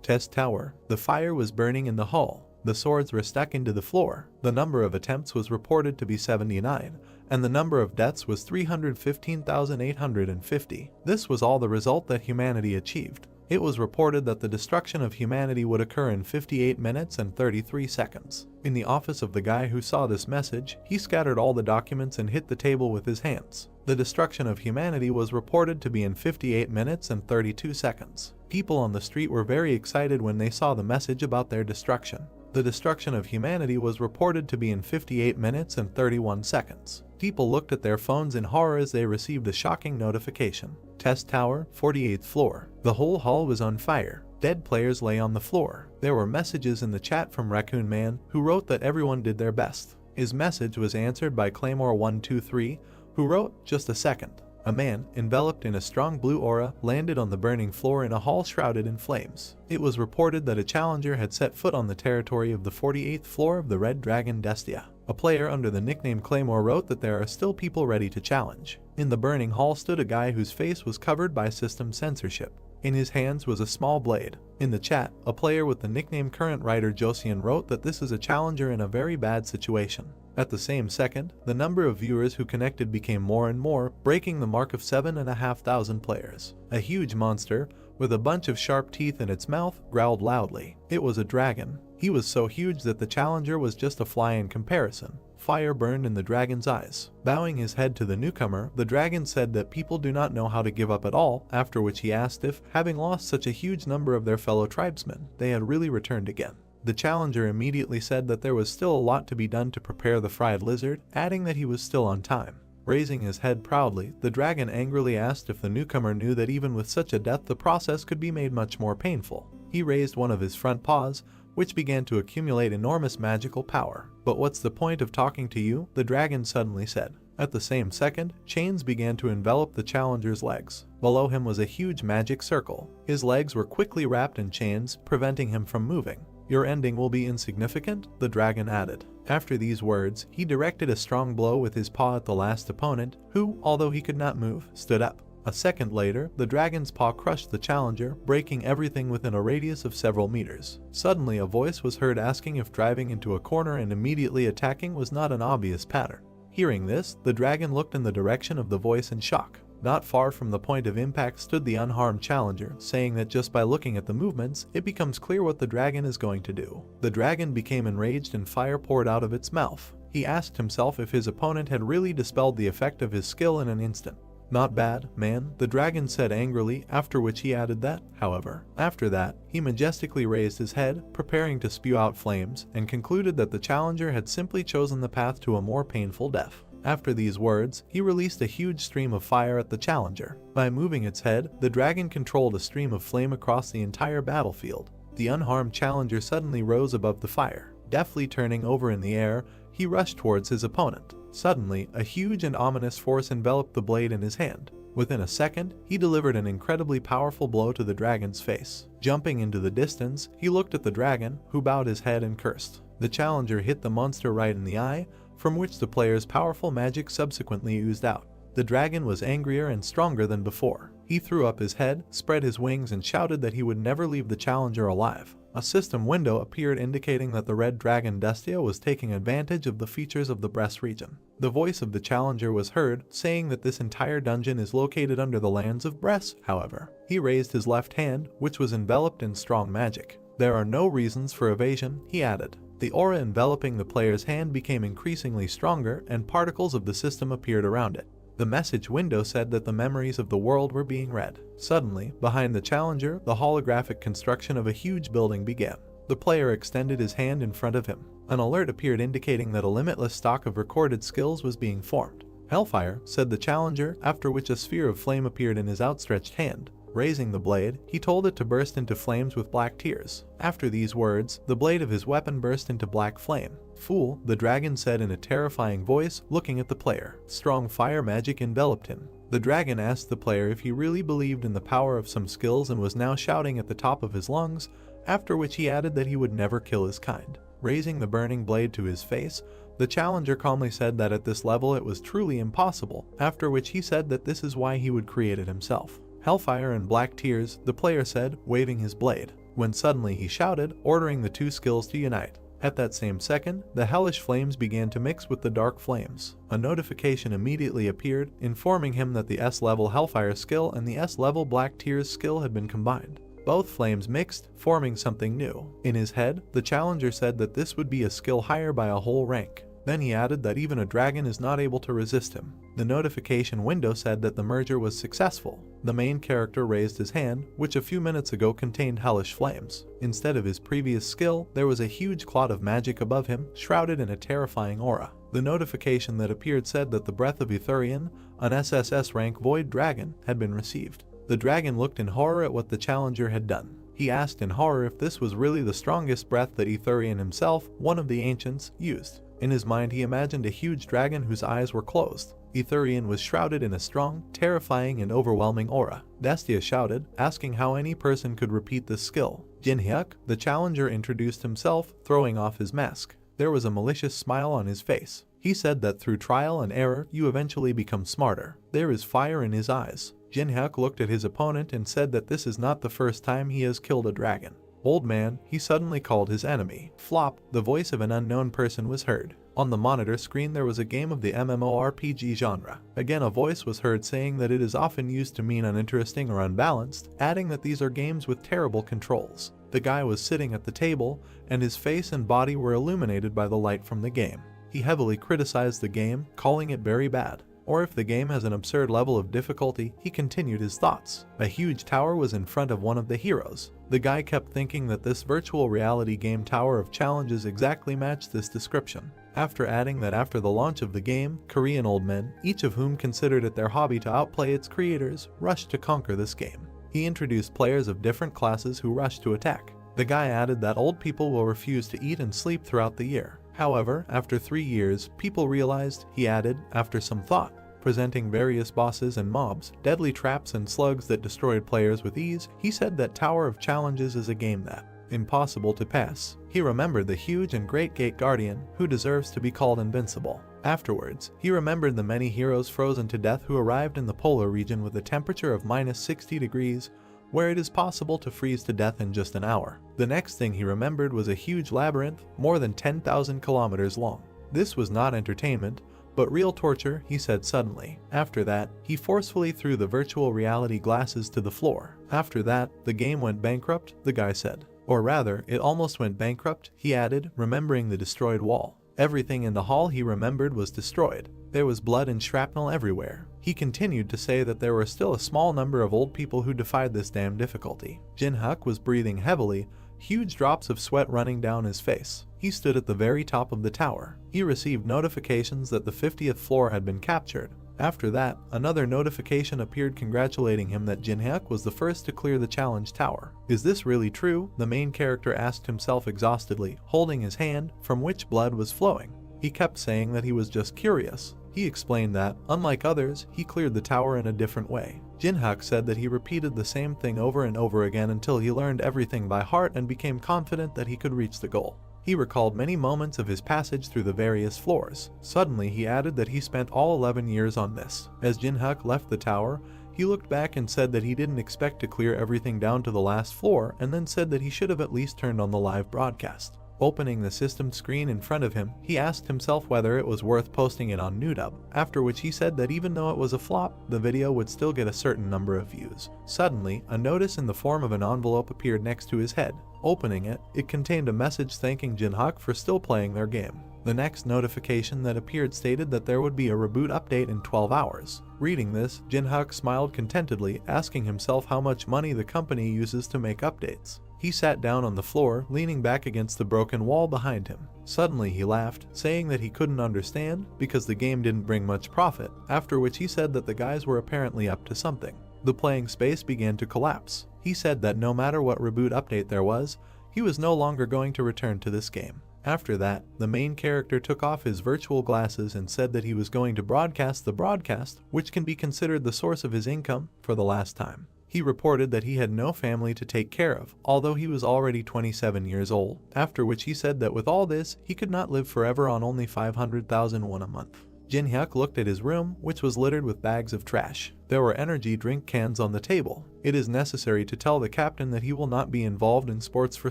Test tower. The fire was burning in the hall. The swords were stuck into the floor. The number of attempts was reported to be 79, and the number of deaths was 315,850. This was all the result that humanity achieved. It was reported that the destruction of humanity would occur in 58 minutes and 33 seconds. In the office of the guy who saw this message, he scattered all the documents and hit the table with his hands. The destruction of humanity was reported to be in 58 minutes and 32 seconds. People on the street were very excited when they saw the message about their destruction. The destruction of humanity was reported to be in 58 minutes and 31 seconds. People looked at their phones in horror as they received a shocking notification. Test tower, 48th floor. The whole hall was on fire. Dead players lay on the floor. There were messages in the chat from Raccoon Man, who wrote that everyone did their best. His message was answered by Claymore123, who wrote, "Just a second." A man, enveloped in a strong blue aura, landed on the burning floor in a hall shrouded in flames. It was reported that a challenger had set foot on the territory of the 48th floor of the Red Dragon Destia. A player under the nickname Claymore wrote that there are still people ready to challenge. In the burning hall stood a guy whose face was covered by system censorship. In his hands was a small blade. In the chat, a player with the nickname Current Writer Josian wrote that this is a challenger in a very bad situation. At the same second, the number of viewers who connected became more and more, breaking the mark of 7,500 players. A huge monster, with a bunch of sharp teeth in its mouth, growled loudly. It was a dragon. He was so huge that the challenger was just a fly in comparison. Fire burned in the dragon's eyes. Bowing his head to the newcomer, the dragon said that people do not know how to give up at all, after which he asked if, having lost such a huge number of their fellow tribesmen, they had really returned again. The challenger immediately said that there was still a lot to be done to prepare the fried lizard, adding that he was still on time. Raising his head proudly, the dragon angrily asked if the newcomer knew that even with such a death the process could be made much more painful. He raised one of his front paws, which began to accumulate enormous magical power. "But what's the point of talking to you?" the dragon suddenly said. At the same second, chains began to envelop the challenger's legs. Below him was a huge magic circle. His legs were quickly wrapped in chains, preventing him from moving. "Your ending will be insignificant," the dragon added. After these words, he directed a strong blow with his paw at the last opponent, who, although he could not move, stood up. A second later, the dragon's paw crushed the challenger, breaking everything within a radius of several meters. Suddenly a voice was heard asking if driving into a corner and immediately attacking was not an obvious pattern. Hearing this, the dragon looked in the direction of the voice in shock. Not far from the point of impact stood the unharmed challenger, saying that just by looking at the movements, it becomes clear what the dragon is going to do. The dragon became enraged and fire poured out of its mouth. He asked himself if his opponent had really dispelled the effect of his skill in an instant. "Not bad, man," the dragon said angrily, after which he added that, however, after that, he majestically raised his head, preparing to spew out flames, and concluded that the challenger had simply chosen the path to a more painful death. After these words, he released a huge stream of fire at the challenger. By moving its head, the dragon controlled a stream of flame across the entire battlefield. The unharmed challenger suddenly rose above the fire. Deftly turning over in the air, he rushed towards his opponent. Suddenly, a huge and ominous force enveloped the blade in his hand. Within a second, he delivered an incredibly powerful blow to the dragon's face. Jumping into the distance, he looked at the dragon, who bowed his head and cursed. The challenger hit the monster right in the eye, from which the player's powerful magic subsequently oozed out. The dragon was angrier and stronger than before. He threw up his head, spread his wings, and shouted that he would never leave the challenger alive. A system window appeared indicating that the Red Dragon Destia was taking advantage of the features of the Brest region. The voice of the challenger was heard, saying that this entire dungeon is located under the lands of Brest, however. He raised his left hand, which was enveloped in strong magic. "There are no reasons for evasion," he added. The aura enveloping the player's hand became increasingly stronger, and particles of the system appeared around it. The message window said that the memories of the world were being read. Suddenly, behind the challenger, the holographic construction of a huge building began. The player extended his hand in front of him. An alert appeared indicating that a limitless stock of recorded skills was being formed. "Hellfire," said the challenger, after which a sphere of flame appeared in his outstretched hand. Raising the blade, he told it to burst into flames with black tears. After these words, the blade of his weapon burst into black flame. "Fool," the dragon said in a terrifying voice, looking at the player. Strong fire magic enveloped him. The dragon asked the player if he really believed in the power of some skills and was now shouting at the top of his lungs, after which he added that he would never kill his kind. Raising the burning blade to his face, the challenger calmly said that at this level it was truly impossible, after which he said that this is why he would create it himself. "Hellfire and black tears," the player said, waving his blade, when suddenly he shouted, ordering the two skills to unite. At that same second, the hellish flames began to mix with the dark flames. A notification immediately appeared, informing him that the S-level Hellfire skill and the S-level Black Tears skill had been combined. Both flames mixed, forming something new. In his head, the challenger said that this would be a skill higher by a whole rank. Then he added that even a dragon is not able to resist him. The notification window said that the merger was successful. The main character raised his hand, which a few minutes ago contained hellish flames. Instead of his previous skill, there was a huge cloud of magic above him, shrouded in a terrifying aura. The notification that appeared said that the breath of Etherian, an SSS-rank void dragon, had been received. The dragon looked in horror at what the challenger had done. He asked in horror if this was really the strongest breath that Etherian himself, one of the ancients, used. In his mind he imagined a huge dragon whose eyes were closed. Etherian was shrouded in a strong, terrifying and overwhelming aura. Destia shouted, asking how any person could repeat this skill. Jinhyuk, the challenger, introduced himself, throwing off his mask. There was a malicious smile on his face. He said that through trial and error you eventually become smarter. There is fire in his eyes. Jinhyuk looked at his opponent and said that this is not the first time he has killed a dragon. "Old man," he suddenly called his enemy. Flop, the voice of an unknown person was heard. On the monitor screen there was a game of the MMORPG genre. Again a voice was heard saying that it is often used to mean uninteresting or unbalanced, adding that these are games with terrible controls. The guy was sitting at the table, and his face and body were illuminated by the light from the game. He heavily criticized the game, calling it very bad. Or if the game has an absurd level of difficulty, he continued his thoughts. A huge tower was in front of one of the heroes. The guy kept thinking that this virtual reality game Tower of Challenges exactly matched this description. After adding that after the launch of the game, Korean old men, each of whom considered it their hobby to outplay its creators, rushed to conquer this game. He introduced players of different classes who rushed to attack. The guy added that old people will refuse to eat and sleep throughout the year. However, after 3 years, people realized, he added, after some thought, presenting various bosses and mobs, deadly traps and slugs that destroyed players with ease. He said that Tower of Challenges is a game that impossible to pass. He remembered the huge and great Gate Guardian, who deserves to be called invincible. Afterwards, he remembered the many heroes frozen to death who arrived in the polar region with a temperature of -60 degrees, where it is possible to freeze to death in just an hour. The next thing he remembered was a huge labyrinth, more than 10,000 kilometers long. This was not entertainment, but real torture, he said suddenly. After that, he forcefully threw the virtual reality glasses to the floor. After that, the game went bankrupt, the guy said. Or rather, it almost went bankrupt, he added, remembering the destroyed wall. Everything in the hall he remembered was destroyed. There was blood and shrapnel everywhere. He continued to say that there were still a small number of old people who defied this damn difficulty. Jinhyuk was breathing heavily, huge drops of sweat running down his face. He stood at the very top of the tower. He received notifications that the 50th floor had been captured. After that, another notification appeared congratulating him that Jinhyuk was the first to clear the challenge tower. Is this really true? The main character asked himself exhaustedly, holding his hand, from which blood was flowing. He kept saying that he was just curious. He explained that, unlike others, he cleared the tower in a different way. Jinhyuk said that he repeated the same thing over and over again until he learned everything by heart and became confident that he could reach the goal. He recalled many moments of his passage through the various floors. Suddenly he added that he spent all 11 years on this. As Jinhyuk left the tower, he looked back and said that he didn't expect to clear everything down to the last floor, and then said that he should have at least turned on the live broadcast. Opening the system screen in front of him, he asked himself whether it was worth posting it on Newdub, after which he said that even though it was a flop, the video would still get a certain number of views. Suddenly, a notice in the form of an envelope appeared next to his head. Opening it, it contained a message thanking Jinhyuk for still playing their game. The next notification that appeared stated that there would be a reboot update in 12 hours. Reading this, Jinhyuk smiled contentedly, asking himself how much money the company uses to make updates. He sat down on the floor, leaning back against the broken wall behind him. Suddenly he laughed, saying that he couldn't understand because the game didn't bring much profit, after which he said that the guys were apparently up to something. The playing space began to collapse. He said that no matter what reboot update there was, he was no longer going to return to this game. After that, the main character took off his virtual glasses and said that he was going to broadcast the broadcast, which can be considered the source of his income, for the last time. He reported that he had no family to take care of, although he was already 27 years old, after which he said that with all this, he could not live forever on only 500,000 won a month. Jin-hyuk looked at his room, which was littered with bags of trash. There were energy drink cans on the table. "It is necessary to tell the captain that he will not be involved in sports for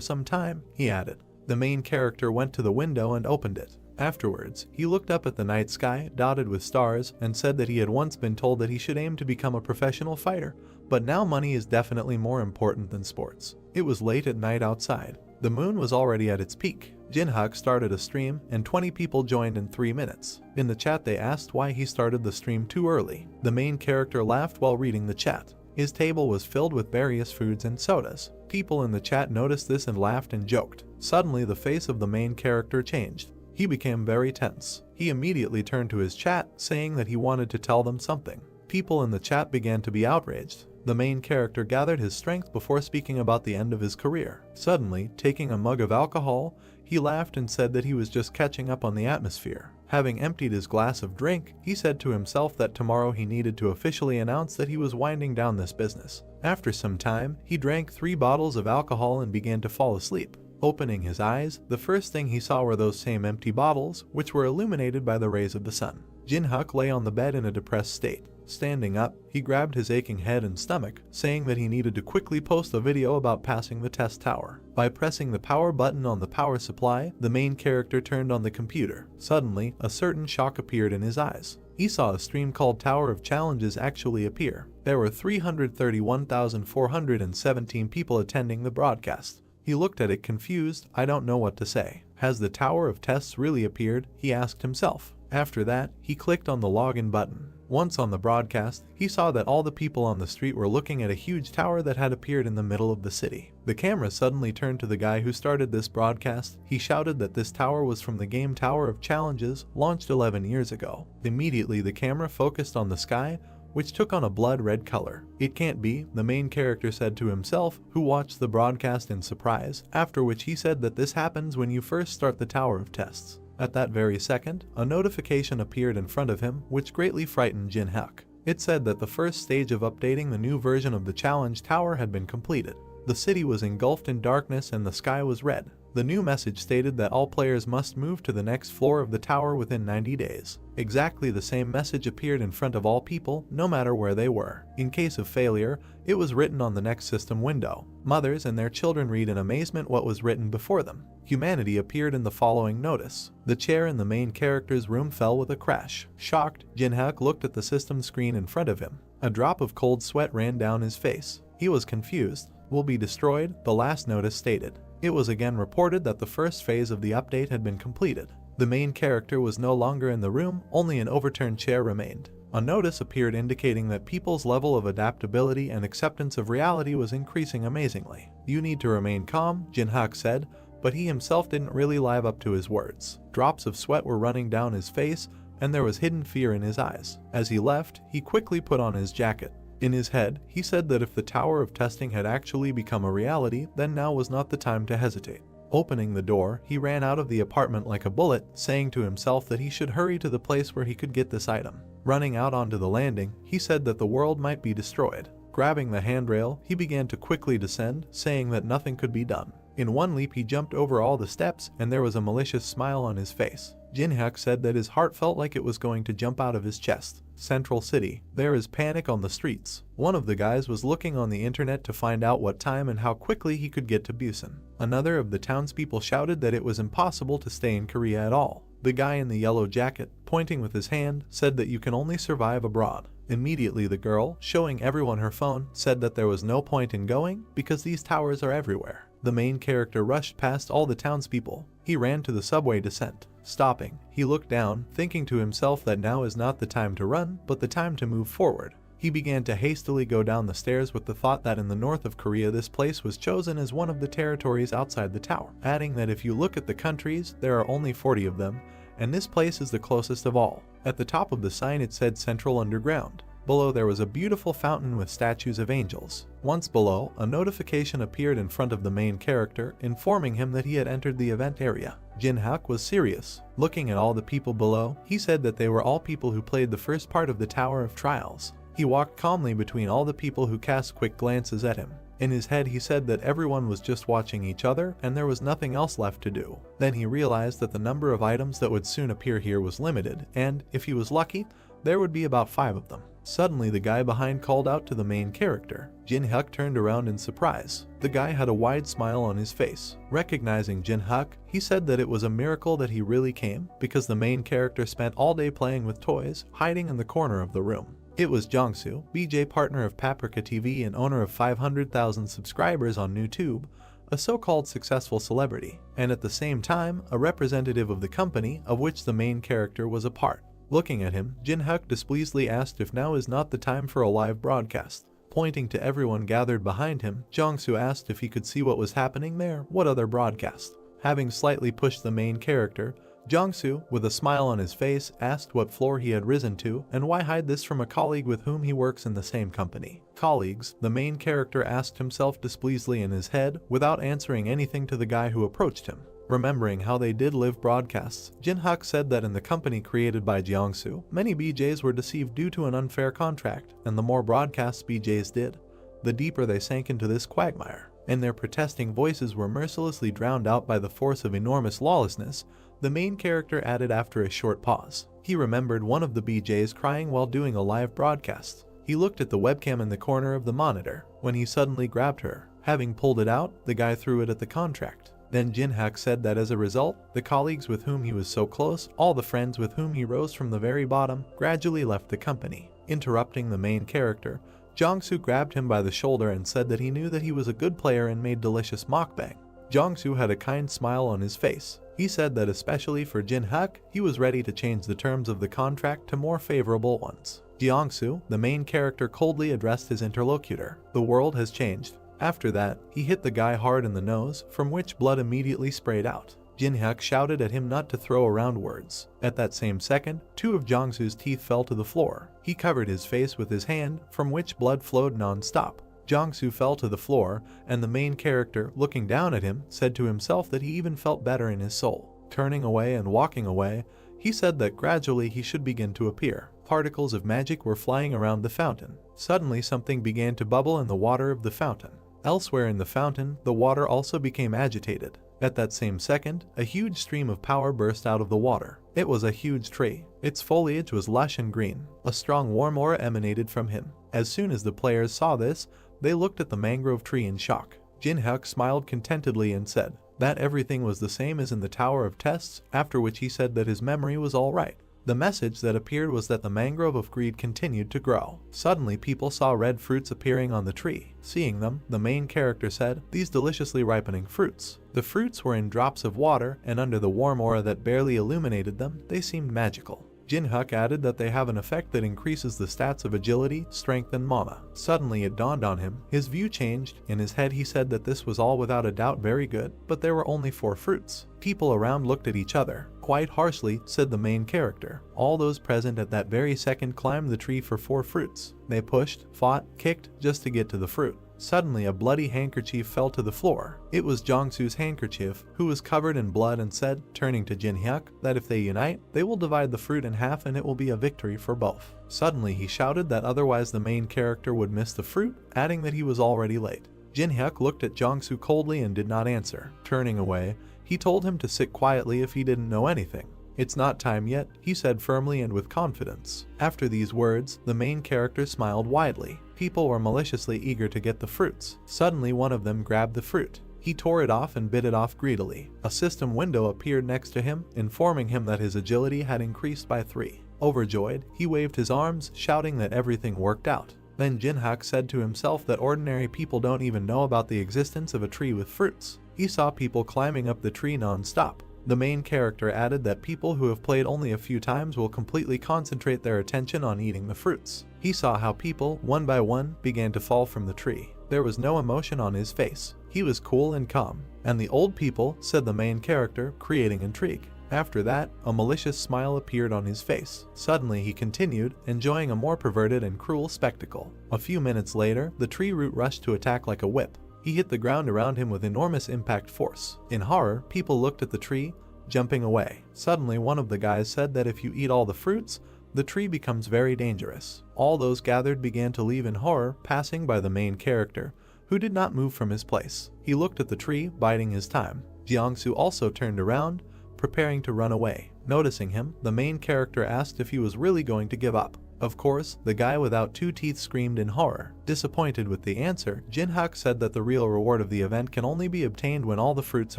some time," he added. The main character went to the window and opened it. Afterwards, he looked up at the night sky, dotted with stars, and said that he had once been told that he should aim to become a professional fighter, but now money is definitely more important than sports. It was late at night outside. The moon was already at its peak. Jin-hyuk started a stream, and 20 people joined in 3 minutes. In the chat they asked why he started the stream too early. The main character laughed while reading the chat. His table was filled with various foods and sodas. People in the chat noticed this and laughed and joked. Suddenly the face of the main character changed. He became very tense. He immediately turned to his chat, saying that he wanted to tell them something. People in the chat began to be outraged. The main character gathered his strength before speaking about the end of his career. Suddenly, taking a mug of alcohol, he laughed and said that he was just catching up on the atmosphere. Having emptied his glass of drink, he said to himself that tomorrow he needed to officially announce that he was winding down this business. After some time, he drank 3 bottles of alcohol and began to fall asleep. Opening his eyes, the first thing he saw were those same empty bottles, which were illuminated by the rays of the sun. Jin-hyuk lay on the bed in a depressed state. Standing up, he grabbed his aching head and stomach, saying that he needed to quickly post a video about passing the test tower. By pressing the power button on the power supply, the main character turned on the computer. Suddenly, a certain shock appeared in his eyes. He saw a stream called Tower of Challenges actually appear. There were 331,417 people attending the broadcast. He looked at it confused. "I don't know what to say. Has the Tower of Tests really appeared?" he asked himself. After that, he clicked on the login button. Once on the broadcast, he saw that all the people on the street were looking at a huge tower that had appeared in the middle of the city. The camera suddenly turned to the guy who started this broadcast. He shouted that this tower was from the game Tower of Challenges, launched 11 years ago. Immediately the camera focused on the sky, which took on a blood red color. "It can't be," the main character said to himself, who watched the broadcast in surprise, after which he said that this happens when you first start the Tower of Tests. At that very second, a notification appeared in front of him, which greatly frightened Jin-hyuk. It said that the first stage of updating the new version of the challenge tower had been completed. The city was engulfed in darkness and the sky was red. The new message stated that all players must move to the next floor of the tower within 90 days. Exactly the same message appeared in front of all people, no matter where they were. In case of failure, it was written on the next system window. Mothers and their children read in amazement what was written before them. Humanity appeared in the following notice. The chair in the main character's room fell with a crash. Shocked, Jin-hyuk looked at the system screen in front of him. A drop of cold sweat ran down his face. He was confused. "Will be destroyed," the last notice stated. It was again reported that the first phase of the update had been completed. The main character was no longer in the room, only an overturned chair remained. A notice appeared indicating that people's level of adaptability and acceptance of reality was increasing amazingly. "You need to remain calm," Jin-hyuk said, but he himself didn't really live up to his words. Drops of sweat were running down his face, and there was hidden fear in his eyes. As he left, he quickly put on his jacket. In his head, he said that if the Tower of Testing had actually become a reality, then now was not the time to hesitate. Opening the door, he ran out of the apartment like a bullet, saying to himself that he should hurry to the place where he could get this item. Running out onto the landing, he said that the world might be destroyed. Grabbing the handrail, he began to quickly descend, saying that nothing could be done. In one leap he jumped over all the steps, and there was a malicious smile on his face. Jin-hyuk said that his heart felt like it was going to jump out of his chest. Central City. There is panic on the streets. One of the guys was looking on the internet to find out what time and how quickly he could get to Busan. Another of the townspeople shouted that it was impossible to stay in Korea at all. The guy in the yellow jacket, pointing with his hand, said that you can only survive abroad. Immediately the girl, showing everyone her phone, said that there was no point in going because these towers are everywhere. The main character rushed past all the townspeople. He ran to the subway descent. Stopping, he looked down, thinking to himself that now is not the time to run, but the time to move forward. He began to hastily go down the stairs with the thought that in the north of Korea this place was chosen as one of the territories outside the tower, adding that if you look at the countries, there are only 40 of them, and this place is the closest of all. At the top of the sign it said Central Underground. Below there was a beautiful fountain with statues of angels. Once below, a notification appeared in front of the main character, informing him that he had entered the event area. Jin-hyuk was serious. Looking at all the people below, he said that they were all people who played the first part of the Tower of Trials. He walked calmly between all the people who cast quick glances at him. In his head he said that everyone was just watching each other and there was nothing else left to do. Then he realized that the number of items that would soon appear here was limited, and, if he was lucky, there would be about 5 of them. Suddenly the guy behind called out to the main character. Jin-hyuk turned around in surprise. The guy had a wide smile on his face. Recognizing Jin-hyuk, he said that it was a miracle that he really came, because the main character spent all day playing with toys, hiding in the corner of the room. It was Jongsu, BJ partner of Paprika TV and owner of 500,000 subscribers on YouTube, a so-called successful celebrity, and at the same time, a representative of the company of which the main character was a part. Looking at him, Jin-hyuk displeasedly asked if now is not the time for a live broadcast. Pointing to everyone gathered behind him, Jongsu asked if he could see what was happening there. What other broadcast? Having slightly pushed the main character, Jongsu, with a smile on his face, asked what floor he had risen to and why hide this from a colleague with whom he works in the same company. Colleagues, the main character asked himself displeasedly in his head, without answering anything to the guy who approached him. Remembering how they did live broadcasts, Jin-hyuk said that in the company created by Jongsu, many BJs were deceived due to an unfair contract, and the more broadcasts BJs did, the deeper they sank into this quagmire, and their protesting voices were mercilessly drowned out by the force of enormous lawlessness, the main character added after a short pause. He remembered one of the BJs crying while doing a live broadcast. He looked at the webcam in the corner of the monitor, when he suddenly grabbed her. Having pulled it out, the guy threw it at the contract. Then Jin-hyuk said that as a result, the colleagues with whom he was so close, all the friends with whom he rose from the very bottom, gradually left the company. Interrupting the main character, Jongsu grabbed him by the shoulder and said that he knew that he was a good player and made delicious mukbang. Jongsu had a kind smile on his face. He said that especially for Jin-hyuk, he was ready to change the terms of the contract to more favorable ones. Jongsu, the main character, coldly addressed his interlocutor. The world has changed. After that, he hit the guy hard in the nose, from which blood immediately sprayed out. Jin-hyuk shouted at him not to throw around words. At that same second, 2 of Jongsu's teeth fell to the floor. He covered his face with his hand, from which blood flowed non-stop. Jongsu fell to the floor, and the main character, looking down at him, said to himself that he even felt better in his soul. Turning away and walking away, he said that gradually he should begin to appear. Particles of magic were flying around the fountain. Suddenly something began to bubble in the water of the fountain. Elsewhere in the fountain, the water also became agitated. At that same second, a huge stream of power burst out of the water. It was a huge tree. Its foliage was lush and green. A strong warm aura emanated from him. As soon as the players saw this, they looked at the mangrove tree in shock. Jin-hyuk smiled contentedly and said that everything was the same as in the Tower of Tests, after which he said that his memory was all right. The message that appeared was that the mangrove of greed continued to grow. Suddenly people saw red fruits appearing on the tree. Seeing them, the main character said, "These deliciously ripening fruits." The fruits were in drops of water, and under the warm aura that barely illuminated them, they seemed magical. Jin-hyuk added that they have an effect that increases the stats of agility, strength, and mana. Suddenly it dawned on him. His view changed. In his head he said that this was all without a doubt very good, but there were only 4 fruits. People around looked at each other. Quite harshly, said the main character. All those present at that very second climbed the tree for 4 fruits. They pushed, fought, kicked, just to get to the fruit. Suddenly a bloody handkerchief fell to the floor. It was Jongsu's handkerchief, who was covered in blood, and said, turning to Jin-hyuk, that if they unite, they will divide the fruit in half and it will be a victory for both. Suddenly he shouted that otherwise the main character would miss the fruit, adding that he was already late. Jin-hyuk looked at Jongsu coldly and did not answer. Turning away, he told him to sit quietly if he didn't know anything. "It's not time yet," he said firmly and with confidence. After these words, the main character smiled widely. People were maliciously eager to get the fruits. Suddenly one of them grabbed the fruit. He tore it off and bit it off greedily. A system window appeared next to him, informing him that his agility had increased by 3. Overjoyed, he waved his arms, shouting that everything worked out. Then Jin-hyuk said to himself that ordinary people don't even know about the existence of a tree with fruits. He saw people climbing up the tree non-stop. The main character added that people who have played only a few times will completely concentrate their attention on eating the fruits. He saw how people, one by one, began to fall from the tree. There was no emotion on his face. He was cool and calm. "And the old people," said the main character, creating intrigue. After that, a malicious smile appeared on his face. Suddenly he continued, enjoying a more perverted and cruel spectacle. A few minutes later, the tree root rushed to attack like a whip. He hit the ground around him with enormous impact force. In horror, people looked at the tree, jumping away. Suddenly one of the guys said that if you eat all the fruits, the tree becomes very dangerous. All those gathered began to leave in horror, passing by the main character, who did not move from his place. He looked at the tree, biding his time. Jiangsu also turned around, preparing to run away. Noticing him, the main character asked if he was really going to give up. Of course, the guy without 2 teeth screamed in horror. Disappointed with the answer, Jinhyuk said that the real reward of the event can only be obtained when all the fruits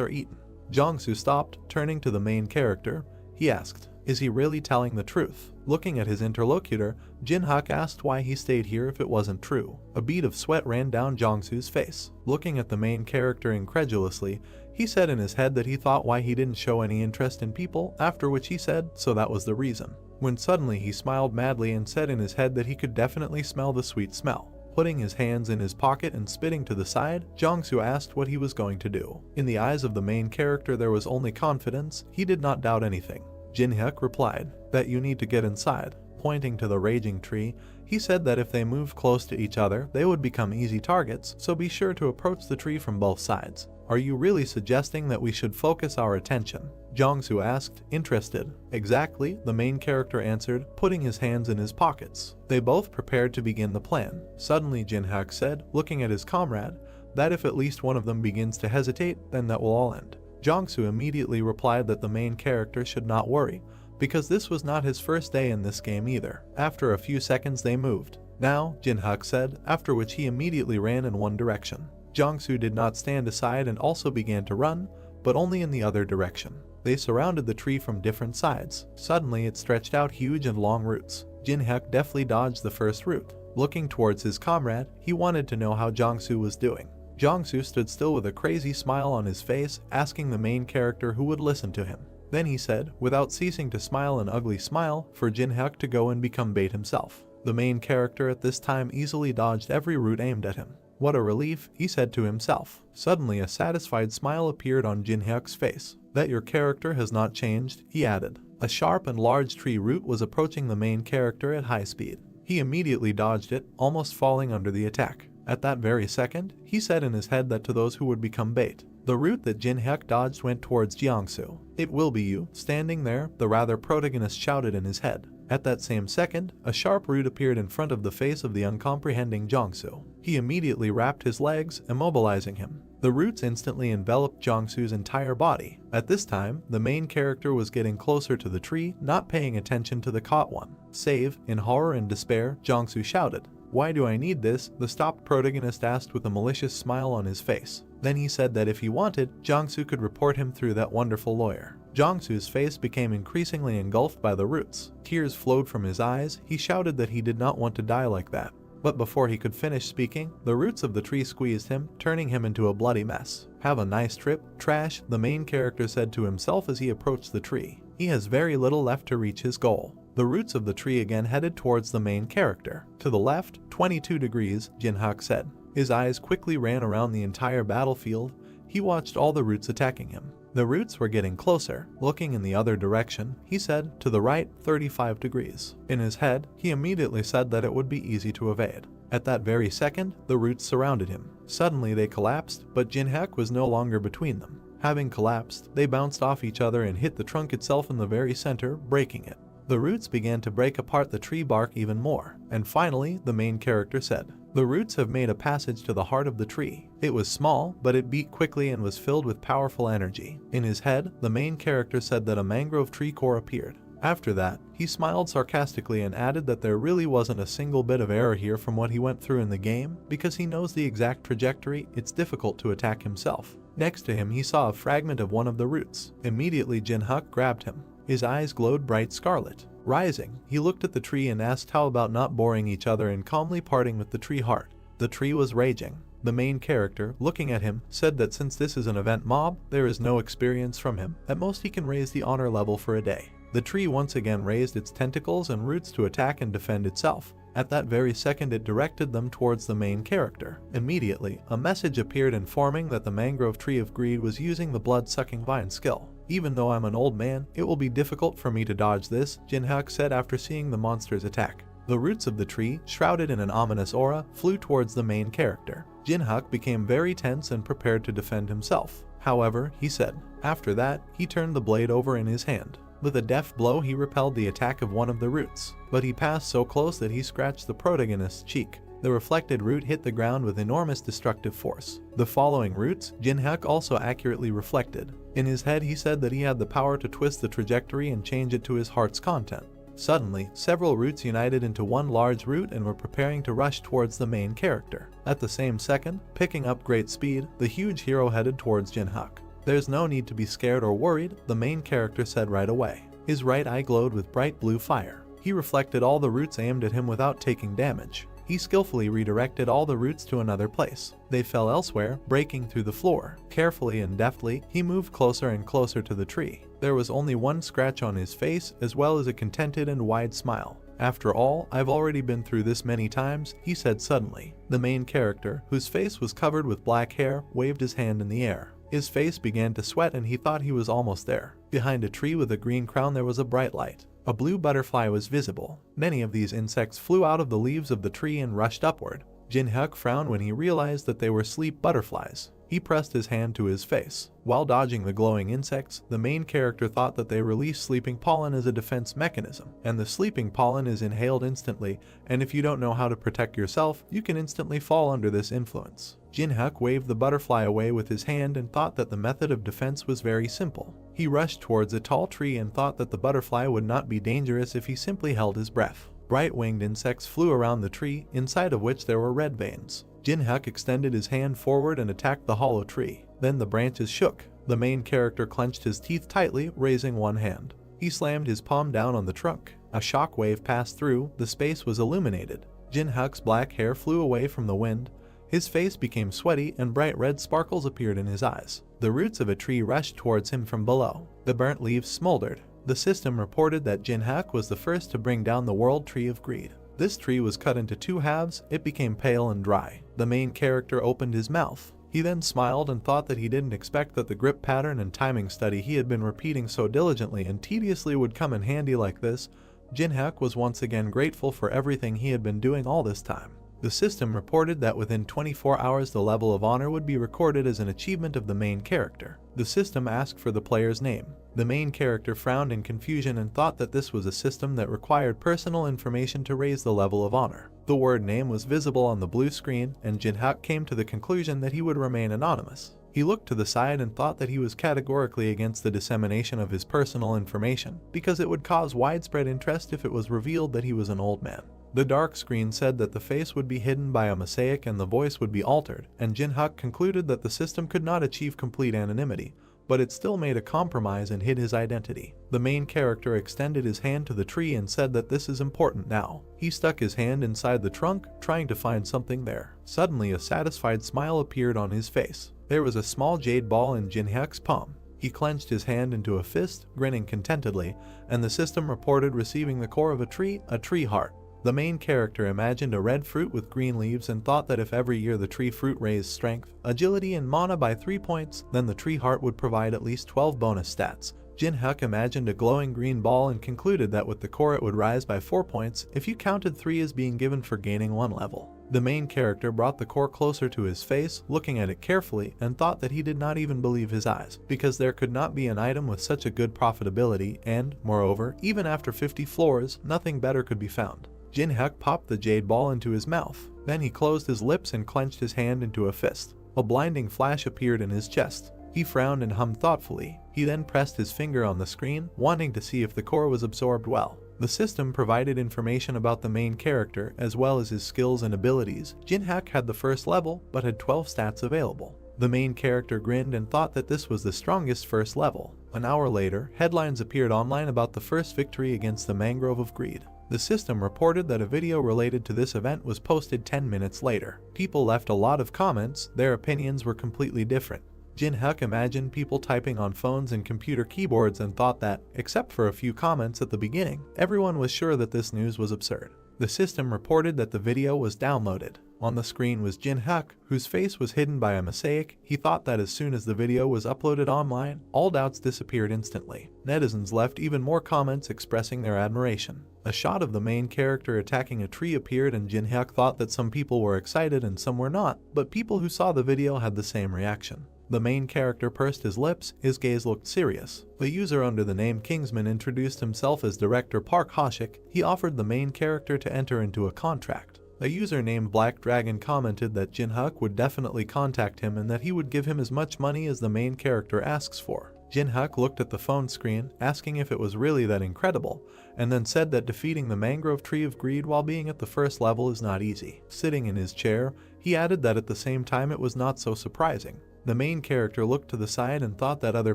are eaten. Jiangsu stopped, turning to the main character. He asked, "Is he really telling the truth?" Looking at his interlocutor, Jinhyuk asked why he stayed here if it wasn't true. A bead of sweat ran down Jiangsu's face. Looking at the main character incredulously, he said in his head that he thought why he didn't show any interest in people, after which he said, so that was the reason. When suddenly he smiled madly and said in his head that he could definitely smell the sweet smell. Putting his hands in his pocket and spitting to the side, Jiangsu asked what he was going to do. In the eyes of the main character there was only confidence. He did not doubt anything. Jinhyuk replied, "That you need to get inside." Pointing to the raging tree, he said that if they moved close to each other, they would become easy targets, so be sure to approach the tree from both sides. "Are you really suggesting that we should focus our attention?" Jiangsu asked, interested. "Exactly," the main character answered, putting his hands in his pockets. They both prepared to begin the plan. Suddenly Jinhyuk said, looking at his comrade, that if at least one of them begins to hesitate, then that will all end. Jiangsu immediately replied that the main character should not worry, because this was not his first day in this game either. After a few seconds they moved. "Now," Jinhyuk said, after which he immediately ran in one direction. Jiangsu did not stand aside and also began to run, but only in the other direction. They surrounded the tree from different sides. Suddenly it stretched out huge and long roots. Jinhyuk deftly dodged the first root. Looking towards his comrade, he wanted to know how Jiangsu was doing. Jiangsu stood still with a crazy smile on his face, asking the main character who would listen to him. Then he said, without ceasing to smile an ugly smile, for Jinhyuk to go and become bait himself. The main character at this time easily dodged every root aimed at him. "What a relief," he said to himself. Suddenly a satisfied smile appeared on Jinhyuk's face. "That your character has not changed," he added. A sharp and large tree root was approaching the main character at high speed. He immediately dodged it, almost falling under the attack. At that very second, he said in his head that to those who would become bait. The root that Jinhyuk dodged went towards Jiangsu. "It will be you, standing there," the rather protagonist shouted in his head. At that same second, a sharp root appeared in front of the face of the uncomprehending Jiangsu. He immediately wrapped his legs, immobilizing him. The roots instantly enveloped Jiangsu's entire body. At this time, the main character was getting closer to the tree, not paying attention to the caught one. "Save!" In horror and despair, Jiangsu shouted. "Why do I need this?" the stopped protagonist asked with a malicious smile on his face. Then he said that if he wanted, Jiangsu could report him through that wonderful lawyer. Jiangsu's face became increasingly engulfed by the roots. Tears flowed from his eyes. He shouted that he did not want to die like that. But before he could finish speaking, the roots of the tree squeezed him, turning him into a bloody mess. "Have a nice trip, trash," the main character said to himself as he approached the tree. He has very little left to reach his goal. The roots of the tree again headed towards the main character. "To the left, 22 degrees, Jinhyuk said. His eyes quickly ran around the entire battlefield. He watched all the roots attacking him. The roots were getting closer. Looking in the other direction, he said, "To the right, 35 degrees. In his head, he immediately said that it would be easy to evade. At that very second, the roots surrounded him. Suddenly they collapsed, but Jinhyuk was no longer between them. Having collapsed, they bounced off each other and hit the trunk itself in the very center, breaking it. The roots began to break apart the tree bark even more, and finally, the main character said, "The roots have made a passage to the heart of the tree." It was small, but it beat quickly and was filled with powerful energy. In his head, the main character said that a mangrove tree core appeared. After that, he smiled sarcastically and added that there really wasn't a single bit of error here from what he went through in the game, because he knows the exact trajectory. It's difficult to attack himself. Next to him, he saw a fragment of one of the roots. Immediately, Jinhyuk grabbed him. His eyes glowed bright scarlet. Rising, he looked at the tree and asked how about not boring each other and calmly parting with the tree heart. The tree was raging. The main character, looking at him, said that since this is an event mob, there is no experience from him. At most he can raise the honor level for a day. The tree once again raised its tentacles and roots to attack and defend itself. At that very second it directed them towards the main character. Immediately, a message appeared informing that the mangrove tree of greed was using the blood-sucking vine skill. "Even though I'm an old man, it will be difficult for me to dodge this," Jinhyuk said after seeing the monster's attack. The roots of the tree, shrouded in an ominous aura, flew towards the main character. Jinhyuk became very tense and prepared to defend himself. "However," he said. After that, he turned the blade over in his hand. With a deft blow he repelled the attack of one of the roots, but he passed so close that he scratched the protagonist's cheek. The reflected root hit the ground with enormous destructive force. The following roots, Jinhyuk also accurately reflected. In his head he said that he had the power to twist the trajectory and change it to his heart's content. Suddenly, several roots united into one large root and were preparing to rush towards the main character. At the same second, picking up great speed, the huge hero headed towards Jinhyuk. "There's no need to be scared or worried," the main character said right away. His right eye glowed with bright blue fire. He reflected all the roots aimed at him without taking damage. He skillfully redirected all the roots to another place. They fell elsewhere, breaking through the floor. Carefully and deftly, he moved closer and closer to the tree. There was only one scratch on his face, as well as a contented and wide smile. "After all, I've already been through this many times," he said suddenly. The main character, whose face was covered with black hair, waved his hand in the air. His face began to sweat and he thought he was almost there. Behind a tree with a green crown there was a bright light. A blue butterfly was visible. Many of these insects flew out of the leaves of the tree and rushed upward. Jinhyuk frowned when he realized that they were sleep butterflies. He pressed his hand to his face. While dodging the glowing insects, the main character thought that they release sleeping pollen as a defense mechanism, and the sleeping pollen is inhaled instantly, and if you don't know how to protect yourself, you can instantly fall under this influence. Jinhyuk waved the butterfly away with his hand and thought that the method of defense was very simple. He rushed towards a tall tree and thought that the butterfly would not be dangerous if he simply held his breath. Bright winged insects flew around the tree, inside of which there were red veins. Jinhyuk extended his hand forward and attacked the hollow tree. Then the branches shook. The main character clenched his teeth tightly, raising one hand. He slammed his palm down on the trunk. A shock wave passed through, the space was illuminated. Jinhyuk's black hair flew away from the wind. His face became sweaty and bright red sparkles appeared in his eyes. The roots of a tree rushed towards him from below. The burnt leaves smoldered. The system reported that Jinhyuk was the first to bring down the World Tree of Greed. This tree was cut into two halves, it became pale and dry. The main character opened his mouth. He then smiled and thought that he didn't expect that the grip pattern and timing study he had been repeating so diligently and tediously would come in handy like this. Jinhyuk was once again grateful for everything he had been doing all this time. The system reported that within 24 hours the level of honor would be recorded as an achievement of the main character. The system asked for the player's name. The main character frowned in confusion and thought that this was a system that required personal information to raise the level of honor. The word name was visible on the blue screen, and Jinhyuk came to the conclusion that he would remain anonymous. He looked to the side and thought that he was categorically against the dissemination of his personal information, because it would cause widespread interest if it was revealed that he was an old man. The dark screen said that the face would be hidden by a mosaic and the voice would be altered, and Jinhyuk concluded that the system could not achieve complete anonymity, but it still made a compromise and hid his identity. The main character extended his hand to the tree and said that this is important now. He stuck his hand inside the trunk, trying to find something there. Suddenly a satisfied smile appeared on his face. There was a small jade ball in Jinhyuk's palm. He clenched his hand into a fist, grinning contentedly, and the system reported receiving the core of a tree heart. The main character imagined a red fruit with green leaves and thought that if every year the tree fruit raised strength, agility, and mana by 3 points, then the tree heart would provide at least 12 bonus stats. Jinhyuk imagined a glowing green ball and concluded that with the core it would rise by 4 points if you counted 3 as being given for gaining 1 level. The main character brought the core closer to his face, looking at it carefully, and thought that he did not even believe his eyes, because there could not be an item with such a good profitability and, moreover, even after 50 floors, nothing better could be found. Jinhyuk popped the jade ball into his mouth. Then he closed his lips and clenched his hand into a fist. A blinding flash appeared in his chest. He frowned and hummed thoughtfully. He then pressed his finger on the screen, wanting to see if the core was absorbed well. The system provided information about the main character, as well as his skills and abilities. Jinhyuk had the first level, but had 12 stats available. The main character grinned and thought that this was the strongest first level. An hour later, headlines appeared online about the first victory against the Mangrove of Greed. The system reported that a video related to this event was posted 10 minutes later. People left a lot of comments, their opinions were completely different. Jinhyuk imagined people typing on phones and computer keyboards and thought that, except for a few comments at the beginning, everyone was sure that this news was absurd. The system reported that the video was downloaded. On the screen was Jinhyuk, whose face was hidden by a mosaic. He thought that as soon as the video was uploaded online, all doubts disappeared instantly. Netizens left even more comments expressing their admiration. A shot of the main character attacking a tree appeared and Jinhyuk thought that some people were excited and some were not, but people who saw the video had the same reaction. The main character pursed his lips, his gaze looked serious. The user under the name Kingsman introduced himself as Director Park Hoshik. He offered the main character to enter into a contract. A user named Black Dragon commented that Jinhyuk would definitely contact him and that he would give him as much money as the main character asks for. Jinhyuk looked at the phone screen, asking if it was really that incredible, and then said that defeating the mangrove tree of greed while being at the first level is not easy. Sitting in his chair, he added that at the same time it was not so surprising. The main character looked to the side and thought that other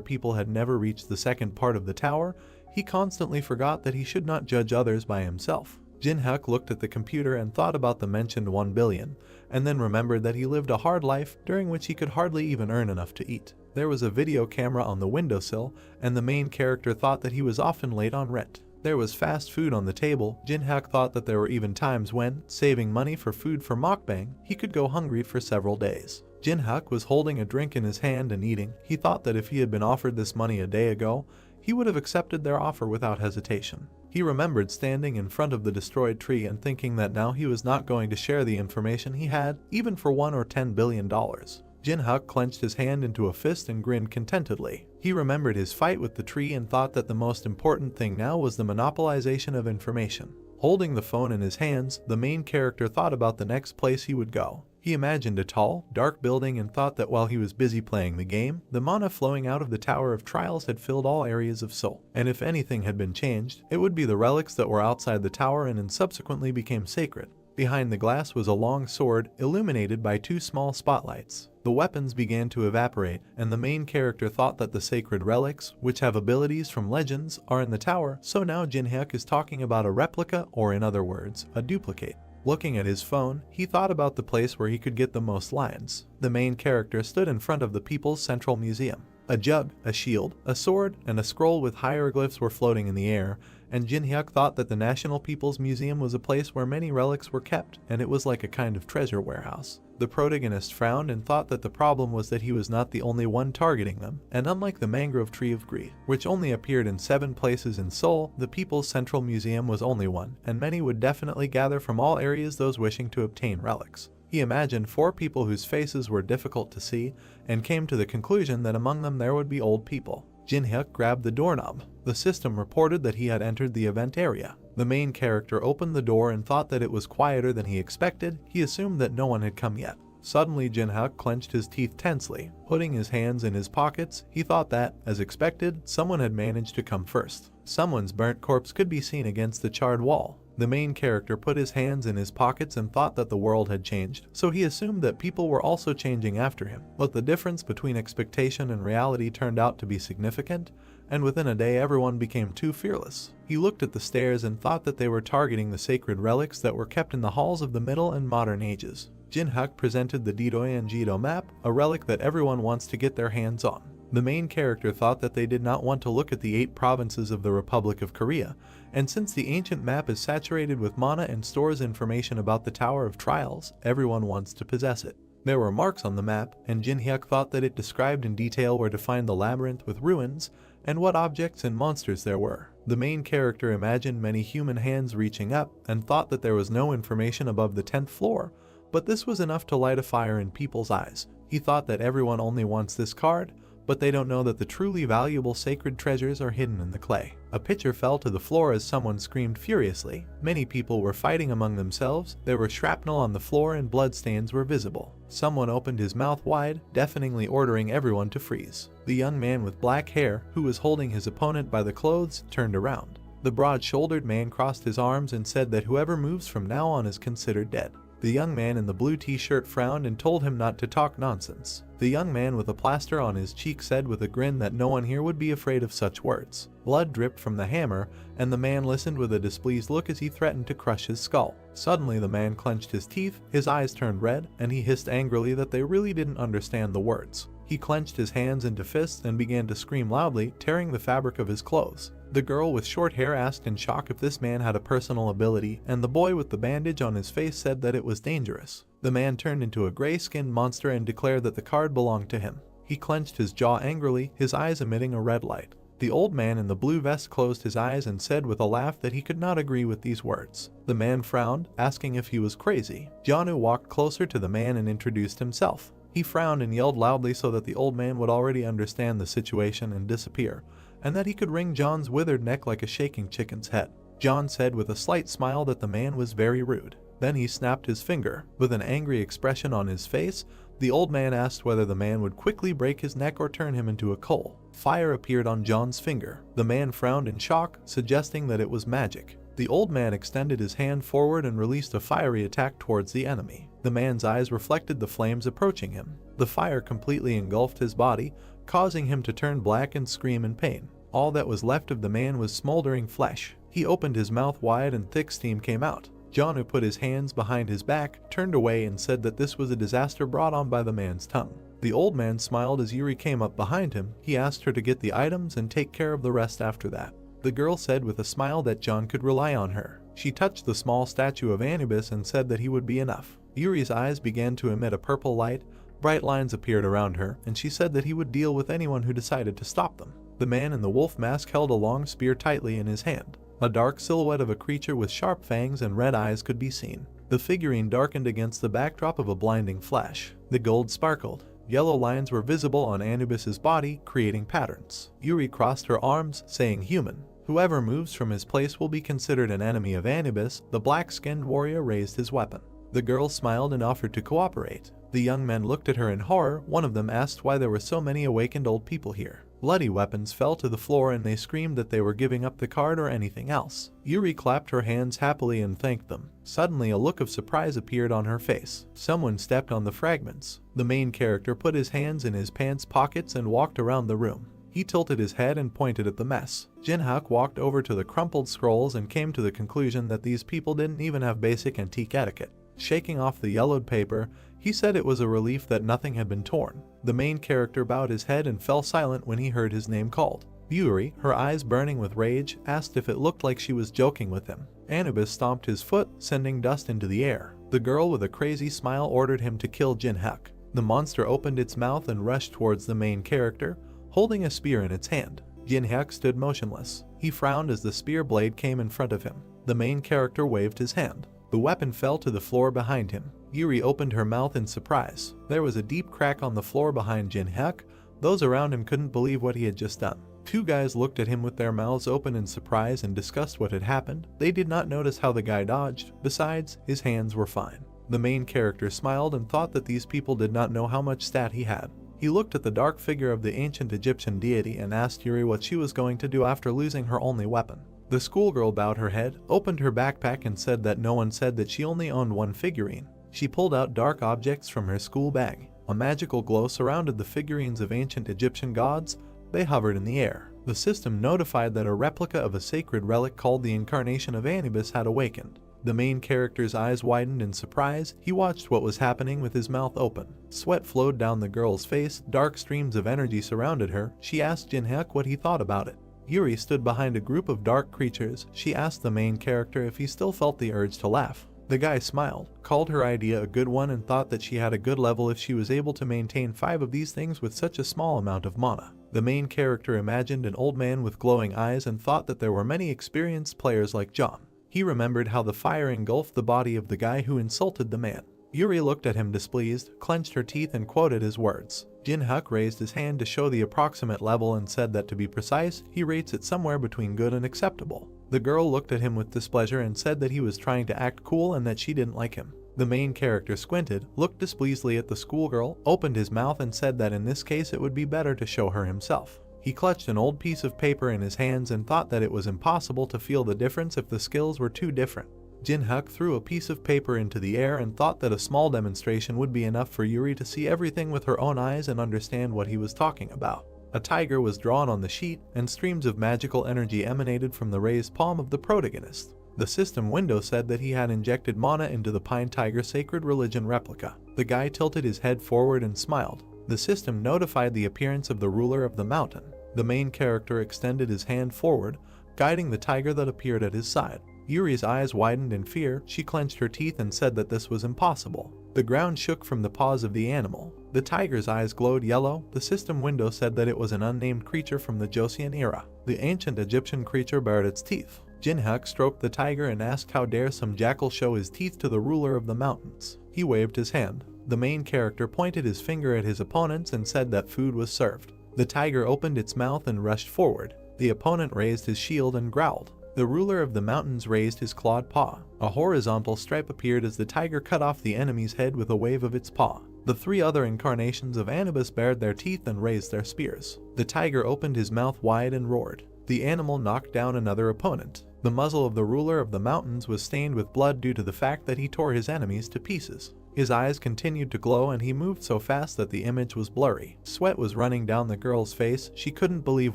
people had never reached the second part of the tower. He constantly forgot that he should not judge others by himself. Jinhyuk looked at the computer and thought about the mentioned 1 billion, and then remembered that he lived a hard life during which he could hardly even earn enough to eat. There was a video camera on the windowsill, and the main character thought that he was often late on rent. There was fast food on the table. Jinhyuk thought that there were even times when, saving money for food for mukbang, he could go hungry for several days. Jinhyuk was holding a drink in his hand and eating. He thought that if he had been offered this money a day ago, he would have accepted their offer without hesitation. He remembered standing in front of the destroyed tree and thinking that now he was not going to share the information he had, even for $1 or $10 billion. Jinhyuk clenched his hand into a fist and grinned contentedly. He remembered his fight with the tree and thought that the most important thing now was the monopolization of information. Holding the phone in his hands, the main character thought about the next place he would go. He imagined a tall, dark building and thought that while he was busy playing the game, the mana flowing out of the Tower of Trials had filled all areas of Seoul. And if anything had been changed, it would be the relics that were outside the tower and subsequently became sacred. Behind the glass was a long sword, illuminated by 2 small spotlights. The weapons began to evaporate, and the main character thought that the sacred relics, which have abilities from legends, are in the tower, so now Jinhyuk is talking about a replica, or in other words, a duplicate. Looking at his phone, he thought about the place where he could get the most lines. The main character stood in front of the People's Central Museum. A jug, a shield, a sword, and a scroll with hieroglyphs were floating in the air, and Jinhyuk thought that the National People's Museum was a place where many relics were kept, and it was like a kind of treasure warehouse. The protagonist frowned and thought that the problem was that he was not the only one targeting them, and unlike the Mangrove Tree of Greed, which only appeared in 7 places in Seoul, the People's Central Museum was only one, and many would definitely gather from all areas those wishing to obtain relics. He imagined 4 people whose faces were difficult to see, and came to the conclusion that among them there would be old people. Jinhyuk grabbed the doorknob. The system reported that he had entered the event area. The main character opened the door and thought that it was quieter than he expected. He assumed that no one had come yet. Suddenly, Jinhyuk clenched his teeth tensely. Putting his hands in his pockets, he thought that, as expected, someone had managed to come first. Someone's burnt corpse could be seen against the charred wall. The main character put his hands in his pockets and thought that the world had changed, so he assumed that people were also changing after him. But the difference between expectation and reality turned out to be significant, and within a day everyone became too fearless. He looked at the stairs and thought that they were targeting the sacred relics that were kept in the halls of the Middle and Modern Ages. Jinhyuk presented the Didoyanjido map, a relic that everyone wants to get their hands on. The main character thought that they did not want to look at the 8 provinces of the Republic of Korea, and since the ancient map is saturated with mana and stores information about the Tower of Trials, everyone wants to possess it. There were marks on the map, and Jinhyuk thought that it described in detail where to find the labyrinth with ruins, and what objects and monsters there were. The main character imagined many human hands reaching up, and thought that there was no information above the 10th floor, but this was enough to light a fire in people's eyes. He thought that everyone only wants this card, but they don't know that the truly valuable sacred treasures are hidden in the clay. A pitcher fell to the floor as someone screamed furiously. Many people were fighting among themselves. There were shrapnel on the floor and bloodstains were visible. Someone opened his mouth wide, deafeningly ordering everyone to freeze. The young man with black hair, who was holding his opponent by the clothes, turned around. The broad-shouldered man crossed his arms and said that whoever moves from now on is considered dead. The young man in the blue t-shirt frowned and told him not to talk nonsense. The young man with a plaster on his cheek said with a grin that no one here would be afraid of such words. Blood dripped from the hammer, and the man listened with a displeased look as he threatened to crush his skull. Suddenly the man clenched his teeth, his eyes turned red, and he hissed angrily that they really didn't understand the words. He clenched his hands into fists and began to scream loudly, tearing the fabric of his clothes. The girl with short hair asked in shock if this man had a personal ability, and the boy with the bandage on his face said that it was dangerous. The man turned into a gray-skinned monster and declared that the card belonged to him. He clenched his jaw angrily, his eyes emitting a red light. The old man in the blue vest closed his eyes and said with a laugh that he could not agree with these words. The man frowned, asking if he was crazy. Janu walked closer to the man and introduced himself. He frowned and yelled loudly so that the old man would already understand the situation and disappear, and that he could wring John's withered neck like a shaking chicken's head. John said with a slight smile that the man was very rude. Then he snapped his finger. With an angry expression on his face, the old man asked whether the man would quickly break his neck or turn him into a coal. Fire appeared on John's finger. The man frowned in shock, suggesting that it was magic. The old man extended his hand forward and released a fiery attack towards the enemy. The man's eyes reflected the flames approaching him. The fire completely engulfed his body, causing him to turn black and scream in pain. All that was left of the man was smoldering flesh. He opened his mouth wide and thick steam came out. John, who put his hands behind his back, turned away and said that this was a disaster brought on by the man's tongue. The old man smiled as Yuri came up behind him. He asked her to get the items and take care of the rest after that. The girl said with a smile that John could rely on her. She touched the small statue of Anubis and said that he would be enough. Yuri's eyes began to emit a purple light, bright lines appeared around her, and she said that he would deal with anyone who decided to stop them. The man in the wolf mask held a long spear tightly in his hand. A dark silhouette of a creature with sharp fangs and red eyes could be seen. The figurine darkened against the backdrop of a blinding flash. The gold sparkled. Yellow lines were visible on Anubis's body, creating patterns. Yuri crossed her arms, saying human. Whoever moves from his place will be considered an enemy of Anubis. The black-skinned warrior raised his weapon. The girl smiled and offered to cooperate. The young men looked at her in horror. One of them asked why there were so many awakened old people here. Bloody weapons fell to the floor and they screamed that they were giving up the card or anything else. Yuri clapped her hands happily and thanked them. Suddenly a look of surprise appeared on her face. Someone stepped on the fragments. The main character put his hands in his pants pockets and walked around the room. He tilted his head and pointed at the mess. Jinhyuk walked over to the crumpled scrolls and came to the conclusion that these people didn't even have basic antique etiquette. Shaking off the yellowed paper, he said it was a relief that nothing had been torn. The main character bowed his head and fell silent when he heard his name called. Yuri, her eyes burning with rage, asked if it looked like she was joking with him. Anubis stomped his foot, sending dust into the air. The girl with a crazy smile ordered him to kill Jinhyuk. The monster opened its mouth and rushed towards the main character, holding a spear in its hand. Jinhyuk stood motionless. He frowned as the spear blade came in front of him. The main character waved his hand. The weapon fell to the floor behind him. Yuri opened her mouth in surprise. There was a deep crack on the floor behind Jinhyuk. Those around him couldn't believe what he had just done. Two guys looked at him with their mouths open in surprise and discussed what had happened. They did not notice how the guy dodged. Besides, his hands were fine. The main character smiled and thought that these people did not know how much stat he had. He looked at the dark figure of the ancient Egyptian deity and asked Yuri what she was going to do after losing her only weapon. The schoolgirl bowed her head, opened her backpack and said that no one said that she only owned one figurine. She pulled out dark objects from her school bag. A magical glow surrounded the figurines of ancient Egyptian gods. They hovered in the air. The system notified that a replica of a sacred relic called the Incarnation of Anubis had awakened. The main character's eyes widened in surprise. He watched what was happening with his mouth open. Sweat flowed down the girl's face. Dark streams of energy surrounded her. She asked Jinhyuk what he thought about it. Yuri stood behind a group of dark creatures. She asked the main character if he still felt the urge to laugh. The guy smiled, called her idea a good one and thought that she had a good level if she was able to maintain 5 of these things with such a small amount of mana. The main character imagined an old man with glowing eyes and thought that there were many experienced players like John. He remembered how the fire engulfed the body of the guy who insulted the man. Yuri looked at him displeased, clenched her teeth and quoted his words. Jinhyuk raised his hand to show the approximate level and said that to be precise, he rates it somewhere between good and acceptable. The girl looked at him with displeasure and said that he was trying to act cool and that she didn't like him. The main character squinted, looked displeasedly at the schoolgirl, opened his mouth and said that in this case it would be better to show her himself. He clutched an old piece of paper in his hands and thought that it was impossible to feel the difference if the skills were too different. Jinhyuk threw a piece of paper into the air and thought that a small demonstration would be enough for Yuri to see everything with her own eyes and understand what he was talking about. A tiger was drawn on the sheet, and streams of magical energy emanated from the raised palm of the protagonist. The system window said that he had injected mana into the Pine Tiger Sacred Religion replica. The guy tilted his head forward and smiled. The system notified the appearance of the ruler of the mountain. The main character extended his hand forward, guiding the tiger that appeared at his side. Yuri's eyes widened in fear. She clenched her teeth and said that this was impossible. The ground shook from the paws of the animal. The tiger's eyes glowed yellow. The system window said that it was an unnamed creature from the Joseon era. The ancient Egyptian creature bared its teeth. Jinhyuk stroked the tiger and asked how dare some jackal show his teeth to the ruler of the mountains. He waved his hand. The main character pointed his finger at his opponents and said that food was served. The tiger opened its mouth and rushed forward. The opponent raised his shield and growled. The ruler of the mountains raised his clawed paw. A horizontal stripe appeared as the tiger cut off the enemy's head with a wave of its paw. The three other incarnations of Anubis bared their teeth and raised their spears. The tiger opened his mouth wide and roared. The animal knocked down another opponent. The muzzle of the ruler of the mountains was stained with blood due to the fact that he tore his enemies to pieces. His eyes continued to glow and he moved so fast that the image was blurry. Sweat was running down the girl's face. She couldn't believe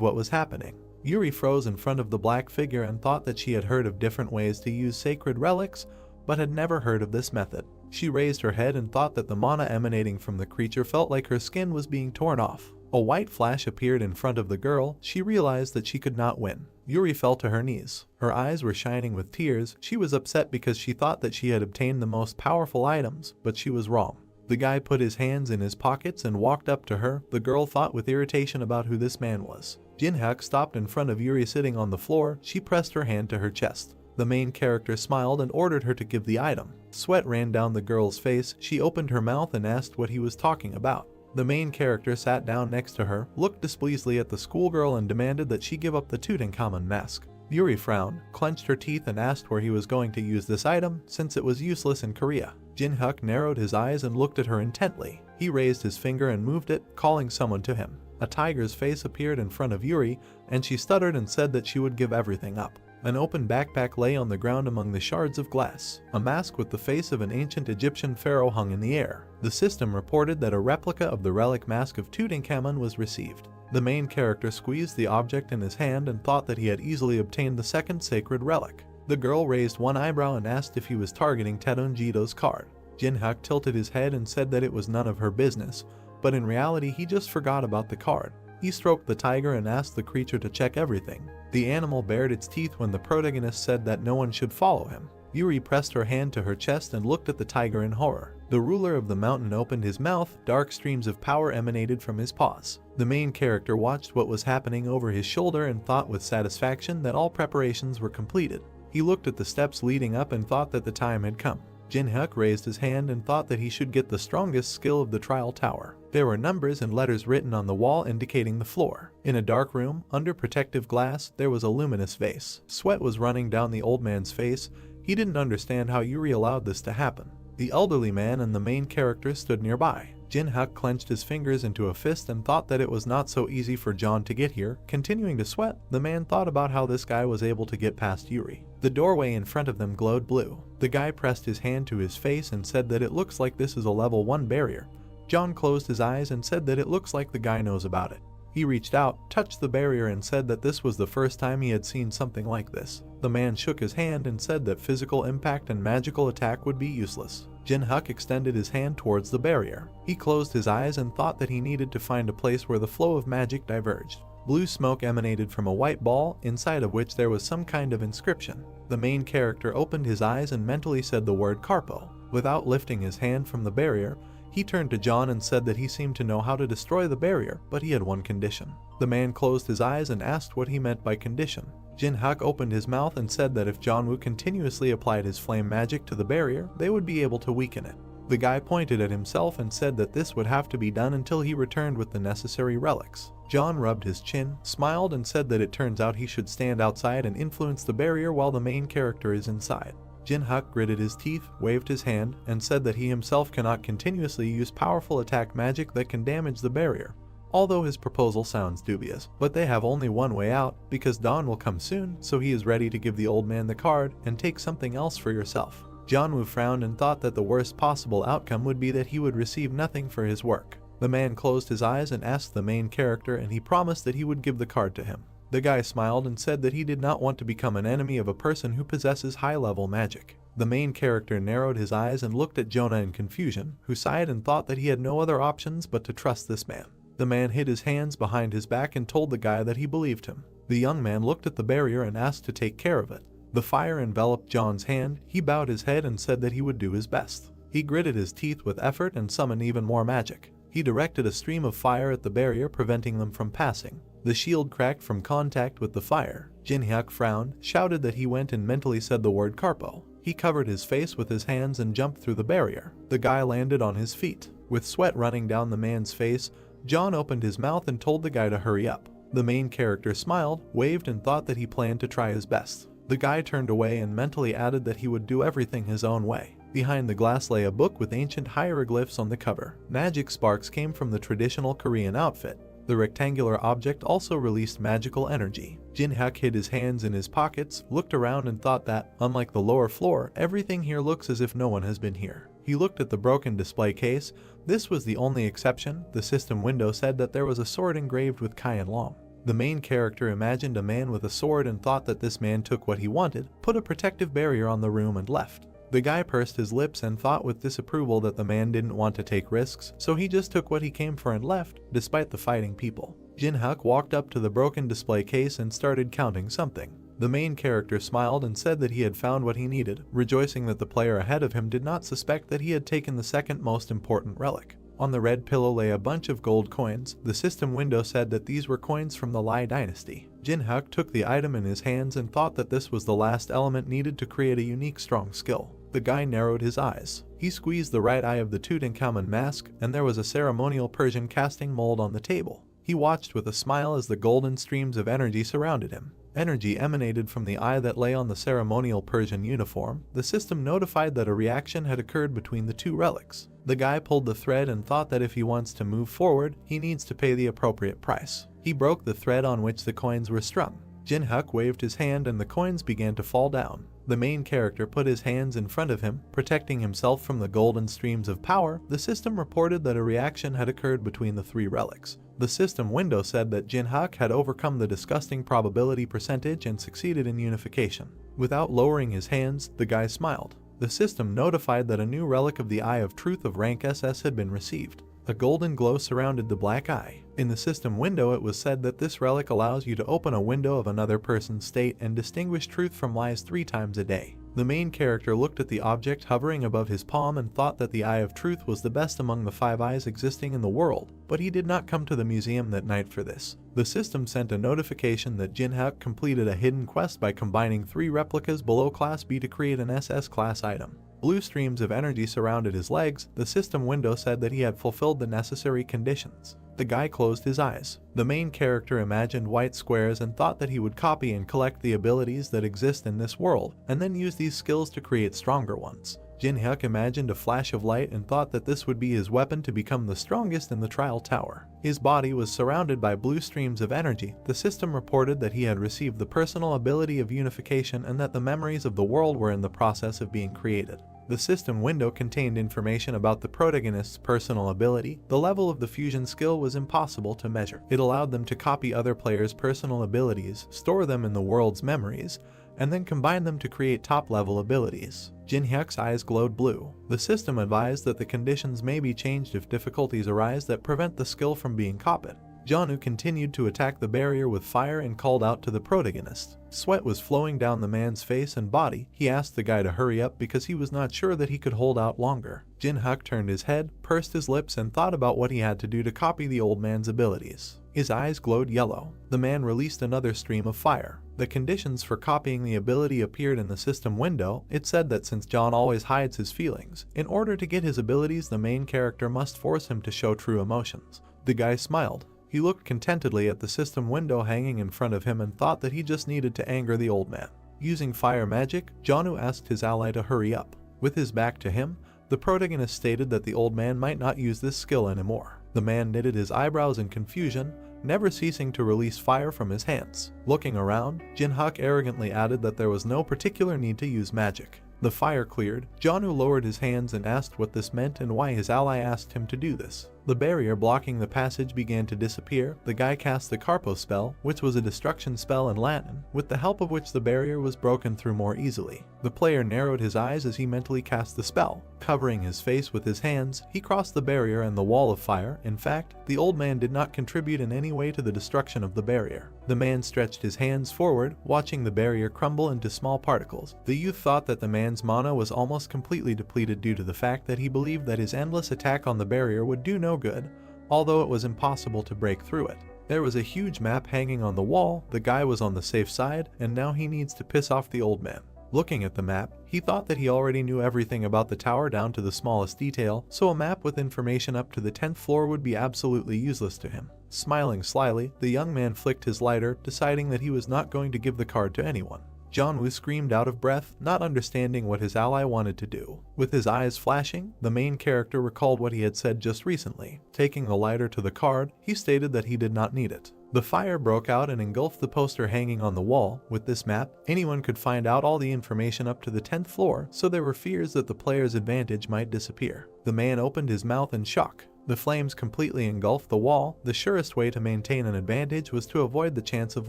what was happening. Yuri froze in front of the black figure and thought that she had heard of different ways to use sacred relics, but had never heard of this method. She raised her head and thought that the mana emanating from the creature felt like her skin was being torn off. A white flash appeared in front of the girl. She realized that she could not win. Yuri fell to her knees. Her eyes were shining with tears. She was upset because she thought that she had obtained the most powerful items, but she was wrong. The guy put his hands in his pockets and walked up to her. The girl thought with irritation about who this man was. Jinhyuk stopped in front of Yuri sitting on the floor. She pressed her hand to her chest. The main character smiled and ordered her to give the item. Sweat ran down the girl's face. She opened her mouth and asked what he was talking about. The main character sat down next to her, looked displeasantly at the schoolgirl and demanded that she give up the Tutankhamun mask. Yuri frowned, clenched her teeth and asked where he was going to use this item, since it was useless in Korea. Jinhyuk narrowed his eyes and looked at her intently. He raised his finger and moved it, calling someone to him. A tiger's face appeared in front of Yuri, and she stuttered and said that she would give everything up. An open backpack lay on the ground among the shards of glass. A mask with the face of an ancient Egyptian pharaoh hung in the air. The system reported that a replica of the relic mask of Tutankhamun was received. The main character squeezed the object in his hand and thought that he had easily obtained the second sacred relic. The girl raised one eyebrow and asked if he was targeting Tedunjido's card. Jinhyuk tilted his head and said that it was none of her business, but in reality he just forgot about the card. He stroked the tiger and asked the creature to check everything. The animal bared its teeth when the protagonist said that no one should follow him. Yuri pressed her hand to her chest and looked at the tiger in horror. The ruler of the mountain opened his mouth. Dark streams of power emanated from his paws. The main character watched what was happening over his shoulder and thought with satisfaction that all preparations were completed. He looked at the steps leading up and thought that the time had come. Jinhyuk raised his hand and thought that he should get the strongest skill of the trial tower. There were numbers and letters written on the wall indicating the floor. In a dark room, under protective glass, there was a luminous vase. Sweat was running down the old man's face. He didn't understand how Yuri allowed this to happen. The elderly man and the main character stood nearby. Jinhyuk clenched his fingers into a fist and thought that it was not so easy for John to get here. Continuing to sweat, the man thought about how this guy was able to get past Yuri. The doorway in front of them glowed blue. The guy pressed his hand to his face and said that it looks like this is a level 1 barrier. John closed his eyes and said that it looks like the guy knows about it. He reached out, touched the barrier and said that this was the first time he had seen something like this. The man shook his hand and said that physical impact and magical attack would be useless. Jinhyuk extended his hand towards the barrier. He closed his eyes and thought that he needed to find a place where the flow of magic diverged. Blue smoke emanated from a white ball, inside of which there was some kind of inscription. The main character opened his eyes and mentally said the word Carpo. Without lifting his hand from the barrier, he turned to John and said that he seemed to know how to destroy the barrier, but he had one condition. The man closed his eyes and asked what he meant by condition. Jinhyuk opened his mouth and said that if John Woo continuously applied his flame magic to the barrier, they would be able to weaken it. The guy pointed at himself and said that this would have to be done until he returned with the necessary relics. John rubbed his chin, smiled and said that it turns out he should stand outside and influence the barrier while the main character is inside. Jinhyuk gritted his teeth, waved his hand, and said that he himself cannot continuously use powerful attack magic that can damage the barrier. Although his proposal sounds dubious, but they have only one way out, because dawn will come soon, so he is ready to give the old man the card and take something else for yourself. John Woo frowned and thought that the worst possible outcome would be that he would receive nothing for his work. The man closed his eyes and asked the main character, and he promised that he would give the card to him. The guy smiled and said that he did not want to become an enemy of a person who possesses high-level magic. The main character narrowed his eyes and looked at Jonah in confusion, who sighed and thought that he had no other options but to trust this man. The man hid his hands behind his back and told the guy that he believed him. The young man looked at the barrier and asked to take care of it. The fire enveloped John's hand. He bowed his head and said that he would do his best. He gritted his teeth with effort and summoned even more magic. He directed a stream of fire at the barrier, preventing them from passing. The shield cracked from contact with the fire. Jinhyuk frowned, shouted that he went and mentally said the word Carpo. He covered his face with his hands and jumped through the barrier. The guy landed on his feet. With sweat running down the man's face, John opened his mouth and told the guy to hurry up. The main character smiled, waved and thought that he planned to try his best. The guy turned away and mentally added that he would do everything his own way. Behind the glass lay a book with ancient hieroglyphs on the cover. Magic sparks came from the traditional Korean outfit. The rectangular object also released magical energy. Jin-hyuk hid his hands in his pockets, looked around and thought that, unlike the lower floor, everything here looks as if no one has been here. He looked at the broken display case. This was the only exception. The system window said that there was a sword engraved with Kai and Long. The main character imagined a man with a sword and thought that this man took what he wanted, put a protective barrier on the room and left. The guy pursed his lips and thought with disapproval that the man didn't want to take risks, so he just took what he came for and left, despite the fighting people. Jin-hyuk walked up to the broken display case and started counting something. The main character smiled and said that he had found what he needed, rejoicing that the player ahead of him did not suspect that he had taken the second most important relic. On the red pillow lay a bunch of gold coins. The system window said that these were coins from the Lai dynasty. Jin-hyuk took the item in his hands and thought that this was the last element needed to create a unique strong skill. The guy narrowed his eyes. He squeezed the right eye of the Tutankhamun mask, and there was a ceremonial Persian casting mold on the table. He watched with a smile as the golden streams of energy surrounded him. Energy emanated from the eye that lay on the ceremonial Persian uniform. The system notified that a reaction had occurred between the two relics. The guy pulled the thread and thought that if he wants to move forward, he needs to pay the appropriate price. He broke the thread on which the coins were strung. Jin-hyuk waved his hand and the coins began to fall down. The main character put his hands in front of him, protecting himself from the golden streams of power. The system reported that a reaction had occurred between the three relics. The system window said that Jin-hyuk had overcome the disgusting probability percentage and succeeded in unification. Without lowering his hands, the guy smiled. The system notified that a new relic of the Eye of Truth of rank SS had been received. A golden glow surrounded the black eye. In the system window it was said that this relic allows you to open a window of another person's state and distinguish truth from lies 3 times a day. The main character looked at the object hovering above his palm and thought that the Eye of Truth was the best among the 5 eyes existing in the world, but he did not come to the museum that night for this. The system sent a notification that Jin-hyuk completed a hidden quest by combining 3 replicas below Class B to create an SS class item. Blue streams of energy surrounded his legs. The system window said that he had fulfilled the necessary conditions. The guy closed his eyes. The main character imagined white squares and thought that he would copy and collect the abilities that exist in this world, and then use these skills to create stronger ones. Jin-hyuk imagined a flash of light and thought that this would be his weapon to become the strongest in the trial tower. His body was surrounded by blue streams of energy. The system reported that he had received the personal ability of unification and that the memories of the world were in the process of being created. The system window contained information about the protagonist's personal ability. The level of the fusion skill was impossible to measure. It allowed them to copy other players' personal abilities, store them in the world's memories, and then combine them to create top-level abilities. Jin-hyuk's eyes glowed blue. The system advised that the conditions may be changed if difficulties arise that prevent the skill from being copied. Jonu continued to attack the barrier with fire and called out to the protagonist. Sweat was flowing down the man's face and body. He asked the guy to hurry up because he was not sure that he could hold out longer. Jin-hyuk turned his head, pursed his lips, and thought about what he had to do to copy the old man's abilities. His eyes glowed yellow. The man released another stream of fire. The conditions for copying the ability appeared in the system window. It said that since John always hides his feelings, in order to get his abilities the main character must force him to show true emotions. The guy smiled. He looked contentedly at the system window hanging in front of him and thought that he just needed to anger the old man. Using fire magic, Jonu asked his ally to hurry up. With his back to him, the protagonist stated that the old man might not use this skill anymore. The man knitted his eyebrows in confusion, never ceasing to release fire from his hands. Looking around, Jin-hyuk arrogantly added that there was no particular need to use magic. The fire cleared. Jonu lowered his hands and asked what this meant and why his ally asked him to do this. The barrier blocking the passage began to disappear. The guy cast the Carpo spell, which was a destruction spell in Latin, with the help of which the barrier was broken through more easily. The player narrowed his eyes as he mentally cast the spell. Covering his face with his hands, he crossed the barrier and the wall of fire. In fact, the old man did not contribute in any way to the destruction of the barrier. The man stretched his hands forward, watching the barrier crumble into small particles. The youth thought that the man's mana was almost completely depleted due to the fact that he believed that his endless attack on the barrier would do no good, although it was impossible to break through it. There was a huge map hanging on the wall. The guy was on the safe side, and now he needs to piss off the old man. Looking at the map, he thought that he already knew everything about the tower down to the smallest detail, so a map with information up to the 10th floor would be absolutely useless to him. Smiling slyly, the young man flicked his lighter, deciding that he was not going to give the card to anyone. Jianwoo screamed out of breath, not understanding what his ally wanted to do. With his eyes flashing, the main character recalled what he had said just recently. Taking a lighter to the card, he stated that he did not need it. The fire broke out and engulfed the poster hanging on the wall. With this map, anyone could find out all the information up to the 10th floor, so there were fears that the player's advantage might disappear. The man opened his mouth in shock. The flames completely engulfed the wall. The surest way to maintain an advantage was to avoid the chance of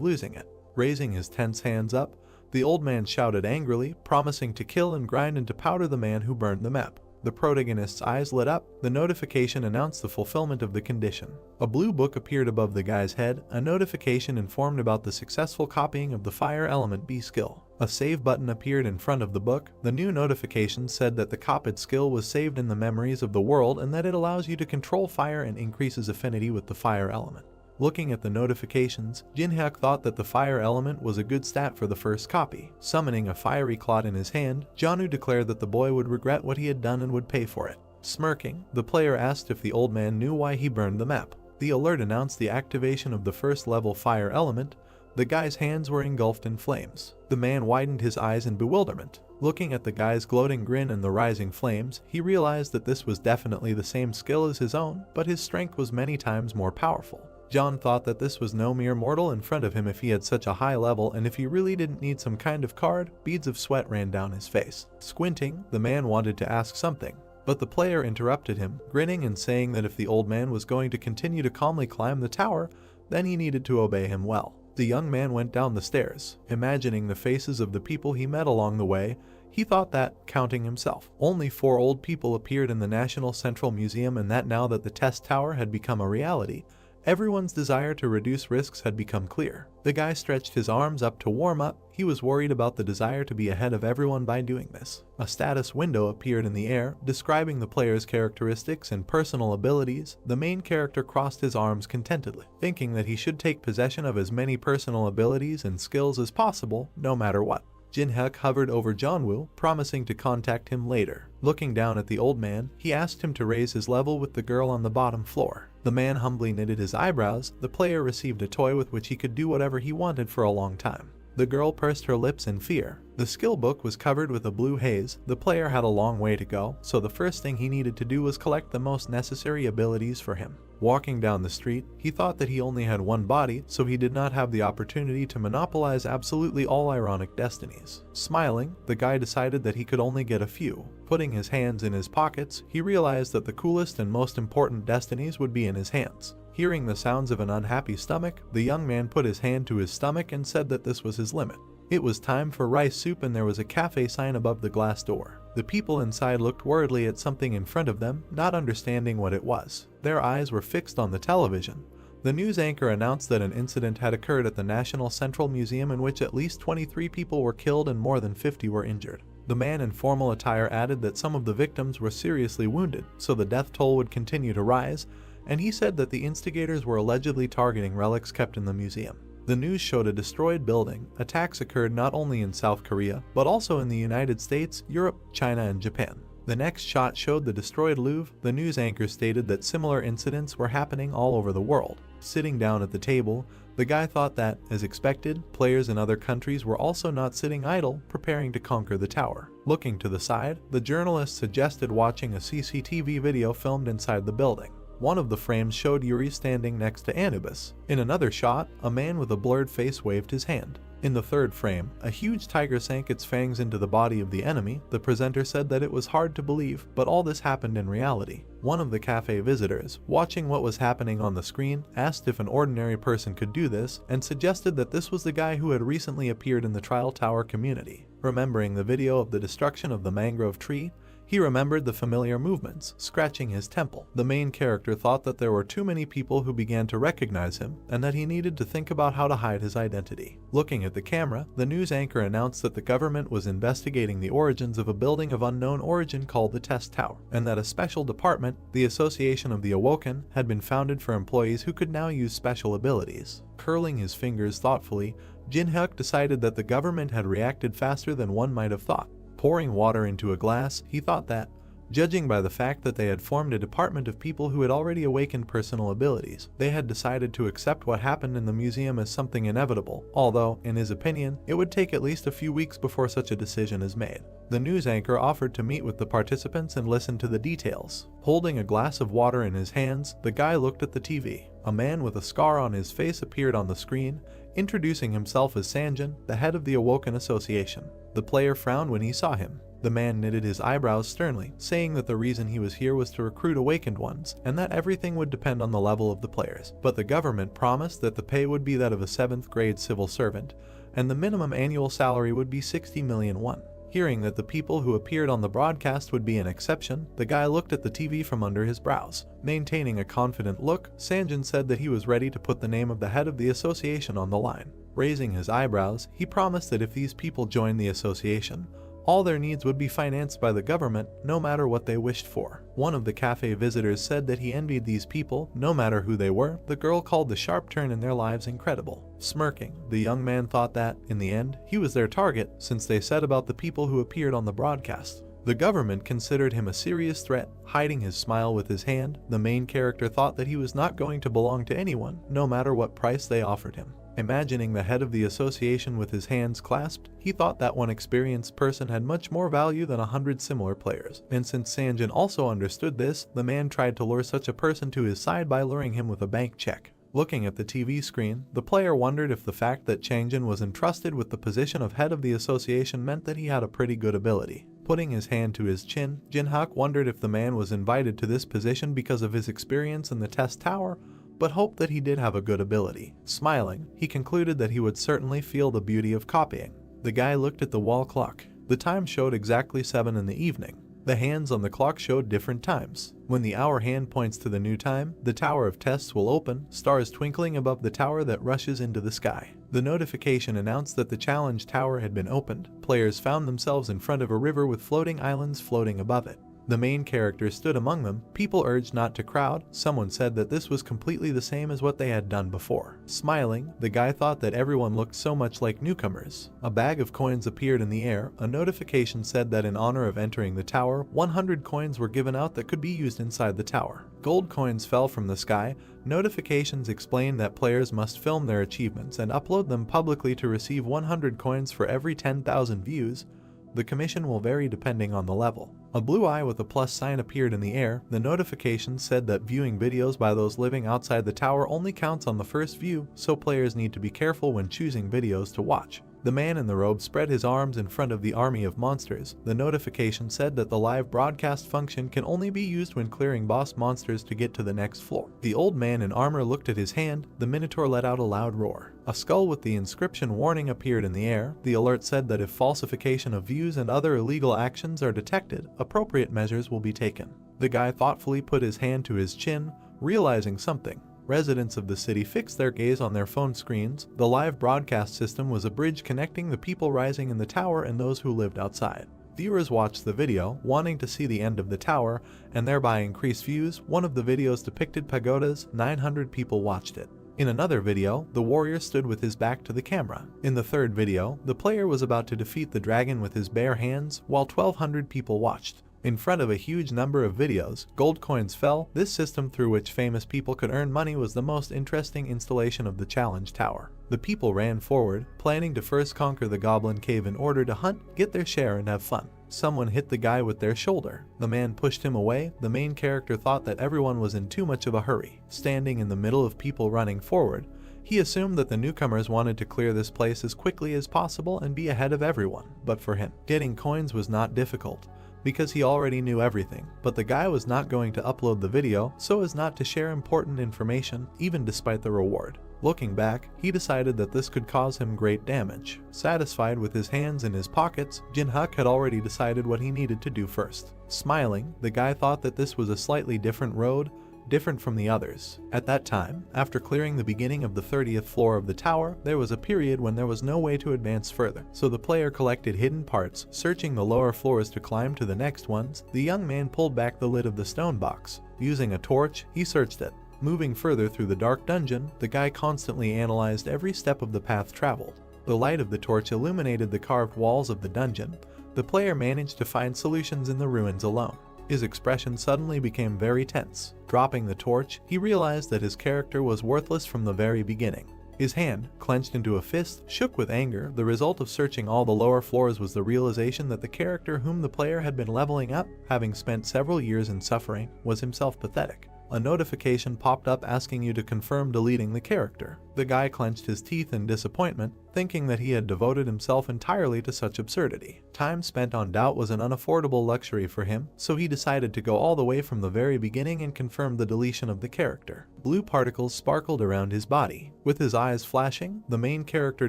losing it. Raising his tense hands up, the old man shouted angrily, promising to kill and grind into powder the man who burned the map. The protagonist's eyes lit up. The notification announced the fulfillment of the condition. A blue book appeared above the guy's head. A notification informed about the successful copying of the Fire Element B skill. A save button appeared in front of the book. The new notification said that the copied skill was saved in the memories of the world and that it allows you to control fire and increases affinity with the fire element. Looking at the notifications, Jinhyuk thought that the fire element was a good stat for the first copy. Summoning a fiery clot in his hand, Jianwoo declared that the boy would regret what he had done and would pay for it. Smirking, the player asked if the old man knew why he burned the map. The alert announced the activation of the first level fire element. The guy's hands were engulfed in flames. The man widened his eyes in bewilderment. Looking at the guy's gloating grin and the rising flames, he realized that this was definitely the same skill as his own, but his strength was many times more powerful. John thought that this was no mere mortal in front of him if he had such a high level, and if he really didn't need some kind of card. Beads of sweat ran down his face. Squinting, the man wanted to ask something, but the player interrupted him, grinning and saying that if the old man was going to continue to calmly climb the tower, then he needed to obey him well. The young man went down the stairs. Imagining the faces of the people he met along the way, he thought that, counting himself, only 4 old people appeared in the National Central Museum, and that now that the test tower had become a reality, everyone's desire to reduce risks had become clear. The guy stretched his arms up to warm up. He was worried about the desire to be ahead of everyone by doing this. A status window appeared in the air, describing the player's characteristics and personal abilities. The main character crossed his arms contentedly, thinking that he should take possession of as many personal abilities and skills as possible, no matter what. Jinhyuk hovered over Jianwoo, promising to contact him later. Looking down at the old man, he asked him to raise his level with the girl on the bottom floor. The man humbly knitted his eyebrows. The player received a toy with which he could do whatever he wanted for a long time. The girl pursed her lips in fear. The skill book was covered with a blue haze. The player had a long way to go, so the first thing he needed to do was collect the most necessary abilities for him. Walking down the street, he thought that he only had one body, so he did not have the opportunity to monopolize absolutely all ironic destinies. Smiling, the guy decided that he could only get a few. Putting his hands in his pockets, he realized that the coolest and most important destinies would be in his hands. Hearing the sounds of an unhappy stomach, the young man put his hand to his stomach and said that this was his limit. It was time for rice soup, and there was a cafe sign above the glass door. The people inside looked worriedly at something in front of them, not understanding what it was. Their eyes were fixed on the television. The news anchor announced that an incident had occurred at the National Central Museum in which at least 23 people were killed and more than 50 were injured. The man in formal attire added that some of the victims were seriously wounded, so the death toll would continue to rise, and he said that the instigators were allegedly targeting relics kept in the museum. The news showed a destroyed building. Attacks occurred not only in South Korea, but also in the United States, Europe, China, and Japan. The next shot showed the destroyed Louvre. The news anchor stated that similar incidents were happening all over the world. Sitting down at the table, the guy thought that, as expected, players in other countries were also not sitting idle, preparing to conquer the tower. Looking to the side, the journalist suggested watching a CCTV video filmed inside the building. One of the frames showed Yuri standing next to Anubis. In another shot, a man with a blurred face waved his hand. In the third frame, a huge tiger sank its fangs into the body of the enemy. The presenter said that it was hard to believe, but all this happened in reality. One of the cafe visitors, watching what was happening on the screen, asked if an ordinary person could do this, and suggested that this was the guy who had recently appeared in the Trial Tower community. Remembering the video of the destruction of the mangrove tree, he remembered the familiar movements, scratching his temple. The main character thought that there were too many people who began to recognize him, and that he needed to think about how to hide his identity. Looking at the camera, the news anchor announced that the government was investigating the origins of a building of unknown origin called the Test Tower, and that a special department, the Association of the Awoken, had been founded for employees who could now use special abilities. Curling his fingers thoughtfully, Jinhyuk decided that the government had reacted faster than one might have thought. Pouring water into a glass, he thought that, Judging by the fact that they had formed a department of people who had already awakened personal abilities, they had decided to accept what happened in the museum as something inevitable, although, in his opinion, it would take at least a few weeks before such a decision is made. The news anchor offered to meet with the participants and listen to the details. Holding a glass of water in his hands, the guy looked at the TV. A man with a scar on his face appeared on the screen, introducing himself as Sanjin, the head of the Awoken Association. The player frowned when he saw him. The man knitted his eyebrows sternly, saying that the reason he was here was to recruit awakened ones, and that everything would depend on the level of the players. But the government promised that the pay would be that of a 7th grade civil servant, and the minimum annual salary would be 60 million won. Hearing that the people who appeared on the broadcast would be an exception, the guy looked at the TV from under his brows. Maintaining a confident look, Sanjin said that he was ready to put the name of the head of the association on the line. Raising his eyebrows, he promised that if these people joined the association, all their needs would be financed by the government, no matter what they wished for. One of the cafe visitors said that he envied these people, no matter who they were. The girl called the sharp turn in their lives incredible. Smirking, the young man thought that, in the end, he was their target, since they said about the people who appeared on the broadcast. The government considered him a serious threat. Hiding his smile with his hand, the main character thought that he was not going to belong to anyone, no matter what price they offered him. Imagining the head of the association with his hands clasped, he thought that one experienced person had much more value than 100 similar players. And since Sanjin also understood this, the man tried to lure such a person to his side by luring him with a bank check. Looking at the TV screen, the player wondered if the fact that Changjin was entrusted with the position of head of the association meant that he had a pretty good ability. Putting his hand to his chin, Jinhak wondered if the man was invited to this position because of his experience in the test tower, but hoped that he did have a good ability. Smiling, he concluded that he would certainly feel the beauty of copying. The guy looked at the wall clock. The time showed exactly 7 in the evening. The hands on the clock showed different times. When the hour hand points to the new time, the tower of tests will open, stars twinkling above the tower that rushes into the sky. The notification announced that the challenge tower had been opened. Players found themselves in front of a river with floating islands floating above it. The main character stood among them. People urged not to crowd. Someone said that this was completely the same as what they had done before. Smiling, the guy thought that everyone looked so much like newcomers. A bag of coins appeared in the air. A notification said that in honor of entering the tower, 100 coins were given out that could be used inside the tower. Gold coins fell from the sky. Notifications explained that players must film their achievements and upload them publicly to receive 100 coins for every 10,000 views. The commission will vary depending on the level. A blue eye with a plus sign appeared in the air. The notification said that viewing videos by those living outside the tower only counts on the first view, so players need to be careful when choosing videos to watch. The man in the robe spread his arms in front of the army of monsters. The notification said that the live broadcast function can only be used when clearing boss monsters to get to the next floor. The old man in armor looked at his hand. The minotaur let out a loud roar. A skull with the inscription warning appeared in the air. The alert said that if falsification of views and other illegal actions are detected, appropriate measures will be taken. The guy thoughtfully put his hand to his chin, realizing something. Residents of the city fixed their gaze on their phone screens. The live broadcast system was a bridge connecting the people rising in the tower and those who lived outside. Viewers watched the video, wanting to see the end of the tower, and thereby increase views. One of the videos depicted pagodas. 900 people watched it. In another video, the warrior stood with his back to the camera. In the third video, the player was about to defeat the dragon with his bare hands, while 1,200 people watched. In front of a huge number of videos, gold coins fell. This system through which famous people could earn money was the most interesting installation of the challenge tower. The people ran forward, planning to first conquer the goblin cave in order to hunt, get their share, and have fun. Someone hit the guy with their shoulder. The man pushed him away. The main character thought that everyone was in too much of a hurry. Standing in the middle of people running forward, he assumed that the newcomers wanted to clear this place as quickly as possible and be ahead of everyone. But for him, getting coins was not difficult, because he already knew everything. But the guy was not going to upload the video so as not to share important information, even despite the reward. Looking back, he decided that this could cause him great damage. Satisfied with his hands in his pockets, Jinhak had already decided what he needed to do first. Smiling, the guy thought that this was a slightly different road, different from the others. At that time, after clearing the beginning of the 30th floor of the tower, there was a period when there was no way to advance further. So the player collected hidden parts, searching the lower floors to climb to the next ones. The young man pulled back the lid of the stone box. Using a torch, he searched it. Moving further through the dark dungeon, the guy constantly analyzed every step of the path traveled. The light of the torch illuminated the carved walls of the dungeon. The player managed to find solutions in the ruins alone. His expression suddenly became very tense. Dropping the torch, he realized that his character was worthless from the very beginning. His hand, clenched into a fist, shook with anger. The result of searching all the lower floors was the realization that the character whom the player had been leveling up, having spent several years in suffering, was himself pathetic. A notification popped up asking you to confirm deleting the character. The guy clenched his teeth in disappointment, thinking that he had devoted himself entirely to such absurdity. Time spent on doubt was an unaffordable luxury for him, so he decided to go all the way from the very beginning and confirm the deletion of the character. Blue particles sparkled around his body. With his eyes flashing, the main character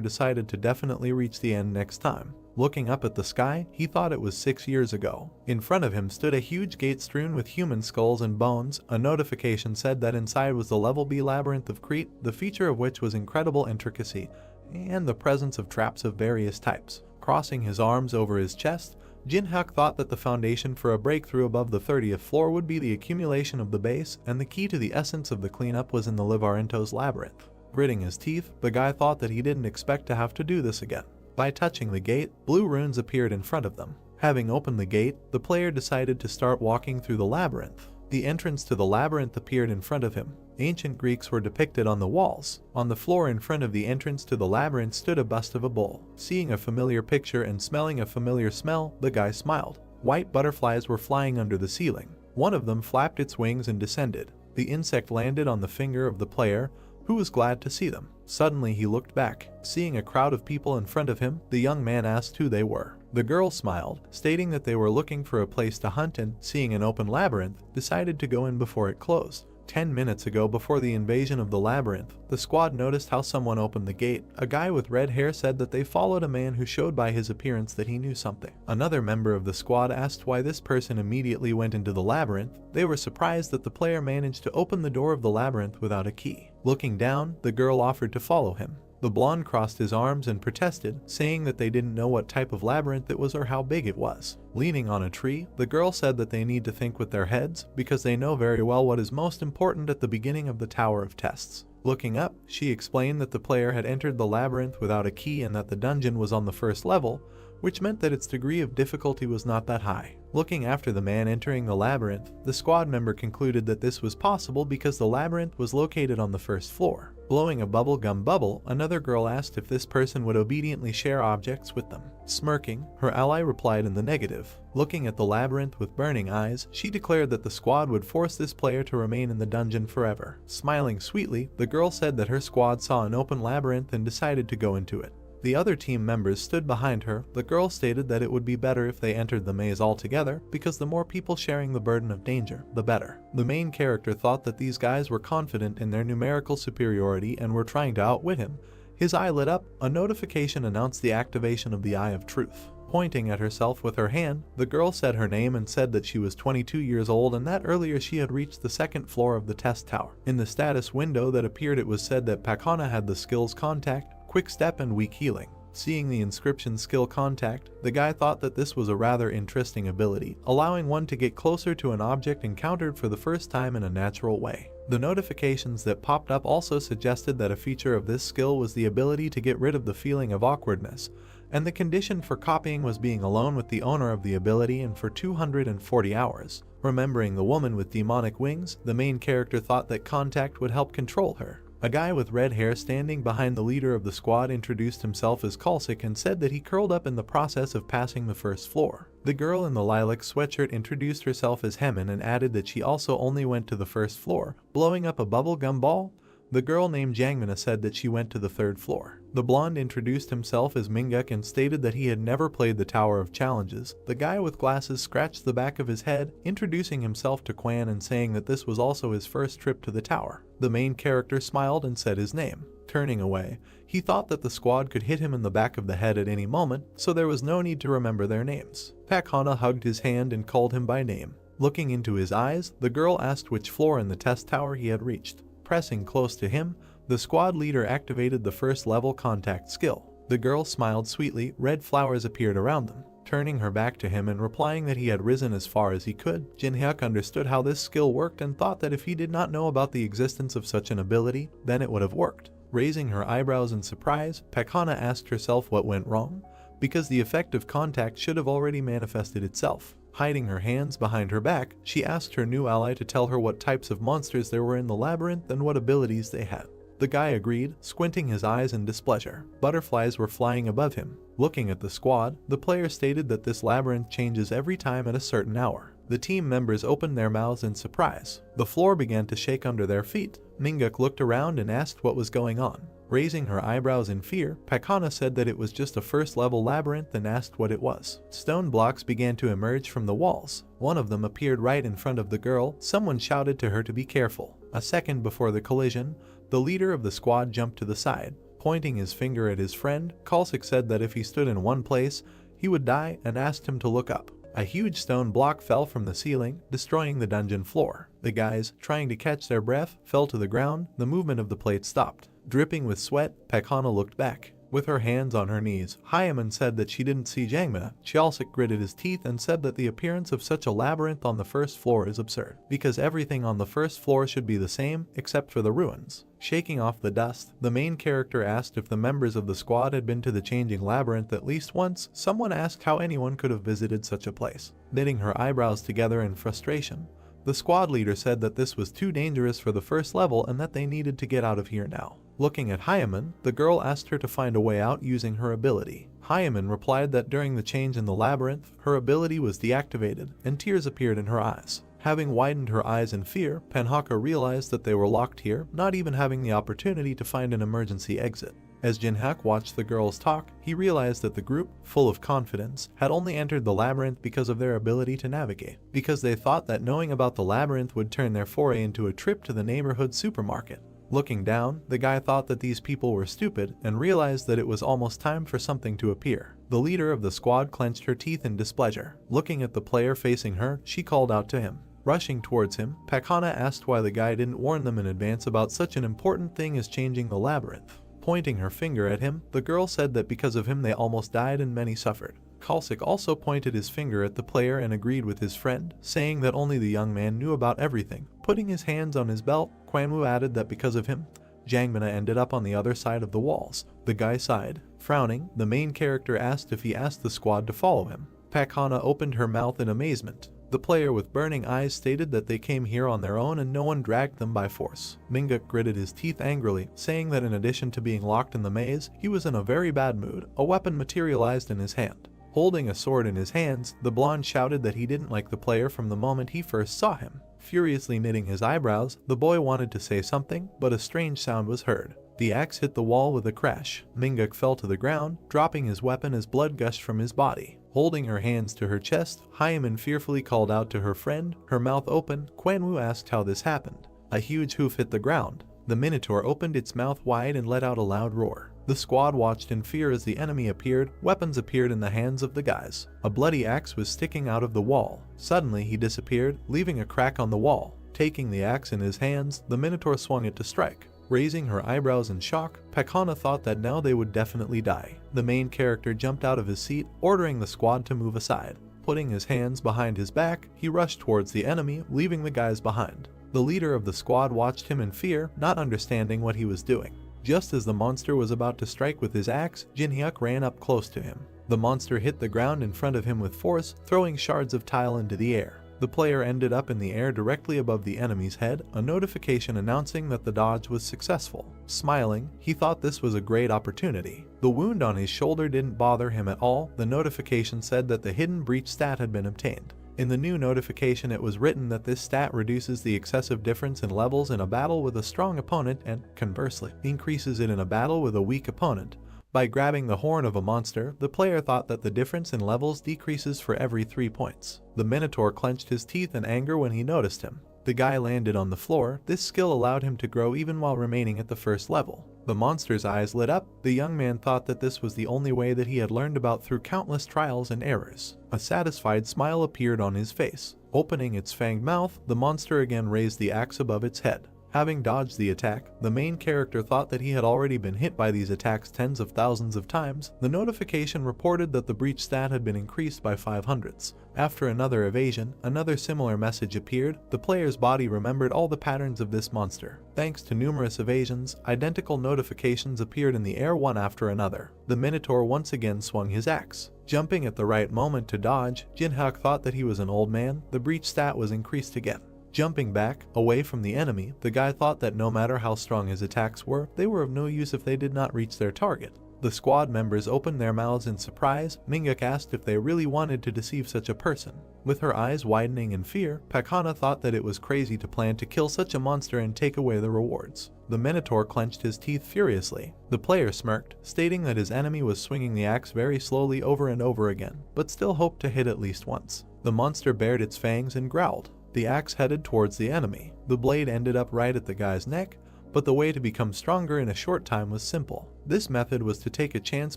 decided to definitely reach the end next time. Looking up at the sky, he thought it was 6 years ago. In front of him stood a huge gate strewn with human skulls and bones. A notification said that inside was the Level B Labyrinth of Crete, the feature of which was incredible intricacy, and the presence of traps of various types. Crossing his arms over his chest, Jin-hyuk thought that the foundation for a breakthrough above the 30th floor would be the accumulation of the base, and the key to the essence of the cleanup was in the Livarento's labyrinth. Gritting his teeth, the guy thought that he didn't expect to have to do this again. By touching the gate, blue runes appeared in front of them. Having opened the gate, the player decided to start walking through the labyrinth. The entrance to the labyrinth appeared in front of him. Ancient Greeks were depicted on the walls. On the floor in front of the entrance to the labyrinth stood a bust of a bull. Seeing a familiar picture and smelling a familiar smell, the guy smiled. White butterflies were flying under the ceiling. One of them flapped its wings and descended. The insect landed on the finger of the player, who was glad to see them. Suddenly he looked back. Seeing a crowd of people in front of him, the young man asked who they were. The girl smiled, stating that they were looking for a place to hunt and, seeing an open labyrinth, decided to go in before it closed. 10 minutes ago, before the invasion of the labyrinth, the squad noticed how someone opened the gate. A guy with red hair said that they followed a man who showed by his appearance that he knew something. Another member of the squad asked why this person immediately went into the labyrinth. They were surprised that the player managed to open the door of the labyrinth without a key. Looking down, the girl offered to follow him. The blonde crossed his arms and protested, saying that they didn't know what type of labyrinth it was or how big it was. Leaning on a tree, the girl said that they need to think with their heads, because they know very well what is most important at the beginning of the Tower of Tests. Looking up, she explained that the player had entered the labyrinth without a key and that the dungeon was on the first level, which meant that its degree of difficulty was not that high. Looking after the man entering the labyrinth, the squad member concluded that this was possible because the labyrinth was located on the first floor. Blowing a bubblegum bubble, another girl asked if this person would obediently share objects with them. Smirking, her ally replied in the negative. Looking at the labyrinth with burning eyes, she declared that the squad would force this player to remain in the dungeon forever. Smiling sweetly, the girl said that her squad saw an open labyrinth and decided to go into it. The other team members stood behind her. The girl stated that it would be better if they entered the maze altogether, because the more people sharing the burden of danger, the better. The main character thought that these guys were confident in their numerical superiority and were trying to outwit him. His eye lit up. A notification announced the activation of the Eye of Truth. Pointing at herself with her hand, the girl said her name and said that she was 22 years old and that earlier she had reached the second floor of the test tower. In the status window that appeared, it was said that Pakana had the skills Contact, Quick Step and Weak Healing. Seeing the inscription Skill Contact, the guy thought that this was a rather interesting ability, allowing one to get closer to an object encountered for the first time in a natural way. The notifications that popped up also suggested that a feature of this skill was the ability to get rid of the feeling of awkwardness, and the condition for copying was being alone with the owner of the ability and for 240 hours. Remembering the woman with demonic wings, the main character thought that Contact would help control her. A guy with red hair standing behind the leader of the squad introduced himself as Kalsik and said that he curled up in the process of passing the first floor. The girl in the lilac sweatshirt introduced herself as Hemin and added that she also only went to the first floor. Blowing up a bubblegum ball, the girl named Jangmina said that she went to the third floor. The blonde introduced himself as Minguk and stated that he had never played the Tower of Challenges. The guy with glasses scratched the back of his head, introducing himself to Kwan and saying that this was also his first trip to the tower. The main character smiled and said his name. Turning away, he thought that the squad could hit him in the back of the head at any moment, so there was no need to remember their names. Pakhana hugged his hand and called him by name. Looking into his eyes, the girl asked which floor in the test tower he had reached. Pressing close to him, the squad leader activated the first level Contact skill. The girl smiled sweetly. Red flowers appeared around them. Turning her back to him and replying that he had risen as far as he could, Jin-hyuk understood how this skill worked and thought that if he did not know about the existence of such an ability, then it would have worked. Raising her eyebrows in surprise, Pakhana asked herself what went wrong, because the effect of Contact should have already manifested itself. Hiding her hands behind her back, she asked her new ally to tell her what types of monsters there were in the labyrinth and what abilities they had. The guy agreed, squinting his eyes in displeasure. Butterflies were flying above him. Looking at the squad, the player stated that this labyrinth changes every time at a certain hour. The team members opened their mouths in surprise. The floor began to shake under their feet. Manga looked around and asked what was going on. Raising her eyebrows in fear, Pakana said that it was just a first-level labyrinth and asked what it was. Stone blocks began to emerge from the walls. One of them appeared right in front of the girl. Someone shouted to her to be careful. A second before the collision, the leader of the squad jumped to the side. Pointing his finger at his friend, Kalsik said that if he stood in one place, he would die and asked him to look up. A huge stone block fell from the ceiling, destroying the dungeon floor. The guys, trying to catch their breath, fell to the ground. The movement of the plate stopped. Dripping with sweat, Pakana looked back. With her hands on her knees, Hyaman said that she didn't see Jangmina. Chalsik gritted his teeth and said that the appearance of such a labyrinth on the first floor is absurd, because everything on the first floor should be the same, except for the ruins. Shaking off the dust, the main character asked if the members of the squad had been to the changing labyrinth at least once. Someone asked how anyone could have visited such a place. Knitting her eyebrows together in frustration, the squad leader said that this was too dangerous for the first level and that they needed to get out of here now. Looking at Hyaman, the girl asked her to find a way out using her ability. Hyaman replied that during the change in the labyrinth, her ability was deactivated and tears appeared in her eyes. Having widened her eyes in fear, Panhaka realized that they were locked here, not even having the opportunity to find an emergency exit. As Jinhak watched the girls talk, he realized that the group, full of confidence, had only entered the labyrinth because of their ability to navigate, because they thought that knowing about the labyrinth would turn their foray into a trip to the neighborhood supermarket. Looking down, the guy thought that these people were stupid and realized that it was almost time for something to appear. The leader of the squad clenched her teeth in displeasure. Looking at the player facing her, she called out to him. Rushing towards him, Pakana asked why the guy didn't warn them in advance about such an important thing as changing the labyrinth. Pointing her finger at him, the girl said that because of him they almost died and many suffered. Kalsik also pointed his finger at the player and agreed with his friend, saying that only the young man knew about everything. Putting his hands on his belt, Quanwu added that because of him, Jangmina ended up on the other side of the walls. The guy sighed. Frowning, the main character asked if he asked the squad to follow him. Pakana opened her mouth in amazement. The player with burning eyes stated that they came here on their own and no one dragged them by force. Manga gritted his teeth angrily, saying that in addition to being locked in the maze, he was in a very bad mood. A weapon materialized in his hand. Holding a sword in his hands, the blonde shouted that he didn't like the player from the moment he first saw him. Furiously knitting his eyebrows, the boy wanted to say something, but a strange sound was heard. The axe hit the wall with a crash. Minguk fell to the ground, dropping his weapon as blood gushed from his body. Holding her hands to her chest, Hyaman fearfully called out to her friend, her mouth open. Quanwu asked how this happened. A huge hoof hit the ground. The Minotaur opened its mouth wide and let out a loud roar. The squad watched in fear as the enemy appeared. Weapons appeared in the hands of the guys. A bloody axe was sticking out of the wall. Suddenly he disappeared, leaving a crack on the wall. Taking the axe in his hands, the Minotaur swung it to strike. Raising her eyebrows in shock, Pakana thought that now they would definitely die. The main character jumped out of his seat, ordering the squad to move aside. Putting his hands behind his back, he rushed towards the enemy, leaving the guys behind. The leader of the squad watched him in fear, not understanding what he was doing. Just as the monster was about to strike with his axe, Jinhyuk ran up close to him. The monster hit the ground in front of him with force, throwing shards of tile into the air. The player ended up in the air directly above the enemy's head, a notification announcing that the dodge was successful. Smiling, he thought this was a great opportunity. The wound on his shoulder didn't bother him at all. The notification said that the hidden breach stat had been obtained. In the new notification it was written that this stat reduces the excessive difference in levels in a battle with a strong opponent and, conversely, increases it in a battle with a weak opponent. By grabbing the horn of a monster, the player thought that the difference in levels decreases for every 3 points. The Minotaur clenched his teeth in anger when he noticed him. The guy landed on the floor. This skill allowed him to grow even while remaining at the first level. The monster's eyes lit up. The young man thought that this was the only way that he had learned about through countless trials and errors. A satisfied smile appeared on his face. Opening its fanged mouth, the monster again raised the axe above its head. Having dodged the attack, the main character thought that he had already been hit by these attacks tens of thousands of times. The notification reported that the breach stat had been increased by 500s. After another evasion, another similar message appeared. The player's body remembered all the patterns of this monster. Thanks to numerous evasions, identical notifications appeared in the air one after another. The Minotaur once again swung his axe. Jumping at the right moment to dodge, Jinhyuk thought that he was an old man. The breach stat was increased again. Jumping back, away from the enemy, the guy thought that no matter how strong his attacks were, they were of no use if they did not reach their target. The squad members opened their mouths in surprise. Manga asked if they really wanted to deceive such a person. With her eyes widening in fear, Pakana thought that it was crazy to plan to kill such a monster and take away the rewards. The Minotaur clenched his teeth furiously. The player smirked, stating that his enemy was swinging the axe very slowly over and over again, but still hoped to hit at least once. The monster bared its fangs and growled. The axe headed towards the enemy. The blade ended up right at the guy's neck, but the way to become stronger in a short time was simple. This method was to take a chance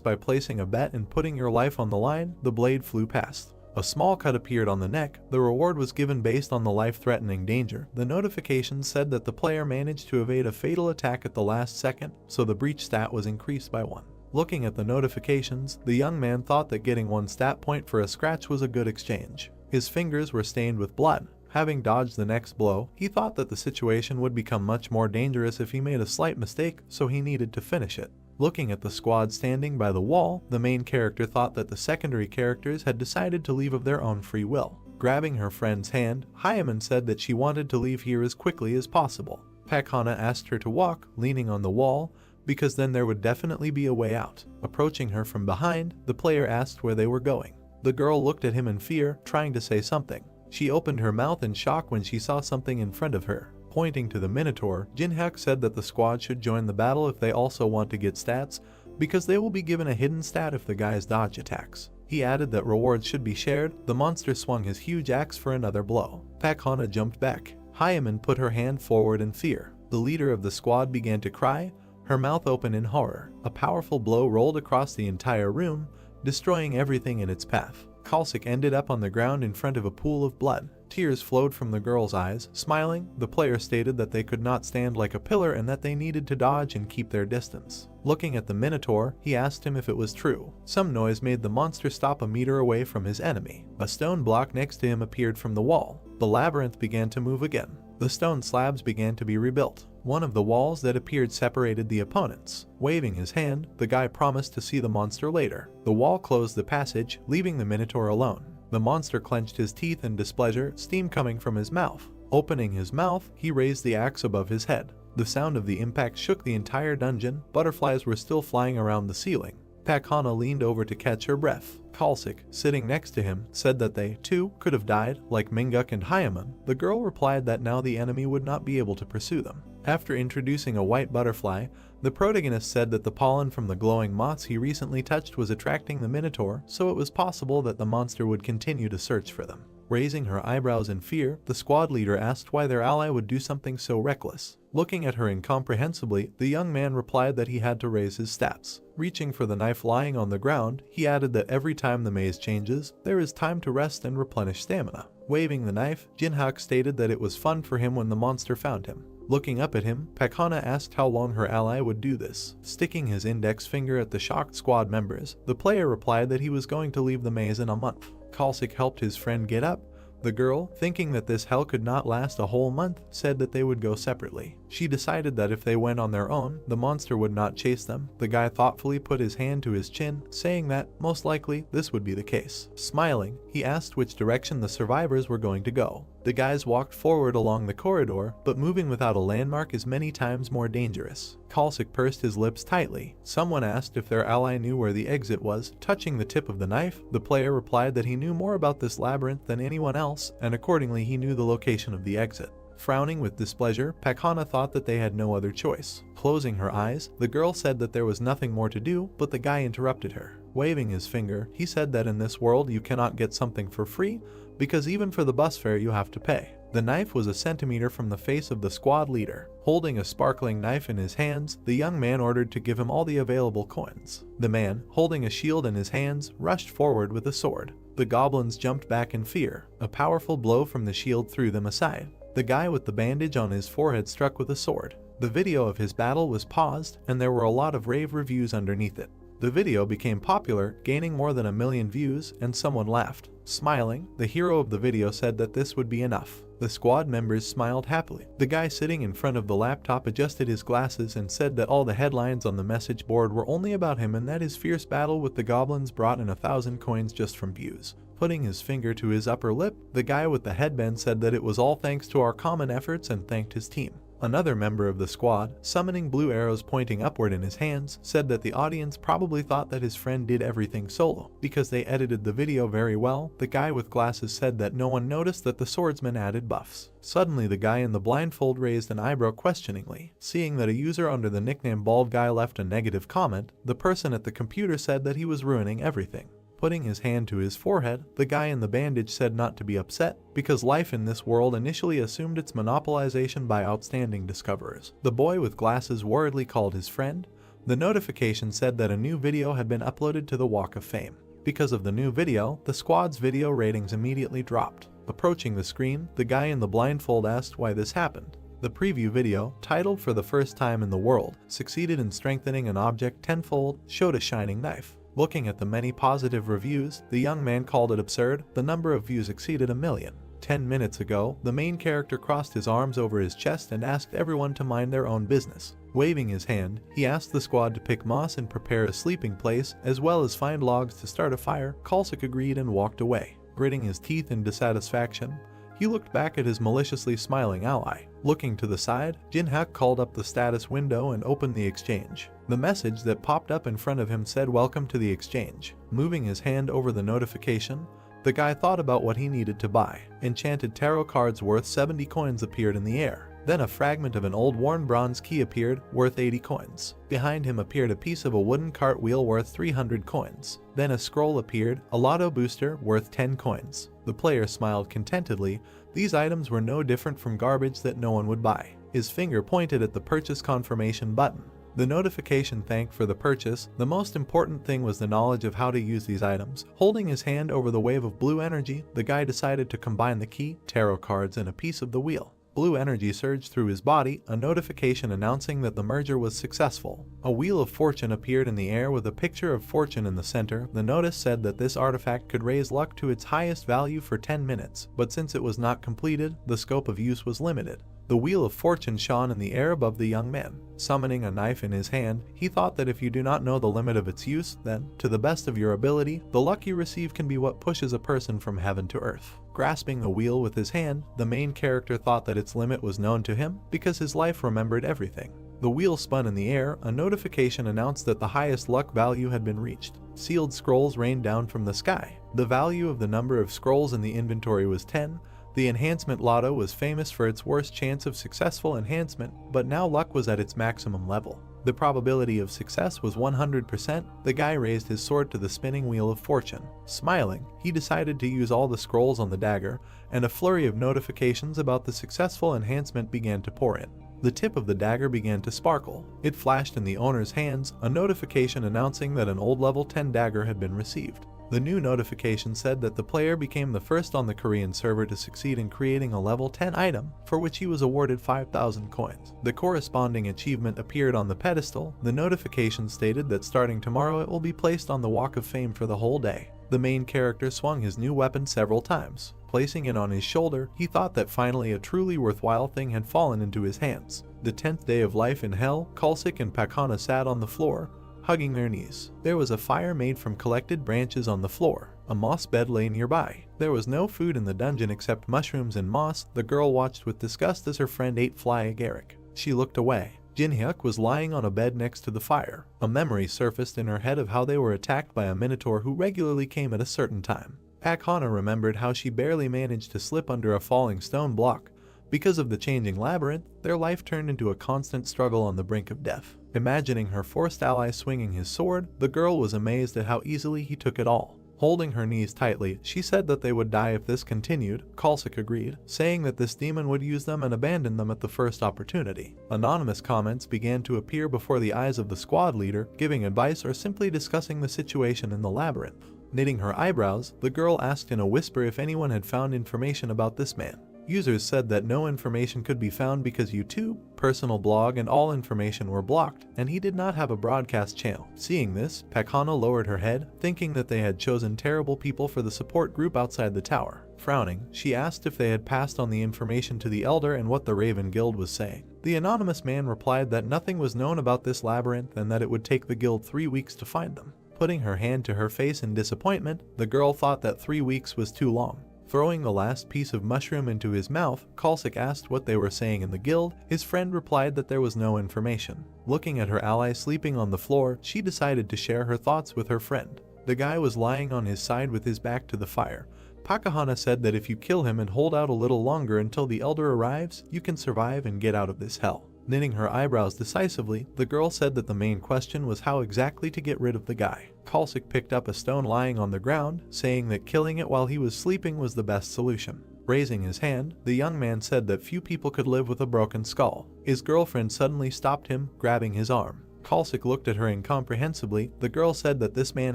by placing a bet and putting your life on the line. The blade flew past. A small cut appeared on the neck. The reward was given based on the life-threatening danger. The notification said that the player managed to evade a fatal attack at the last second, so the breach stat was increased by 1. Looking at the notifications, the young man thought that getting 1 stat point for a scratch was a good exchange. His fingers were stained with blood. Having dodged the next blow, he thought that the situation would become much more dangerous if he made a slight mistake, so he needed to finish it. Looking at the squad standing by the wall, the main character thought that the secondary characters had decided to leave of their own free will. Grabbing her friend's hand, Hyaman said that she wanted to leave here as quickly as possible. Pakana asked her to walk, leaning on the wall, because then there would definitely be a way out. Approaching her from behind, the player asked where they were going. The girl looked at him in fear, trying to say something. She opened her mouth in shock when she saw something in front of her. Pointing to the Minotaur, Jinhyuk said that the squad should join the battle if they also want to get stats, because they will be given a hidden stat if the guy's dodge attacks. He added that rewards should be shared. The monster swung his huge axe for another blow. Pakana jumped back. Hyaman put her hand forward in fear. The leader of the squad began to cry, her mouth open in horror. A powerful blow rolled across the entire room, destroying everything in its path. Kalsik ended up on the ground in front of a pool of blood. Tears flowed from the girl's eyes. Smiling, the player stated that they could not stand like a pillar and that they needed to dodge and keep their distance. Looking at the Minotaur, he asked him if it was true. Some noise made the monster stop a meter away from his enemy. A stone block next to him appeared from the wall. The labyrinth began to move again. The stone slabs began to be rebuilt. One of the walls that appeared separated the opponents. Waving his hand, the guy promised to see the monster later. The wall closed the passage, leaving the Minotaur alone. The monster clenched his teeth in displeasure, steam coming from his mouth. Opening his mouth, he raised the axe above his head. The sound of the impact shook the entire dungeon. Butterflies were still flying around the ceiling. Pakana leaned over to catch her breath. Kalsik, sitting next to him, said that they, too, could have died, like Minguk and Hyaman. The girl replied that now the enemy would not be able to pursue them. After introducing a white butterfly, the protagonist said that the pollen from the glowing moths he recently touched was attracting the Minotaur, so it was possible that the monster would continue to search for them. Raising her eyebrows in fear, the squad leader asked why their ally would do something so reckless. Looking at her incomprehensibly, the young man replied that he had to raise his stats. Reaching for the knife lying on the ground, he added that every time the maze changes, there is time to rest and replenish stamina. Waving the knife, Jinhyuk stated that it was fun for him when the monster found him. Looking up at him, Pakana asked how long her ally would do this. Sticking his index finger at the shocked squad members, the player replied that he was going to leave the maze in a month. Kalsik helped his friend get up. The girl, thinking that this hell could not last a whole month, said that they would go separately. She decided that if they went on their own, the monster would not chase them. The guy thoughtfully put his hand to his chin, saying that, most likely, this would be the case. Smiling, he asked which direction the survivors were going to go. The guys walked forward along the corridor, but moving without a landmark is many times more dangerous. Kalsik pursed his lips tightly. Someone asked if their ally knew where the exit was. Touching the tip of the knife, the player replied that he knew more about this labyrinth than anyone else, and accordingly he knew the location of the exit. Frowning with displeasure, Pakana thought that they had no other choice. Closing her eyes, the girl said that there was nothing more to do, but the guy interrupted her. Waving his finger, he said that in this world you cannot get something for free, because even for the bus fare you have to pay. The knife was a centimeter from the face of the squad leader. Holding a sparkling knife in his hands, the young man ordered to give him all the available coins. The man, holding a shield in his hands, rushed forward with a sword. The goblins jumped back in fear. A powerful blow from the shield threw them aside. The guy with the bandage on his forehead struck with a sword. The video of his battle was paused, and there were a lot of rave reviews underneath it. The video became popular, gaining more than 1 million views, and someone laughed. Smiling, the hero of the video said that this would be enough. The squad members smiled happily. The guy sitting in front of the laptop adjusted his glasses and said that all the headlines on the message board were only about him and that his fierce battle with the goblins brought in 1,000 coins just from views. Putting his finger to his upper lip, the guy with the headband said that it was all thanks to our common efforts and thanked his team. Another member of the squad, summoning blue arrows pointing upward in his hands, said that the audience probably thought that his friend did everything solo. Because they edited the video very well, the guy with glasses said that no one noticed that the swordsman added buffs. Suddenly the guy in the blindfold raised an eyebrow questioningly. Seeing that a user under the nickname Bald Guy left a negative comment, the person at the computer said that he was ruining everything. Putting his hand to his forehead, the guy in the bandage said not to be upset, because life in this world initially assumed its monopolization by outstanding discoverers. The boy with glasses worriedly called his friend. The notification said that a new video had been uploaded to the Walk of Fame. Because of the new video, the squad's video ratings immediately dropped. Approaching the screen, the guy in the blindfold asked why this happened. The preview video, titled "For the First Time in the World, Succeeded in Strengthening an Object Tenfold," showed a shining knife. Looking at the many positive reviews, the young man called it absurd. The number of views exceeded 1 million. 10 minutes ago, the main character crossed his arms over his chest and asked everyone to mind their own business. Waving his hand, he asked the squad to pick moss and prepare a sleeping place, as well as find logs to start a fire. Kalsik agreed and walked away. Gritting his teeth in dissatisfaction, he looked back at his maliciously smiling ally. Looking to the side, Jinhyuk called up the status window and opened the exchange. The message that popped up in front of him said "Welcome to the exchange." Moving his hand over the notification, the guy thought about what he needed to buy. Enchanted tarot cards worth 70 coins appeared in the air. Then a fragment of an old worn bronze key appeared, worth 80 coins. Behind him appeared a piece of a wooden cartwheel worth 300 coins. Then a scroll appeared, a lotto booster worth 10 coins. The player smiled contentedly. These items were no different from garbage that no one would buy. His finger pointed at the purchase confirmation button. The notification thanked for the purchase. The most important thing was the knowledge of how to use these items. Holding his hand over the wave of blue energy, the guy decided to combine the key, tarot cards, and a piece of the wheel. Blue energy surged through his body, a notification announcing that the merger was successful. A wheel of fortune appeared in the air with a picture of fortune in the center. The notice said that this artifact could raise luck to its highest value for 10 minutes, but since it was not completed, the scope of use was limited. The wheel of fortune shone in the air above the young man. Summoning a knife in his hand, he thought that if you do not know the limit of its use, then, to the best of your ability, the luck you receive can be what pushes a person from heaven to earth. Grasping the wheel with his hand, the main character thought that its limit was known to him, because his life remembered everything. The wheel spun in the air. A notification announced that the highest luck value had been reached. Sealed scrolls rained down from the sky. The value of the number of scrolls in the inventory was 10. The enhancement lotto was famous for its worst chance of successful enhancement, but now luck was at its maximum level. The probability of success was 100%. The guy raised his sword to the spinning wheel of fortune. Smiling, he decided to use all the scrolls on the dagger, and a flurry of notifications about the successful enhancement began to pour in. The tip of the dagger began to sparkle. It flashed in the owner's hands, a notification announcing that an old level 10 dagger had been received. The new notification said that the player became the first on the Korean server to succeed in creating a level 10 item, for which he was awarded 5,000 coins. The corresponding achievement appeared on the pedestal. The notification stated that starting tomorrow it will be placed on the Walk of Fame for the whole day. The main character swung his new weapon several times. Placing it on his shoulder, he thought that finally a truly worthwhile thing had fallen into his hands. The 10th day of life in hell, Kalsik and Pakana sat on the floor, hugging their knees. There was a fire made from collected branches on the floor. A moss bed lay nearby. There was no food in the dungeon except mushrooms and moss. The girl watched with disgust as her friend ate fly agaric. She looked away. Jinhyuk was lying on a bed next to the fire. A memory surfaced in her head of how they were attacked by a minotaur who regularly came at a certain time. Pakana remembered how she barely managed to slip under a falling stone block. Because of the changing labyrinth, their life turned into a constant struggle on the brink of death. Imagining her forced ally swinging his sword, the girl was amazed at how easily he took it all. Holding her knees tightly, she said that they would die if this continued. Kalsik agreed, saying that this demon would use them and abandon them at the first opportunity. Anonymous comments began to appear before the eyes of the squad leader, giving advice or simply discussing the situation in the labyrinth. Knitting her eyebrows, the girl asked in a whisper if anyone had found information about this man. Users said that no information could be found because YouTube, personal blog, and all information were blocked, and he did not have a broadcast channel. Seeing this, Pakana lowered her head, thinking that they had chosen terrible people for the support group outside the tower. Frowning, she asked if they had passed on the information to the Elder and what the Raven Guild was saying. The anonymous man replied that nothing was known about this labyrinth and that it would take the guild 3 weeks to find them. Putting her hand to her face in disappointment, the girl thought that 3 weeks was too long. Throwing the last piece of mushroom into his mouth, Kalsik asked what they were saying in the guild. His friend replied that there was no information. Looking at her ally sleeping on the floor, she decided to share her thoughts with her friend. The guy was lying on his side with his back to the fire. Pakahana said that if you kill him and hold out a little longer until the Elder arrives, you can survive and get out of this hell. Knitting her eyebrows decisively, the girl said that the main question was how exactly to get rid of the guy. Kalsik picked up a stone lying on the ground, saying that killing it while he was sleeping was the best solution. Raising his hand, the young man said that few people could live with a broken skull. His girlfriend suddenly stopped him, grabbing his arm. Kalsik looked at her incomprehensibly. The girl said that this man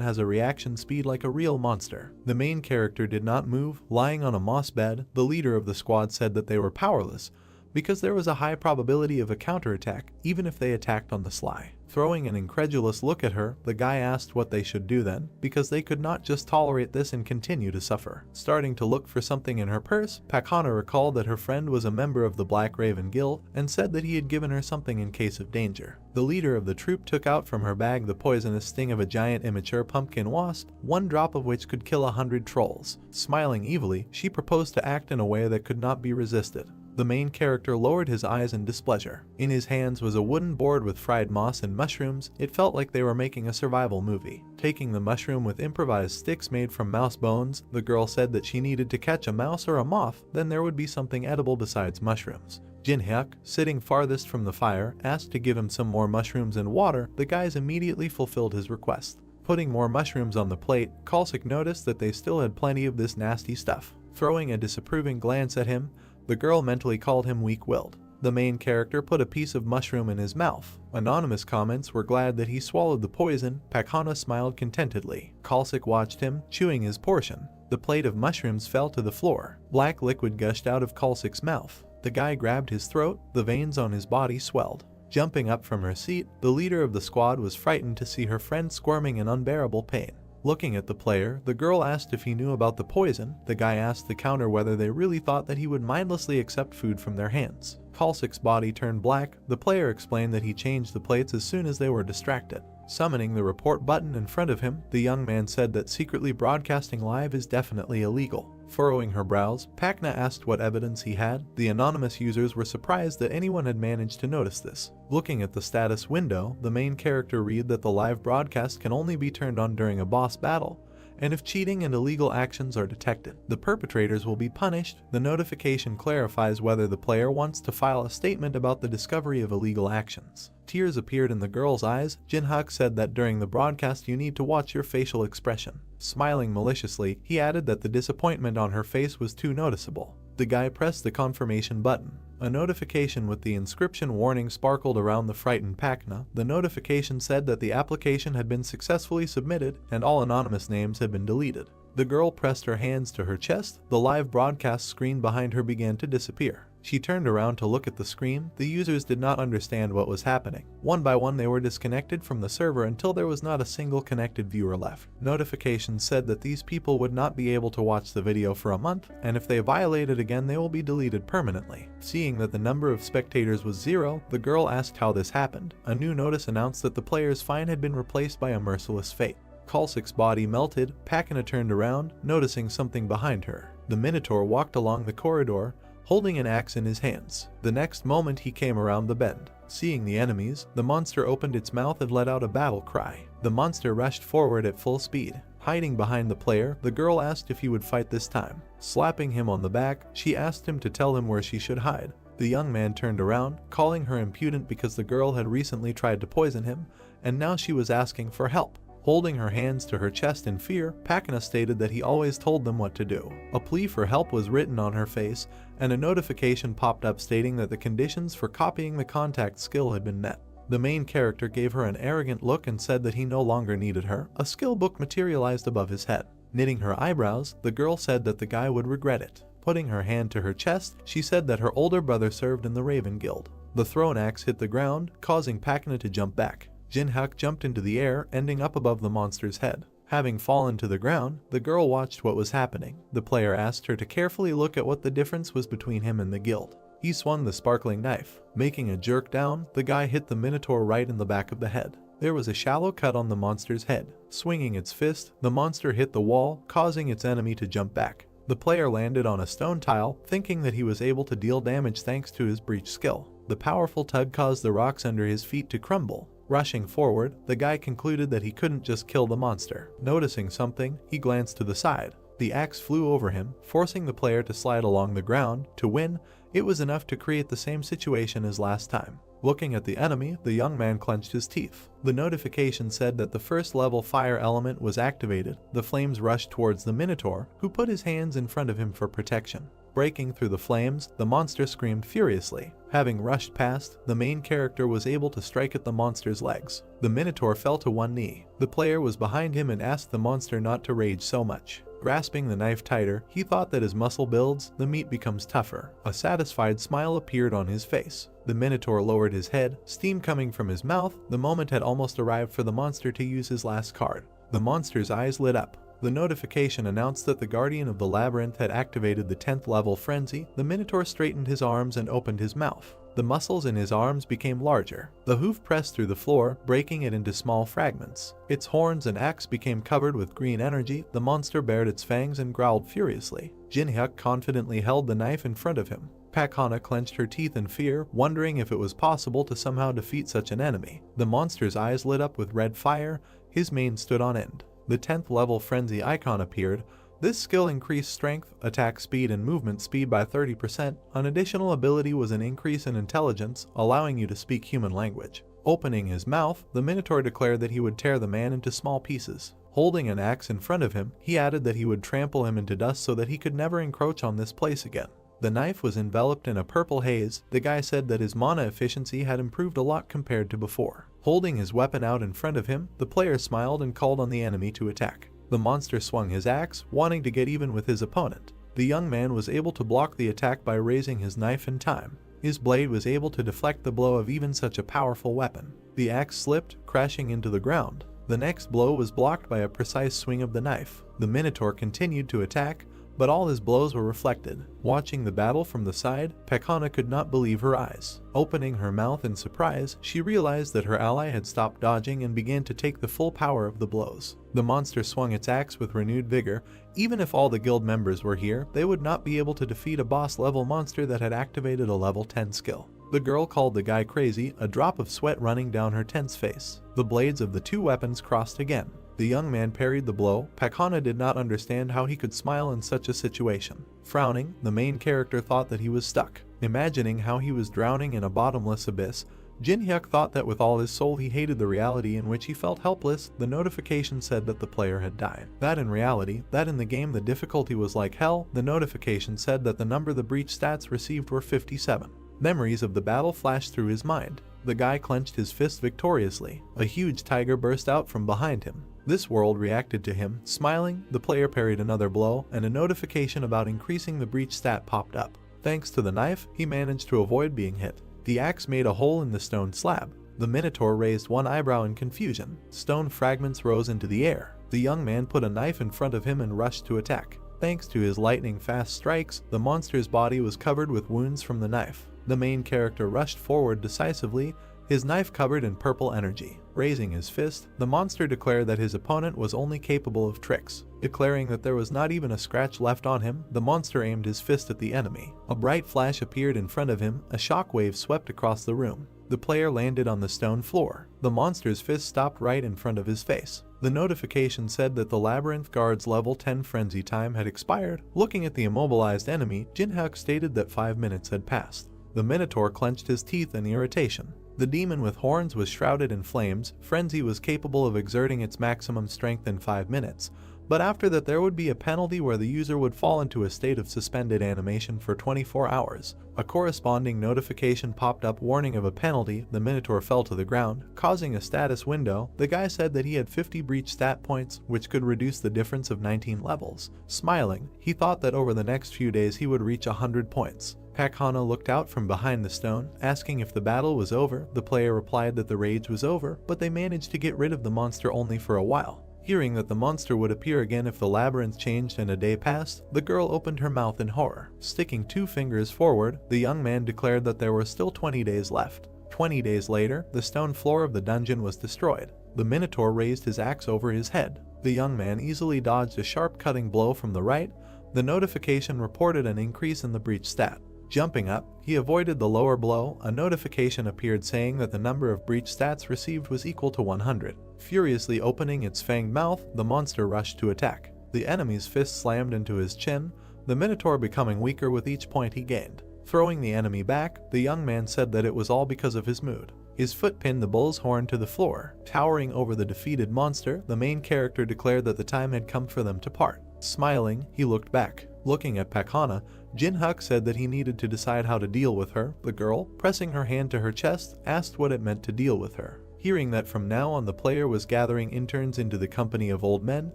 has a reaction speed like a real monster. The main character did not move, lying on a moss bed. The leader of the squad said that they were powerless, because there was a high probability of a counterattack, even if they attacked on the sly. Throwing an incredulous look at her, the guy asked what they should do then, because they could not just tolerate this and continue to suffer. Starting to look for something in her purse, Pakana recalled that her friend was a member of the Black Raven Guild and said that he had given her something in case of danger. The leader of the troop took out from her bag the poisonous sting of a giant immature pumpkin wasp, 1 drop of which could kill 100 trolls. Smiling evilly, she proposed to act in a way that could not be resisted. The main character lowered his eyes in displeasure. In his hands was a wooden board with fried moss and mushrooms. It felt like they were making a survival movie. Taking the mushroom with improvised sticks made from mouse bones, the girl said that she needed to catch a mouse or a moth, then there would be something edible besides mushrooms. Jinhyuk, sitting farthest from the fire, asked to give him some more mushrooms and water. The guys immediately fulfilled his request. Putting more mushrooms on the plate, Kalsik noticed that they still had plenty of this nasty stuff. Throwing a disapproving glance at him, the girl mentally called him weak-willed. The main character put a piece of mushroom in his mouth. Anonymous comments were glad that he swallowed the poison. Pakana smiled contentedly. Kalsik watched him, chewing his portion. The plate of mushrooms fell to the floor. Black liquid gushed out of Kalsik's mouth. The guy grabbed his throat. The veins on his body swelled. Jumping up from her seat, the leader of the squad was frightened to see her friend squirming in unbearable pain. Looking at the player, the girl asked if he knew about the poison. The guy asked the counter whether they really thought that he would mindlessly accept food from their hands. Kalsik's body turned black. The player explained that he changed the plates as soon as they were distracted. Summoning the report button in front of him, the young man said that secretly broadcasting live is definitely illegal. Furrowing her brows, Pakna asked what evidence he had. The anonymous users were surprised that anyone had managed to notice this. Looking at the status window, the main character read that the live broadcast can only be turned on during a boss battle, and if cheating and illegal actions are detected, the perpetrators will be punished. The notification clarifies whether the player wants to file a statement about the discovery of illegal actions. Tears appeared in the girl's eyes. Jinhyuk said that during the broadcast you need to watch your facial expression. Smiling maliciously, he added that the disappointment on her face was too noticeable. The guy pressed the confirmation button. A notification with the inscription warning sparkled around the frightened Pakna. The notification said that the application had been successfully submitted and all anonymous names had been deleted. The girl pressed her hands to her chest. The live broadcast screen behind her began to disappear. She turned around to look at the screen. The users did not understand what was happening. One by one they were disconnected from the server until there was not a single connected viewer left. Notifications said that these people would not be able to watch the video for a month, and if they violate it again they will be deleted permanently. Seeing that the number of spectators was 0, the girl asked how this happened. A new notice announced that the player's fine had been replaced by a merciless fate. Kalsik's body melted. Pakana turned around, noticing something behind her. The Minotaur walked along the corridor, holding an axe in his hands. The next moment he came around the bend. Seeing the enemies, the monster opened its mouth and let out a battle cry. The monster rushed forward at full speed. Hiding behind the player, the girl asked if he would fight this time. Slapping him on the back, she asked him to tell him where she should hide. The young man turned around, calling her impudent because the girl had recently tried to poison him, and now she was asking for help. Holding her hands to her chest in fear, Pakana stated that he always told them what to do. A plea for help was written on her face, and a notification popped up stating that the conditions for copying the contact skill had been met. The main character gave her an arrogant look and said that he no longer needed her. A skill book materialized above his head. Knitting her eyebrows, the girl said that the guy would regret it. Putting her hand to her chest, she said that her older brother served in the Raven Guild. The thrown axe hit the ground, causing Pakana to jump back. Jinhyuk jumped into the air, ending up above the monster's head. Having fallen to the ground, the girl watched what was happening. The player asked her to carefully look at what the difference was between him and the guild. He swung the sparkling knife. Making a jerk down, the guy hit the Minotaur right in the back of the head. There was a shallow cut on the monster's head. Swinging its fist, the monster hit the wall, causing its enemy to jump back. The player landed on a stone tile, thinking that he was able to deal damage thanks to his breach skill. The powerful tug caused the rocks under his feet to crumble. Rushing forward, the guy concluded that he couldn't just kill the monster. Noticing something, he glanced to the side. The axe flew over him, forcing the player to slide along the ground. To win, it was enough to create the same situation as last time. Looking at the enemy, the young man clenched his teeth. The notification said that the first level fire element was activated. The flames rushed towards the Minotaur, who put his hands in front of him for protection. Breaking through the flames, the monster screamed furiously. Having rushed past, the main character was able to strike at the monster's legs. The Minotaur fell to one knee. The player was behind him and asked the monster not to rage so much. Grasping the knife tighter, he thought that as muscle builds, the meat becomes tougher. A satisfied smile appeared on his face. The Minotaur lowered his head, steam coming from his mouth. The moment had almost arrived for the monster to use his last card. The monster's eyes lit up. The notification announced that the Guardian of the Labyrinth had activated the 10th level frenzy. The Minotaur straightened his arms and opened his mouth. The muscles in his arms became larger. The hoof pressed through the floor, breaking it into small fragments. Its horns and axe became covered with green energy. The monster bared its fangs and growled furiously. Jinhyuk confidently held the knife in front of him. Pakana clenched her teeth in fear, wondering if it was possible to somehow defeat such an enemy. The monster's eyes lit up with red fire. His mane stood on end. The 10th level frenzy icon appeared. This skill increased strength, attack speed, and movement speed by 30%. An additional ability was an increase in intelligence, allowing you to speak human language. Opening his mouth, the Minotaur declared that he would tear the man into small pieces. Holding an axe in front of him, he added that he would trample him into dust so that he could never encroach on this place again. The knife was enveloped in a purple haze. The guy said that his mana efficiency had improved a lot compared to before. Holding his weapon out in front of him, the player smiled and called on the enemy to attack. The monster swung his axe, wanting to get even with his opponent. The young man was able to block the attack by raising his knife in time. His blade was able to deflect the blow of even such a powerful weapon. The axe slipped, crashing into the ground. The next blow was blocked by a precise swing of the knife. The Minotaur continued to attack, but all his blows were reflected. Watching the battle from the side, Pakana could not believe her eyes. Opening her mouth in surprise, she realized that her ally had stopped dodging and began to take the full power of the blows. The monster swung its axe with renewed vigor. Even if all the guild members were here, they would not be able to defeat a boss-level monster that had activated a level 10 skill. The girl called the guy crazy, a drop of sweat running down her tense face. The blades of the two weapons crossed again. The young man parried the blow. Pakana did not understand how he could smile in such a situation. Frowning, the main character thought that he was stuck. Imagining how he was drowning in a bottomless abyss, Jinhyuk thought that with all his soul he hated the reality in which he felt helpless. The notification said that the player had died. That in reality, that in the game the difficulty was like hell. The notification said that the number the breach stats received were 57. Memories of the battle flashed through his mind. The guy clenched his fist victoriously. A huge tiger burst out from behind him. This world reacted to him. Smiling, the player parried another blow, and a notification about increasing the breach stat popped up. Thanks to the knife, he managed to avoid being hit. The axe made a hole in the stone slab. The Minotaur raised one eyebrow in confusion. Stone fragments rose into the air. The young man put a knife in front of him and rushed to attack. Thanks to his lightning-fast strikes, the monster's body was covered with wounds from the knife. The main character rushed forward decisively, his knife covered in purple energy. Raising his fist, the monster declared that his opponent was only capable of tricks. Declaring that there was not even a scratch left on him, the monster aimed his fist at the enemy. A bright flash appeared in front of him. A shockwave swept across the room. The player landed on the stone floor. The monster's fist stopped right in front of his face. The notification said that the Labyrinth Guard's level 10 frenzy time had expired. Looking at the immobilized enemy, Jinhyuk stated that 5 minutes had passed. The Minotaur clenched his teeth in irritation. The demon with horns was shrouded in flames. Frenzy was capable of exerting its maximum strength in 5 minutes, but after that there would be a penalty where the user would fall into a state of suspended animation for 24 hours. A corresponding notification popped up warning of a penalty. The Minotaur fell to the ground, causing a status window. The guy said that he had 50 breach stat points, which could reduce the difference of 19 levels. Smiling, he thought that over the next few days he would reach 100 points. Pakana looked out from behind the stone, asking if the battle was over. The player replied that the rage was over, but they managed to get rid of the monster only for a while. Hearing that the monster would appear again if the labyrinth changed and a day passed, the girl opened her mouth in horror. Sticking 2 fingers forward, the young man declared that there were still 20 days left. 20 days later, the stone floor of the dungeon was destroyed. The Minotaur raised his axe over his head. The young man easily dodged a sharp cutting blow from the right. The notification reported an increase in the breach stat. Jumping up, he avoided the lower blow. A notification appeared saying that the number of breach stats received was equal to 100. Furiously opening its fanged mouth, the monster rushed to attack. The enemy's fist slammed into his chin, the Minotaur becoming weaker with each point he gained. Throwing the enemy back, the young man said that it was all because of his mood. His foot pinned the bull's horn to the floor. Towering over the defeated monster, the main character declared that the time had come for them to part. Smiling, he looked back. Looking at Pakana, Jin-Huk said that he needed to decide how to deal with her. The girl, pressing her hand to her chest, asked what it meant to deal with her. Hearing that from now on the player was gathering interns into the company of old men,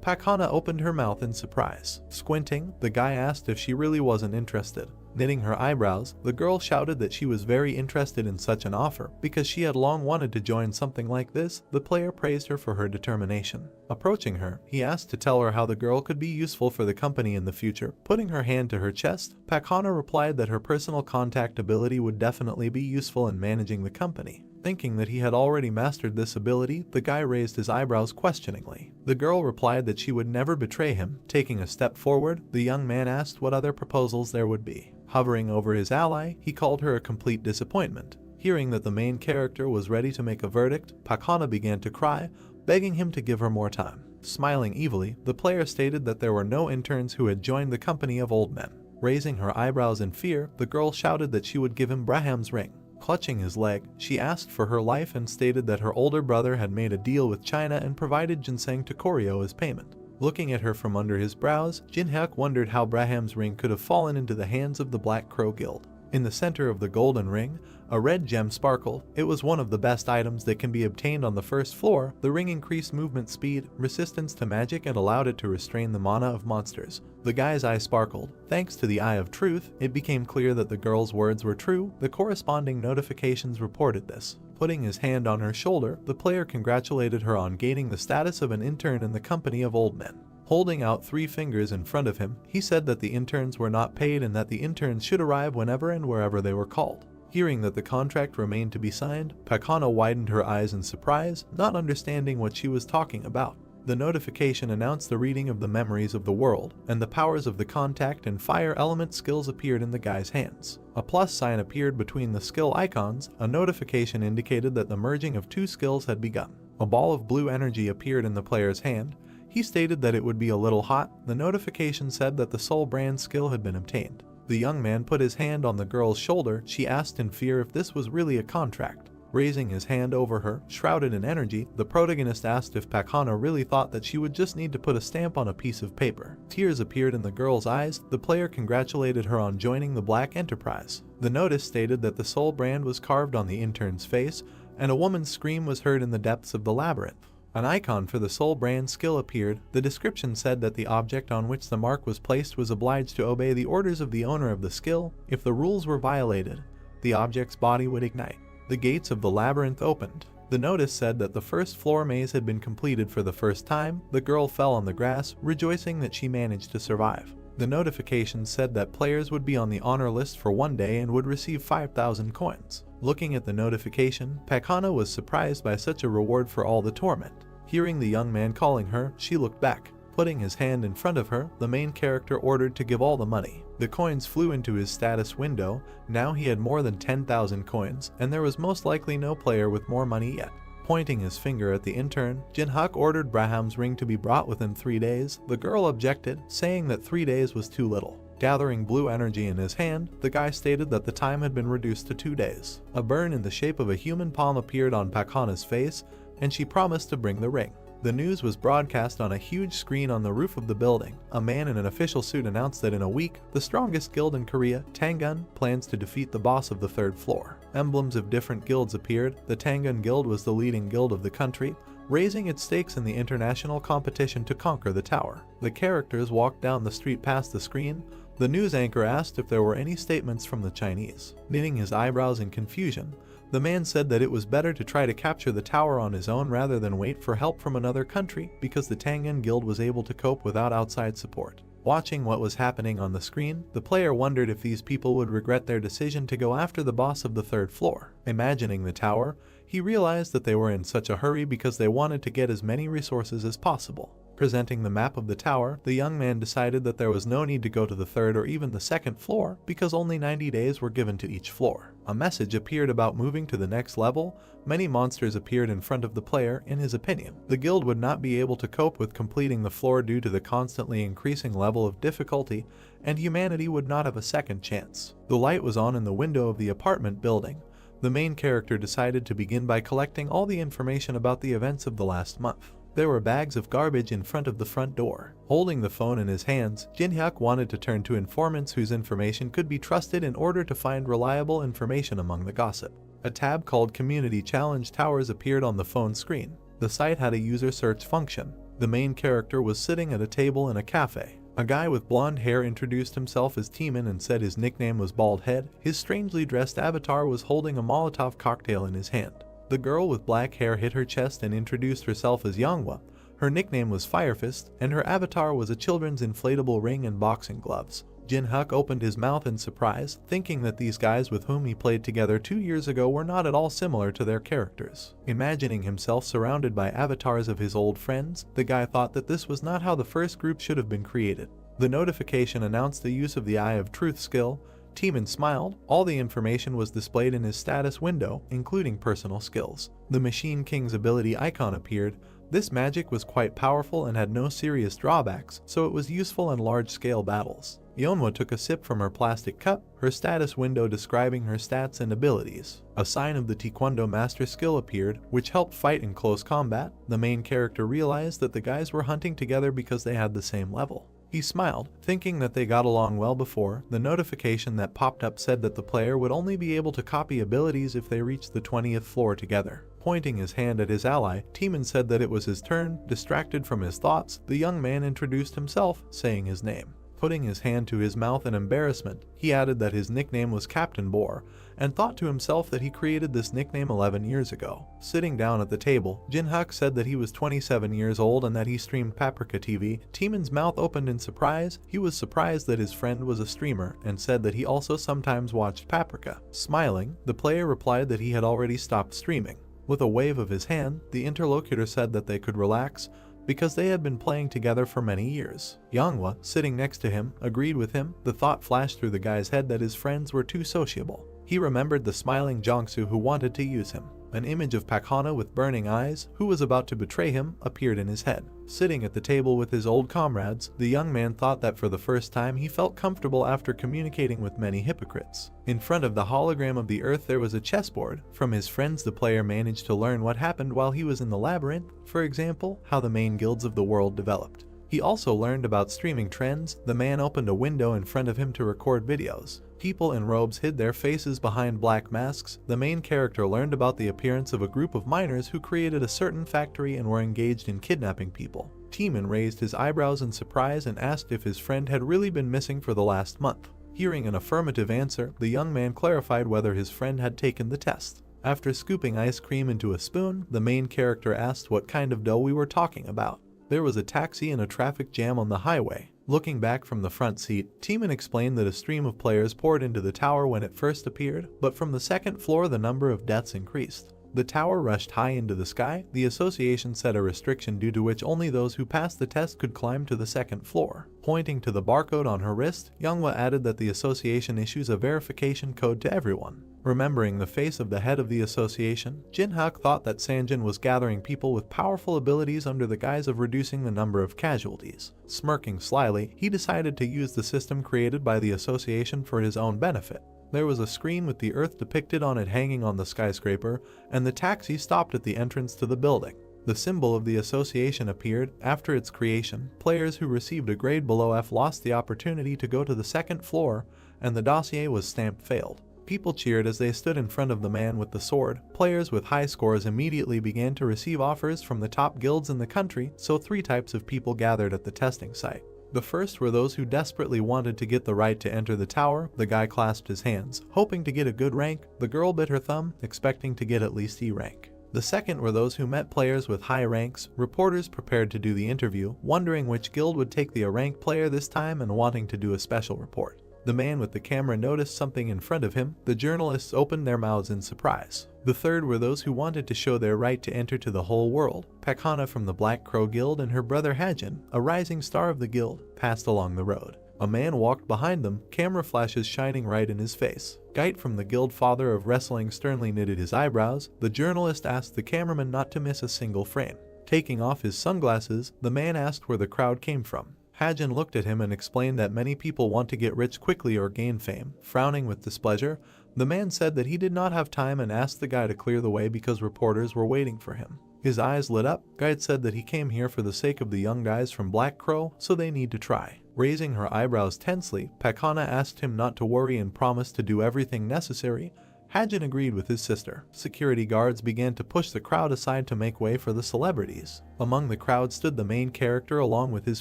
Pakana opened her mouth in surprise. Squinting, the guy asked if she really wasn't interested. Knitting her eyebrows, the girl shouted that she was very interested in such an offer because she had long wanted to join something like this. The player praised her for her determination. Approaching her, he asked to tell her how the girl could be useful for the company in the future. Putting her hand to her chest, Pakana replied that her personal contact ability would definitely be useful in managing the company. Thinking that he had already mastered this ability, the guy raised his eyebrows questioningly. The girl replied that she would never betray him. Taking a step forward, the young man asked what other proposals there would be. Hovering over his ally, he called her a complete disappointment. Hearing that the main character was ready to make a verdict, Pakana began to cry, begging him to give her more time. Smiling evilly, the player stated that there were no interns who had joined the company of old men. Raising her eyebrows in fear, the girl shouted that she would give him Braham's ring. Clutching his leg, she asked for her life and stated that her older brother had made a deal with China and provided ginseng to Koryo as payment. Looking at her from under his brows, Jin-Huk wondered how Braham's ring could have fallen into the hands of the Black Crow Guild. In the center of the golden ring, a red gem sparkled. It was one of the best items that can be obtained on the first floor. The ring increased movement speed, resistance to magic, and allowed it to restrain the mana of monsters. The guy's eye sparkled. Thanks to the Eye of Truth, it became clear that the girl's words were true. The corresponding notifications reported this. Putting his hand on her shoulder, the player congratulated her on gaining the status of an intern in the company of old men. Holding out 3 fingers in front of him, he said that the interns were not paid and that the interns should arrive whenever and wherever they were called. Hearing that the contract remained to be signed, Pakana widened her eyes in surprise, not understanding what she was talking about. The notification announced the reading of the memories of the world, and the powers of the contact and fire element skills appeared in the guy's hands. A plus sign appeared between the skill icons. A notification indicated that the merging of 2 skills had begun. A ball of blue energy appeared in the player's hand. He stated that it would be a little hot. The notification said that the soul brand skill had been obtained. The young man put his hand on the girl's shoulder. She asked in fear if this was really a contract. Raising his hand over her, shrouded in energy, the protagonist asked if Pakana really thought that she would just need to put a stamp on a piece of paper. Tears appeared in the girl's eyes. The player congratulated her on joining the Black Enterprise. The notice stated that the soul brand was carved on the intern's face, and a woman's scream was heard in the depths of the labyrinth. An icon for the soul brand skill appeared. The description said that the object on which the mark was placed was obliged to obey the orders of the owner of the skill. If the rules were violated, the object's body would ignite. The gates of the labyrinth opened. The notice said that the first floor maze had been completed for the first time. The girl fell on the grass, rejoicing that she managed to survive. The notification said that players would be on the honor list for 1 day and would receive 5,000 coins. Looking at the notification, Pakana was surprised by such a reward for all the torment. Hearing the young man calling her, she looked back. Putting his hand in front of her, the main character ordered to give all the money. The coins flew into his status window. Now he had more than 10,000 coins, and there was most likely no player with more money yet. Pointing his finger at the intern, Jin-Huk ordered Braham's ring to be brought within 3 days. The girl objected, saying that 3 days was too little. Gathering blue energy in his hand, the guy stated that the time had been reduced to 2 days. A burn in the shape of a human palm appeared on Pakana's face, and she promised to bring the ring. The news was broadcast on a huge screen on the roof of the building. A man in an official suit announced that in a week, the strongest guild in Korea, Tangun, plans to defeat the boss of the third floor. Emblems of different guilds appeared. The Tangun Guild was the leading guild of the country, raising its stakes in the international competition to conquer the tower. The characters walked down the street past the screen. The news anchor asked if there were any statements from the Chinese. Knitting his eyebrows in confusion, the man said that it was better to try to capture the tower on his own rather than wait for help from another country because the Tangun Guild was able to cope without outside support. Watching what was happening on the screen, the player wondered if these people would regret their decision to go after the boss of the third floor. Imagining the tower, he realized that they were in such a hurry because they wanted to get as many resources as possible. Presenting the map of the tower, the young man decided that there was no need to go to the third or even the second floor because only 90 days were given to each floor. A message appeared about moving to the next level. Many monsters appeared in front of the player. In his opinion, the guild would not be able to cope with completing the floor due to the constantly increasing level of difficulty, and humanity would not have a second chance. The light was on in the window of the apartment building. The main character decided to begin by collecting all the information about the events of the last month. There were bags of garbage in front of the front door. Holding the phone in his hands, Jin-hyuk wanted to turn to informants whose information could be trusted in order to find reliable information among the gossip. A tab called Community Challenge Towers appeared on the phone screen. The site had a user search function. The main character was sitting at a table in a cafe. A guy with blonde hair introduced himself as Teeman and said his nickname was Bald Head. His strangely dressed avatar was holding a Molotov cocktail in his hand. The girl with black hair hit her chest and introduced herself as Manhwa. Her nickname was Firefist, and her avatar was a children's inflatable ring and boxing gloves. Jin-hyuk opened his mouth in surprise, thinking that these guys with whom he played together 2 years ago were not at all similar to their characters. Imagining himself surrounded by avatars of his old friends, the guy thought that this was not how the first group should have been created. The notification announced the use of the Eye of Truth skill. Teeman smiled. All the information was displayed in his status window, including personal skills. The Machine King's ability icon appeared. This magic was quite powerful and had no serious drawbacks, so it was useful in large-scale battles. Yeonhwa took a sip from her plastic cup, her status window describing her stats and abilities. A sign of the Taekwondo Master skill appeared, which helped fight in close combat. The main character realized that the guys were hunting together because they had the same level. He smiled, thinking that they got along well before. The notification that popped up said that the player would only be able to copy abilities if they reached the 20th floor together. Pointing his hand at his ally, Teeman said that it was his turn. Distracted from his thoughts, the young man introduced himself, saying his name. Putting his hand to his mouth in embarrassment, he added that his nickname was Captain Boar, and thought to himself that he created this nickname 11 years ago. Sitting down at the table, Jin-hyuk said that he was 27 years old and that he streamed Paprika TV. Teeman's mouth opened in surprise. He was surprised that his friend was a streamer and said that he also sometimes watched Paprika. Smiling, the player replied that he had already stopped streaming. With a wave of his hand, the interlocutor said that they could relax because they had been playing together for many years. Manhwa, sitting next to him, agreed with him. The thought flashed through the guy's head that his friends were too sociable. He remembered the smiling Jongsu who wanted to use him. An image of Pak Hana with burning eyes, who was about to betray him, appeared in his head. Sitting at the table with his old comrades, the young man thought that for the first time he felt comfortable after communicating with many hypocrites. In front of the hologram of the earth there was a chessboard. From his friends the player managed to learn what happened while he was in the labyrinth, for example, how the main guilds of the world developed. He also learned about streaming trends. The man opened a window in front of him to record videos. People in robes hid their faces behind black masks. The main character learned about the appearance of a group of miners who created a certain factory and were engaged in kidnapping people. Teeman raised his eyebrows in surprise and asked if his friend had really been missing for the last month. Hearing an affirmative answer, the young man clarified whether his friend had taken the test. After scooping ice cream into a spoon, the main character asked what kind of dough we were talking about. There was a taxi and a traffic jam on the highway. Looking back from the front seat, Teeman explained that a stream of players poured into the tower when it first appeared, but from the second floor the number of deaths increased. The tower rushed high into the sky. The association set a restriction due to which only those who passed the test could climb to the second floor. Pointing to the barcode on her wrist, Manhwa added that the association issues a verification code to everyone. Remembering the face of the head of the association, Jin-hyuk thought that Sanjin was gathering people with powerful abilities under the guise of reducing the number of casualties. Smirking slyly, he decided to use the system created by the association for his own benefit. There was a screen with the earth depicted on it hanging on the skyscraper, and the taxi stopped at the entrance to the building. The symbol of the association appeared. After its creation, players who received a grade below F lost the opportunity to go to the second floor, and the dossier was stamped failed. People cheered as they stood in front of the man with the sword. Players with high scores immediately began to receive offers from the top guilds in the country, so 3 types of people gathered at the testing site. The first were those who desperately wanted to get the right to enter the tower. The guy clasped his hands, hoping to get a good rank. The girl bit her thumb, expecting to get at least E rank. The second were those who met players with high ranks, reporters prepared to do the interview, wondering which guild would take the A rank player this time and wanting to do a special report. The man with the camera noticed something in front of him. The journalists opened their mouths in surprise. The third were those who wanted to show their right to enter to the whole world. Pekhana from the Black Crow Guild and her brother Hajin, a rising star of the guild, passed along the road. A man walked behind them, camera flashes shining right in his face. Gait from the guild father of wrestling sternly knitted his eyebrows. The journalist asked the cameraman not to miss a single frame. Taking off his sunglasses, the man asked where the crowd came from. Hajin looked at him and explained that many people want to get rich quickly or gain fame. Frowning with displeasure, the man said that he did not have time and asked the guy to clear the way because reporters were waiting for him. His eyes lit up. Guide said that he came here for the sake of the young guys from Black Crow, so they need to try. Raising her eyebrows tensely, Pekhana asked him not to worry and promised to do everything necessary. Hajin agreed with his sister. Security guards began to push the crowd aside to make way for the celebrities. Among the crowd stood the main character along with his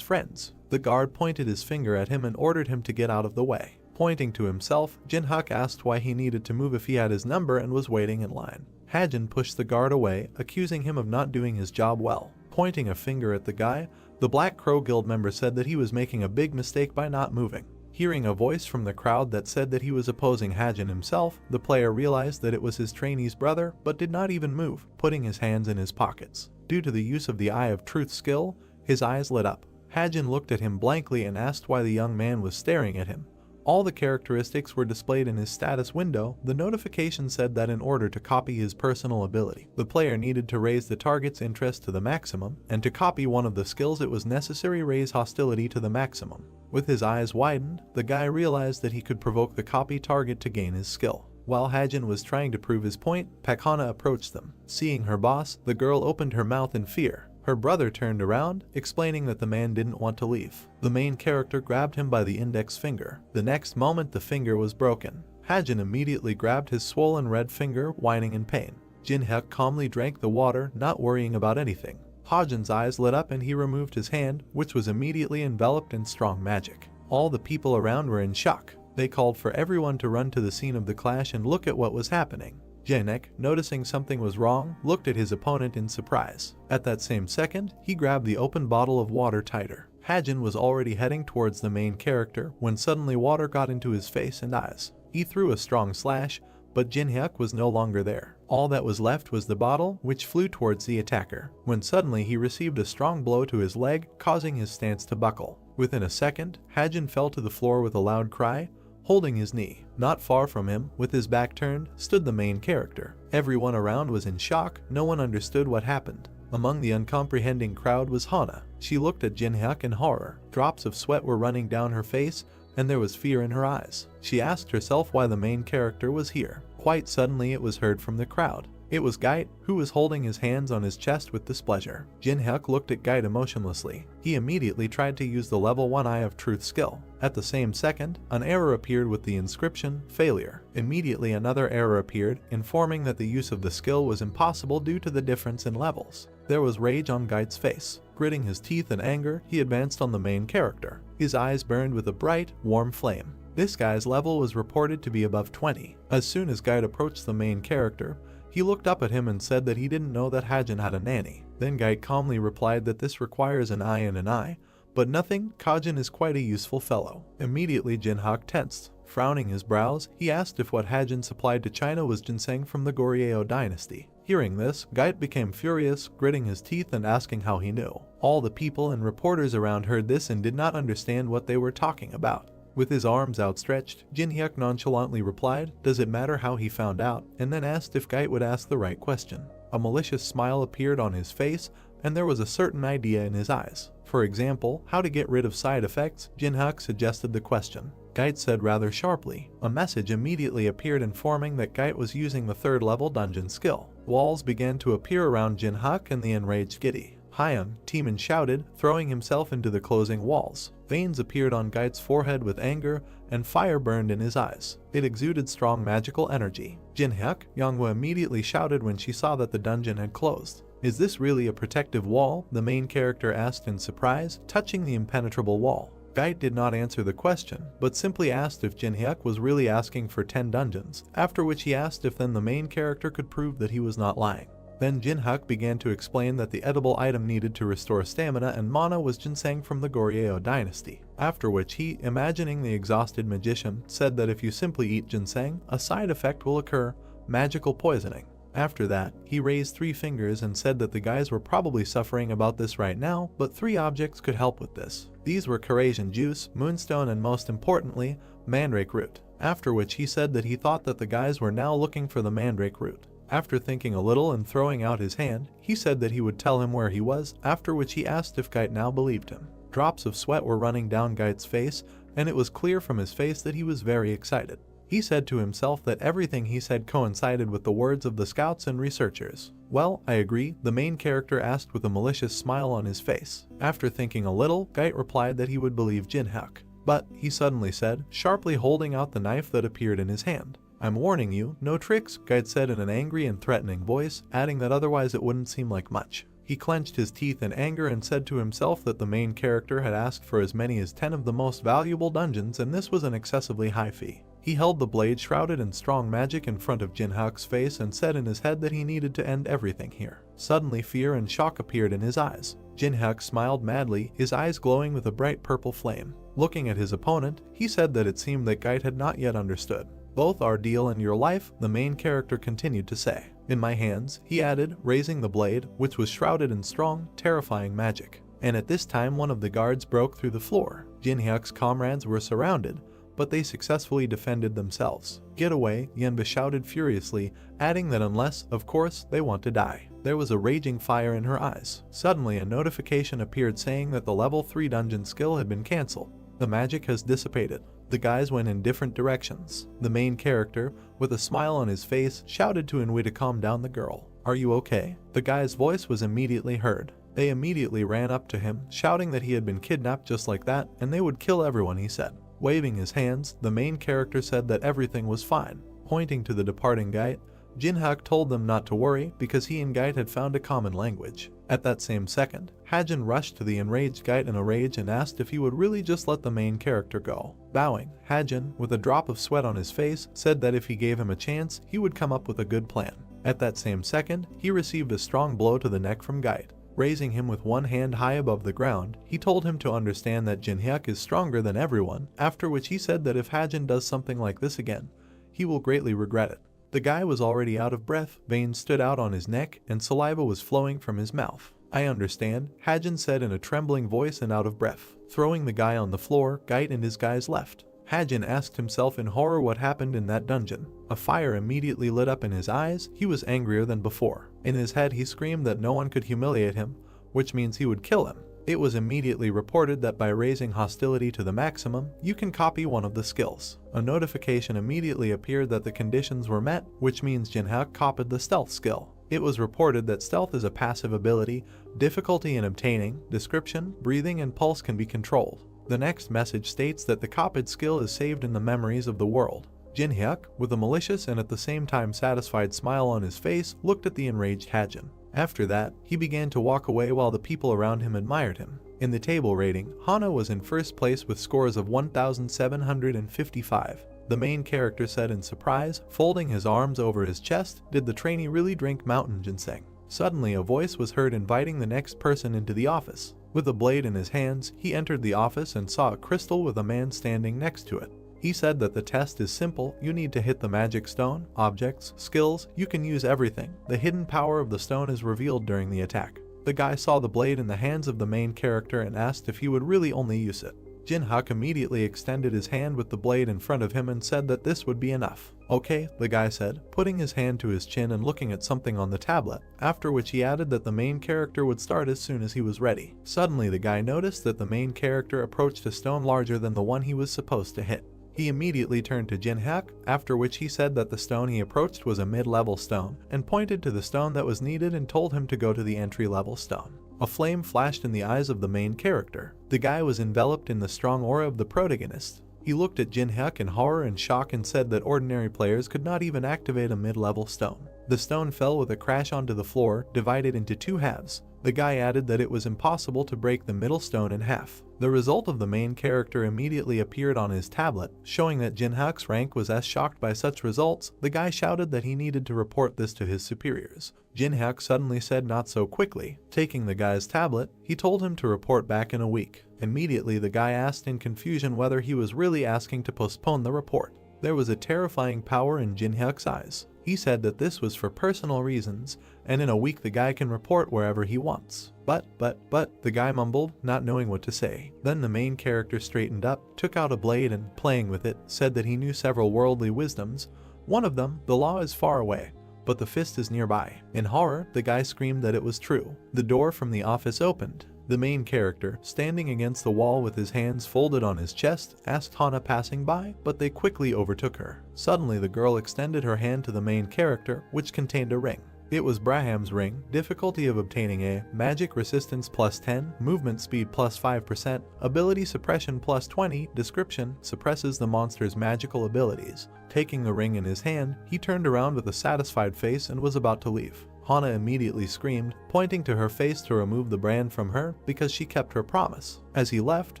friends. The guard pointed his finger at him and ordered him to get out of the way. Pointing to himself, Jinhyuk asked why he needed to move if he had his number and was waiting in line. Hajin pushed the guard away, accusing him of not doing his job well. Pointing a finger at the guy, the Black Crow Guild member said that he was making a big mistake by not moving. Hearing a voice from the crowd that said that he was opposing Hajin himself, the player realized that it was his trainee's brother, but did not even move, putting his hands in his pockets. Due to the use of the Eye of Truth skill, his eyes lit up. Hajin looked at him blankly and asked why the young man was staring at him. All the characteristics were displayed in his status window. The notification said that in order to copy his personal ability, the player needed to raise the target's interest to the maximum, and to copy one of the skills it was necessary raise hostility to the maximum. With his eyes widened, the guy realized that he could provoke the copy target to gain his skill. While Hajin was trying to prove his point, Pekhana approached them. Seeing her boss, the girl opened her mouth in fear. Her brother turned around, explaining that the man didn't want to leave. The main character grabbed him by the index finger. The next moment the finger was broken. Hajin immediately grabbed his swollen red finger, whining in pain. Jinhyuk calmly drank the water, not worrying about anything. Hajin's eyes lit up and he removed his hand, which was immediately enveloped in strong magic. All the people around were in shock. They called for everyone to run to the scene of the clash and look at what was happening. Janek, noticing something was wrong, looked at his opponent in surprise. At that same second, he grabbed the open bottle of water tighter. Hajin was already heading towards the main character when suddenly water got into his face and eyes. He threw a strong slash, but Jinhyuk was no longer there. All that was left was the bottle, which flew towards the attacker, when suddenly he received a strong blow to his leg, causing his stance to buckle. Within a second, Hajin fell to the floor with a loud cry, holding his knee. Not far from him, with his back turned, stood the main character. Everyone around was in shock. No one understood what happened. Among the uncomprehending crowd was Hana. She looked at Jinhyuk in horror. Drops of sweat were running down her face, and there was fear in her eyes. She asked herself why the main character was here. Quite suddenly it was heard from the crowd. It was Gait, who was holding his hands on his chest with displeasure. Jinhyuk looked at Gait emotionlessly. He immediately tried to use the level 1 Eye of Truth skill. At the same second, an error appeared with the inscription, Failure. Immediately another error appeared, informing that the use of the skill was impossible due to the difference in levels. There was rage on Gait's face. Gritting his teeth in anger, he advanced on the main character. His eyes burned with a bright, warm flame. This guy's level was reported to be above 20. As soon as Gait approached the main character, he looked up at him and said that he didn't know that Hajin had a nanny. Then Gait calmly replied that this requires an eye and an eye, but nothing. Kajin is quite a useful fellow. Immediately Jinhyuk tensed. Frowning his brows, he asked if what Hajin supplied to China was ginseng from the Goryeo dynasty. Hearing this, Gait became furious, gritting his teeth and asking how he knew. All the people and reporters around heard this and did not understand what they were talking about. With his arms outstretched, Jinhyuk nonchalantly replied, "Does it matter how he found out?" and then asked if Gait would ask the right question. A malicious smile appeared on his face, and there was a certain idea in his eyes. For example, how to get rid of side effects. Jinhyuk suggested the question. Gait said rather sharply. A message immediately appeared informing that Gait was using the 3rd level dungeon skill. Walls began to appear around Jinhyuk and the enraged Giddy. Hyun, Teeman shouted, throwing himself into the closing walls. Veins appeared on Gait's forehead with anger, and fire burned in his eyes. It exuded strong magical energy. Jinhyuk, Younghwa immediately shouted when she saw that the dungeon had closed. "Is this really a protective wall?" the main character asked in surprise, touching the impenetrable wall. Gait did not answer the question, but simply asked if Jinhyuk was really asking for 10 dungeons, after which he asked if then the main character could prove that he was not lying. Then Jinhyuk began to explain that the edible item needed to restore stamina and mana was ginseng from the Goryeo dynasty, after which he, imagining the exhausted magician, said that if you simply eat ginseng, a side effect will occur, magical poisoning. After that, he raised 3 fingers and said that the guys were probably suffering about this right now, but 3 objects could help with this. These were Carasian juice, moonstone, and most importantly, mandrake root. After which he said that he thought that the guys were now looking for the mandrake root. After thinking a little and throwing out his hand, he said that he would tell him where he was, after which he asked if Gait now believed him. Drops of sweat were running down Gait's face, and it was clear from his face that he was very excited. He said to himself that everything he said coincided with the words of the scouts and researchers. "Well, I agree," the main character asked with a malicious smile on his face. After thinking a little, Gait replied that he would believe Jinhyuk. But, he suddenly said, sharply holding out the knife that appeared in his hand. "I'm warning you, no tricks," Gait said in an angry and threatening voice, adding that otherwise it wouldn't seem like much. He clenched his teeth in anger and said to himself that the main character had asked for as many as 10 of the most valuable dungeons, and this was an excessively high fee. He held the blade shrouded in strong magic in front of Jinhyuk's face and said in his head that he needed to end everything here. Suddenly fear and shock appeared in his eyes. Jinhyuk smiled madly, his eyes glowing with a bright purple flame. Looking at his opponent, he said that it seemed that Gait had not yet understood. "Both our deal and your life," the main character continued to say. "In my hands," he added, raising the blade, which was shrouded in strong, terrifying magic. And at this time one of the guards broke through the floor. Jinhyuk's comrades were surrounded, but they successfully defended themselves. "Get away," Yenba shouted furiously, adding that unless, of course, they want to die. There was a raging fire in her eyes. Suddenly a notification appeared saying that the level 3 dungeon skill had been cancelled. The magic has dissipated. The guys went in different directions. The main character, with a smile on his face, shouted to Inui to calm down the girl. "Are you okay?" The guy's voice was immediately heard. They immediately ran up to him, shouting that he had been kidnapped just like that, and they would kill everyone, he said. Waving his hands, the main character said that everything was fine. Pointing to the departing Gait, Jinhyuk told them not to worry because he and Gait had found a common language. At that same second, Hajin rushed to the enraged Gait in a rage and asked if he would really just let the main character go. Bowing, Hajin, with a drop of sweat on his face, said that if he gave him a chance, he would come up with a good plan. At that same second, he received a strong blow to the neck from Gait. Raising him with one hand high above the ground, he told him to understand that Jinhyuk is stronger than everyone, after which he said that if Hajin does something like this again, he will greatly regret it. The guy was already out of breath, veins stood out on his neck, and saliva was flowing from his mouth. "I understand," Hajin said in a trembling voice and out of breath. Throwing the guy on the floor, Gait and his guys left. Hajin asked himself in horror what happened in that dungeon. A fire immediately lit up in his eyes. He was angrier than before. In his head he screamed that no one could humiliate him, which means he would kill him. It was immediately reported that by raising hostility to the maximum, you can copy one of the skills. A notification immediately appeared that the conditions were met, which means Jinhyuk copied the stealth skill. It was reported that stealth is a passive ability, difficulty in obtaining, description, breathing, and pulse can be controlled. The next message states that the copied skill is saved in the memories of the world. Jinhyuk, with a malicious and at the same time satisfied smile on his face, looked at the enraged Hajin. After that, he began to walk away while the people around him admired him. In the table rating, Hana was in first place with scores of 1,755. The main character said in surprise, folding his arms over his chest, "Did the trainee really drink mountain ginseng?" Suddenly a voice was heard inviting the next person into the office. With a blade in his hands, he entered the office and saw a crystal with a man standing next to it. He said that the test is simple, you need to hit the magic stone, objects, skills, you can use everything. The hidden power of the stone is revealed during the attack. The guy saw the blade in the hands of the main character and asked if he would really only use it. Jinhyuk immediately extended his hand with the blade in front of him and said that this would be enough. "Okay," the guy said, putting his hand to his chin and looking at something on the tablet, after which he added that the main character would start as soon as he was ready. Suddenly the guy noticed that the main character approached a stone larger than the one he was supposed to hit. He immediately turned to Jinhyuk, after which he said that the stone he approached was a mid-level stone, and pointed to the stone that was needed and told him to go to the entry-level stone. A flame flashed in the eyes of the main character. The guy was enveloped in the strong aura of the protagonist. He looked at Jinhyuk in horror and shock and said that ordinary players could not even activate a mid-level stone. The stone fell with a crash onto the floor, divided into two halves. The guy added that it was impossible to break the middle stone in half. The result of the main character immediately appeared on his tablet, showing that Jinhyuk's rank was as shocked by such results. The guy shouted that he needed to report this to his superiors. Jinhyuk suddenly said not so quickly. Taking the guy's tablet, he told him to report back in a week. Immediately the guy asked in confusion whether he was really asking to postpone the report. There was a terrifying power in Jinhyuk's eyes. He said that this was for personal reasons, and in a week the guy can report wherever he wants. But, the guy mumbled, not knowing what to say. Then the main character straightened up, took out a blade and, playing with it, said that he knew several worldly wisdoms. One of them, the law is far away, but the fist is nearby. In horror, the guy screamed that it was true. The door from the office opened. The main character, standing against the wall with his hands folded on his chest, asked Hana passing by, but they quickly overtook her. Suddenly the girl extended her hand to the main character, which contained a ring. It was Braham's ring. Difficulty of obtaining a magic resistance plus 10, movement speed plus 5%, ability suppression plus 20, description, suppresses the monster's magical abilities. Taking the ring in his hand, he turned around with a satisfied face and was about to leave. Hana immediately screamed, pointing to her face to remove the brand from her because she kept her promise. As he left,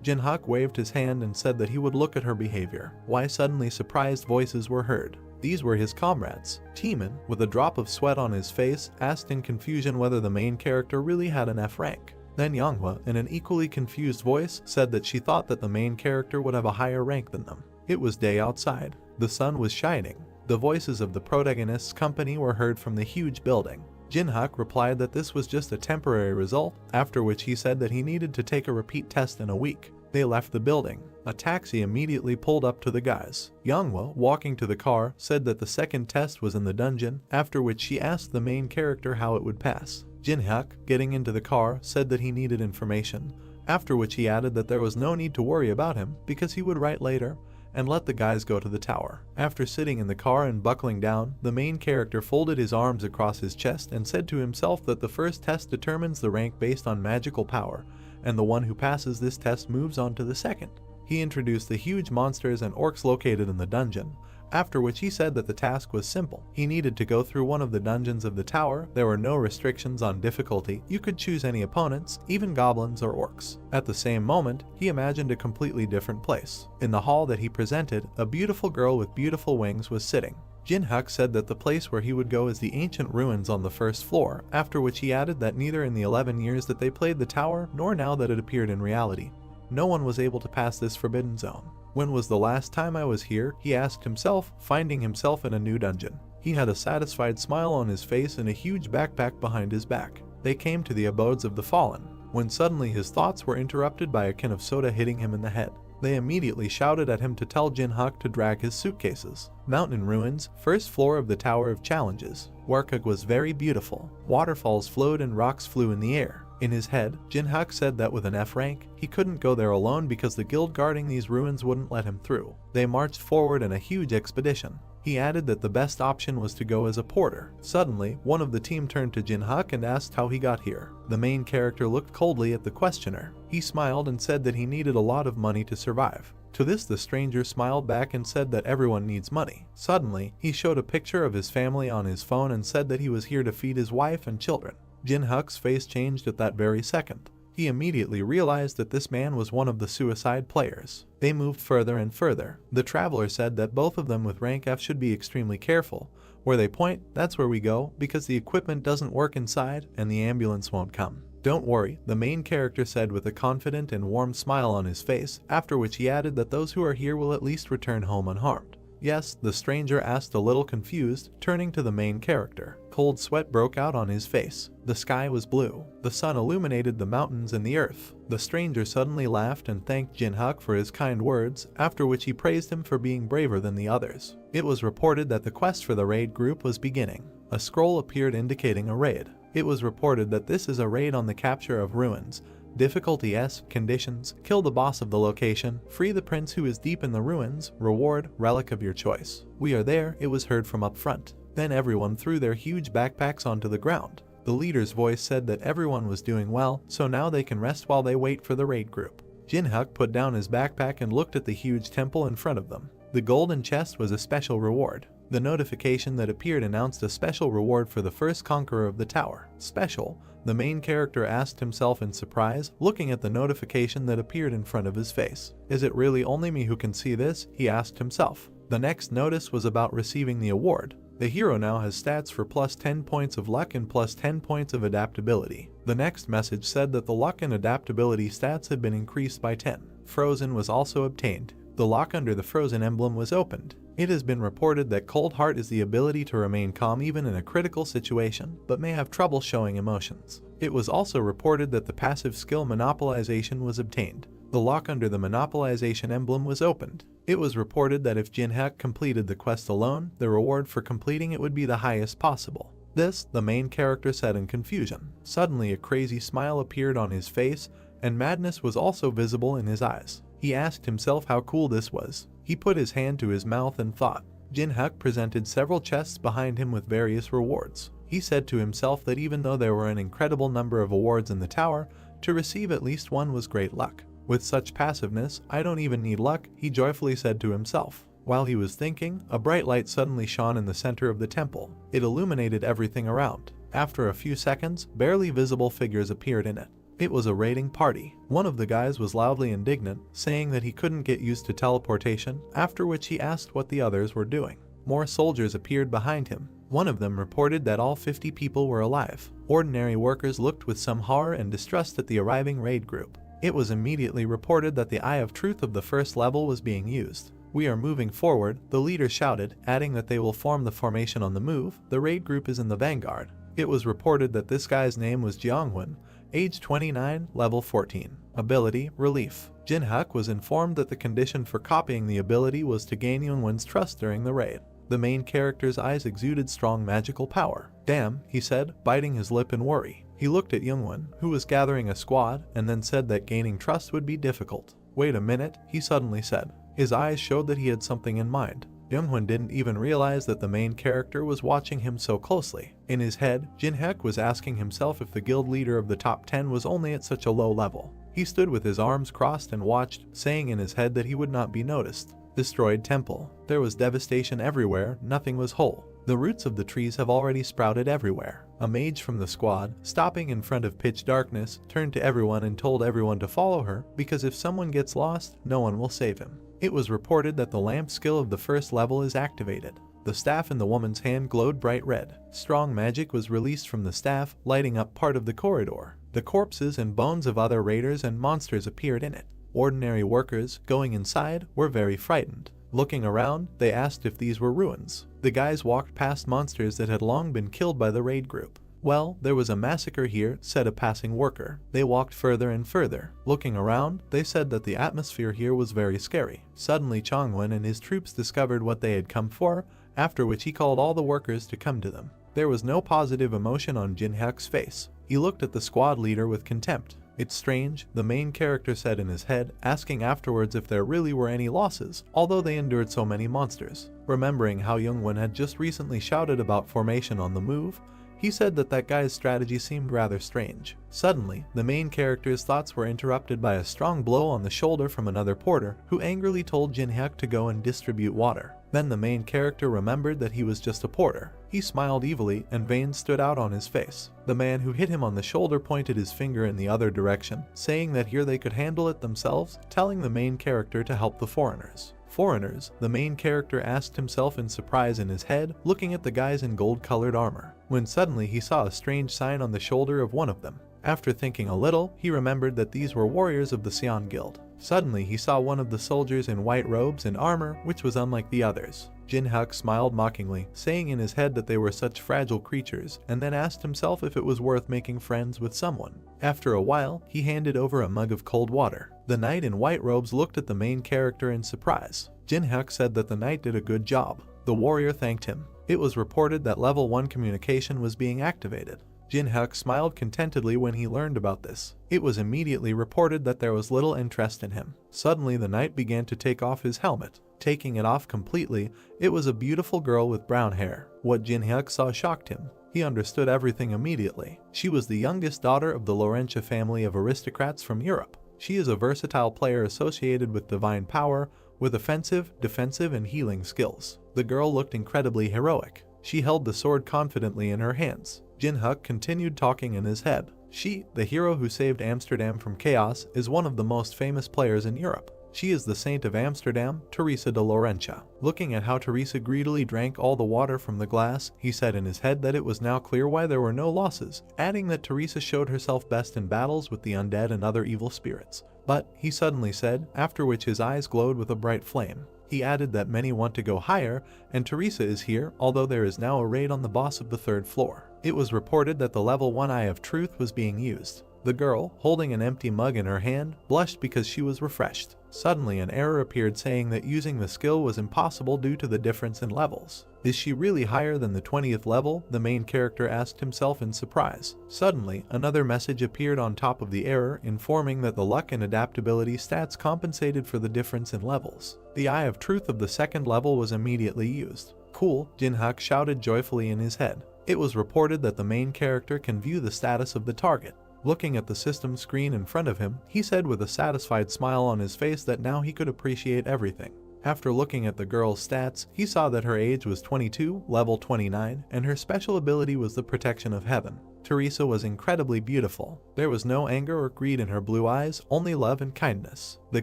Jinhyuk waved his hand and said that he would look at her behavior. Why suddenly surprised voices were heard. These were his comrades. Teeman, with a drop of sweat on his face, asked in confusion whether the main character really had an F rank. Then Manhwa, in an equally confused voice, said that she thought that the main character would have a higher rank than them. It was day outside. The sun was shining. The voices of the protagonist's company were heard from the huge building. Jinhyuk replied that this was just a temporary result, after which he said that he needed to take a repeat test in a week. They left the building. A taxi immediately pulled up to the guys. Manhwa, walking to the car, said that the second test was in the dungeon, after which she asked the main character how it would pass. Jinhyuk, getting into the car, said that he needed information, after which he added that there was no need to worry about him because he would write later, and let the guys go to the tower. After sitting in the car and buckling down, the main character folded his arms across his chest and said to himself that the first test determines the rank based on magical power, and the one who passes this test moves on to the second. He introduced the huge monsters and orcs located in the dungeon, after which he said that the task was simple. He needed to go through one of the dungeons of the tower. There were no restrictions on difficulty. You could choose any opponents, even goblins or orcs. At the same moment, he imagined a completely different place. In the hall that he presented, a beautiful girl with beautiful wings was sitting. Jinhyuk said that the place where he would go is the ancient ruins on the first floor, after which he added that neither in the 11 years that they played the tower, nor now that it appeared in reality, no one was able to pass this forbidden zone. When was the last time I was here? He asked himself, finding himself in a new dungeon. He had a satisfied smile on his face and a huge backpack behind his back. They came to the abodes of the fallen, when suddenly his thoughts were interrupted by a can of soda hitting him in the head. They immediately shouted at him to tell Jinhyuk to drag his suitcases. Mountain ruins, first floor of the Tower of Challenges. Warkug was very beautiful. Waterfalls flowed and rocks flew in the air. In his head, Jinhyuk said that with an F rank, he couldn't go there alone because the guild guarding these ruins wouldn't let him through. They marched forward in a huge expedition. He added that the best option was to go as a porter. Suddenly, one of the team turned to Jinhyuk and asked how he got here. The main character looked coldly at the questioner. He smiled and said that he needed a lot of money to survive. To this, the stranger smiled back and said that everyone needs money. Suddenly, he showed a picture of his family on his phone and said that he was here to feed his wife and children. Jinhyuk's face changed at that very second. He immediately realized that this man was one of the suicide players. They moved further and further. The traveler said that both of them with rank F should be extremely careful. Where they point, that's where we go, because the equipment doesn't work inside and the ambulance won't come. Don't worry, the main character said with a confident and warm smile on his face, after which he added that those who are here will at least return home unharmed. Yes, the stranger asked, a little confused, turning to the main character. Cold sweat broke out on his face. The sky was blue. The sun illuminated the mountains and the earth. The stranger suddenly laughed and thanked Jinhyuk for his kind words, after which he praised him for being braver than the others. It was reported that the quest for the raid group was beginning. A scroll appeared indicating a raid. It was reported that this is a raid on the capture of ruins. Difficulty S, conditions, kill the boss of the location, free the prince who is deep in the ruins, reward, relic of your choice. We are there, it was heard from up front. Then everyone threw their huge backpacks onto the ground. The leader's voice said that everyone was doing well, so now they can rest while they wait for the raid group. Jinhyuk put down his backpack and looked at the huge temple in front of them. The golden chest was a special reward. The notification that appeared announced a special reward for the first conqueror of the tower. Special, the main character asked himself in surprise, looking at the notification that appeared in front of his face. Is it really only me who can see this? He asked himself. The next notice was about receiving the award. The hero now has stats for plus 10 points of luck and plus 10 points of adaptability. The next message said that the luck and adaptability stats had been increased by 10. Frozen was also obtained. The lock under the frozen emblem was opened. It has been reported that Cold Heart is the ability to remain calm even in a critical situation, but may have trouble showing emotions. It was also reported that the passive skill Monopolization was obtained. The lock under the Monopolization emblem was opened. It was reported that if Jinhyuk completed the quest alone, the reward for completing it would be the highest possible. This, the main character said in confusion. Suddenly a crazy smile appeared on his face, and madness was also visible in his eyes. He asked himself how cool this was. He put his hand to his mouth and thought. Jinhyuk presented several chests behind him with various rewards. He said to himself that even though there were an incredible number of awards in the tower, to receive at least one was great luck. With such passiveness, I don't even need luck, he joyfully said to himself. While he was thinking, a bright light suddenly shone in the center of the temple. It illuminated everything around. After a few seconds, barely visible figures appeared in it. It was a raiding party. One of the guys was loudly indignant, saying that he couldn't get used to teleportation, after which he asked what the others were doing. More soldiers appeared behind him. One of them reported that all 50 people were alive. Ordinary workers looked with some horror and distrust at the arriving raid group. It was immediately reported that the Eye of Truth of the first level was being used. We are moving forward, the leader shouted, adding that they will form the formation on the move. The raid group is in the vanguard. It was reported that this guy's name was Jeonghun, age 29, level 14. Ability, Relief. Jinhyuk was informed that the condition for copying the ability was to gain Jeonghun's trust during the raid. The main character's eyes exuded strong magical power. Damn, he said, biting his lip in worry. He looked at Jeonghun, who was gathering a squad, and then said that gaining trust would be difficult. Wait a minute, he suddenly said. His eyes showed that he had something in mind. Jeonghun didn't even realize that the main character was watching him so closely. In his head, Jinhyuk was asking himself if the guild leader of the top 10 was only at such a low level. He stood with his arms crossed and watched, saying in his head that he would not be noticed. Destroyed temple. There was devastation everywhere, nothing was whole. The roots of the trees have already sprouted everywhere. A mage from the squad, stopping in front of pitch darkness, turned to everyone and told everyone to follow her, because if someone gets lost, no one will save him. It was reported that the lamp skill of the first level is activated. The staff in the woman's hand glowed bright red. Strong magic was released from the staff, lighting up part of the corridor. The corpses and bones of other raiders and monsters appeared in it. Ordinary workers, going inside, were very frightened. Looking around, they asked if these were ruins. The guys walked past monsters that had long been killed by the raid group. Well, there was a massacre here, said a passing worker. They walked further and further. Looking around, they said that the atmosphere here was very scary. Suddenly Jeonghun and his troops discovered what they had come for, after which he called all the workers to come to them. There was no positive emotion on Jinhyuk's face. He looked at the squad leader with contempt. It's strange, the main character said in his head, asking afterwards if there really were any losses, although they endured so many monsters. Remembering how Jeonghun had just recently shouted about formation on the move, he said that guy's strategy seemed rather strange. Suddenly, the main character's thoughts were interrupted by a strong blow on the shoulder from another porter, who angrily told Jinhyuk to go and distribute water. Then the main character remembered that he was just a porter. He smiled evilly, and veins stood out on his face. The man who hit him on the shoulder pointed his finger in the other direction, saying that here they could handle it themselves, telling the main character to help the foreigners. Foreigners, the main character asked himself in surprise in his head, looking at the guys in gold-colored armor, when suddenly he saw a strange sign on the shoulder of one of them. After thinking a little, he remembered that these were warriors of the Sion Guild. Suddenly he saw one of the soldiers in white robes and armor, which was unlike the others. Jinhyuk smiled mockingly, saying in his head that they were such fragile creatures, and then asked himself if it was worth making friends with someone. After a while, he handed over a mug of cold water. The knight in white robes looked at the main character in surprise. Jinhyuk said that the knight did a good job. The warrior thanked him. It was reported that level 1 communication was being activated. Jin-hyuk smiled contentedly when he learned about this. It was immediately reported that there was little interest in him. Suddenly the knight began to take off his helmet. Taking it off completely, it was a beautiful girl with brown hair. What Jin-hyuk saw shocked him. He understood everything immediately. She was the youngest daughter of the Laurentia family of aristocrats from Europe. She is a versatile player associated with divine power, with offensive, defensive, and healing skills. The girl looked incredibly heroic. She held the sword confidently in her hands. Jin-hyuk continued talking in his head. She, the hero who saved Amsterdam from chaos, is one of the most famous players in Europe. She is the Saint of Amsterdam, Teresa de Laurentia. Looking at how Teresa greedily drank all the water from the glass, he said in his head that it was now clear why there were no losses, adding that Teresa showed herself best in battles with the undead and other evil spirits. But, he suddenly said, after which his eyes glowed with a bright flame. He added that many want to go higher, and Teresa is here, although there is now a raid on the boss of the 3rd floor. It was reported that the level 1 Eye of Truth was being used. The girl, holding an empty mug in her hand, blushed because she was refreshed. Suddenly an error appeared saying that using the skill was impossible due to the difference in levels. Is she really higher than the 20th level? The main character asked himself in surprise. Suddenly, another message appeared on top of the error, informing that the luck and adaptability stats compensated for the difference in levels. The Eye of Truth of the 2nd level was immediately used. Cool, Jin-hyuk shouted joyfully in his head. It was reported that the main character can view the status of the target. Looking at the system screen in front of him, he said with a satisfied smile on his face that now he could appreciate everything. After looking at the girl's stats, he saw that her age was 22, level 29, and her special ability was the protection of heaven. Teresa was incredibly beautiful. There was no anger or greed in her blue eyes, only love and kindness. The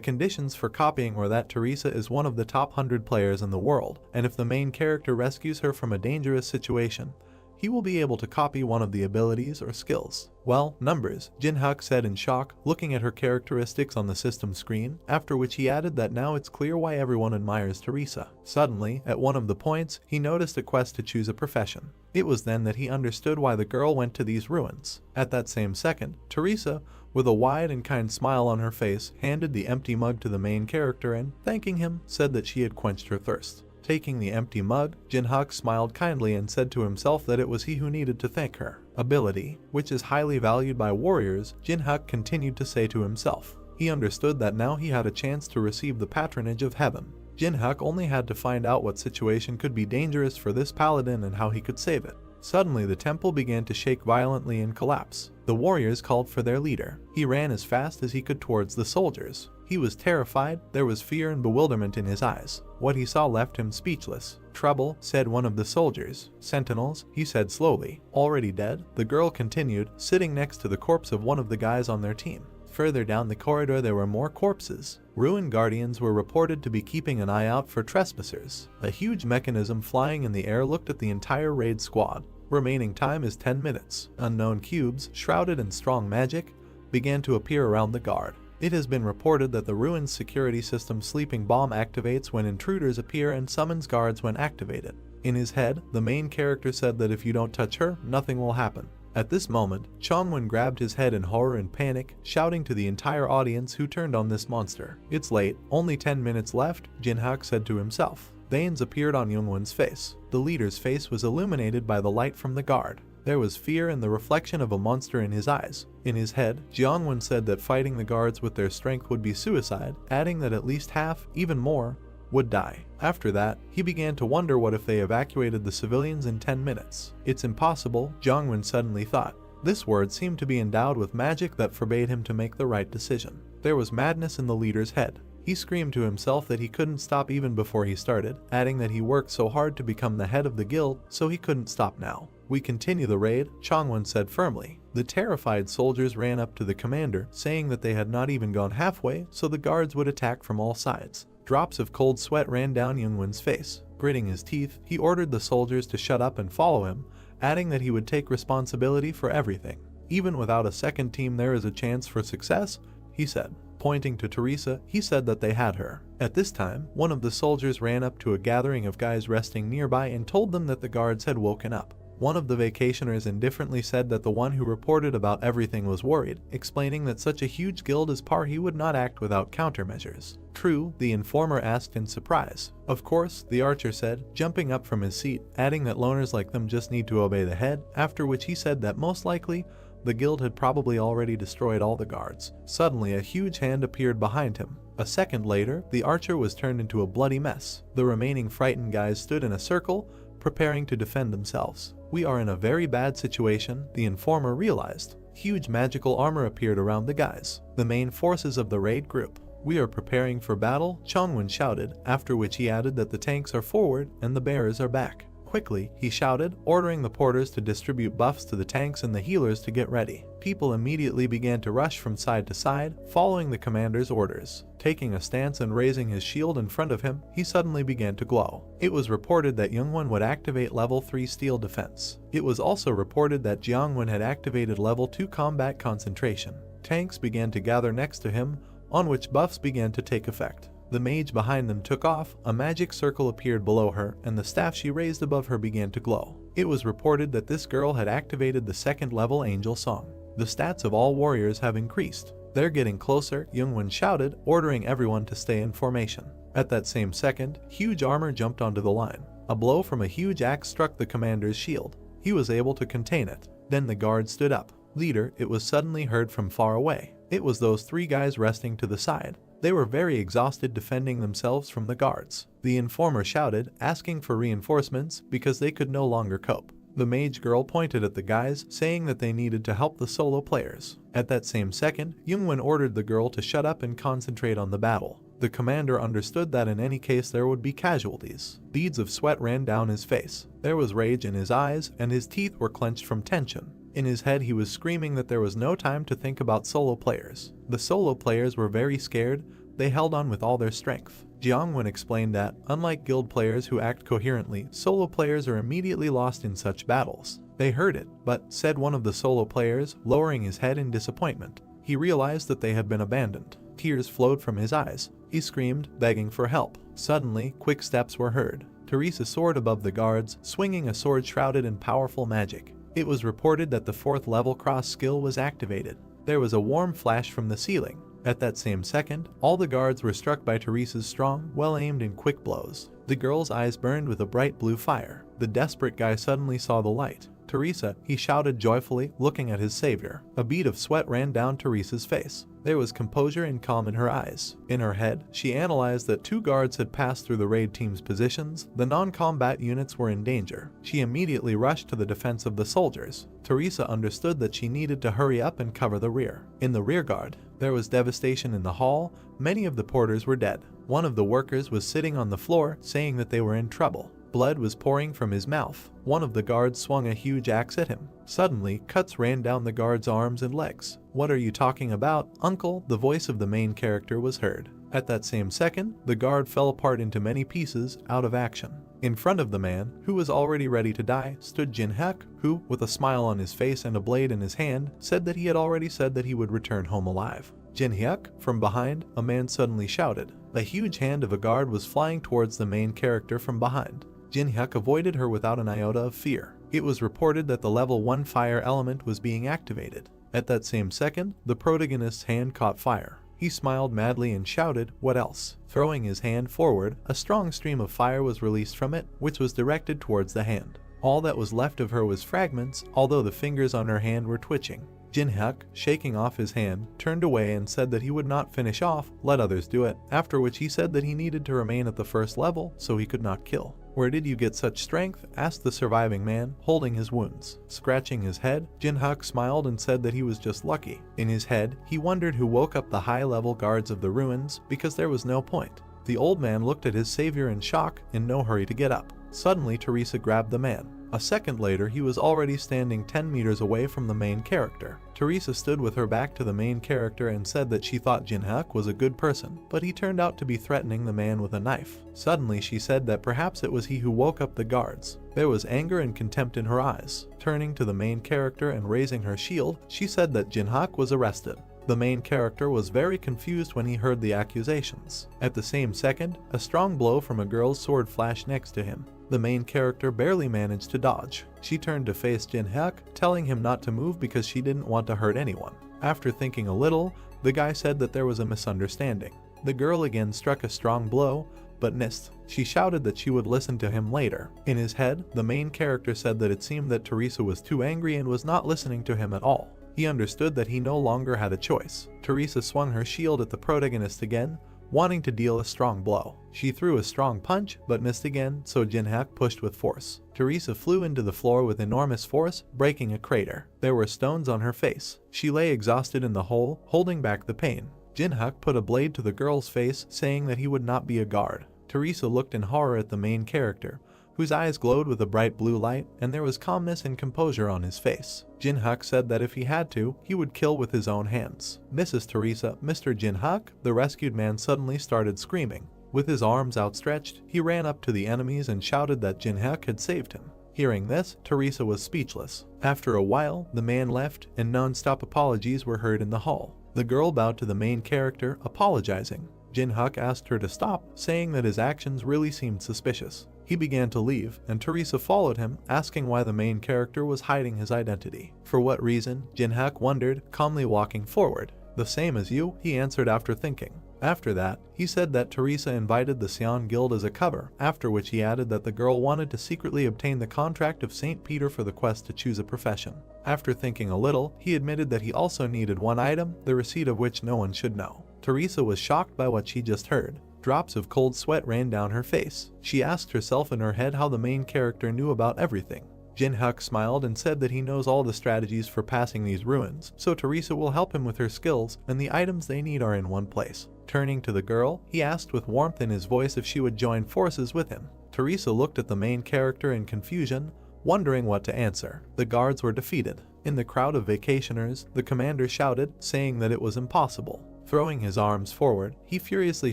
conditions for copying were that Teresa is one of the top 100 players in the world, and if the main character rescues her from a dangerous situation, he will be able to copy one of the abilities or skills. Well, numbers, Jin-hyuk said in shock, looking at her characteristics on the system screen, after which he added that now it's clear why everyone admires Teresa. Suddenly, at one of the points, he noticed a quest to choose a profession. It was then that he understood why the girl went to these ruins. At that same second, Teresa, with a wide and kind smile on her face, handed the empty mug to the main character and, thanking him, said that she had quenched her thirst. Taking the empty mug, Jin-hyuk smiled kindly and said to himself that it was he who needed to thank her. Ability, which is highly valued by warriors, Jin-hyuk continued to say to himself. He understood that now he had a chance to receive the patronage of heaven. Jin-hyuk only had to find out what situation could be dangerous for this paladin and how he could save it. Suddenly the temple began to shake violently and collapse. The warriors called for their leader. He ran as fast as he could towards the soldiers. He was terrified, there was fear and bewilderment in his eyes. What he saw left him speechless. Trouble, said one of the soldiers. Sentinels, he said slowly. Already dead? The girl continued, sitting next to the corpse of one of the guys on their team. Further down the corridor there were more corpses. Ruin guardians were reported to be keeping an eye out for trespassers. A huge mechanism flying in the air looked at the entire raid squad. Remaining time is 10 minutes. Unknown cubes, shrouded in strong magic, began to appear around the guard. It has been reported that the ruin's security system sleeping bomb activates when intruders appear and summons guards when activated. In his head, the main character said that if you don't touch her, nothing will happen. At this moment, Chongwon grabbed his head in horror and panic, shouting to the entire audience who turned on this monster. It's late, only 10 minutes left, Jin-hyuk said to himself. Veins appeared on Youngwon's face. The leader's face was illuminated by the light from the guard. There was fear and the reflection of a monster in his eyes. In his head, Jeongwon said that fighting the guards with their strength would be suicide, adding that at least half, even more, would die. After that, he began to wonder what if they evacuated the civilians in 10 minutes. It's impossible, Jeongwon suddenly thought. This word seemed to be endowed with magic that forbade him to make the right decision. There was madness in the leader's head. He screamed to himself that he couldn't stop even before he started, adding that he worked so hard to become the head of the guild, so he couldn't stop now. We continue the raid, Chongwon said firmly. The terrified soldiers ran up to the commander, saying that they had not even gone halfway, so the guards would attack from all sides. Drops of cold sweat ran down Youngwon's face. Gritting his teeth, he ordered the soldiers to shut up and follow him, adding that he would take responsibility for everything. Even without a second team there is a chance for success, he said. Pointing to Teresa, he said that they had her. At this time, one of the soldiers ran up to a gathering of guys resting nearby and told them that the guards had woken up. One of the vacationers indifferently said that the one who reported about everything was worried, explaining that such a huge guild as Parhi would not act without countermeasures. True, the informer asked in surprise. Of course, the archer said, jumping up from his seat, adding that loners like them just need to obey the head, after which he said that most likely, the guild had probably already destroyed all the guards. Suddenly, a huge hand appeared behind him. A second later, the archer was turned into a bloody mess. The remaining frightened guys stood in a circle, preparing to defend themselves. We are in a very bad situation, the informer realized. Huge magical armor appeared around the guys, the main forces of the raid group. We are preparing for battle, Chongwon shouted, after which he added that the tanks are forward and the bearers are back. Quickly, he shouted, ordering the porters to distribute buffs to the tanks and the healers to get ready. People immediately began to rush from side to side, following the commander's orders. Taking a stance and raising his shield in front of him, he suddenly began to glow. It was reported that Youngwon would activate level 3 steel defense. It was also reported that Jiangwon had activated level 2 combat concentration. Tanks began to gather next to him, on which buffs began to take effect. The mage behind them took off, a magic circle appeared below her, and the staff she raised above her began to glow. It was reported that this girl had activated the second level angel song. The stats of all warriors have increased. They're getting closer, Youngwon shouted, ordering everyone to stay in formation. At that same second, huge armor jumped onto the line. A blow from a huge axe struck the commander's shield. He was able to contain it. Then the guard stood up. Leader, it was suddenly heard from far away. It was those three guys resting to the side. They were very exhausted defending themselves from the guards. The informer shouted, asking for reinforcements because they could no longer cope. The mage girl pointed at the guys, saying that they needed to help the solo players. At that same second, Youngwon ordered the girl to shut up and concentrate on the battle. The commander understood that in any case there would be casualties. Beads of sweat ran down his face. There was rage in his eyes, and his teeth were clenched from tension. In his head he was screaming that there was no time to think about solo players. The solo players were very scared. They held on with all their strength. Jiangwon explained that, unlike guild players who act coherently, solo players are immediately lost in such battles. They heard it, but, said one of the solo players, lowering his head in disappointment. He realized that they had been abandoned. Tears flowed from his eyes. He screamed, begging for help. Suddenly, quick steps were heard. Teresa soared above the guards, swinging a sword shrouded in powerful magic. It was reported that the 4th level cross skill was activated. There was a warm flash from the ceiling. At that same second, all the guards were struck by Teresa's strong, well-aimed and quick blows. The girl's eyes burned with a bright blue fire. The desperate guy suddenly saw the light. Teresa, he shouted joyfully, looking at his savior. A bead of sweat ran down Teresa's face. There was composure and calm in her eyes. In her head, she analyzed that 2 guards had passed through the raid team's positions. The non-combat units were in danger. She immediately rushed to the defense of the soldiers. Teresa understood that she needed to hurry up and cover the rear. In the rear guard, there was devastation in the hall. Many of the porters were dead. One of the workers was sitting on the floor, saying that they were in trouble. Blood was pouring from his mouth. One of the guards swung a huge axe at him. Suddenly, cuts ran down the guard's arms and legs. "What are you talking about, uncle?" The voice of the main character was heard. At that same second, the guard fell apart into many pieces, out of action. In front of the man, who was already ready to die, stood Jin-hyuk, who, with a smile on his face and a blade in his hand, said that he had already said that he would return home alive. Jin-hyuk, from behind, a man suddenly shouted. A huge hand of a guard was flying towards the main character from behind. Jin-hyuk avoided her without an iota of fear. It was reported that the level 1 fire element was being activated. At that same second, the protagonist's hand caught fire. He smiled madly and shouted, "What else?" Throwing his hand forward, a strong stream of fire was released from it, which was directed towards the hand. All that was left of her was fragments, although the fingers on her hand were twitching. Jin-hyuk, shaking off his hand, turned away and said that he would not finish off, let others do it, after which he said that he needed to remain at the 1st level so he could not kill. "Where did you get such strength?" asked the surviving man, holding his wounds. Scratching his head, Jin-hyuk smiled and said that he was just lucky. In his head, he wondered who woke up the high-level guards of the ruins, because there was no point. The old man looked at his savior in shock, in no hurry to get up. Suddenly, Teresa grabbed the man. A second later, he was already standing 10 meters away from the main character. Teresa stood with her back to the main character and said that she thought Jin-hyuk was a good person, but he turned out to be threatening the man with a knife. Suddenly, she said that perhaps it was he who woke up the guards. There was anger and contempt in her eyes. Turning to the main character and raising her shield, she said that Jin-hyuk was arrested. The main character was very confused when he heard the accusations. At the same second, a strong blow from a girl's sword flashed next to him. The main character barely managed to dodge. She turned to face Jin-hyuk, telling him not to move because she didn't want to hurt anyone. After thinking a little, the guy said that there was a misunderstanding. The girl again struck a strong blow, but missed. She shouted that she would listen to him later. In his head, the main character said that it seemed that Teresa was too angry and was not listening to him at all. He understood that he no longer had a choice. Teresa swung her shield at the protagonist again, wanting to deal a strong blow. She threw a strong punch, but missed again, so Jin-hyuk pushed with force. Teresa flew into the floor with enormous force, breaking a crater. There were stones on her face. She lay exhausted in the hole, holding back the pain. Jin-hyuk put a blade to the girl's face, saying that he would not be a guard. Teresa looked in horror at the main character, whose eyes glowed with a bright blue light, and there was calmness and composure on his face. Jin-hyuk said that if he had to, he would kill with his own hands. Mrs. Teresa, Mr. Jin-hyuk, the rescued man suddenly started screaming. With his arms outstretched, he ran up to the enemies and shouted that Jin-hyuk had saved him. Hearing this, Teresa was speechless. After a while, the man left, and non-stop apologies were heard in the hall. The girl bowed to the main character, apologizing. Jin-hyuk asked her to stop, saying that his actions really seemed suspicious. He began to leave, and Teresa followed him, asking why the main character was hiding his identity. For what reason, Jin-hyuk wondered, calmly walking forward. "The same as you," he answered after thinking. After that, he said that Teresa invited the Sion Guild as a cover, after which he added that the girl wanted to secretly obtain the contract of St. Peter for the quest to choose a profession. After thinking a little, he admitted that he also needed one item, the receipt of which no one should know. Teresa was shocked by what she just heard. Drops of cold sweat ran down her face. She asked herself in her head how the main character knew about everything. Jin-hyuk smiled and said that he knows all the strategies for passing these ruins, so Teresa will help him with her skills, and the items they need are in one place. Turning to the girl, he asked with warmth in his voice if she would join forces with him. Teresa looked at the main character in confusion, wondering what to answer. The guards were defeated. In the crowd of vacationers, the commander shouted, saying that it was impossible. Throwing his arms forward, he furiously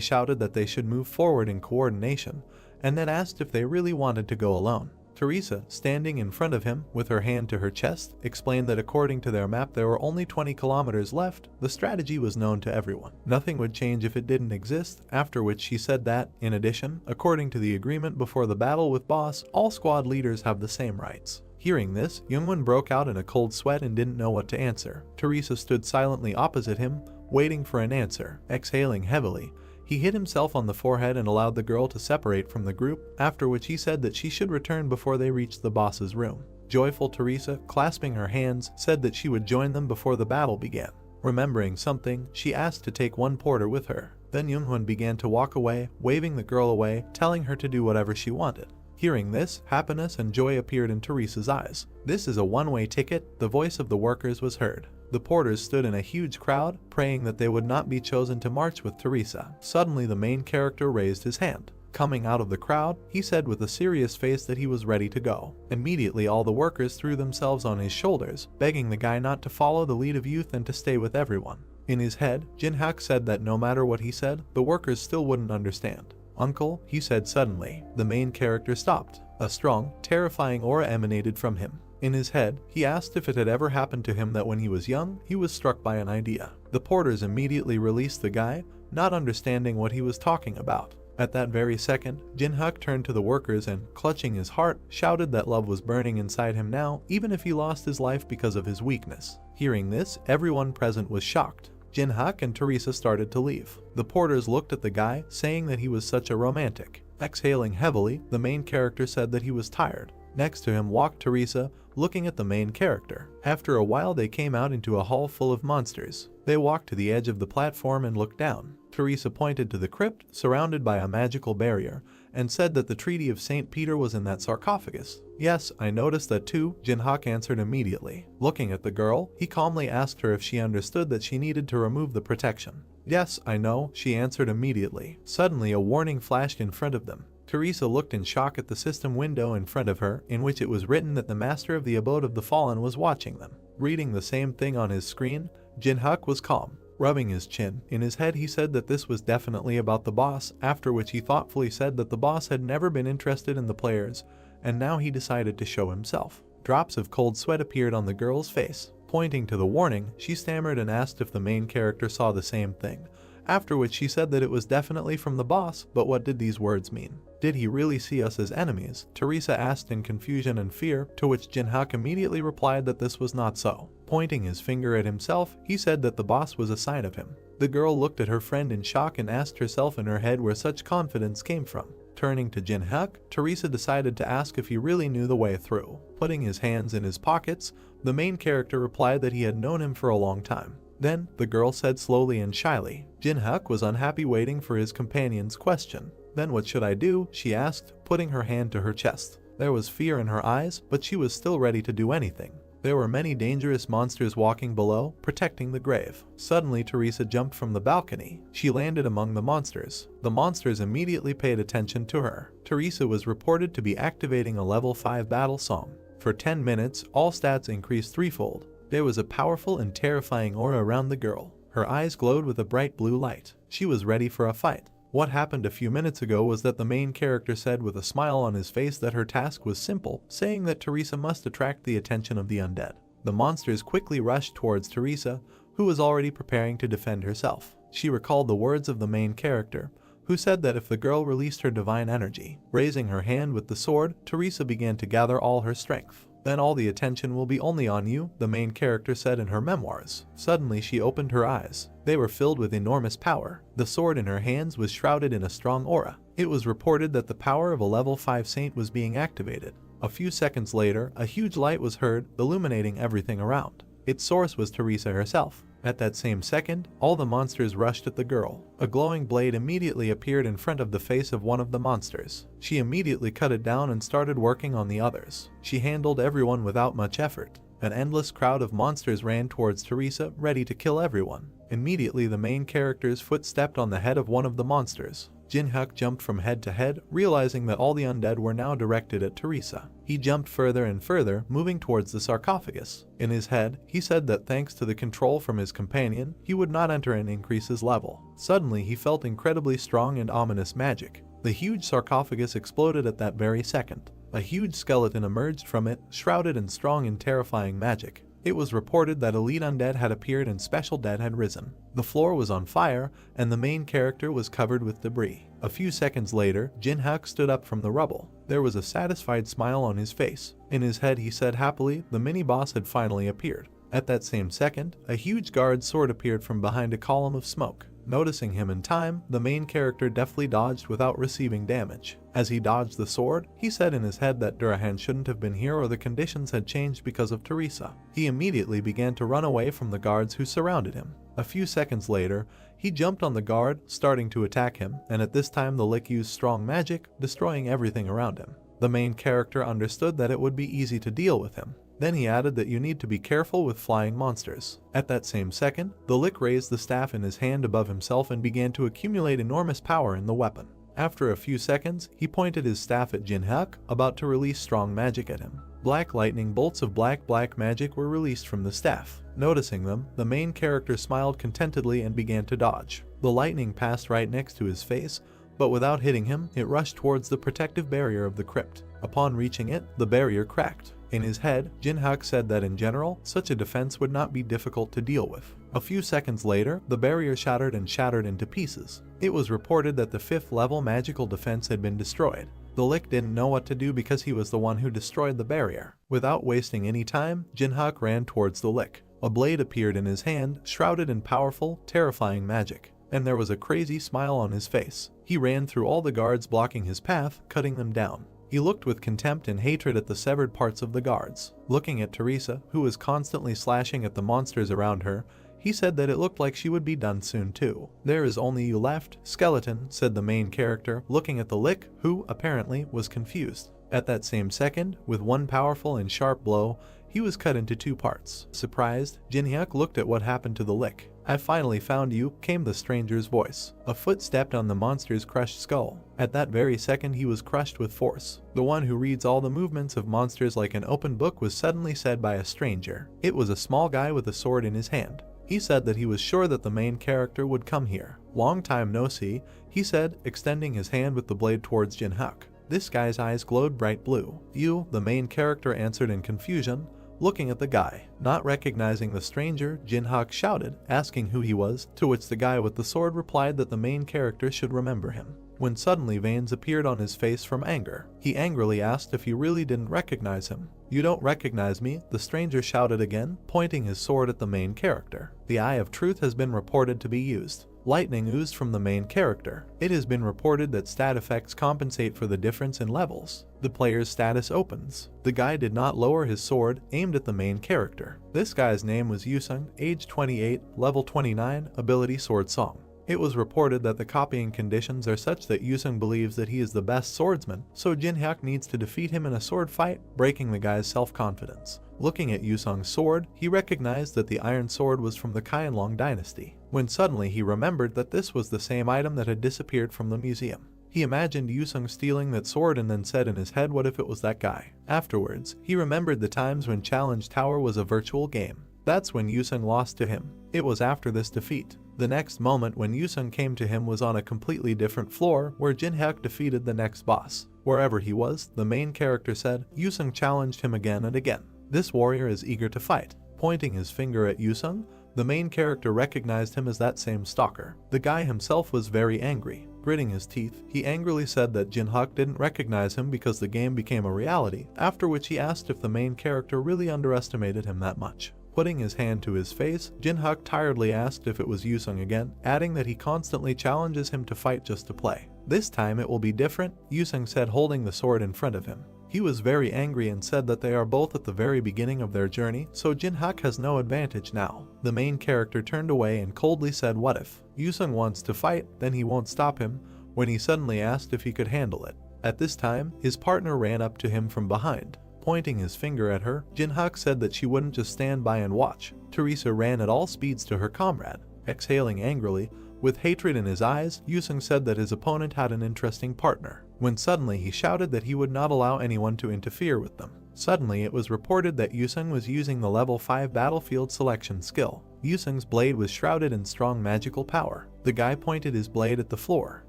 shouted that they should move forward in coordination, and then asked if they really wanted to go alone. Teresa, standing in front of him with her hand to her chest, explained that according to their map there were only 20 kilometers left. The strategy was known to everyone. Nothing would change if it didn't exist, after which she said that, in addition, according to the agreement before the battle with Boss, all squad leaders have the same rights. Hearing this, Youngwon broke out in a cold sweat and didn't know what to answer. Teresa stood silently opposite him, waiting for an answer. Exhaling heavily, he hit himself on the forehead and allowed the girl to separate from the group, after which he said that she should return before they reached the boss's room. Joyful Teresa, clasping her hands, said that she would join them before the battle began. Remembering something, she asked to take one porter with her. Then Youngwon began to walk away, waving the girl away, telling her to do whatever she wanted. Hearing this, happiness and joy appeared in Teresa's eyes. "This is a one-way ticket," the voice of the workers was heard. The porters stood in a huge crowd, praying that they would not be chosen to march with Teresa. Suddenly the main character raised his hand. Coming out of the crowd, he said with a serious face that he was ready to go. Immediately all the workers threw themselves on his shoulders, begging the guy not to follow the lead of youth and to stay with everyone. In his head, Jin-hyuk said that no matter what he said, the workers still wouldn't understand. "Uncle," he said suddenly. The main character stopped. A strong, terrifying aura emanated from him. In his head, he asked if it had ever happened to him that when he was young, he was struck by an idea. The porters immediately released the guy, not understanding what he was talking about. At that very second, Jin-hyuk turned to the workers and, clutching his heart, shouted that love was burning inside him now, even if he lost his life because of his weakness. Hearing this, everyone present was shocked. Jin-hyuk and Teresa started to leave. The porters looked at the guy, saying that he was such a romantic. Exhaling heavily, the main character said that he was tired. Next to him walked Teresa, looking at the main character. After a while they came out into a hall full of monsters. They walked to the edge of the platform and looked down. Teresa pointed to the crypt, surrounded by a magical barrier, and said that the Treaty of St. Peter was in that sarcophagus. "Yes, I noticed that too," Jin-hyuk answered immediately. Looking at the girl, he calmly asked her if she understood that she needed to remove the protection. "Yes, I know," she answered immediately. Suddenly a warning flashed in front of them. Teresa looked in shock at the system window in front of her, in which it was written that the master of the abode of the fallen was watching them. Reading the same thing on his screen, Jin-hyuk was calm. Rubbing his chin, in his head he said that this was definitely about the boss, after which he thoughtfully said that the boss had never been interested in the players, and now he decided to show himself. Drops of cold sweat appeared on the girl's face. Pointing to the warning, she stammered and asked if the main character saw the same thing, after which she said that it was definitely from the boss, but what did these words mean? Did he really see us as enemies? Teresa asked in confusion and fear, to which Jinhyuk immediately replied that this was not so. Pointing his finger at himself, he said that the boss was a sign of him. The girl looked at her friend in shock and asked herself in her head where such confidence came from. Turning to Jinhyuk, Teresa decided to ask if he really knew the way through. Putting his hands in his pockets, the main character replied that he had known him for a long time. Then, the girl said slowly and shyly. Jinhyuk was unhappy waiting for his companion's question. Then what should I do? She asked, putting her hand to her chest. There was fear in her eyes, but she was still ready to do anything. There were many dangerous monsters walking below, protecting the grave. Suddenly, Teresa jumped from the balcony. She landed among the monsters. The monsters immediately paid attention to her. Teresa was reported to be activating a level 5 battle song. For 10 minutes, all stats increased threefold. There was a powerful and terrifying aura around the girl. Her eyes glowed with a bright blue light. She was ready for a fight. What happened a few minutes ago was that the main character said with a smile on his face that her task was simple, saying that Teresa must attract the attention of the undead. The monsters quickly rushed towards Teresa, who was already preparing to defend herself. She recalled the words of the main character, who said that if the girl released her divine energy, raising her hand with the sword, Teresa began to gather all her strength. Then all the attention will be only on you, the main character said in her memoirs. Suddenly she opened her eyes. They were filled with enormous power. The sword in her hands was shrouded in a strong aura. It was reported that the power of a level 5 saint was being activated. A few seconds later, a huge light was heard, illuminating everything around. Its source was Teresa herself. At that same second, all the monsters rushed at the girl. A glowing blade immediately appeared in front of the face of one of the monsters. She immediately cut it down and started working on the others. She handled everyone without much effort. An endless crowd of monsters ran towards Teresa, ready to kill everyone. Immediately, the main character's foot stepped on the head of one of the monsters. Jinhyuk jumped from head to head, realizing that all the undead were now directed at Teresa. He jumped further and further, moving towards the sarcophagus. In his head, he said that thanks to the control from his companion, he would not enter and increase his level. Suddenly, he felt incredibly strong and ominous magic. The huge sarcophagus exploded at that very second. A huge skeleton emerged from it, shrouded in strong and terrifying magic. It was reported that elite undead had appeared and special dead had risen. The floor was on fire, and the main character was covered with debris. A few seconds later, Jinhyuk stood up from the rubble. There was a satisfied smile on his face. In his head he said happily the mini-boss had finally appeared. At that same second, a huge guard sword appeared from behind a column of smoke. Noticing him in time, the main character deftly dodged without receiving damage. As he dodged the sword, he said in his head that Durahan shouldn't have been here or the conditions had changed because of Teresa. He immediately began to run away from the guards who surrounded him. A few seconds later, he jumped on the guard, starting to attack him, and at this time the Lick used strong magic, destroying everything around him. The main character understood that it would be easy to deal with him. Then he added that you need to be careful with flying monsters. At that same second, the Lick raised the staff in his hand above himself and began to accumulate enormous power in the weapon. After a few seconds, he pointed his staff at Jinhyuk, about to release strong magic at him. Black lightning bolts of black magic were released from the staff. Noticing them, the main character smiled contentedly and began to dodge. The lightning passed right next to his face, but without hitting him, it rushed towards the protective barrier of the crypt. Upon reaching it, the barrier cracked. In his head, Jinhyuk said that in general, such a defense would not be difficult to deal with. A few seconds later, the barrier shattered into pieces. It was reported that the 5th level magical defense had been destroyed. The Lick didn't know what to do because he was the one who destroyed the barrier. Without wasting any time, Jinhyuk ran towards the Lick. A blade appeared in his hand, shrouded in powerful, terrifying magic. And there was a crazy smile on his face. He ran through all the guards blocking his path, cutting them down. He looked with contempt and hatred at the severed parts of the guards. Looking at Teresa, who was constantly slashing at the monsters around her, he said that it looked like she would be done soon too. "There is only you left, skeleton," said the main character, looking at the Lick, who, apparently, was confused. At that same second, with one powerful and sharp blow, he was cut into 2 parts. Surprised, Jinhyuk looked at what happened to the Lick. "I finally found you," came the stranger's voice. A foot stepped on the monster's crushed skull. At that very second he was crushed with force. The one who reads all the movements of monsters like an open book was suddenly said by a stranger. It was a small guy with a sword in his hand. He said that he was sure that the main character would come here. "Long time no see," he said, extending his hand with the blade towards Jinhyuk. This guy's eyes glowed bright blue. "You," the main character answered in confusion, looking at the guy. Not recognizing the stranger, Jinhyuk shouted, asking who he was, to which the guy with the sword replied that the main character should remember him. When suddenly veins appeared on his face from anger, he angrily asked if he really didn't recognize him. "You don't recognize me?" the stranger shouted again, pointing his sword at the main character. The Eye of Truth has been reported to be used. Lightning oozed from the main character. It has been reported that stat effects compensate for the difference in levels. The player's status opens. The guy did not lower his sword, aimed at the main character. This guy's name was Yusung, age 28, level 29, ability Sword Song. It was reported that the copying conditions are such that Yusung believes that he is the best swordsman, so Jinhyuk needs to defeat him in a sword fight, breaking the guy's self-confidence. Looking at Yusung's sword, he recognized that the iron sword was from the Qianlong dynasty, when suddenly he remembered that this was the same item that had disappeared from the museum. He imagined Yusung stealing that sword and then said in his head, what if it was that guy? Afterwards, he remembered the times when Challenge Tower was a virtual game. That's when Yusung lost to him. It was after this defeat. The next moment when Yusung came to him was on a completely different floor where Jinhyuk defeated the next boss. Wherever he was, the main character said, Yusung challenged him again and again. This warrior is eager to fight. Pointing his finger at Yusung, the main character recognized him as that same stalker. The guy himself was very angry. Gritting his teeth, he angrily said that Jinhyuk didn't recognize him because the game became a reality, after which he asked if the main character really underestimated him that much. Putting his hand to his face, Jinhyuk tiredly asked if it was Yusung again, adding that he constantly challenges him to fight just to play. This time it will be different, Yusung said, holding the sword in front of him. He was very angry and said that they are both at the very beginning of their journey, so Jinhyuk has no advantage now. The main character turned away and coldly said, what if Yusung wants to fight, then he won't stop him, when he suddenly asked if he could handle it. At this time, his partner ran up to him from behind. Pointing his finger at her, Jinhyuk said that she wouldn't just stand by and watch. Teresa ran at all speeds to her comrade. Exhaling angrily, with hatred in his eyes, Yusung said that his opponent had an interesting partner, when suddenly he shouted that he would not allow anyone to interfere with them. Suddenly it was reported that Yusung was using the level 5 battlefield selection skill. Yusung's blade was shrouded in strong magical power. The guy pointed his blade at the floor.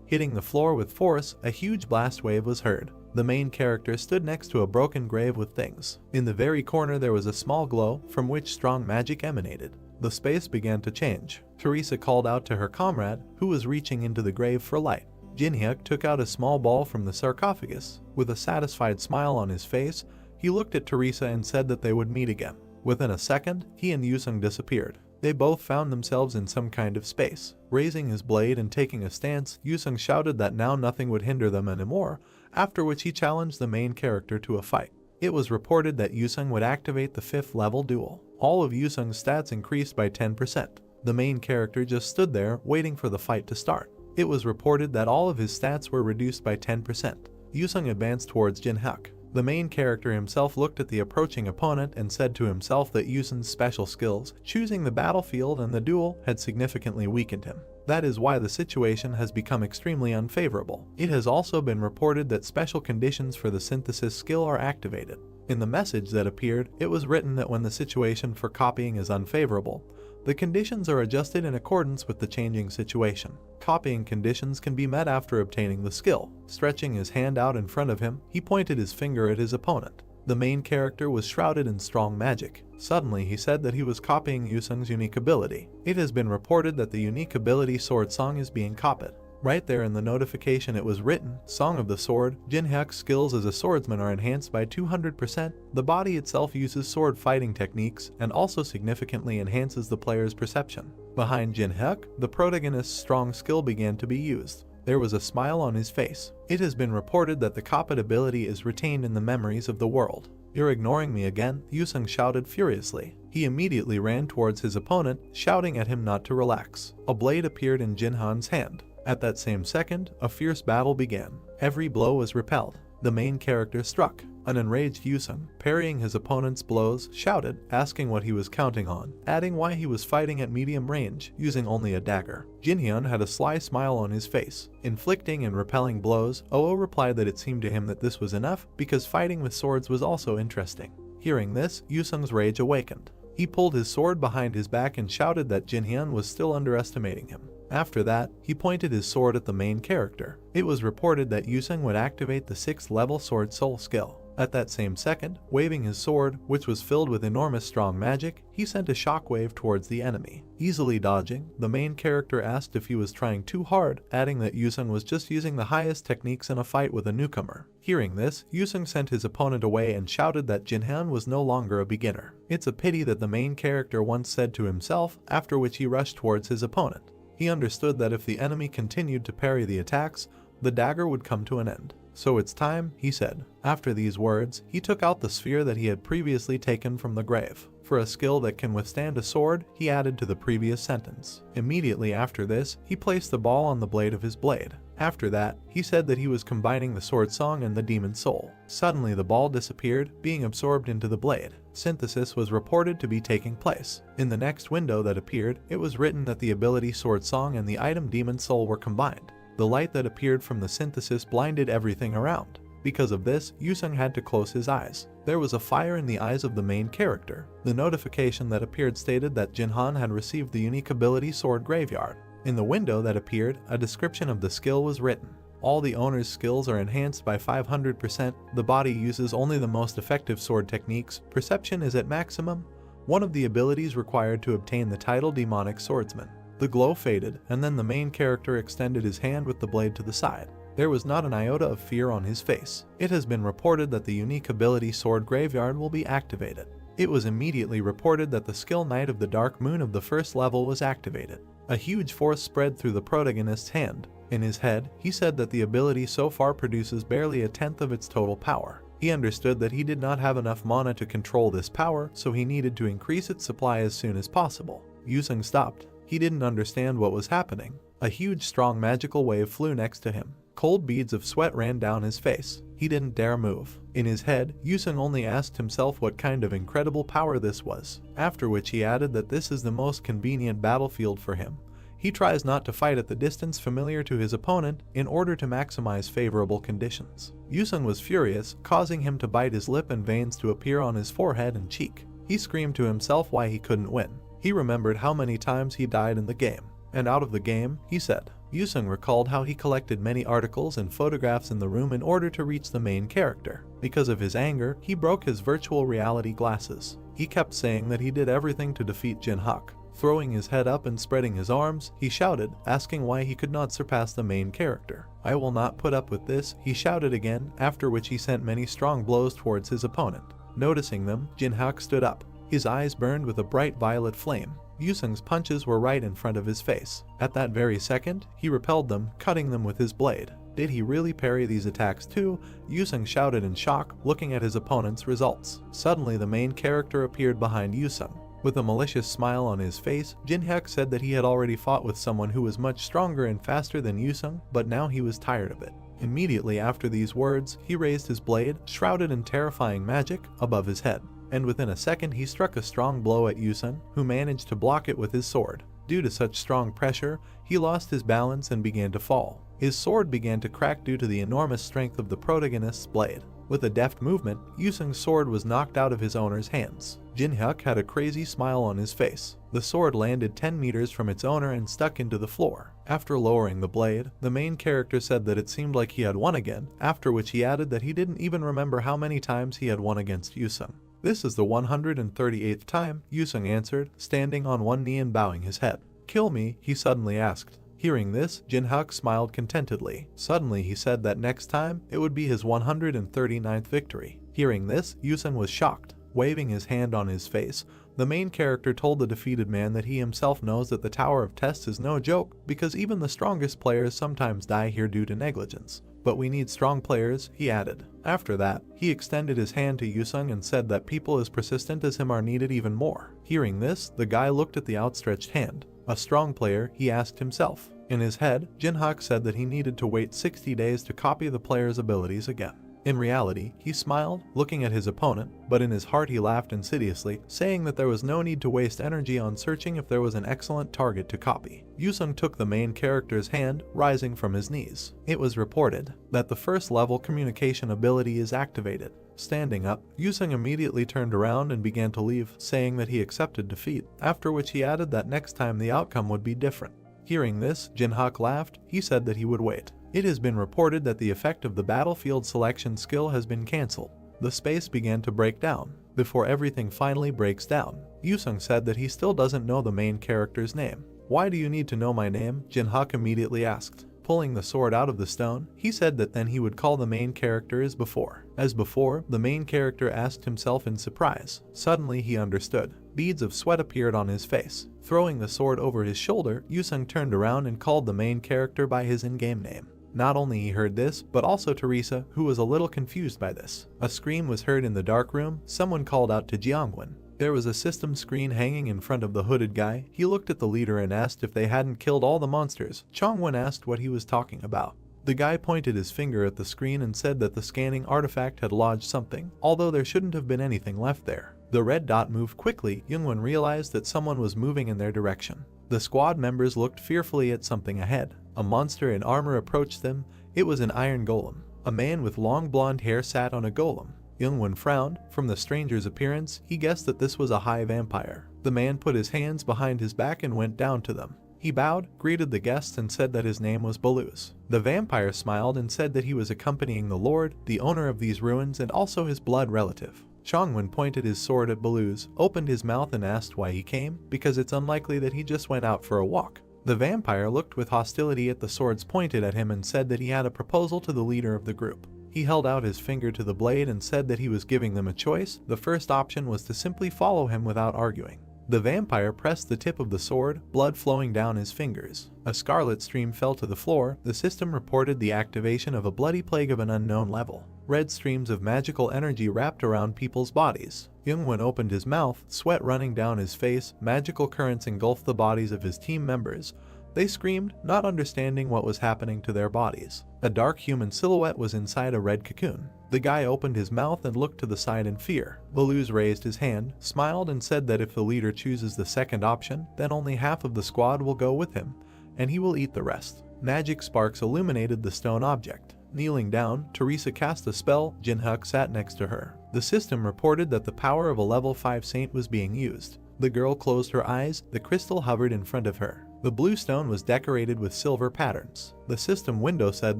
Hitting the floor with force, a huge blast wave was heard. The main character stood next to a broken grave with things. In the very corner there was a small glow, from which strong magic emanated. The space began to change. Teresa called out to her comrade, who was reaching into the grave for light. Jinhyuk took out a small ball from the sarcophagus. With a satisfied smile on his face, he looked at Teresa and said that they would meet again. Within a second, he and Yusung disappeared. They both found themselves in some kind of space. Raising his blade and taking a stance, Yusung shouted that now nothing would hinder them anymore, after which he challenged the main character to a fight. It was reported that Yusung would activate the 5th level duel. All of Yusung's stats increased by 10%. The main character just stood there, waiting for the fight to start. It was reported that all of his stats were reduced by 10%. Yusung advanced towards Jinhyuk. The main character himself looked at the approaching opponent and said to himself that Yusung's special skills, choosing the battlefield and the duel, had significantly weakened him. That is why the situation has become extremely unfavorable. It has also been reported that special conditions for the synthesis skill are activated. In the message that appeared, it was written that when the situation for copying is unfavorable, the conditions are adjusted in accordance with the changing situation. Copying conditions can be met after obtaining the skill. Stretching his hand out in front of him, he pointed his finger at his opponent. The main character was shrouded in strong magic. Suddenly he said that he was copying Yusung's unique ability. It has been reported that the unique ability Sword Song is being copied. Right there in the notification it was written, Song of the Sword, Jinhyuk's skills as a swordsman are enhanced by 200%. The body itself uses sword fighting techniques and also significantly enhances the player's perception. Behind Jinhyuk, the protagonist's strong skill began to be used. There was a smile on his face. It has been reported that the copied ability is retained in the memories of the world. You're ignoring me again, Yusung shouted furiously. He immediately ran towards his opponent, shouting at him not to relax. A blade appeared in Jinhan's hand. At that same second, a fierce battle began. Every blow was repelled. The main character struck. An enraged Yusung, parrying his opponent's blows, shouted, asking what he was counting on, adding why he was fighting at medium range, using only a dagger. Jinhyun had a sly smile on his face. Inflicting and repelling blows, Oo replied that it seemed to him that this was enough, because fighting with swords was also interesting. Hearing this, Yusung's rage awakened. He pulled his sword behind his back and shouted that Jinhyun was still underestimating him. After that, he pointed his sword at the main character. It was reported that Yusung would activate the 6th level Sword Soul skill. At that same second, waving his sword, which was filled with enormous strong magic, he sent a shockwave towards the enemy. Easily dodging, the main character asked if he was trying too hard, adding that Yusung was just using the highest techniques in a fight with a newcomer. Hearing this, Yusung sent his opponent away and shouted that Jinhan was no longer a beginner. It's a pity that the main character once said to himself, after which he rushed towards his opponent. He understood that if the enemy continued to parry the attacks, the dagger would come to an end. So it's time, he said. After these words, he took out the sphere that he had previously taken from the grave. For a skill that can withstand a sword, he added to the previous sentence. Immediately after this, he placed the ball on the blade of his blade. After that, he said that he was combining the sword song and the demon soul. Suddenly the ball disappeared, being absorbed into the blade. Synthesis was reported to be taking place. In the next window that appeared, it was written that the ability sword song and the item demon soul were combined. The light that appeared from the synthesis blinded everything around. Because of this, Yusung had to close his eyes. There was a fire in the eyes of the main character. The notification that appeared stated that Jinhan had received the unique ability Sword Graveyard. In the window that appeared, a description of the skill was written. All the owner's skills are enhanced by 500%, the body uses only the most effective sword techniques, perception is at maximum, one of the abilities required to obtain the title Demonic Swordsman. The glow faded, and then the main character extended his hand with the blade to the side. There was not an iota of fear on his face. It has been reported that the unique ability Sword Graveyard will be activated. It was immediately reported that the skill Knight of the Dark Moon of the first level was activated. A huge force spread through the protagonist's hand. In his head, he said that the ability so far produces barely a tenth of its total power. He understood that he did not have enough mana to control this power, so he needed to increase its supply as soon as possible. Yusung stopped. He didn't understand what was happening. A huge strong magical wave flew next to him. Cold beads of sweat ran down his face. He didn't dare move. In his head, Yusung only asked himself what kind of incredible power this was, after which he added that this is the most convenient battlefield for him. He tries not to fight at the distance familiar to his opponent in order to maximize favorable conditions. Yusung was furious, causing him to bite his lip and veins to appear on his forehead and cheek. He screamed to himself why he couldn't win. He remembered how many times he died in the game. And out of the game, he said. Yusung recalled how he collected many articles and photographs in the room in order to reach the main character. Because of his anger, he broke his virtual reality glasses. He kept saying that he did everything to defeat Jinhak. Throwing his head up and spreading his arms, he shouted, asking why he could not surpass the main character. "I will not put up with this," he shouted again, after which he sent many strong blows towards his opponent. Noticing them, Jinhak stood up. His eyes burned with a bright violet flame. Yusung's punches were right in front of his face. At that very second, he repelled them, cutting them with his blade. Did he really parry these attacks too? Yusung shouted in shock, looking at his opponent's results. Suddenly the main character appeared behind Yusung. With a malicious smile on his face, Jinhyuk said that he had already fought with someone who was much stronger and faster than Yusung, but now he was tired of it. Immediately after these words, he raised his blade, shrouded in terrifying magic, above his head. And within a second he struck a strong blow at Yusung, who managed to block it with his sword. Due to such strong pressure, he lost his balance and began to fall. His sword began to crack due to the enormous strength of the protagonist's blade. With a deft movement, Yusung's sword was knocked out of his owner's hands. Jinhyuk had a crazy smile on his face. The sword landed 10 meters from its owner and stuck into the floor. After lowering the blade, the main character said that it seemed like he had won again, after which he added that he didn't even remember how many times he had won against Yusung. "This is the 138th time," Yusung answered, standing on one knee and bowing his head. "Kill me?" he suddenly asked. Hearing this, Jinhyuk smiled contentedly. Suddenly he said that next time, it would be his 139th victory. Hearing this, Yusung was shocked. Waving his hand on his face, the main character told the defeated man that he himself knows that the Tower of Tests is no joke, because even the strongest players sometimes die here due to negligence. "But we need strong players," he added. After that, he extended his hand to Yusung and said that people as persistent as him are needed even more. Hearing this, the guy looked at the outstretched hand. A strong player, he asked himself. In his head, Jinhyuk said that he needed to wait 60 days to copy the player's abilities again. In reality, he smiled, looking at his opponent, but in his heart he laughed insidiously, saying that there was no need to waste energy on searching if there was an excellent target to copy. Yusung took the main character's hand, rising from his knees. It was reported that the first level communication ability is activated. Standing up, Yusung immediately turned around and began to leave, saying that he accepted defeat, after which he added that next time the outcome would be different. Hearing this, Jinhyuk laughed. He said that he would wait. It has been reported that the effect of the battlefield selection skill has been cancelled. The space began to break down. Before everything finally breaks down, Yusung said that he still doesn't know the main character's name. "Why do you need to know my name?" Jin-hyuk immediately asked. Pulling the sword out of the stone, he said that then he would call the main character as before. As before, the main character asked himself in surprise. Suddenly he understood. Beads of sweat appeared on his face. Throwing the sword over his shoulder, Yusung turned around and called the main character by his in-game name. Not only he heard this, but also Teresa, who was a little confused by this. A scream was heard in the dark room. Someone called out to Jiangwen. There was a system screen hanging in front of the hooded guy. He looked at the leader and asked if they hadn't killed all the monsters. Chongwen asked what he was talking about. The guy pointed his finger at the screen and said that the scanning artifact had lodged something, although there shouldn't have been anything left there. The red dot moved quickly. Youngwon realized that someone was moving in their direction. The squad members looked fearfully at something ahead. A monster in armor approached them. It was an iron golem. A man with long blonde hair sat on a golem. Youngwon frowned. From the stranger's appearance, he guessed that this was a high vampire. The man put his hands behind his back and went down to them. He bowed, greeted the guests, and said that his name was Baluz. The vampire smiled and said that he was accompanying the lord, the owner of these ruins, and also his blood relative. Chongwen pointed his sword at Baluz, opened his mouth and asked why he came, because it's unlikely that he just went out for a walk. The vampire looked with hostility at the swords pointed at him and said that he had a proposal to the leader of the group. He held out his finger to the blade and said that he was giving them a choice. The first option was to simply follow him without arguing. The vampire pressed the tip of the sword, blood flowing down his fingers. A scarlet stream fell to the floor. The system reported the activation of a bloody plague of an unknown level. Red streams of magical energy wrapped around people's bodies. Youngwon opened his mouth, sweat running down his face. Magical currents engulfed the bodies of his team members. They screamed, not understanding what was happening to their bodies. A dark human silhouette was inside a red cocoon. The guy opened his mouth and looked to the side in fear. Baluz raised his hand, smiled, and said that if the leader chooses the second option, then only half of the squad will go with him, and he will eat the rest. Magic sparks illuminated the stone object. Kneeling down, Teresa cast a spell. Jin-hyuk sat next to her. The system reported that the power of a level 5 saint was being used. The girl closed her eyes. The crystal hovered in front of her. The blue stone was decorated with silver patterns. The system window said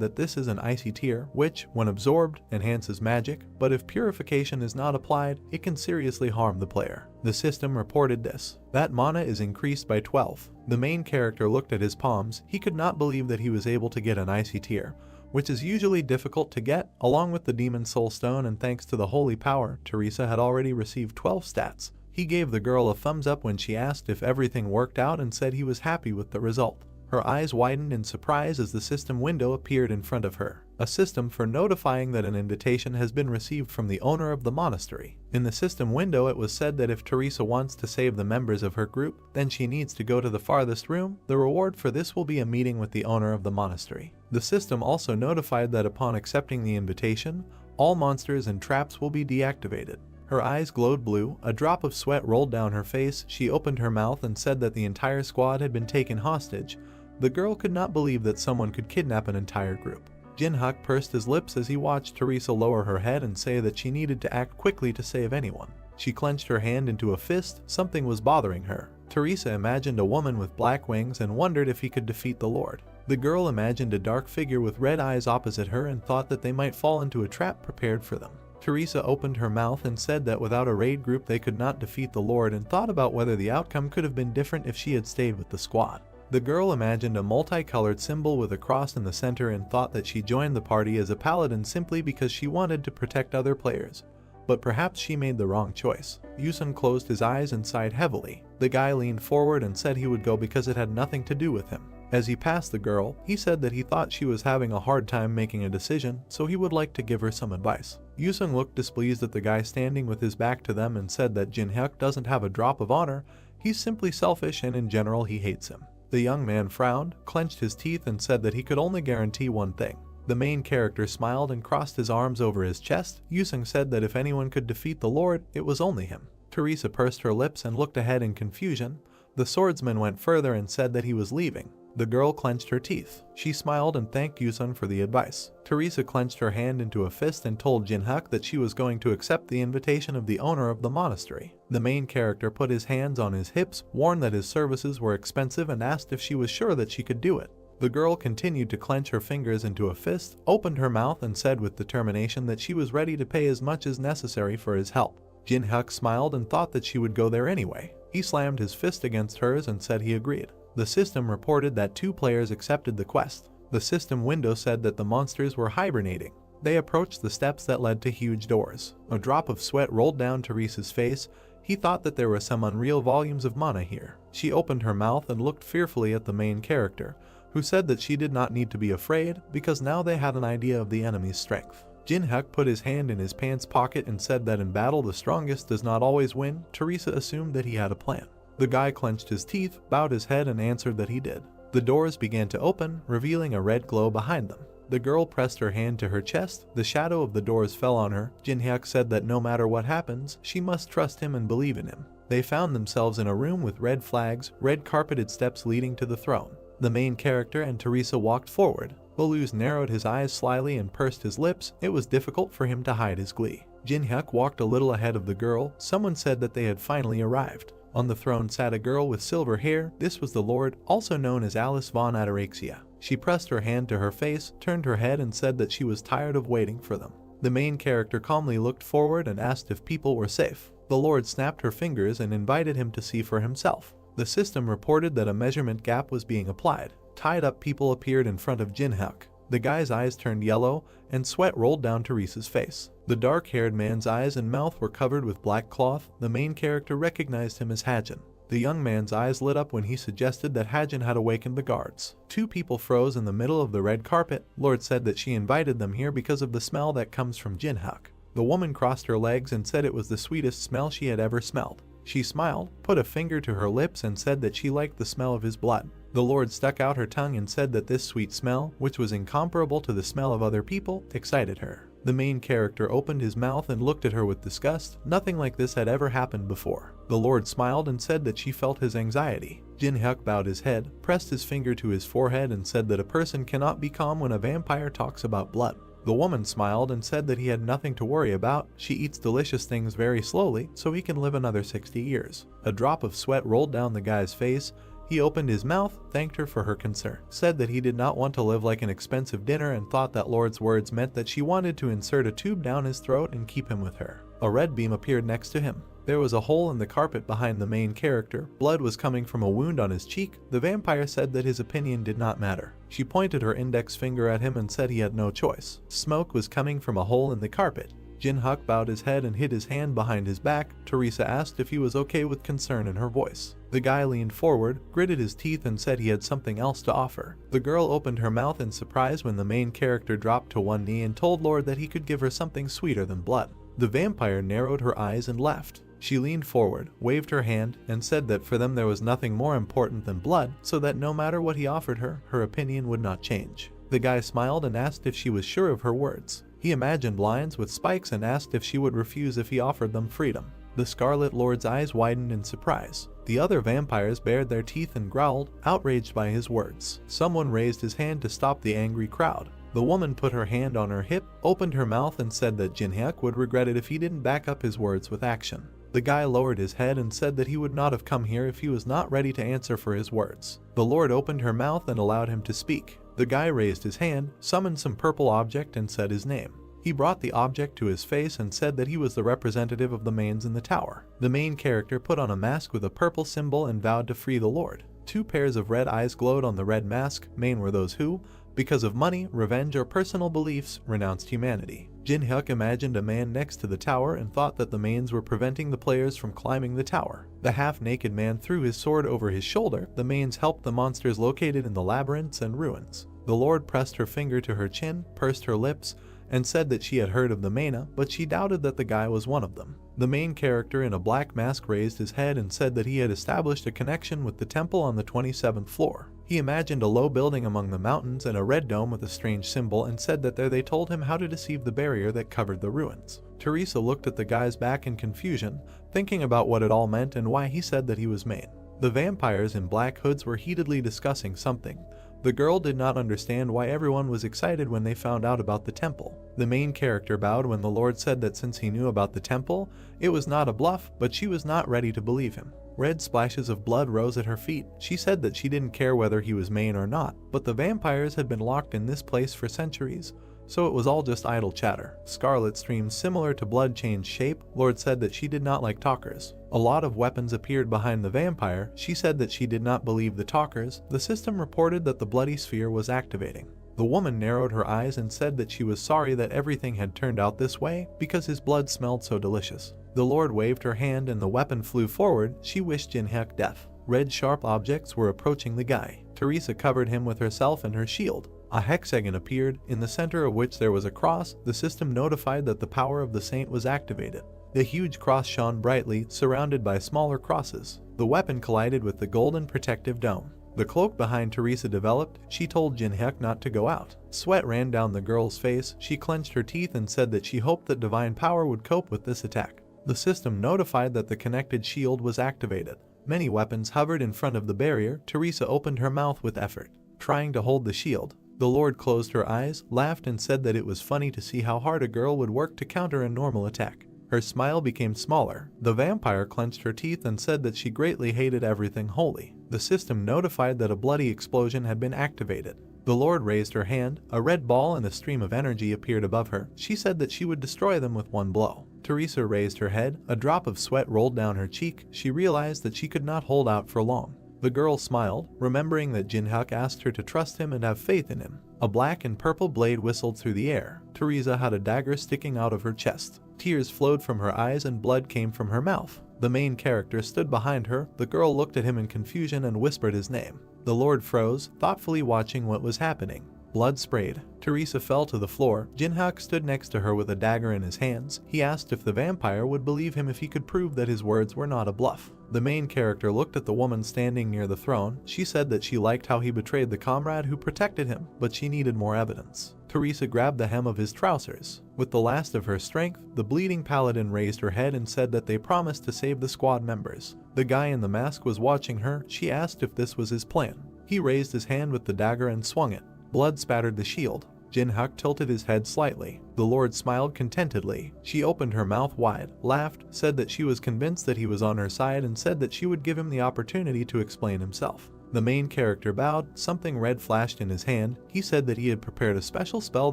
that this is an icy tear, which, when absorbed, enhances magic, but if purification is not applied, it can seriously harm the player. The system reported this. That mana is increased by 12. The main character looked at his palms. He could not believe that he was able to get an icy tear, which is usually difficult to get, along with the Demon Soul Stone, and thanks to the holy power, Teresa had already received 12 stats. He gave the girl a thumbs up when she asked if everything worked out and said he was happy with the result. Her eyes widened in surprise as the system window appeared in front of her. A system for notifying that an invitation has been received from the owner of the monastery. In the system window it was said that if Teresa wants to save the members of her group, then she needs to go to the farthest room. The reward for this will be a meeting with the owner of the monastery. The system also notified that upon accepting the invitation, all monsters and traps will be deactivated. Her eyes glowed blue. A drop of sweat rolled down her face. She opened her mouth and said that the entire squad had been taken hostage. The girl could not believe that someone could kidnap an entire group. Jin-hyuk pursed his lips as he watched Teresa lower her head and say that she needed to act quickly to save anyone. She clenched her hand into a fist. Something was bothering her. Teresa imagined a woman with black wings and wondered if he could defeat the Lord. The girl imagined a dark figure with red eyes opposite her and thought that they might fall into a trap prepared for them. Teresa opened her mouth and said that without a raid group they could not defeat the Lord, and thought about whether the outcome could have been different if she had stayed with the squad. The girl imagined a multicolored symbol with a cross in the center and thought that she joined the party as a paladin simply because she wanted to protect other players. But perhaps she made the wrong choice. Yusun closed his eyes and sighed heavily. The guy leaned forward and said he would go because it had nothing to do with him. As he passed the girl, he said that he thought she was having a hard time making a decision, so he would like to give her some advice. Yusun looked displeased at the guy standing with his back to them and said that Jin-hyuk doesn't have a drop of honor. He's simply selfish and in general he hates him. The young man frowned, clenched his teeth, and said that he could only guarantee one thing. The main character smiled and crossed his arms over his chest. Yusun said that if anyone could defeat the Lord, it was only him. Teresa pursed her lips and looked ahead in confusion. The swordsman went further and said that he was leaving. The girl clenched her teeth. She smiled and thanked Yusun for the advice. Teresa clenched her hand into a fist and told Jin-hyuk that she was going to accept the invitation of the owner of the monastery. The main character put his hands on his hips, warned that his services were expensive, and asked if she was sure that she could do it. The girl continued to clench her fingers into a fist, opened her mouth and said with determination that she was ready to pay as much as necessary for his help. Jin-hyuk smiled and thought that she would go there anyway. He slammed his fist against hers and said he agreed. The system reported that 2 players accepted the quest. The system window said that the monsters were hibernating. They approached the steps that led to huge doors. A drop of sweat rolled down Teresa's face. He thought that there were some unreal volumes of mana here. She opened her mouth and looked fearfully at the main character, who said that she did not need to be afraid because now they had an idea of the enemy's strength. Jin-hyuk put his hand in his pants pocket and said that in battle the strongest does not always win. Teresa assumed that he had a plan. The guy clenched his teeth, bowed his head and answered that he did. The doors began to open, revealing a red glow behind them. The girl pressed her hand to her chest. The shadow of the doors fell on her. Jin-hyuk said that no matter what happens, she must trust him and believe in him. They found themselves in a room with red flags, red carpeted steps leading to the throne. The main character and Teresa walked forward. Baluz narrowed his eyes slyly and pursed his lips. It was difficult for him to hide his glee. Jin-hyuk walked a little ahead of the girl. Someone said that they had finally arrived. On the throne sat a girl with silver hair. This was the Lord, also known as Alice von Ataraxia. She pressed her hand to her face, turned her head and said that she was tired of waiting for them. The main character calmly looked forward and asked if people were safe. The Lord snapped her fingers and invited him to see for himself. The system reported that a measurement gap was being applied. Tied up people appeared in front of Jin-hyuk. The guy's eyes turned yellow, and sweat rolled down Teresa's face. The dark-haired man's eyes and mouth were covered with black cloth. The main character recognized him as Hajin. The young man's eyes lit up when he suggested that Hajin had awakened the guards. 2 people froze in the middle of the red carpet. Lord said that she invited them here because of the smell that comes from Jin-hyuk. The woman crossed her legs and said it was the sweetest smell she had ever smelled. She smiled, put a finger to her lips and said that she liked the smell of his blood. The Lord stuck out her tongue and said that this sweet smell, which was incomparable to the smell of other people, excited her. The main character opened his mouth and looked at her with disgust. Nothing like this had ever happened before. The Lord smiled and said that she felt his anxiety. Jin-hyuk bowed his head, pressed his finger to his forehead and said that a person cannot be calm when a vampire talks about blood. The woman smiled and said that he had nothing to worry about. She eats delicious things very slowly, so he can live another 60 years. A drop of sweat rolled down the guy's face. He opened his mouth, thanked her for her concern, said that he did not want to live like an expensive dinner and thought that Lord's words meant that she wanted to insert a tube down his throat and keep him with her. A red beam appeared next to him. There was a hole in the carpet behind the main character. Blood was coming from a wound on his cheek. The vampire said that his opinion did not matter. She pointed her index finger at him and said he had no choice. Smoke was coming from a hole in the carpet. Jin-hyuk bowed his head and hid his hand behind his back. Teresa asked if he was okay with concern in her voice. The guy leaned forward, gritted his teeth and said he had something else to offer. The girl opened her mouth in surprise when the main character dropped to one knee and told Lord that he could give her something sweeter than blood. The vampire narrowed her eyes and left. She leaned forward, waved her hand, and said that for them there was nothing more important than blood, so that no matter what he offered her, her opinion would not change. The guy smiled and asked if she was sure of her words. He imagined lions with spikes and asked if she would refuse if he offered them freedom. The Scarlet Lord's eyes widened in surprise. The other vampires bared their teeth and growled, outraged by his words. Someone raised his hand to stop the angry crowd. The woman put her hand on her hip, opened her mouth and said that Jin-hyuk would regret it if he didn't back up his words with action. The guy lowered his head and said that he would not have come here if he was not ready to answer for his words. The Lord opened her mouth and allowed him to speak. The guy raised his hand, summoned some purple object and said his name. He brought the object to his face and said that he was the representative of the mains in the tower. The main character put on a mask with a purple symbol and vowed to free the Lord. 2 pairs of red eyes glowed on the red mask. Main were those who, because of money, revenge, or personal beliefs, renounced humanity. Jin-hyuk imagined a man next to the tower and thought that the mains were preventing the players from climbing the tower. The half-naked man threw his sword over his shoulder. The mains helped the monsters located in the labyrinths and ruins. The Lord pressed her finger to her chin, pursed her lips, and said that she had heard of the Mana, but she doubted that the guy was one of them. The main character in a black mask raised his head and said that he had established a connection with the temple on the 27th floor. He imagined a low building among the mountains and a red dome with a strange symbol and said that there they told him how to deceive the barrier that covered the ruins. Teresa looked at the guy's back in confusion, thinking about what it all meant and why he said that he was Main. The vampires in black hoods were heatedly discussing something. The girl did not understand why everyone was excited when they found out about the temple. The main character bowed when the Lord said that since he knew about the temple, it was not a bluff, but she was not ready to believe him. Red splashes of blood rose at her feet. She said that she didn't care whether he was main or not, but the vampires had been locked in this place for centuries, so it was all just idle chatter. Scarlet streams similar to blood changed shape. Lord said that she did not like talkers. A lot of weapons appeared behind the vampire. She said that she did not believe the talkers. The system reported that the bloody sphere was activating. The woman narrowed her eyes and said that she was sorry that everything had turned out this way because his blood smelled so delicious. The Lord waved her hand and the weapon flew forward. She wished Jinhyuk death. Red sharp objects were approaching the guy. Teresa covered him with herself and her shield. A hexagon appeared, in the center of which there was a cross. The system notified that the power of the saint was activated. The huge cross shone brightly, surrounded by smaller crosses. The weapon collided with the golden protective dome. The cloak behind Teresa developed. She told Jinhyuk not to go out. Sweat ran down the girl's face. She clenched her teeth and said that she hoped that divine power would cope with this attack. The system notified that the connected shield was activated. Many weapons hovered in front of the barrier. Teresa opened her mouth with effort, trying to hold the shield. The Lord closed her eyes, laughed and said that it was funny to see how hard a girl would work to counter a normal attack. Her smile became smaller. The vampire clenched her teeth and said that she greatly hated everything holy. The system notified that a bloody explosion had been activated. The Lord raised her hand. A red ball and a stream of energy appeared above her. She said that she would destroy them with one blow. Teresa raised her head. A drop of sweat rolled down her cheek. She realized that she could not hold out for long. The girl smiled, remembering that Jinhyuk asked her to trust him and have faith in him. A black and purple blade whistled through the air. Teresa had a dagger sticking out of her chest. Tears flowed from her eyes and blood came from her mouth. The main character stood behind her. The girl looked at him in confusion and whispered his name. The Lord froze, thoughtfully watching what was happening. Blood sprayed. Teresa fell to the floor. Jinhyuk stood next to her with a dagger in his hands. He asked if the vampire would believe him if he could prove that his words were not a bluff. The main character looked at the woman standing near the throne. She said that she liked how he betrayed the comrade who protected him, but she needed more evidence. Teresa grabbed the hem of his trousers. With the last of her strength, the bleeding paladin raised her head and said that they promised to save the squad members. The guy in the mask was watching her. She asked if this was his plan. He raised his hand with the dagger and swung it. Blood spattered the shield. Jinhyuk tilted his head slightly. The Lord smiled contentedly. She opened her mouth wide, laughed, said that she was convinced that he was on her side and said that she would give him the opportunity to explain himself. The main character bowed. Something red flashed in his hand. He said that he had prepared a special spell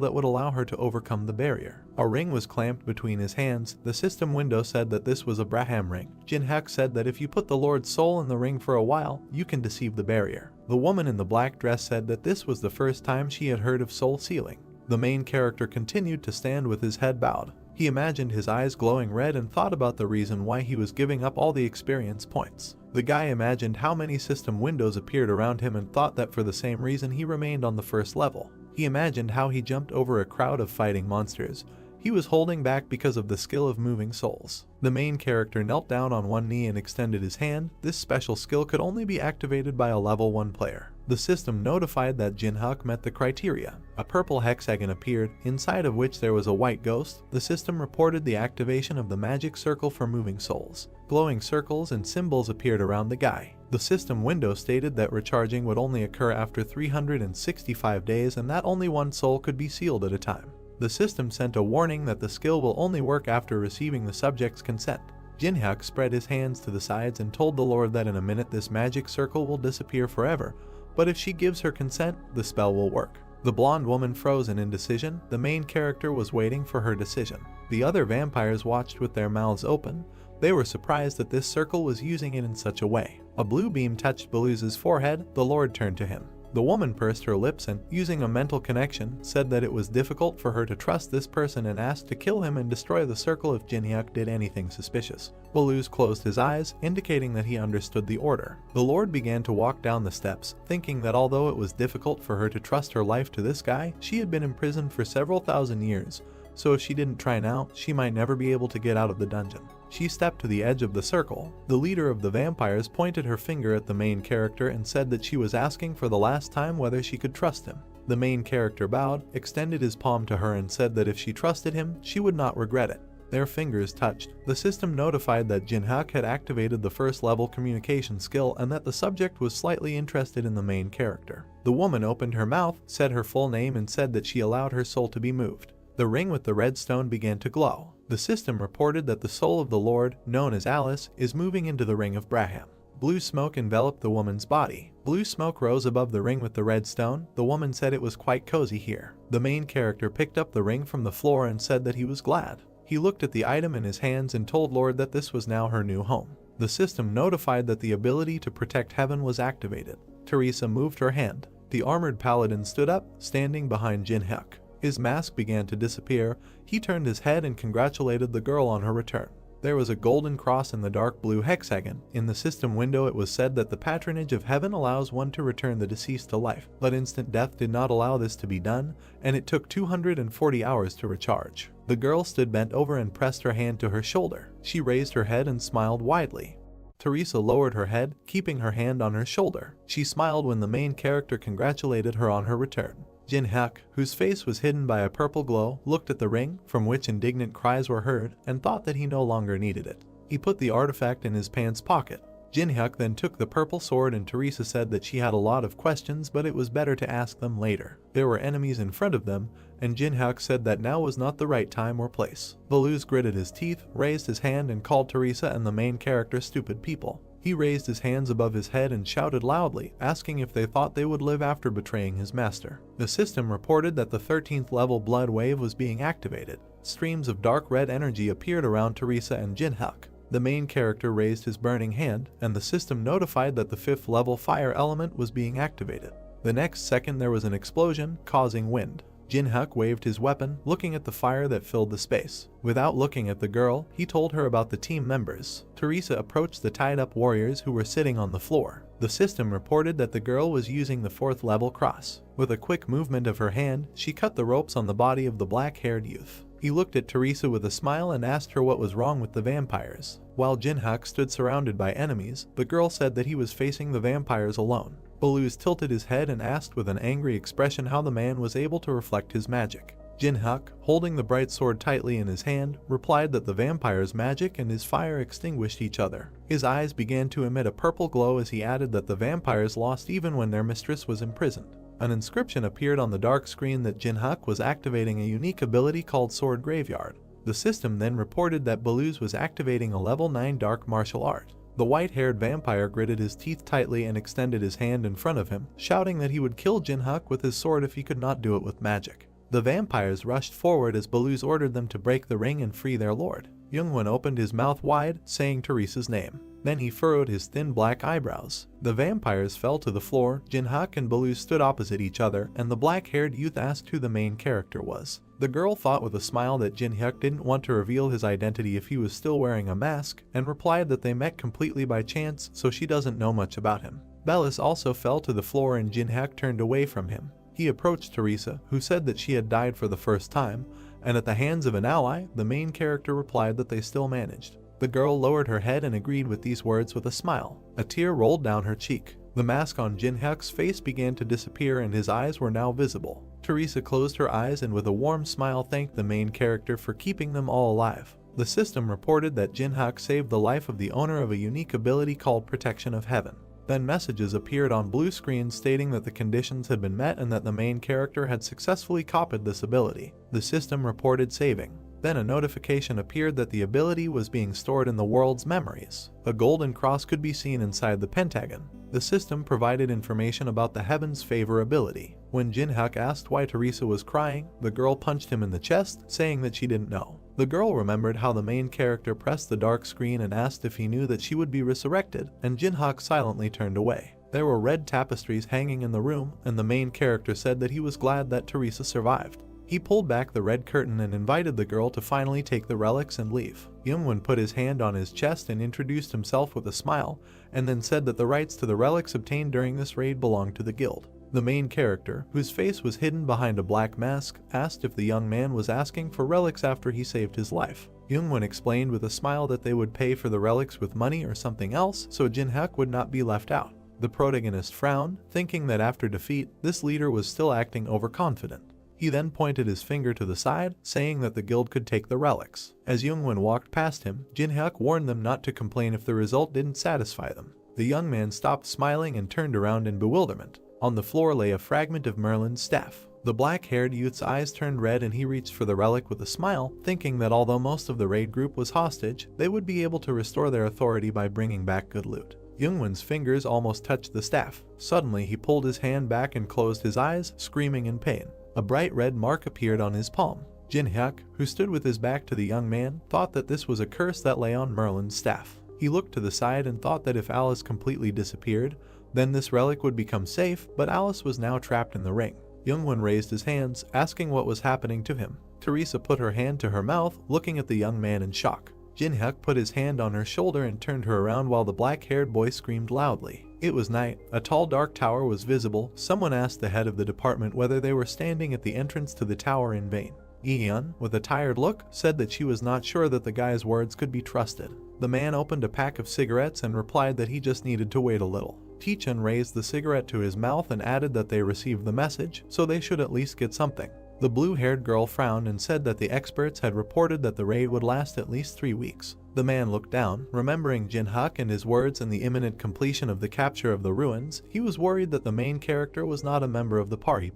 that would allow her to overcome the barrier. A ring was clamped between his hands. The system window said that this was a Braham ring. Jinhyuk said that if you put the Lord's soul in the ring for a while, you can deceive the barrier. The woman in the black dress said that this was the first time she had heard of soul sealing. The main character continued to stand with his head bowed. He imagined his eyes glowing red and thought about the reason why he was giving up all the experience points. The guy imagined how many system windows appeared around him and thought that for the same reason he remained on the first level. He imagined how he jumped over a crowd of fighting monsters. He was holding back because of the skill of moving souls. The main character knelt down on one knee and extended his hand. This special skill could only be activated by a level 1 player. The system notified that Jinhyuk met the criteria. A purple hexagon appeared, inside of which there was a white ghost. The system reported the activation of the magic circle for moving souls. Glowing circles and symbols appeared around the guy. The system window stated that recharging would only occur after 365 days and that only one soul could be sealed at a time. The system sent a warning that the skill will only work after receiving the subject's consent. Jinhyuk spread his hands to the sides and told the Lord that in a minute this magic circle will disappear forever, but if she gives her consent, the spell will work. The blonde woman froze in indecision. The main character was waiting for her decision. The other vampires watched with their mouths open. They were surprised that this circle was using it in such a way. A blue beam touched Beluse's forehead. The Lord turned to him. The woman pursed her lips and, using a mental connection, said that it was difficult for her to trust this person and asked to kill him and destroy the circle if Jinhyuk did anything suspicious. Beluse closed his eyes, indicating that he understood the order. The Lord began to walk down the steps, thinking that although it was difficult for her to trust her life to this guy, she had been imprisoned for several thousand years, so if she didn't try now, she might never be able to get out of the dungeon. She stepped to the edge of the circle. The leader of the vampires pointed her finger at the main character and said that she was asking for the last time whether she could trust him. The main character bowed, extended his palm to her and said that if she trusted him, she would not regret it. Their fingers touched. The system notified that Jinhyuk had activated the first level communication skill and that the subject was slightly interested in the main character. The woman opened her mouth, said her full name and said that she allowed her soul to be moved. The ring with the red stone began to glow. The system reported that the soul of the Lord, known as Alice, is moving into the ring of Braham. Blue smoke enveloped the woman's body. Blue smoke rose above the ring with the red stone. The woman said it was quite cozy here. The main character picked up the ring from the floor and said that he was glad. He looked at the item in his hands and told Lord that this was now her new home. The system notified that the ability to protect heaven was activated. Teresa moved her hand. The armored paladin stood up, standing behind Jin-hyuk. His mask began to disappear. He turned his head and congratulated the girl on her return. There was a golden cross in the dark blue hexagon. In the system window it was said that the patronage of heaven allows one to return the deceased to life, but instant death did not allow this to be done, and it took 240 hours to recharge. The girl stood bent over and pressed her hand to her shoulder. She raised her head and smiled widely. Teresa lowered her head, keeping her hand on her shoulder. She smiled when the main character congratulated her on her return. Jin-hyuk, whose face was hidden by a purple glow, looked at the ring, from which indignant cries were heard, and thought that he no longer needed it. He put the artifact in his pants pocket. Jin-hyuk then took the purple sword, and Teresa said that she had a lot of questions, but it was better to ask them later. There were enemies in front of them, and Jin-hyuk said that now was not the right time or place. Baluz gritted his teeth, raised his hand and called Teresa and the main character stupid people. He raised his hands above his head and shouted loudly, asking if they thought they would live after betraying his master. The system reported that the 13th level blood wave was being activated. Streams of dark red energy appeared around Teresa and Jin-hyuk. The main character raised his burning hand, and the system notified that the 5th level fire element was being activated. The next second there was an explosion, causing wind. Jin-hyuk waved his weapon, looking at the fire that filled the space. Without looking at the girl, he told her about the team members. Teresa approached the tied-up warriors who were sitting on the floor. The system reported that the girl was using the 4th level cross. With a quick movement of her hand, she cut the ropes on the body of the black-haired youth. He looked at Teresa with a smile and asked her what was wrong with the vampires. While Jin-hyuk stood surrounded by enemies, the girl said that he was facing the vampires alone. Baluz tilted his head and asked with an angry expression how the man was able to reflect his magic. Jin-hyuk, holding the bright sword tightly in his hand, replied that the vampire's magic and his fire extinguished each other. His eyes began to emit a purple glow as he added that the vampires lost even when their mistress was imprisoned. An inscription appeared on the dark screen that Jin-hyuk was activating a unique ability called Sword Graveyard. The system then reported that Baluz was activating a level 9 dark martial art. The white-haired vampire gritted his teeth tightly and extended his hand in front of him, shouting that he would kill Jin-hyuk with his sword if he could not do it with magic. The vampires rushed forward as Baluz ordered them to break the ring and free their lord. Youngwon opened his mouth wide, saying Teresa's name. Then he furrowed his thin black eyebrows. The vampires fell to the floor. Jin-hyuk and Baluz stood opposite each other, and the black-haired youth asked who the main character was. The girl thought with a smile that Jin-hyuk didn't want to reveal his identity if he was still wearing a mask, and replied that they met completely by chance, so she doesn't know much about him. Bellis also fell to the floor and Jin-hyuk turned away from him. He approached Teresa, who said that she had died for the first time, and at the hands of an ally, the main character replied that they still managed. The girl lowered her head and agreed with these words with a smile. A tear rolled down her cheek. The mask on Jin-hyuk's face began to disappear and his eyes were now visible. Teresa closed her eyes and with a warm smile thanked the main character for keeping them all alive. The system reported that Jin-hyuk saved the life of the owner of a unique ability called Protection of Heaven. Then messages appeared on blue screens stating that the conditions had been met and that the main character had successfully copied this ability. The system reported saving. Then a notification appeared that the ability was being stored in the world's memories. A golden cross could be seen inside the pentagon. The system provided information about the Heaven's Favor ability. When Jin-hyuk asked why Teresa was crying, the girl punched him in the chest, saying that she didn't know. The girl remembered how the main character pressed the dark screen and asked if he knew that she would be resurrected, and Jin-hyuk silently turned away. There were red tapestries hanging in the room, and the main character said that he was glad that Teresa survived. He pulled back the red curtain and invited the girl to finally take the relics and leave. Youngwon put his hand on his chest and introduced himself with a smile, and then said that the rights to the relics obtained during this raid belonged to the guild. The main character, whose face was hidden behind a black mask, asked if the young man was asking for relics after he saved his life. Youngwon explained with a smile that they would pay for the relics with money or something else, so Jin-hyuk would not be left out. The protagonist frowned, thinking that after defeat, this leader was still acting overconfident. He then pointed his finger to the side, saying that the guild could take the relics. As Youngwon walked past him, Jin-hyuk warned them not to complain if the result didn't satisfy them. The young man stopped smiling and turned around in bewilderment. On the floor lay a fragment of Merlin's staff. The black-haired youth's eyes turned red and he reached for the relic with a smile, thinking that although most of the raid group was hostage, they would be able to restore their authority by bringing back good loot. Youngwon's fingers almost touched the staff. Suddenly, he pulled his hand back and closed his eyes, screaming in pain. A bright red mark appeared on his palm. Jin-hyuk, who stood with his back to the young man, thought that this was a curse that lay on Merlin's staff. He looked to the side and thought that if Alice completely disappeared, then this relic would become safe, but Alice was now trapped in the ring. Youngwon raised his hands, asking what was happening to him. Teresa put her hand to her mouth, looking at the young man in shock. Jin-hyuk put his hand on her shoulder and turned her around while the black-haired boy screamed loudly. It was night. A tall dark tower was visible. Someone asked the head of the department whether they were standing at the entrance to the tower in vain. Yi-hyun, with a tired look, said that she was not sure that the guy's words could be trusted. The man opened a pack of cigarettes and replied that he just needed to wait a little. Ti-chun raised the cigarette to his mouth and added that they received the message, so they should at least get something. The blue-haired girl frowned and said that the experts had reported that the raid would last at least 3 weeks. The man looked down, remembering Jin-hyuk and his words and the imminent completion of the capture of the ruins. He was worried that the main character was not a member of the party.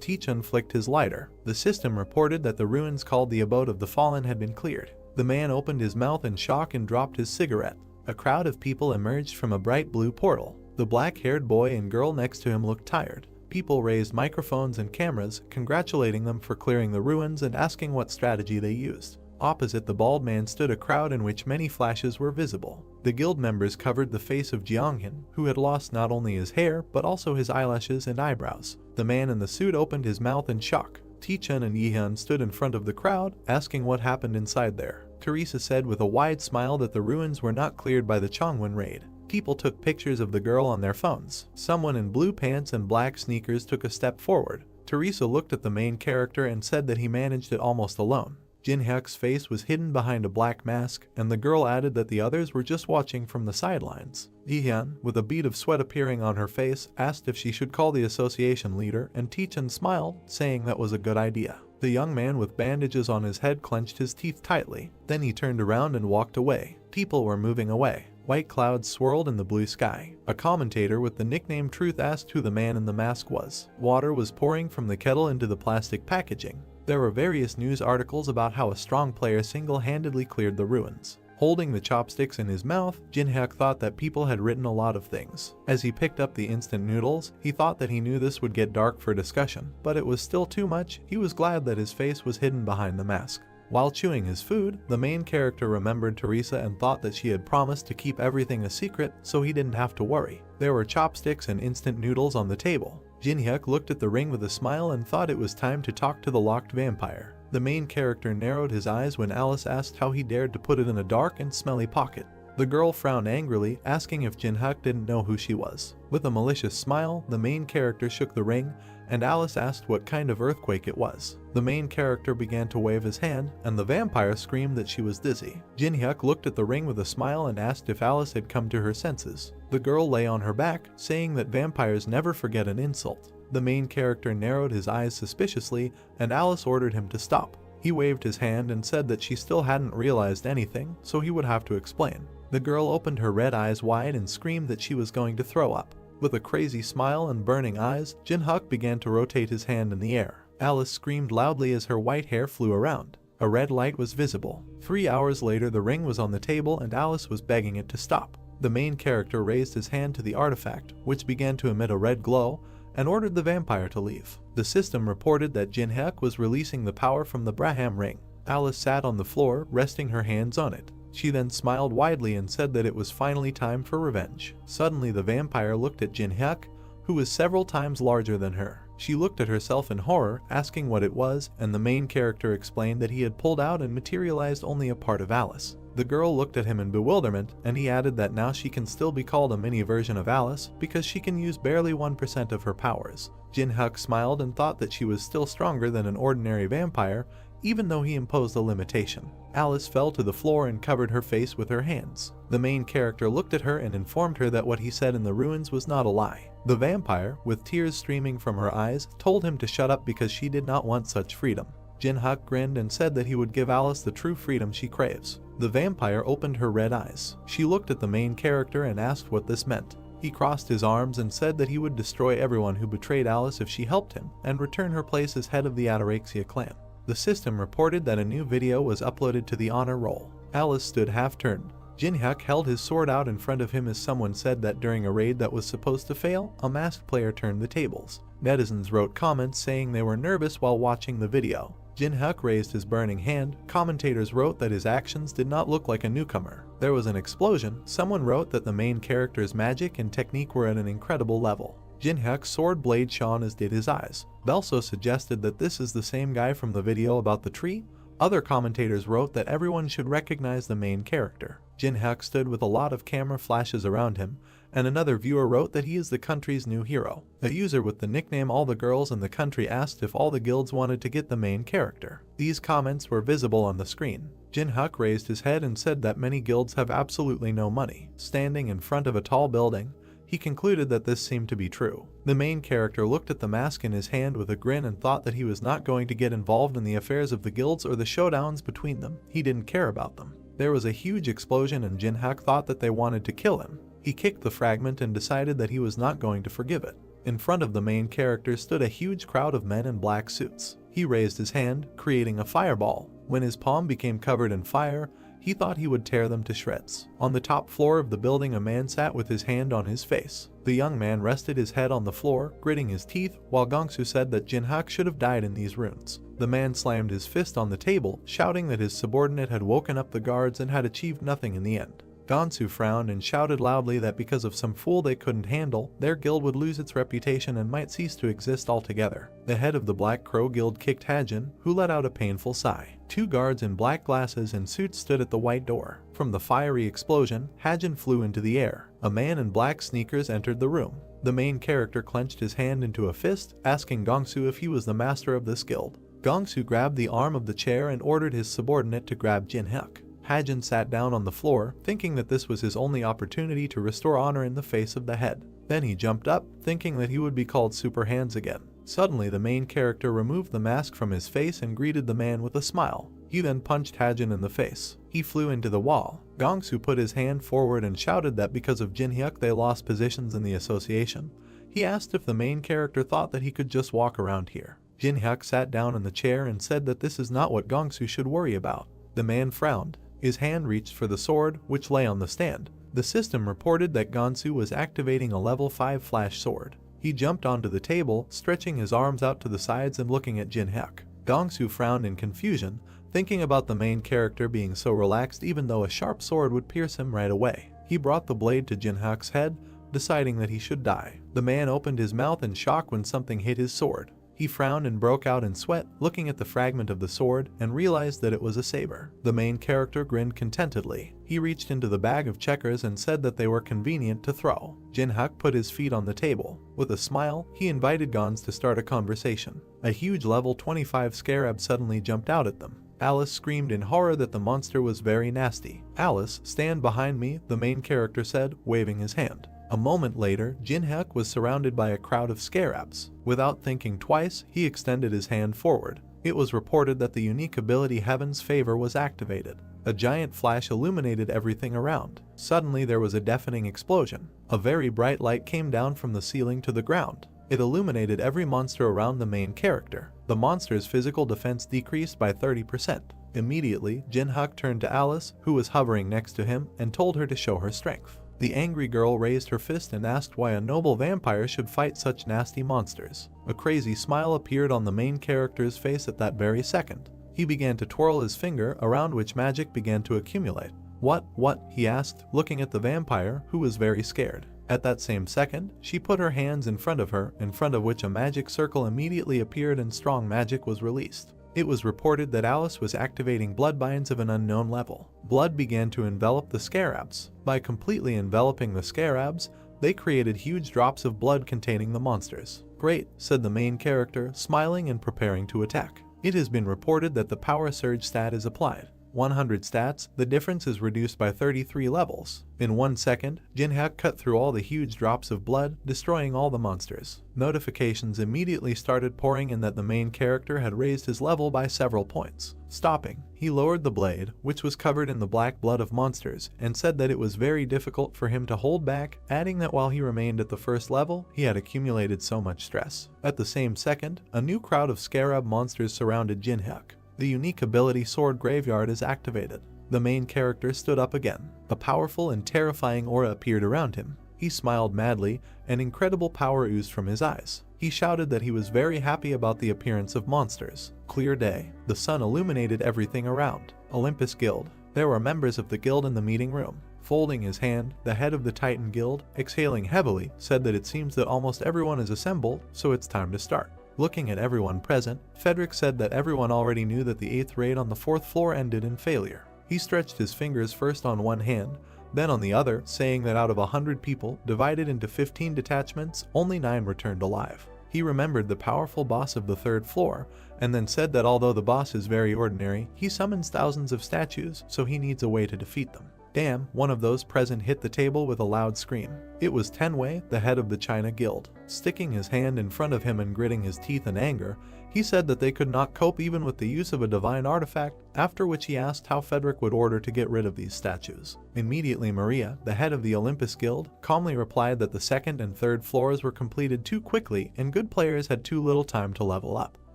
Ti-chun flicked his lighter. The system reported that the ruins called the Abode of the Fallen had been cleared. The man opened his mouth in shock and dropped his cigarette. A crowd of people emerged from a bright blue portal. The black-haired boy and girl next to him looked tired. People raised microphones and cameras, congratulating them for clearing the ruins and asking what strategy they used. Opposite the bald man stood a crowd in which many flashes were visible. The guild members covered the face of Jeonghyun, who had lost not only his hair, but also his eyelashes and eyebrows. The man in the suit opened his mouth in shock. Ti-chun and Yi-hyun stood in front of the crowd, asking what happened inside there. Teresa said with a wide smile that the ruins were not cleared by the Chongwon raid. People took pictures of the girl on their phones. Someone in blue pants and black sneakers took a step forward. Teresa looked at the main character and said that he managed it almost alone. Jin-hyuk's face was hidden behind a black mask, and the girl added that the others were just watching from the sidelines. Yi-hyun, with a bead of sweat appearing on her face, asked if she should call the association leader, and Ti-chun smiled, saying that was a good idea. The young man with bandages on his head clenched his teeth tightly. Then he turned around and walked away. People were moving away. White clouds swirled in the blue sky. A commentator with the nickname Truth asked who the man in the mask was. Water was pouring from the kettle into the plastic packaging. There were various news articles about how a strong player single-handedly cleared the ruins. Holding the chopsticks in his mouth, Jin-hyuk thought that people had written a lot of things. As he picked up the instant noodles, he thought that he knew this would get dark for discussion, but it was still too much. He was glad that his face was hidden behind the mask. While chewing his food, the main character remembered Teresa and thought that she had promised to keep everything a secret, so he didn't have to worry. There were chopsticks and instant noodles on the table. Jin-hyuk looked at the ring with a smile and thought it was time to talk to the locked vampire. The main character narrowed his eyes when Alice asked how he dared to put it in a dark and smelly pocket. The girl frowned angrily, asking if Jin-hyuk didn't know who she was. With a malicious smile, the main character shook the ring, and Alice asked what kind of earthquake it was. The main character began to wave his hand, and the vampire screamed that she was dizzy. Jin-hyuk looked at the ring with a smile and asked if Alice had come to her senses. The girl lay on her back, saying that vampires never forget an insult. The main character narrowed his eyes suspiciously, and Alice ordered him to stop. He waved his hand and said that she still hadn't realized anything, so he would have to explain. The girl opened her red eyes wide and screamed that she was going to throw up. With a crazy smile and burning eyes, Jin-hyuk began to rotate his hand in the air. Alice screamed loudly as her white hair flew around. A red light was visible. 3 hours later, the ring was on the table and Alice was begging it to stop. The main character raised his hand to the artifact, which began to emit a red glow, and ordered the vampire to leave. The system reported that Jin-hyuk was releasing the power from the Braham ring. Alice sat on the floor, resting her hands on it. She then smiled widely and said that it was finally time for revenge. Suddenly the vampire looked at Jin-hyuk, who was several times larger than her. She looked at herself in horror, asking what it was, and the main character explained that he had pulled out and materialized only a part of Alice. The girl looked at him in bewilderment, and he added that now she can still be called a mini version of Alice because she can use barely 1% of her powers. Jin-hyuk smiled and thought that she was still stronger than an ordinary vampire, even though he imposed a limitation. Alice fell to the floor and covered her face with her hands. The main character looked at her and informed her that what he said in the ruins was not a lie. The vampire, with tears streaming from her eyes, told him to shut up because she did not want such freedom. Jin-hyuk grinned and said that he would give Alice the true freedom she craves. The vampire opened her red eyes. She looked at the main character and asked what this meant. He crossed his arms and said that he would destroy everyone who betrayed Alice if she helped him and return her place as head of the Anorexia clan. The system reported that a new video was uploaded to the honor roll. Alice stood half-turned. Jinhyuk held his sword out in front of him as someone said that during a raid that was supposed to fail, a masked player turned the tables. Netizens wrote comments saying they were nervous while watching the video. Jinhyuk raised his burning hand. Commentators wrote that his actions did not look like a newcomer. There was an explosion. Someone wrote that the main character's magic and technique were at an incredible level. Jinhyuk's sword blade shone as did his eyes. Belso suggested that this is the same guy from the video about the tree. Other commentators wrote that everyone should recognize the main character. Jinhyuk stood with a lot of camera flashes around him, and another viewer wrote that he is the country's new hero. A user with the nickname All the Girls in the Country asked if all the guilds wanted to get the main character. These comments were visible on the screen. Jinhyuk raised his head and said that many guilds have absolutely no money. Standing in front of a tall building, he concluded that this seemed to be true. The main character looked at the mask in his hand with a grin and thought that he was not going to get involved in the affairs of the guilds or the showdowns between them. He didn't care about them. There was a huge explosion and Jinhyuk thought that they wanted to kill him. He kicked the fragment and decided that he was not going to forgive it. In front of the main character stood a huge crowd of men in black suits. He raised his hand, creating a fireball. When his palm became covered in fire, he thought he would tear them to shreds. On the top floor of the building, a man sat with his hand on his face. The young man rested his head on the floor, gritting his teeth, while Gongsu said that Jinhyuk should have died in these runes. The man slammed his fist on the table, shouting that his subordinate had woken up the guards and had achieved nothing in the end. Gongsu frowned and shouted loudly that because of some fool they couldn't handle, their guild would lose its reputation and might cease to exist altogether. The head of the Black Crow Guild kicked Hajin, who let out a painful sigh. Two guards in black glasses and suits stood at the white door. From the fiery explosion, Hajin flew into the air. A man in black sneakers entered the room. The main character clenched his hand into a fist, asking Gongsu if he was the master of this guild. Gongsu grabbed the arm of the chair and ordered his subordinate to grab Jinhyuk. Hajin sat down on the floor, thinking that this was his only opportunity to restore honor in the face of the head. Then he jumped up, thinking that he would be called Super Hands again. Suddenly, the main character removed the mask from his face and greeted the man with a smile. He then punched Hajin in the face. He flew into the wall. Gongsu put his hand forward and shouted that because of Jinhyuk they lost positions in the association. He asked if the main character thought that he could just walk around here. Jinhyuk sat down in the chair and said that this is not what Gongsu should worry about. The man frowned. His hand reached for the sword, which lay on the stand. The system reported that Gongsu was activating a level 5 flash sword. He jumped onto the table, stretching his arms out to the sides and looking at Jinhyuk. Gongsu frowned in confusion, thinking about the main character being so relaxed even though a sharp sword would pierce him right away. He brought the blade to Jinhyuk's head, deciding that he should die. The man opened his mouth in shock when something hit his sword. He frowned and broke out in sweat, looking at the fragment of the sword, and realized that it was a saber. The main character grinned contentedly. He reached into the bag of checkers and said that they were convenient to throw. Jinhyuk put his feet on the table. With a smile, he invited Gons to start a conversation. A huge level 25 scarab suddenly jumped out at them. Alice screamed in horror that the monster was very nasty. "Alice, stand behind me," the main character said, waving his hand. A moment later, Jinhyuk was surrounded by a crowd of scarabs. Without thinking twice, he extended his hand forward. It was reported that the unique ability Heaven's Favor was activated. A giant flash illuminated everything around. Suddenly there was a deafening explosion. A very bright light came down from the ceiling to the ground. It illuminated every monster around the main character. The monster's physical defense decreased by 30%. Immediately, Jinhyuk turned to Alice, who was hovering next to him, and told her to show her strength. The angry girl raised her fist and asked why a noble vampire should fight such nasty monsters. A crazy smile appeared on the main character's face at that very second. He began to twirl his finger, around which magic began to accumulate. What? He asked, looking at the vampire, who was very scared. At that same second, she put her hands in front of her, in front of which a magic circle immediately appeared and strong magic was released. It was reported that Alice was activating bloodbinds of an unknown level. Blood began to envelop the scarabs. By completely enveloping the scarabs, they created huge drops of blood containing the monsters. "Great," said the main character, smiling and preparing to attack. It has been reported that the power surge stat is applied. 100 stats, the difference is reduced by 33 levels. In 1 second, Jinho cut through all the huge drops of blood, destroying all the monsters. Notifications immediately started pouring in that the main character had raised his level by several points. Stopping, he lowered the blade, which was covered in the black blood of monsters, and said that it was very difficult for him to hold back, adding that while he remained at the first level, he had accumulated so much stress. At the same second, a new crowd of scarab monsters surrounded Jinho. The unique ability Sword Graveyard is activated. The main character stood up again. A powerful and terrifying aura appeared around him. He smiled madly, and incredible power oozed from his eyes. He shouted that he was very happy about the appearance of monsters. Clear day. The sun illuminated everything around. Olympus Guild. There were members of the guild in the meeting room. Folding his hand, the head of the Titan Guild, exhaling heavily, said that it seems that almost everyone is assembled, so it's time to start. Looking at everyone present, Frederick said that everyone already knew that the 8th raid on the 4th floor ended in failure. He stretched his fingers first on one hand, then on the other, saying that out of 100 people, divided into 15 detachments, only 9 returned alive. He remembered the powerful boss of the 3rd floor, and then said that although the boss is very ordinary, he summons thousands of statues, so he needs a way to defeat them. Damn, one of those present hit the table with a loud scream. It was Tenwei, the head of the China Guild. Sticking his hand in front of him and gritting his teeth in anger, he said that they could not cope even with the use of a divine artifact, after which he asked how Frederick would order to get rid of these statues. Immediately Maria, the head of the Olympus Guild, calmly replied that the 2nd and 3rd floors were completed too quickly and good players had too little time to level up.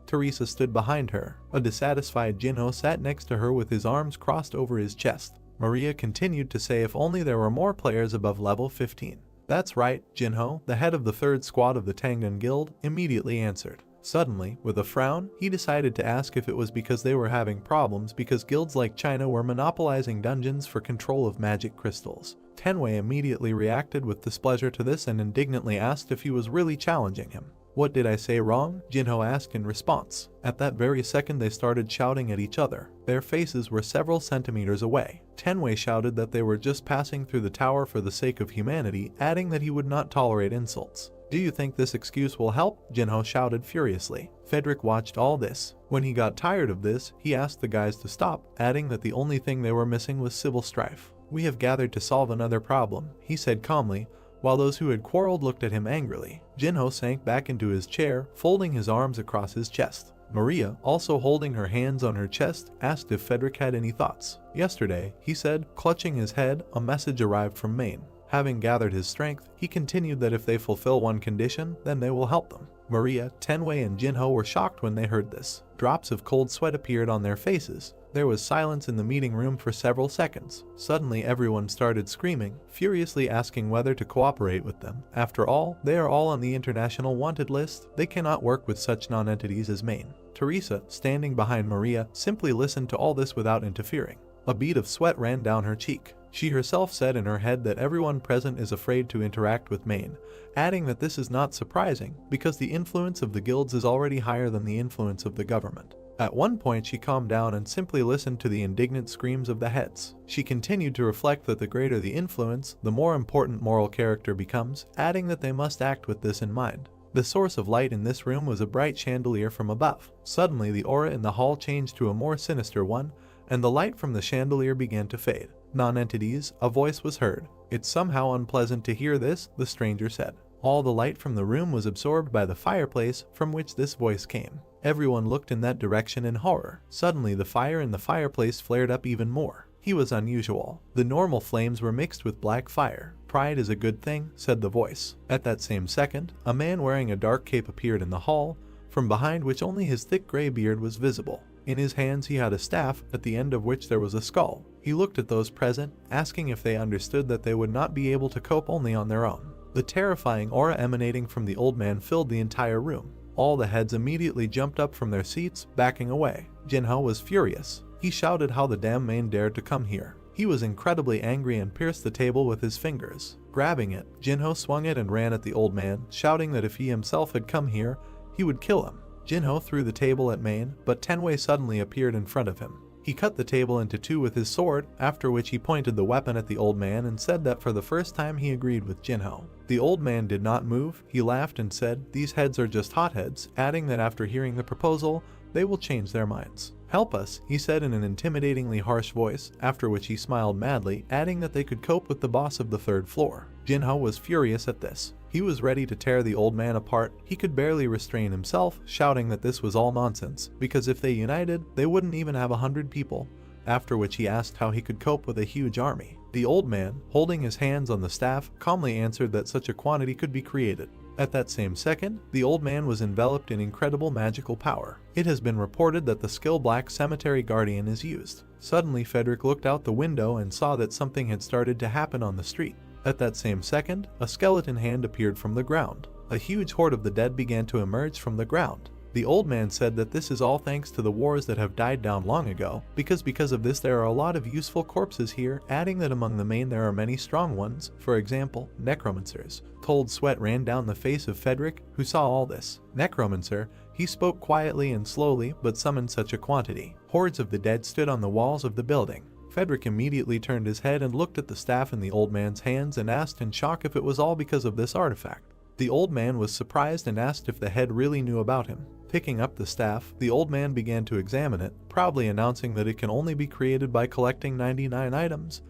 Teresa stood behind her. A dissatisfied Jinho sat next to her with his arms crossed over his chest. Maria continued to say if only there were more players above level 15. That's right, Jinho, the head of the 3rd squad of the Tengen Guild, immediately answered. Suddenly, with a frown, he decided to ask if it was because they were having problems because guilds like China were monopolizing dungeons for control of magic crystals. Tenwei immediately reacted with displeasure to this and indignantly asked if he was really challenging him. What did I say wrong? Jinho asked in response. At that very second they started shouting at each other. Their faces were several centimeters away. Tenwei shouted that they were just passing through the tower for the sake of humanity, adding that he would not tolerate insults. Do you think this excuse will help? Jinho shouted furiously. Frederick watched all this. When he got tired of this, he asked the guys to stop, adding that the only thing they were missing was civil strife. We have gathered to solve another problem, he said calmly, while those who had quarreled looked at him angrily. Jinho sank back into his chair, folding his arms across his chest. Maria, also holding her hands on her chest, asked if Frederick had any thoughts. Yesterday, he said, clutching his head, a message arrived from Maine. Having gathered his strength, he continued that if they fulfill one condition, then they will help them. Maria, Tenwei, and Jinho were shocked when they heard this. Drops of cold sweat appeared on their faces. There was silence in the meeting room for several seconds. Suddenly everyone started screaming, furiously asking whether to cooperate with them. After all, they are all on the international wanted list. They cannot work with such non-entities as Maine. Teresa, standing behind Maria, simply listened to all this without interfering. A bead of sweat ran down her cheek. She herself said in her head that everyone present is afraid to interact with Maine, adding that this is not surprising because the influence of the guilds is already higher than the influence of the government. At one point she calmed down and simply listened to the indignant screams of the heads. She continued to reflect that the greater the influence, the more important moral character becomes, adding that they must act with this in mind. The source of light in this room was a bright chandelier from above. Suddenly the aura in the hall changed to a more sinister one, and the light from the chandelier began to fade. Non-entities, a voice was heard. It's somehow unpleasant to hear this, the stranger said. All the light from the room was absorbed by the fireplace from which this voice came. Everyone looked in that direction in horror. Suddenly the fire in the fireplace flared up even more. He was unusual. The normal flames were mixed with black fire. Pride is a good thing, said the voice. At that same second, a man wearing a dark cape appeared in the hall, from behind which only his thick gray beard was visible. In his hands he had a staff, at the end of which there was a skull. He looked at those present, asking if they understood that they would not be able to cope only on their own. The terrifying aura emanating from the old man filled the entire room. All the heads immediately jumped up from their seats, backing away. Jinho was furious. He shouted how the damn man dared to come here. He was incredibly angry and pierced the table with his fingers. Grabbing it, Jinho swung it and ran at the old man, shouting that if he himself had come here, he would kill him. Jinho threw the table at Maine, but Tenwei suddenly appeared in front of him. He cut the table into two with his sword, after which he pointed the weapon at the old man and said that for the first time he agreed with Jinho. The old man did not move. He laughed and said, "These heads are just hotheads," adding that after hearing the proposal, they will change their minds. "Help us," he said in an intimidatingly harsh voice, after which he smiled madly, adding that they could cope with the boss of the third floor. Jinho was furious at this. He was ready to tear the old man apart. He could barely restrain himself, shouting that this was all nonsense, because if they united, they wouldn't even have 100 people. After which he asked how he could cope with a huge army. The old man, holding his hands on the staff, calmly answered that such a quantity could be created. At that same second, the old man was enveloped in incredible magical power. It has been reported that the skill Black Cemetery Guardian is used. Suddenly Frederick looked out the window and saw that something had started to happen on the street. At that same second, a skeleton hand appeared from the ground. A huge horde of the dead began to emerge from the ground. The old man said that this is all thanks to the wars that have died down long ago, because of this there are a lot of useful corpses here, adding that among the main there are many strong ones, for example, necromancers. Cold sweat ran down the face of Frederick, who saw all this. Necromancer, he spoke quietly and slowly, but summoned such a quantity. Hordes of the dead stood on the walls of the building. Frederick immediately turned his head and looked at the staff in the old man's hands and asked in shock if it was all because of this artifact. The old man was surprised and asked if the head really knew about him. Picking up the staff, the old man began to examine it, proudly announcing that it can only be created by collecting 99 items.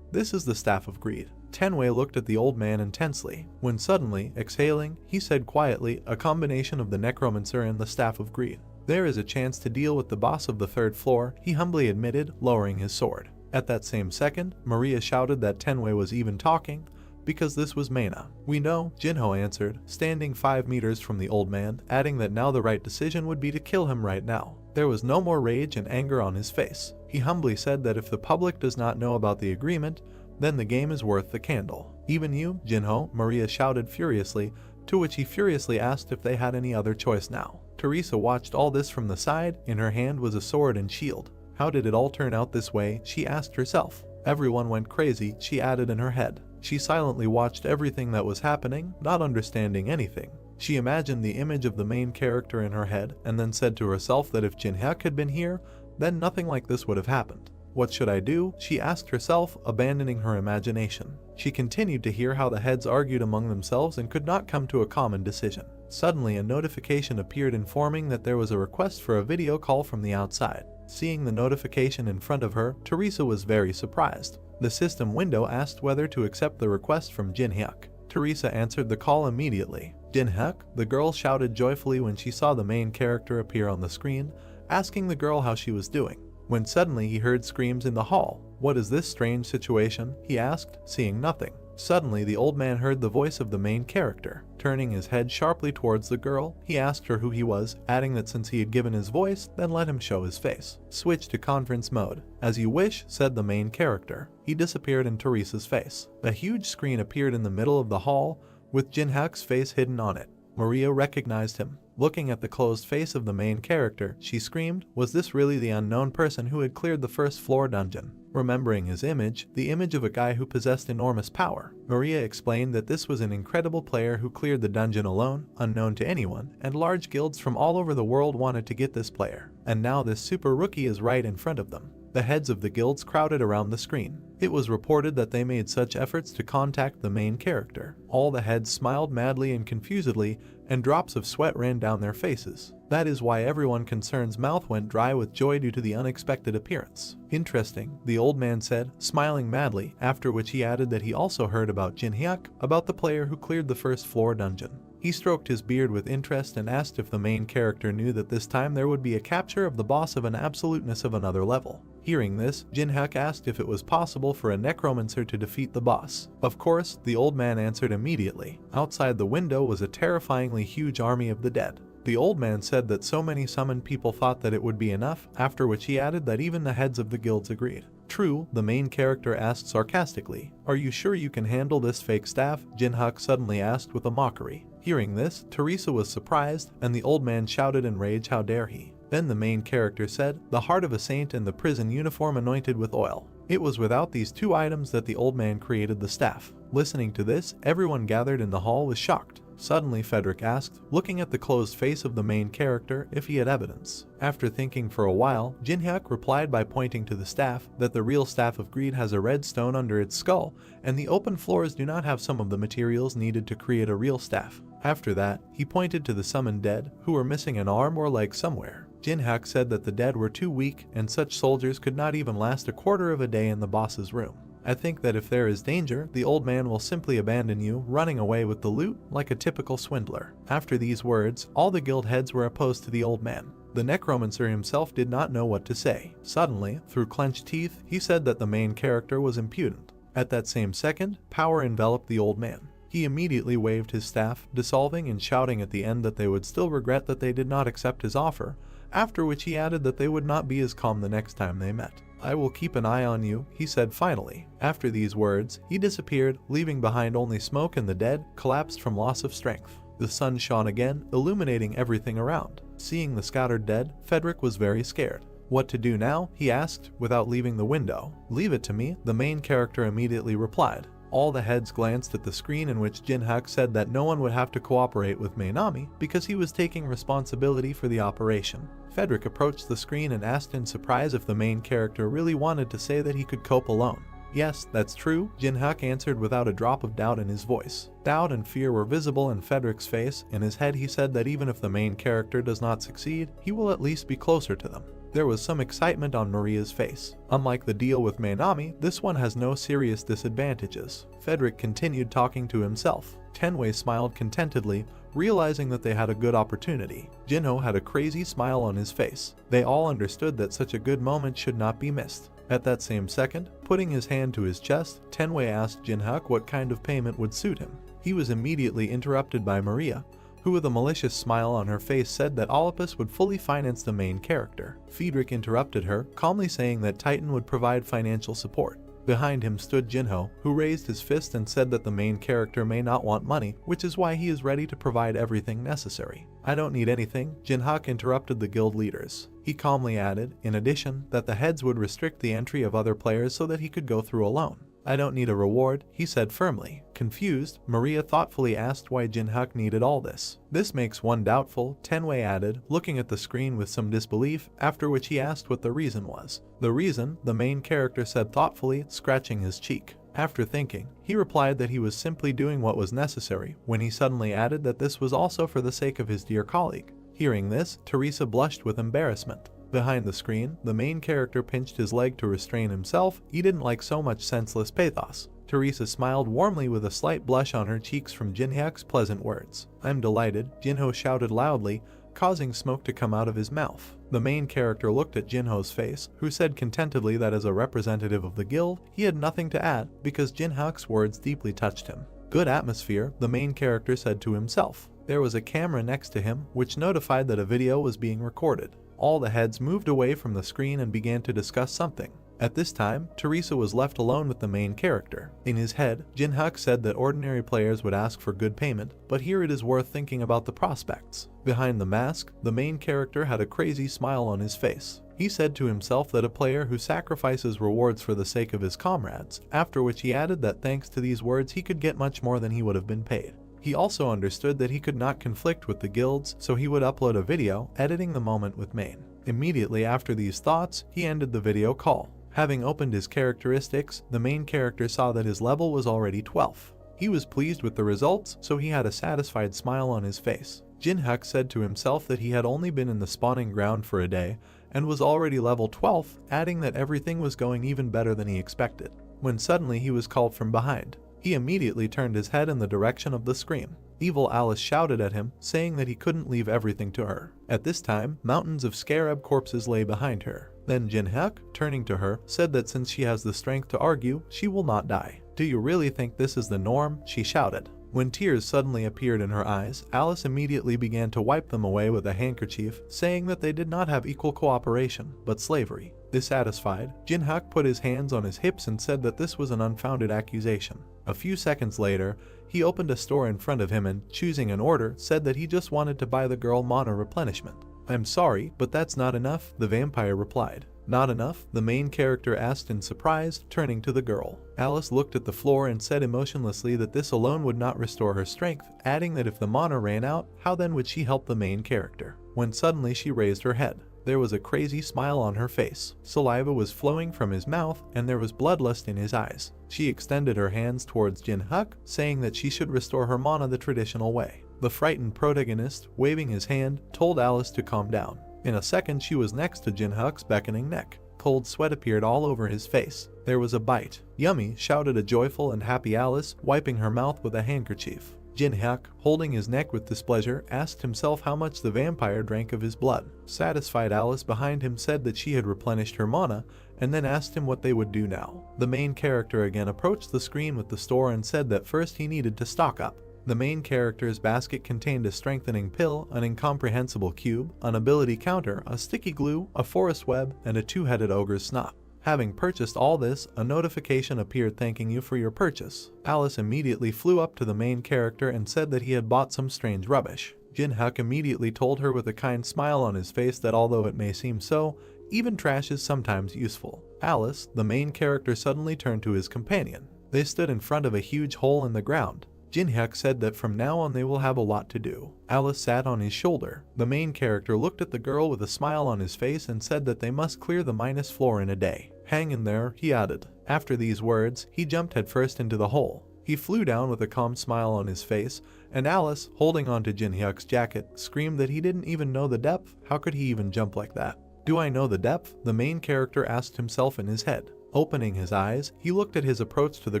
"This is the Staff of Greed." Tenwei looked at the old man intensely, when suddenly, exhaling, he said quietly, "A combination of the Necromancer and the Staff of Greed. There is a chance to deal with the boss of the third floor," he humbly admitted, lowering his sword. At that same second, Maria shouted that Tenwei was even talking, because this was Mana. "We know," Jinho answered, standing 5 meters from the old man, adding that now the right decision would be to kill him right now. There was no more rage and anger on his face. He humbly said that if the public does not know about the agreement, then the game is worth the candle. "Even you, Jinho," Maria shouted furiously, to which he furiously asked if they had any other choice now. Teresa watched all this from the side. In her hand was a sword and shield. How did it all turn out this way, she asked herself. Everyone went crazy, she added in her head. She silently watched everything that was happening, not understanding anything. She imagined the image of the main character in her head, and then said to herself that if Jinhyuk had been here, then nothing like this would have happened. "What should I do?" she asked herself, abandoning her imagination. She continued to hear how the heads argued among themselves and could not come to a common decision. Suddenly a notification appeared informing that there was a request for a video call from the outside. Seeing the notification in front of her, Teresa was very surprised. The system window asked whether to accept the request from Jinhyuk. Teresa answered the call immediately. "Jinhyuk?" the girl shouted joyfully when she saw the main character appear on the screen, asking the girl how she was doing. When suddenly he heard screams in the hall. "What is this strange situation?" he asked, seeing nothing. Suddenly the old man heard the voice of the main character. Turning his head sharply towards the girl, he asked her who he was, adding that since he had given his voice, then let him show his face. Switch to conference mode. "As you wish," said the main character. He disappeared in Teresa's face. A huge screen appeared in the middle of the hall, with Jinhyuk's face hidden on it. Maria recognized him. Looking at the closed face of the main character, she screamed, was this really the unknown person who had cleared the first floor dungeon? Remembering his image, the image of a guy who possessed enormous power, Maria explained that this was an incredible player who cleared the dungeon alone, unknown to anyone, and large guilds from all over the world wanted to get this player. And now this super rookie is right in front of them. The heads of the guilds crowded around the screen. It was reported that they made such efforts to contact the main character. All the heads smiled madly and confusedly, and drops of sweat ran down their faces. That is why everyone concerned's mouth went dry with joy due to the unexpected appearance. "Interesting," the old man said, smiling madly, after which he added that he also heard about Jinhyuk, about the player who cleared the first floor dungeon. He stroked his beard with interest and asked if the main character knew that this time there would be a capture of the boss of an absoluteness of another level. Hearing this, Jinhyuk asked if it was possible for a necromancer to defeat the boss. Of course, the old man answered immediately. Outside the window was a terrifyingly huge army of the dead. The old man said that so many summoned people thought that it would be enough, after which he added that even the heads of the guilds agreed. "True," the main character asked sarcastically. "Are you sure you can handle this fake staff?" Jinhyuk suddenly asked with a mockery. Hearing this, Teresa was surprised, and the old man shouted in rage, "How dare he?" Then the main character said, "The heart of a saint and the prison uniform anointed with oil." It was without these two items that the old man created the staff. Listening to this, everyone gathered in the hall was shocked. Suddenly Frederick asked, looking at the closed face of the main character, if he had evidence. After thinking for a while, Jinhyuk replied by pointing to the staff, that the real Staff of Greed has a red stone under its skull, and the open floors do not have some of the materials needed to create a real staff. After that, he pointed to the summoned dead, who were missing an arm or leg somewhere. Jin-hyuk said that the dead were too weak and such soldiers could not even last a quarter of a day in the boss's room. I think that if there is danger, the old man will simply abandon you, running away with the loot like a typical swindler. After these words, all the guild heads were opposed to the old man. The necromancer himself did not know what to say. Suddenly, through clenched teeth, he said that the main character was impudent. At that same second, power enveloped the old man. He immediately waved his staff, dissolving and shouting at the end that they would still regret that they did not accept his offer, after which he added that they would not be as calm the next time they met. "I will keep an eye on you," he said finally. After these words, he disappeared, leaving behind only smoke, and the dead collapsed from loss of strength. The sun shone again, illuminating everything around. Seeing the scattered dead, Frederick was very scared. "What to do now?" he asked, without leaving the window. "Leave it to me," the main character immediately replied. All the heads glanced at the screen in which Jin-hyuk said that no one would have to cooperate with Manami because he was taking responsibility for the operation. Frederick approached the screen and asked in surprise if the main character really wanted to say that he could cope alone. "Yes, that's true," Jin-hyuk answered without a drop of doubt in his voice. Doubt and fear were visible in Frederick's face. In his head he said that even if the main character does not succeed, he will at least be closer to them. There was some excitement on Maria's face. Unlike the deal with Manami, this one has no serious disadvantages. Frederick continued talking to himself. Tenwei smiled contentedly, realizing that they had a good opportunity. Jinho had a crazy smile on his face. They all understood that such a good moment should not be missed. At that same second, putting his hand to his chest, Tenwei asked Jin-hyuk what kind of payment would suit him. He was immediately interrupted by Maria, who with a malicious smile on her face said that Olympus would fully finance the main character. Friedrich interrupted her, calmly saying that Titan would provide financial support. Behind him stood Jinho, who raised his fist and said that the main character may not want money, which is why he is ready to provide everything necessary. "I don't need anything," Jin-hyuk interrupted the guild leaders. He calmly added, in addition, that the heads would restrict the entry of other players so that he could go through alone. "I don't need a reward," he said firmly. Confused, Maria thoughtfully asked why Jin-hyuk needed all this. "This makes one doubtful," Tenwei added, looking at the screen with some disbelief, after which he asked what the reason was. "The reason," the main character said thoughtfully, scratching his cheek. After thinking, he replied that he was simply doing what was necessary, when he suddenly added that this was also for the sake of his dear colleague. Hearing this, Teresa blushed with embarrassment. Behind the screen, the main character pinched his leg to restrain himself. He didn't like so much senseless pathos. Teresa smiled warmly with a slight blush on her cheeks from Jin-hyuk's pleasant words. "I'm delighted," Jinho shouted loudly, causing smoke to come out of his mouth. The main character looked at Jinho's face, who said contentedly that as a representative of the guild, he had nothing to add because Jin-hyuk's words deeply touched him. "Good atmosphere," the main character said to himself. There was a camera next to him, which notified that a video was being recorded. All the heads moved away from the screen and began to discuss something. At this time, Teresa was left alone with the main character. In his head, Jin-hyuk said that ordinary players would ask for good payment, but here it is worth thinking about the prospects. Behind the mask, the main character had a crazy smile on his face. He said to himself that a player who sacrifices rewards for the sake of his comrades, after which he added that thanks to these words he could get much more than he would have been paid. He also understood that he could not conflict with the guilds, so he would upload a video, editing the moment with Main. Immediately after these thoughts, he ended the video call. Having opened his characteristics, the main character saw that his level was already 12. He was pleased with the results, so he had a satisfied smile on his face. Jin-hyuk said to himself that he had only been in the spawning ground for a day, and was already level 12, adding that everything was going even better than he expected. When suddenly he was called from behind. He immediately turned his head in the direction of the scream. Evil Alice shouted at him, saying that he couldn't leave everything to her. At this time, mountains of scarab corpses lay behind her. Then Jin-hyuk, turning to her, said that since she has the strength to argue, she will not die. "Do you really think this is the norm?" she shouted. When tears suddenly appeared in her eyes, Alice immediately began to wipe them away with a handkerchief, saying that they did not have equal cooperation, but slavery. Dissatisfied, Jin-hyuk put his hands on his hips and said that this was an unfounded accusation. A few seconds later, he opened a store in front of him and, choosing an order, said that he just wanted to buy the girl mana replenishment. "I'm sorry, but that's not enough," the vampire replied. "Not enough?" the main character asked in surprise, turning to the girl. Alice looked at the floor and said emotionlessly that this alone would not restore her strength, adding that if the mana ran out, how then would she help the main character? When suddenly she raised her head. There was a crazy smile on her face. Saliva was flowing from his mouth, and there was bloodlust in his eyes. She extended her hands towards Jin-hyuk, saying that she should restore her mana the traditional way. The frightened protagonist, waving his hand, told Alice to calm down. In a second she was next to Jin-hyuk's beckoning neck. Cold sweat appeared all over his face. There was a bite. "Yummy," shouted a joyful and happy Alice, wiping her mouth with a handkerchief. Jin-hyuk, holding his neck with displeasure, asked himself how much the vampire drank of his blood. Satisfied Alice behind him said that she had replenished her mana, and then asked him what they would do now. The main character again approached the screen with the store and said that first he needed to stock up. The main character's basket contained a strengthening pill, an incomprehensible cube, an ability counter, a sticky glue, a forest web, and a two-headed ogre's snot. Having purchased all this, a notification appeared thanking you for your purchase. Alice immediately flew up to the main character and said that he had bought some strange rubbish. Jin-hyuk immediately told her with a kind smile on his face that although it may seem so, even trash is sometimes useful. Alice, the main character, suddenly turned to his companion. They stood in front of a huge hole in the ground. Jin-hyuk said that from now on they will have a lot to do. Alice sat on his shoulder. The main character looked at the girl with a smile on his face and said that they must clear the minus floor in a day. "Hang in there," he added. After these words, he jumped headfirst into the hole. He flew down with a calm smile on his face, and Alice, holding onto Jin-hyuk's jacket, screamed that he didn't even know the depth. How could he even jump like that? "Do I know the depth?" the main character asked himself in his head. Opening his eyes, he looked at his approach to the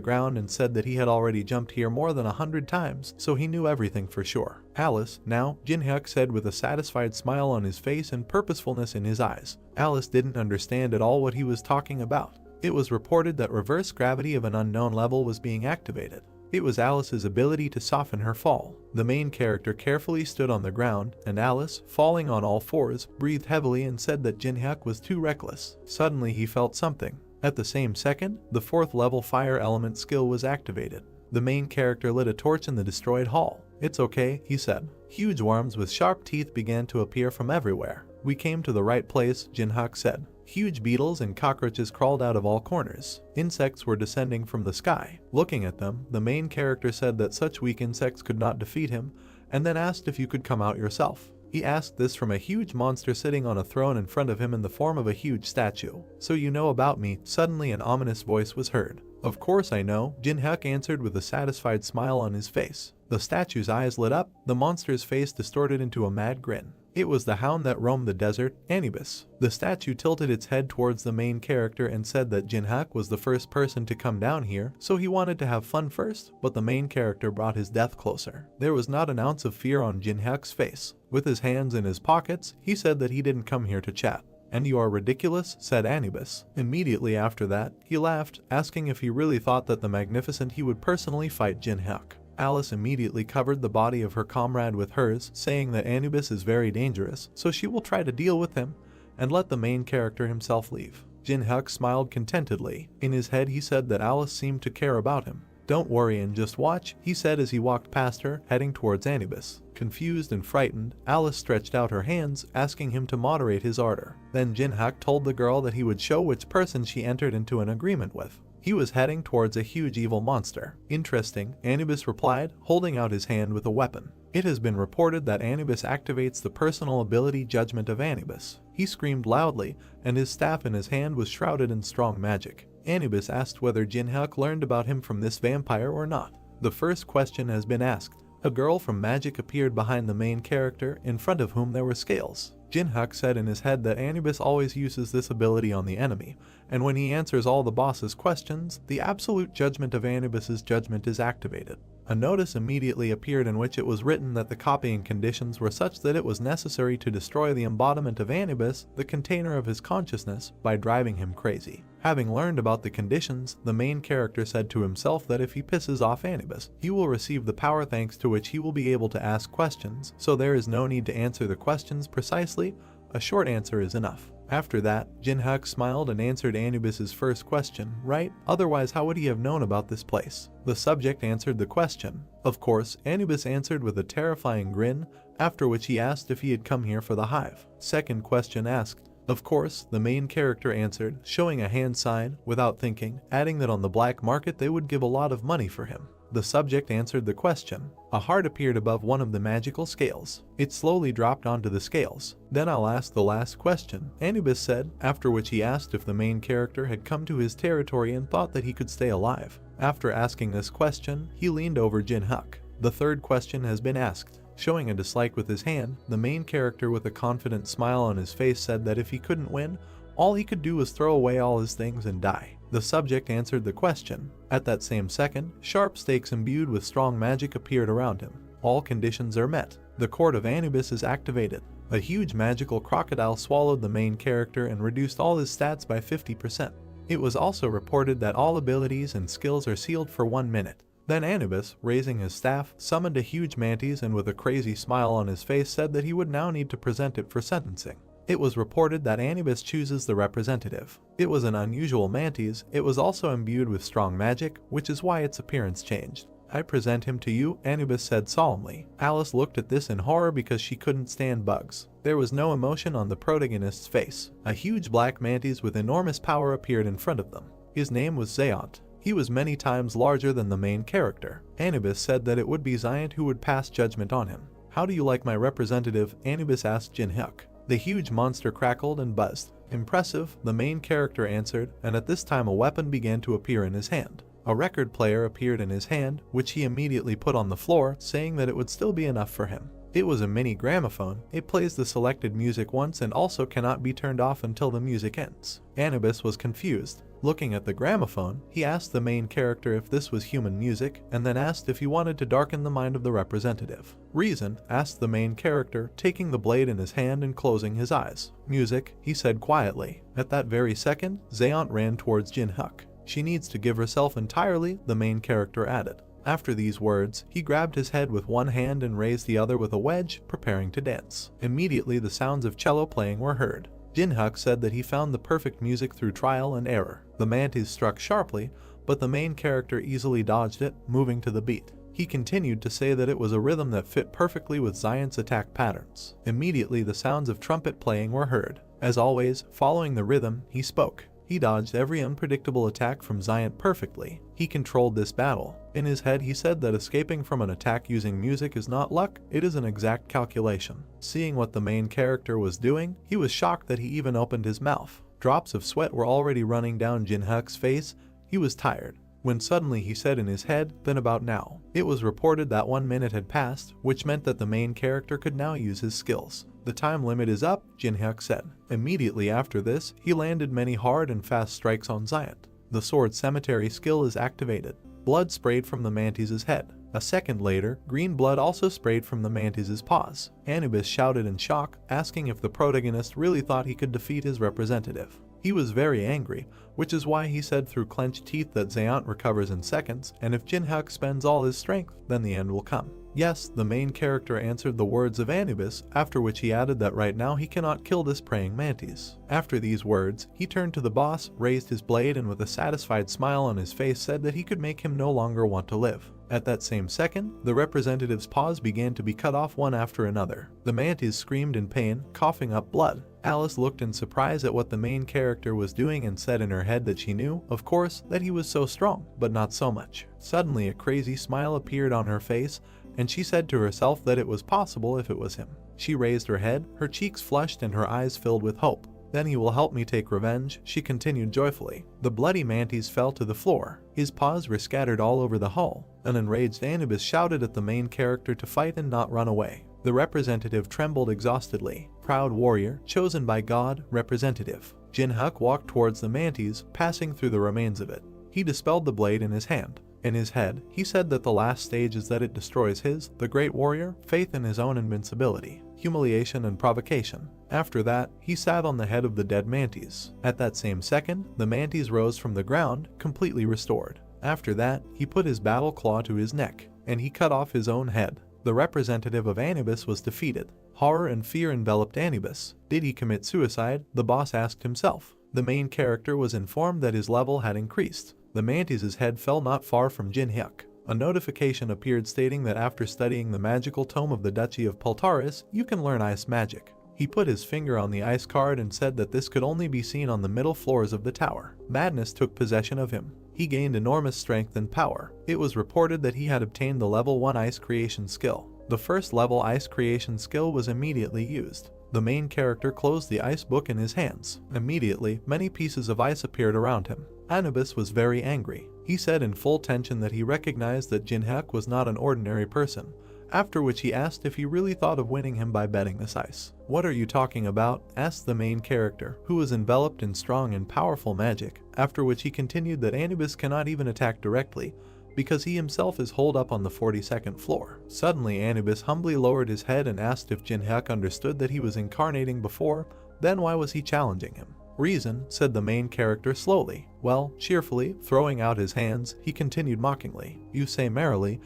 ground and said that he had already jumped here more than 100 times, so he knew everything for sure. "Alice, now," Jin-hyuk said with a satisfied smile on his face and purposefulness in his eyes. Alice didn't understand at all what he was talking about. It was reported that reverse gravity of an unknown level was being activated. It was Alice's ability to soften her fall. The main character carefully stood on the ground, and Alice, falling on all fours, breathed heavily and said that Jin-hyuk was too reckless. Suddenly he felt something. At the same second, the 4th level fire element skill was activated. The main character lit a torch in the destroyed hall. "It's okay," he said. Huge worms with sharp teeth began to appear from everywhere. "We came to the right place," Jin-hyuk said. Huge beetles and cockroaches crawled out of all corners. Insects were descending from the sky. Looking at them, the main character said that such weak insects could not defeat him, and then asked if you could come out yourself. He asked this from a huge monster sitting on a throne in front of him in the form of a huge statue. "So you know about me?" Suddenly an ominous voice was heard. "Of course I know," Jin-hyuk answered with a satisfied smile on his face. The statue's eyes lit up, the monster's face distorted into a mad grin. It was the hound that roamed the desert, Anubis. The statue tilted its head towards the main character and said that Jin-hyuk was the first person to come down here, so he wanted to have fun first, but the main character brought his death closer. There was not an ounce of fear on Jin-hyuk's face. With his hands in his pockets, he said that he didn't come here to chat. "And you are ridiculous," said Anubis. Immediately after that, he laughed, asking if he really thought that the Magnificent he would personally fight Jin-hyuk. Alice immediately covered the body of her comrade with hers, saying that Anubis is very dangerous, so she will try to deal with him and let the main character himself leave. Jin-hyuk smiled contentedly. In his head he said that Alice seemed to care about him. "Don't worry and just watch," he said as he walked past her, heading towards Anubis. Confused and frightened, Alice stretched out her hands, asking him to moderate his ardor. Then Jin-hyuk told the girl that he would show which person she entered into an agreement with. He was heading towards a huge evil monster. "Interesting," Anubis replied, holding out his hand with a weapon. It has been reported that Anubis activates the personal ability Judgment of Anubis. He screamed loudly, and his staff in his hand was shrouded in strong magic. Anubis asked whether Jin-hyuk learned about him from this vampire or not. The first question has been asked. A girl from magic appeared behind the main character, in front of whom there were scales. Jin-hyuk said in his head that Anubis always uses this ability on the enemy, and when he answers all the boss's questions, the absolute judgment of Anubis's judgment is activated. A notice immediately appeared in which it was written that the copying conditions were such that it was necessary to destroy the embodiment of Anubis, the container of his consciousness, by driving him crazy. Having learned about the conditions, the main character said to himself that if he pisses off Anubis, he will receive the power thanks to which he will be able to ask questions, so there is no need to answer the questions precisely, a short answer is enough. After that, Jin-hyuk smiled and answered Anubis's first question, right? Otherwise how would he have known about this place? The subject answered the question. Of course, Anubis answered with a terrifying grin, after which he asked if he had come here for the hive. Second question asked. Of course, the main character answered, showing a hand sign, without thinking, adding that on the black market they would give a lot of money for him. The subject answered the question. A heart appeared above one of the magical scales. It slowly dropped onto the scales. "Then I'll ask the last question," Anubis said, after which he asked if the main character had come to his territory and thought that he could stay alive. After asking this question, he leaned over Jin-hyuk. The third question has been asked. Showing a dislike with his hand, the main character with a confident smile on his face said that if he couldn't win, all he could do was throw away all his things and die. The subject answered the question. At that same second, sharp stakes imbued with strong magic appeared around him. All conditions are met. The Court of Anubis is activated. A huge magical crocodile swallowed the main character and reduced all his stats by 50%. It was also reported that all abilities and skills are sealed for 1 minute. Then Anubis, raising his staff, summoned a huge mantis and with a crazy smile on his face said that he would now need to present it for sentencing. It was reported that Anubis chooses the representative. It was an unusual mantis. It was also imbued with strong magic, which is why its appearance changed. I present him to you, Anubis said solemnly. Alice looked at this in horror because she couldn't stand bugs. There was no emotion on the protagonist's face. A huge black mantis with enormous power appeared in front of them. His name was Zayant. He was many times larger than the main character. Anubis said that it would be Zayant who would pass judgment on him. How do you like my representative? Anubis asked Jinhyuk. The huge monster crackled and buzzed. Impressive, the main character answered, and at this time a weapon began to appear in his hand. A record player appeared in his hand, which he immediately put on the floor, saying that it would still be enough for him. It was a mini gramophone. It plays the selected music once and also cannot be turned off until the music ends. Anubis was confused. Looking at the gramophone, he asked the main character if this was human music, and then asked if he wanted to darken the mind of the representative. Reason, asked the main character, taking the blade in his hand and closing his eyes. Music, he said quietly. At that very second, Zayant ran towards Jinhyuk. She needs to give herself entirely, the main character added. After these words, he grabbed his head with one hand and raised the other with a wedge, preparing to dance. Immediately the sounds of cello playing were heard. Jinhyuk said that he found the perfect music through trial and error. The mantis struck sharply, but the main character easily dodged it, moving to the beat. He continued to say that it was a rhythm that fit perfectly with Zayant's attack patterns. Immediately the sounds of trumpet playing were heard. As always, following the rhythm, he spoke. He dodged every unpredictable attack from Zayant perfectly. He controlled this battle. In his head he said that escaping from an attack using music is not luck, it is an exact calculation. Seeing what the main character was doing, he was shocked that he even opened his mouth. Drops of sweat were already running down Jinhyuk's face. He was tired. When suddenly he said in his head, then about now. It was reported that 1 minute had passed, which meant that the main character could now use his skills. The time limit is up, Jinhyuk said. Immediately after this, he landed many hard and fast strikes on Zayant. The sword cemetery skill is activated. Blood sprayed from the mantis's head. A second later, green blood also sprayed from the mantis's paws. Anubis shouted in shock, asking if the protagonist really thought he could defeat his representative. He was very angry, which is why he said through clenched teeth that Zayant recovers in seconds, and if Jinhyuk spends all his strength, then the end will come. Yes, the main character answered the words of Anubis, after which he added that right now he cannot kill this praying mantis. After these words, he turned to the boss, raised his blade, and with a satisfied smile on his face said that he could make him no longer want to live. At that same second, the representative's paws began to be cut off one after another. The mantis screamed in pain, coughing up blood. Alice looked in surprise at what the main character was doing and said in her head that she knew, of course, that he was so strong, but not so much. Suddenly a crazy smile appeared on her face, and she said to herself that it was possible if it was him. She raised her head, her cheeks flushed and her eyes filled with hope. Then he will help me take revenge, she continued joyfully. The bloody mantis fell to the floor. His paws were scattered all over the hall. An enraged Anubis shouted at the main character to fight and not run away. The representative trembled exhaustedly. Proud warrior, chosen by God, representative. Jinhyuk walked towards the mantis, passing through the remains of it. He dispelled the blade in his hand. In his head, he said that the last stage is that it destroys his, the great warrior, faith in his own invincibility, humiliation and provocation. After that, he sat on the head of the dead mantis. At that same second, the mantis rose from the ground, completely restored. After that, he put his battle claw to his neck, and he cut off his own head. The representative of Anubis was defeated. Horror and fear enveloped Anubis. Did he commit suicide? The boss asked himself. The main character was informed that his level had increased. The mantis's head fell not far from Jinhyuk. A notification appeared stating that after studying the magical tome of the Duchy of Peltaris, you can learn ice magic. He put his finger on the ice card and said that this could only be seen on the middle floors of the tower. Madness took possession of him. He gained enormous strength and power. It was reported that he had obtained the level 1 ice creation skill. The first level ice creation skill was immediately used. The main character closed the ice book in his hands. Immediately, many pieces of ice appeared around him. Anubis was very angry. He said in full tension that he recognized that Jinhyuk was not an ordinary person, after which he asked if he really thought of winning him by betting this ice. "What are you talking about?" asked the main character, who was enveloped in strong and powerful magic, after which he continued that Anubis cannot even attack directly, because he himself is holed up on the 42nd floor. Suddenly Anubis humbly lowered his head and asked if Jinhyuk understood that he was incarnating before, then why was he challenging him? "Reason," said the main character slowly. "Well," cheerfully, throwing out his hands, he continued mockingly. You say merrily,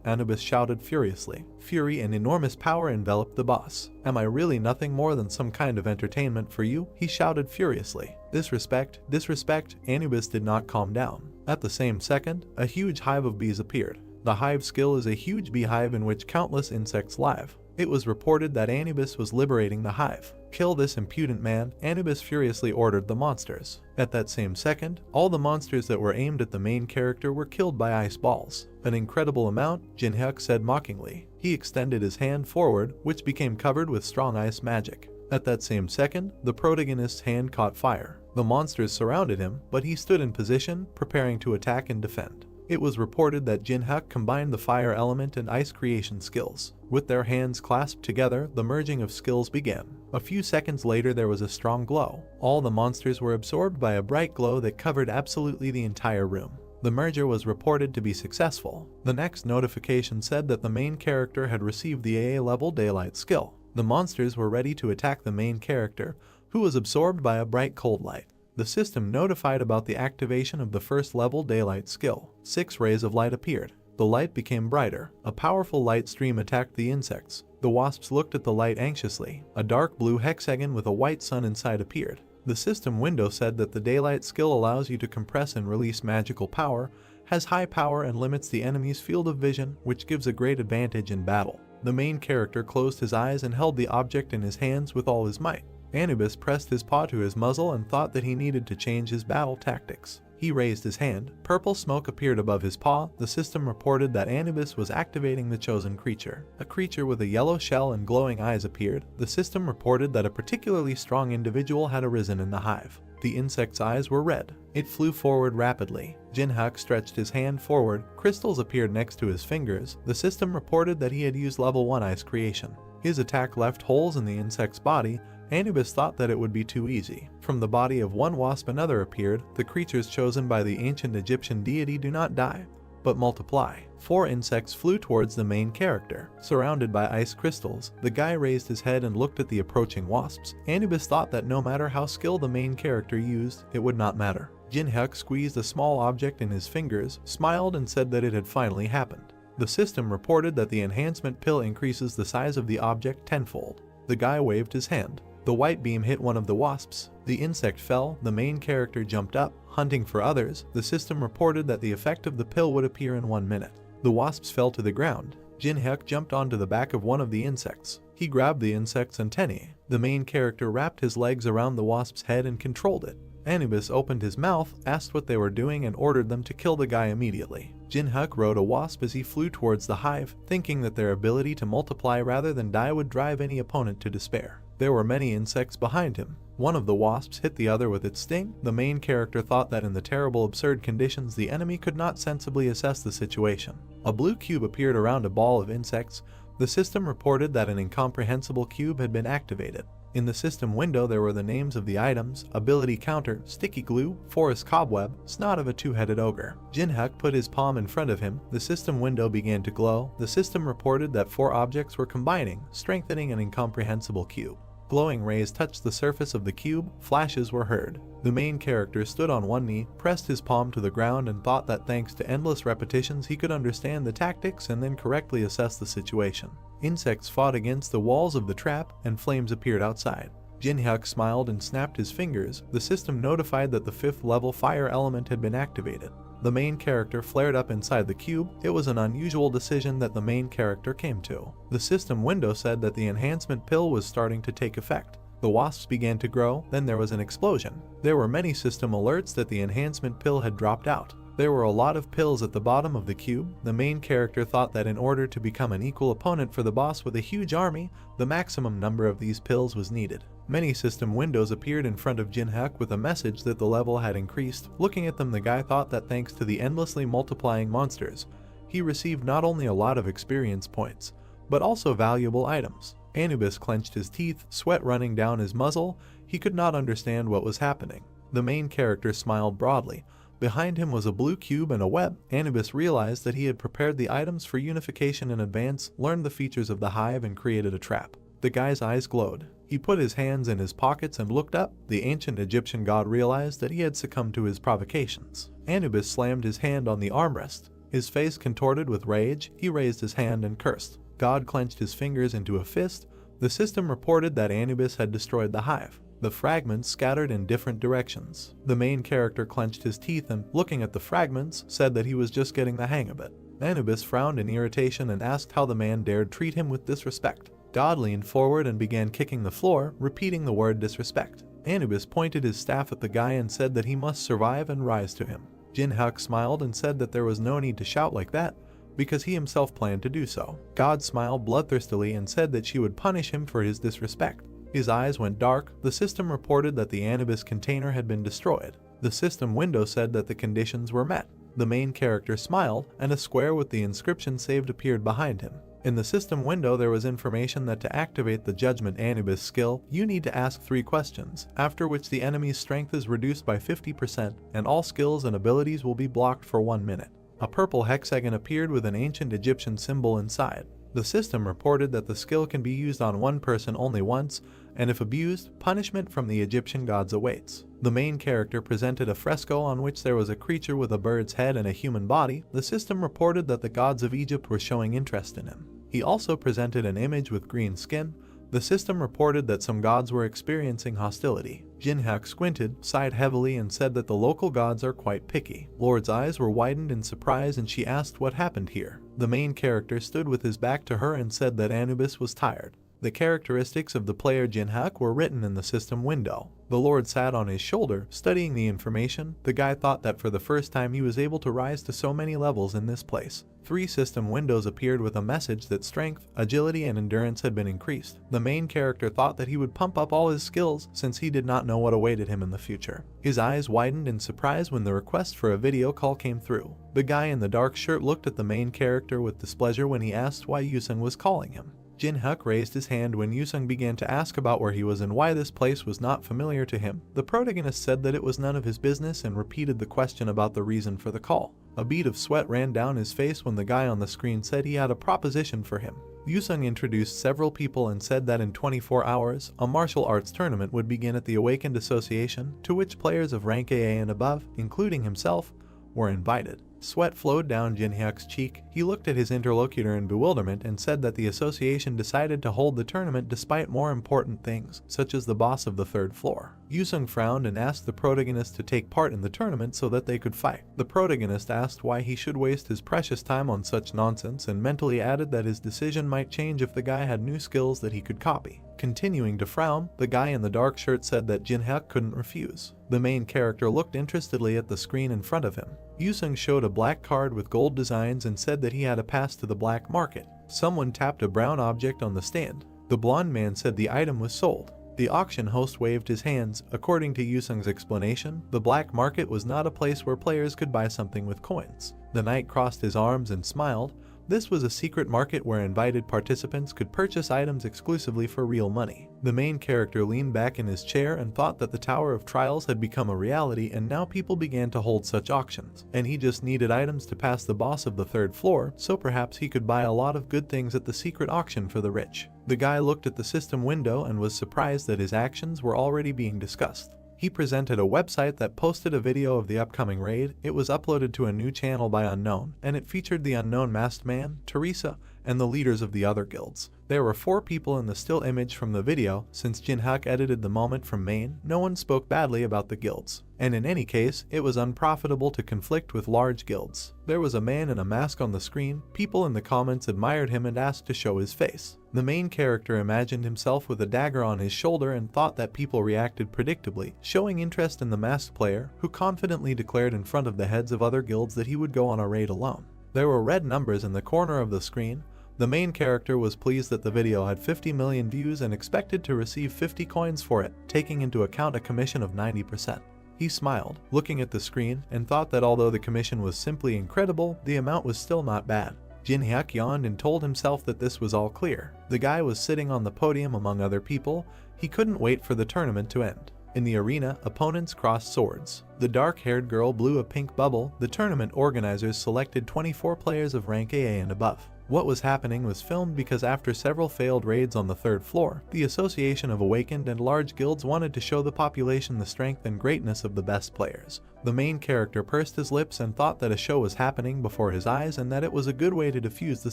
Anubis shouted furiously. Fury and enormous power enveloped the boss. "Am I really nothing more than some kind of entertainment for you?" he shouted furiously. Disrespect, Anubis did not calm down. At the same second, a huge hive of bees appeared. The hive skill is a huge beehive in which countless insects live. It was reported that Anubis was liberating the hive. "Kill this impudent man," Anubis furiously ordered the monsters. At that same second, all the monsters that were aimed at the main character were killed by ice balls. "An incredible amount," Jinhyuk said mockingly. He extended his hand forward, which became covered with strong ice magic. At that same second, the protagonist's hand caught fire. The monsters surrounded him, but he stood in position, preparing to attack and defend. It was reported that Jinhyuk combined the fire element and ice creation skills. With their hands clasped together, the merging of skills began. A few seconds later there was a strong glow. All the monsters were absorbed by a bright glow that covered absolutely the entire room. The merger was reported to be successful. The next notification said that the main character had received the AA level daylight skill. The monsters were ready to attack the main character, who was absorbed by a bright cold light. The system notified about the activation of the first level daylight skill. 6 rays of light appeared. The light became brighter. A powerful light stream attacked the insects. The wasps looked at the light anxiously. A dark blue hexagon with a white sun inside appeared. The system window said that the daylight skill allows you to compress and release magical power, has high power and limits the enemy's field of vision, which gives a great advantage in battle. The main character closed his eyes and held the object in his hands with all his might. Anubis pressed his paw to his muzzle and thought that he needed to change his battle tactics. He raised his hand. Purple smoke appeared above his paw. The system reported that Anubis was activating the chosen creature. A creature with a yellow shell and glowing eyes appeared. The system reported that a particularly strong individual had arisen in the hive. The insect's eyes were red. It flew forward rapidly. Jinhyuk stretched his hand forward. Crystals appeared next to his fingers. The system reported that he had used level 1 ice creation. His attack left holes in the insect's body. Anubis thought that it would be too easy. From the body of one wasp another appeared. The creatures chosen by the ancient Egyptian deity do not die, but multiply. 4 insects flew towards the main character. Surrounded by ice crystals, the guy raised his head and looked at the approaching wasps. Anubis thought that no matter how skilled the main character used, it would not matter. Jinhyuk squeezed a small object in his fingers, smiled and said that it had finally happened. The system reported that the enhancement pill increases the size of the object tenfold. The guy waved his hand. The white beam hit one of the wasps. The insect fell. The main character jumped up, hunting for others. The system reported that the effect of the pill would appear in 1 minute. The wasps fell to the ground. Jinhyuk jumped onto the back of one of the insects. He grabbed the insect's antennae. The main character wrapped his legs around the wasp's head and controlled it. Anubis opened his mouth, asked what they were doing and ordered them to kill the guy immediately. Jinhyuk rode a wasp as he flew towards the hive, thinking that their ability to multiply rather than die would drive any opponent to despair. There were many insects behind him. One of the wasps hit the other with its sting. The main character thought that in the terrible absurd conditions the enemy could not sensibly assess the situation. A blue cube appeared around a ball of insects. The system reported that an incomprehensible cube had been activated. In the system window there were the names of the items: ability counter, sticky glue, forest cobweb, snot of a 2-headed ogre. Jinhyuk put his palm in front of him. The system window began to glow. The system reported that 4 objects were combining, strengthening an incomprehensible cube. Glowing rays touched the surface of the cube. Flashes were heard. The main character stood on one knee, pressed his palm to the ground and thought that thanks to endless repetitions he could understand the tactics and then correctly assess the situation. Insects fought against the walls of the trap and flames appeared outside. Jinhyuk smiled and snapped his fingers. The system notified that the 5th level fire element had been activated. The main character flared up inside the cube. It was an unusual decision that the main character came to. The system window said that the enhancement pill was starting to take effect. The wasps began to grow, then there was an explosion. There were many system alerts that the enhancement pill had dropped out. There were a lot of pills at the bottom of the cube. The main character thought that in order to become an equal opponent for the boss with a huge army, the maximum number of these pills was needed. Many system windows appeared in front of Jinhyuk with a message that the level had increased. Looking at them, the guy thought that thanks to the endlessly multiplying monsters, He received not only a lot of experience points, but also valuable items. Anubis clenched his teeth, sweat running down his muzzle. He could not understand what was happening. The main character smiled broadly. Behind him was a blue cube and a web. Anubis realized that he had prepared the items for unification in advance, learned the features of the hive, and created a trap. The guy's eyes glowed. He put his hands in his pockets and looked up. The ancient Egyptian god realized that he had succumbed to his provocations. Anubis slammed his hand on the armrest. His face contorted with rage. He raised his hand and cursed. God clenched his fingers into a fist. The system reported that Anubis had destroyed the hive. The fragments scattered in different directions. The main character clenched his teeth and, looking at the fragments, said that he was just getting the hang of it. Anubis frowned in irritation and asked how the man dared treat him with disrespect. God leaned forward and began kicking the floor, repeating the word disrespect. Anubis pointed his staff at the guy and said that he must survive and rise to him. Jinhak smiled and said that there was no need to shout like that, because he himself planned to do so. God smiled bloodthirstily and said that she would punish him for his disrespect. His eyes went dark. The system reported that the Anubis container had been destroyed. The system window said that the conditions were met. The main character smiled, and a square with the inscription saved appeared behind him. In the system window there was information that to activate the Judgment Anubis skill, you need to ask 3 questions, after which the enemy's strength is reduced by 50% and all skills and abilities will be blocked for 1 minute. A purple hexagon appeared with an ancient Egyptian symbol inside. The system reported that the skill can be used on one person only once, and if abused, punishment from the Egyptian gods awaits. The main character presented a fresco on which there was a creature with a bird's head and a human body. The system reported that the gods of Egypt were showing interest in him. He also presented an image with green skin. The system reported that some gods were experiencing hostility. Jinhak squinted, sighed heavily, and said that the local gods are quite picky. Lord's eyes were widened in surprise and she asked what happened here. The main character stood with his back to her and said that Anubis was tired. The characteristics of the player Jinhak were written in the system window. The Lord sat on his shoulder, studying the information. The guy thought that for the first time he was able to rise to so many levels in this place. 3 system windows appeared with a message that strength, agility, and endurance had been increased. The main character thought that he would pump up all his skills since he did not know what awaited him in the future. His eyes widened in surprise when the request for a video call came through. The guy in the dark shirt looked at the main character with displeasure when he asked why Yusung was calling him. Jinhak raised his hand when Yusung began to ask about where he was and why this place was not familiar to him. The protagonist said that it was none of his business and repeated the question about the reason for the call. A bead of sweat ran down his face when the guy on the screen said he had a proposition for him. Yusung introduced several people and said that in 24 hours, a martial arts tournament would begin at the Awakened Association, to which players of rank AA and above, including himself, were invited. Sweat flowed down Jinhyuk's cheek. He looked at his interlocutor in bewilderment and said that the association decided to hold the tournament despite more important things, such as the boss of the 3rd floor. Yusung frowned and asked the protagonist to take part in the tournament so that they could fight. The protagonist asked why he should waste his precious time on such nonsense and mentally added that his decision might change if the guy had new skills that he could copy. Continuing to frown, the guy in the dark shirt said that Jinhyuk couldn't refuse. The main character looked interestedly at the screen in front of him. Yusung showed a black card with gold designs and said that he had a pass to the black market. Someone tapped a brown object on the stand. The blonde man said the item was sold. The auction host waved his hands. According to Yusung's explanation, the black market was not a place where players could buy something with coins. The knight crossed his arms and smiled. This was a secret market where invited participants could purchase items exclusively for real money. The main character leaned back in his chair and thought that the Tower of Trials had become a reality and now people began to hold such auctions. And he just needed items to pass the boss of the 3rd floor, so perhaps he could buy a lot of good things at the secret auction for the rich. The guy looked at the system window and was surprised that his actions were already being discussed. He presented a website that posted a video of the upcoming raid. It was uploaded to a new channel by Unknown, and it featured the Unknown Masked Man, Teresa, and the leaders of the other guilds. There were 4 people in the still image from the video. Since Jinhyuk edited the moment from Maine, no one spoke badly about the guilds. And in any case, it was unprofitable to conflict with large guilds. There was a man in a mask on the screen. People in the comments admired him and asked to show his face. The main character imagined himself with a dagger on his shoulder and thought that people reacted predictably, showing interest in the masked player, who confidently declared in front of the heads of other guilds that he would go on a raid alone. There were red numbers in the corner of the screen. The main character was pleased that the video had 50 million views and expected to receive 50 coins for it, taking into account a commission of 90%. He smiled, looking at the screen, and thought that although the commission was simply incredible, the amount was still not bad. Jin-hyuk yawned and told himself that this was all clear. The guy was sitting on the podium among other people. He couldn't wait for the tournament to end. In the arena, opponents crossed swords. The dark-haired girl blew a pink bubble. The tournament organizers selected 24 players of rank AA and above. What was happening was filmed because after several failed raids on the third floor, the Association of Awakened and large guilds wanted to show the population the strength and greatness of the best players. The main character pursed his lips and thought that a show was happening before his eyes and that it was a good way to defuse the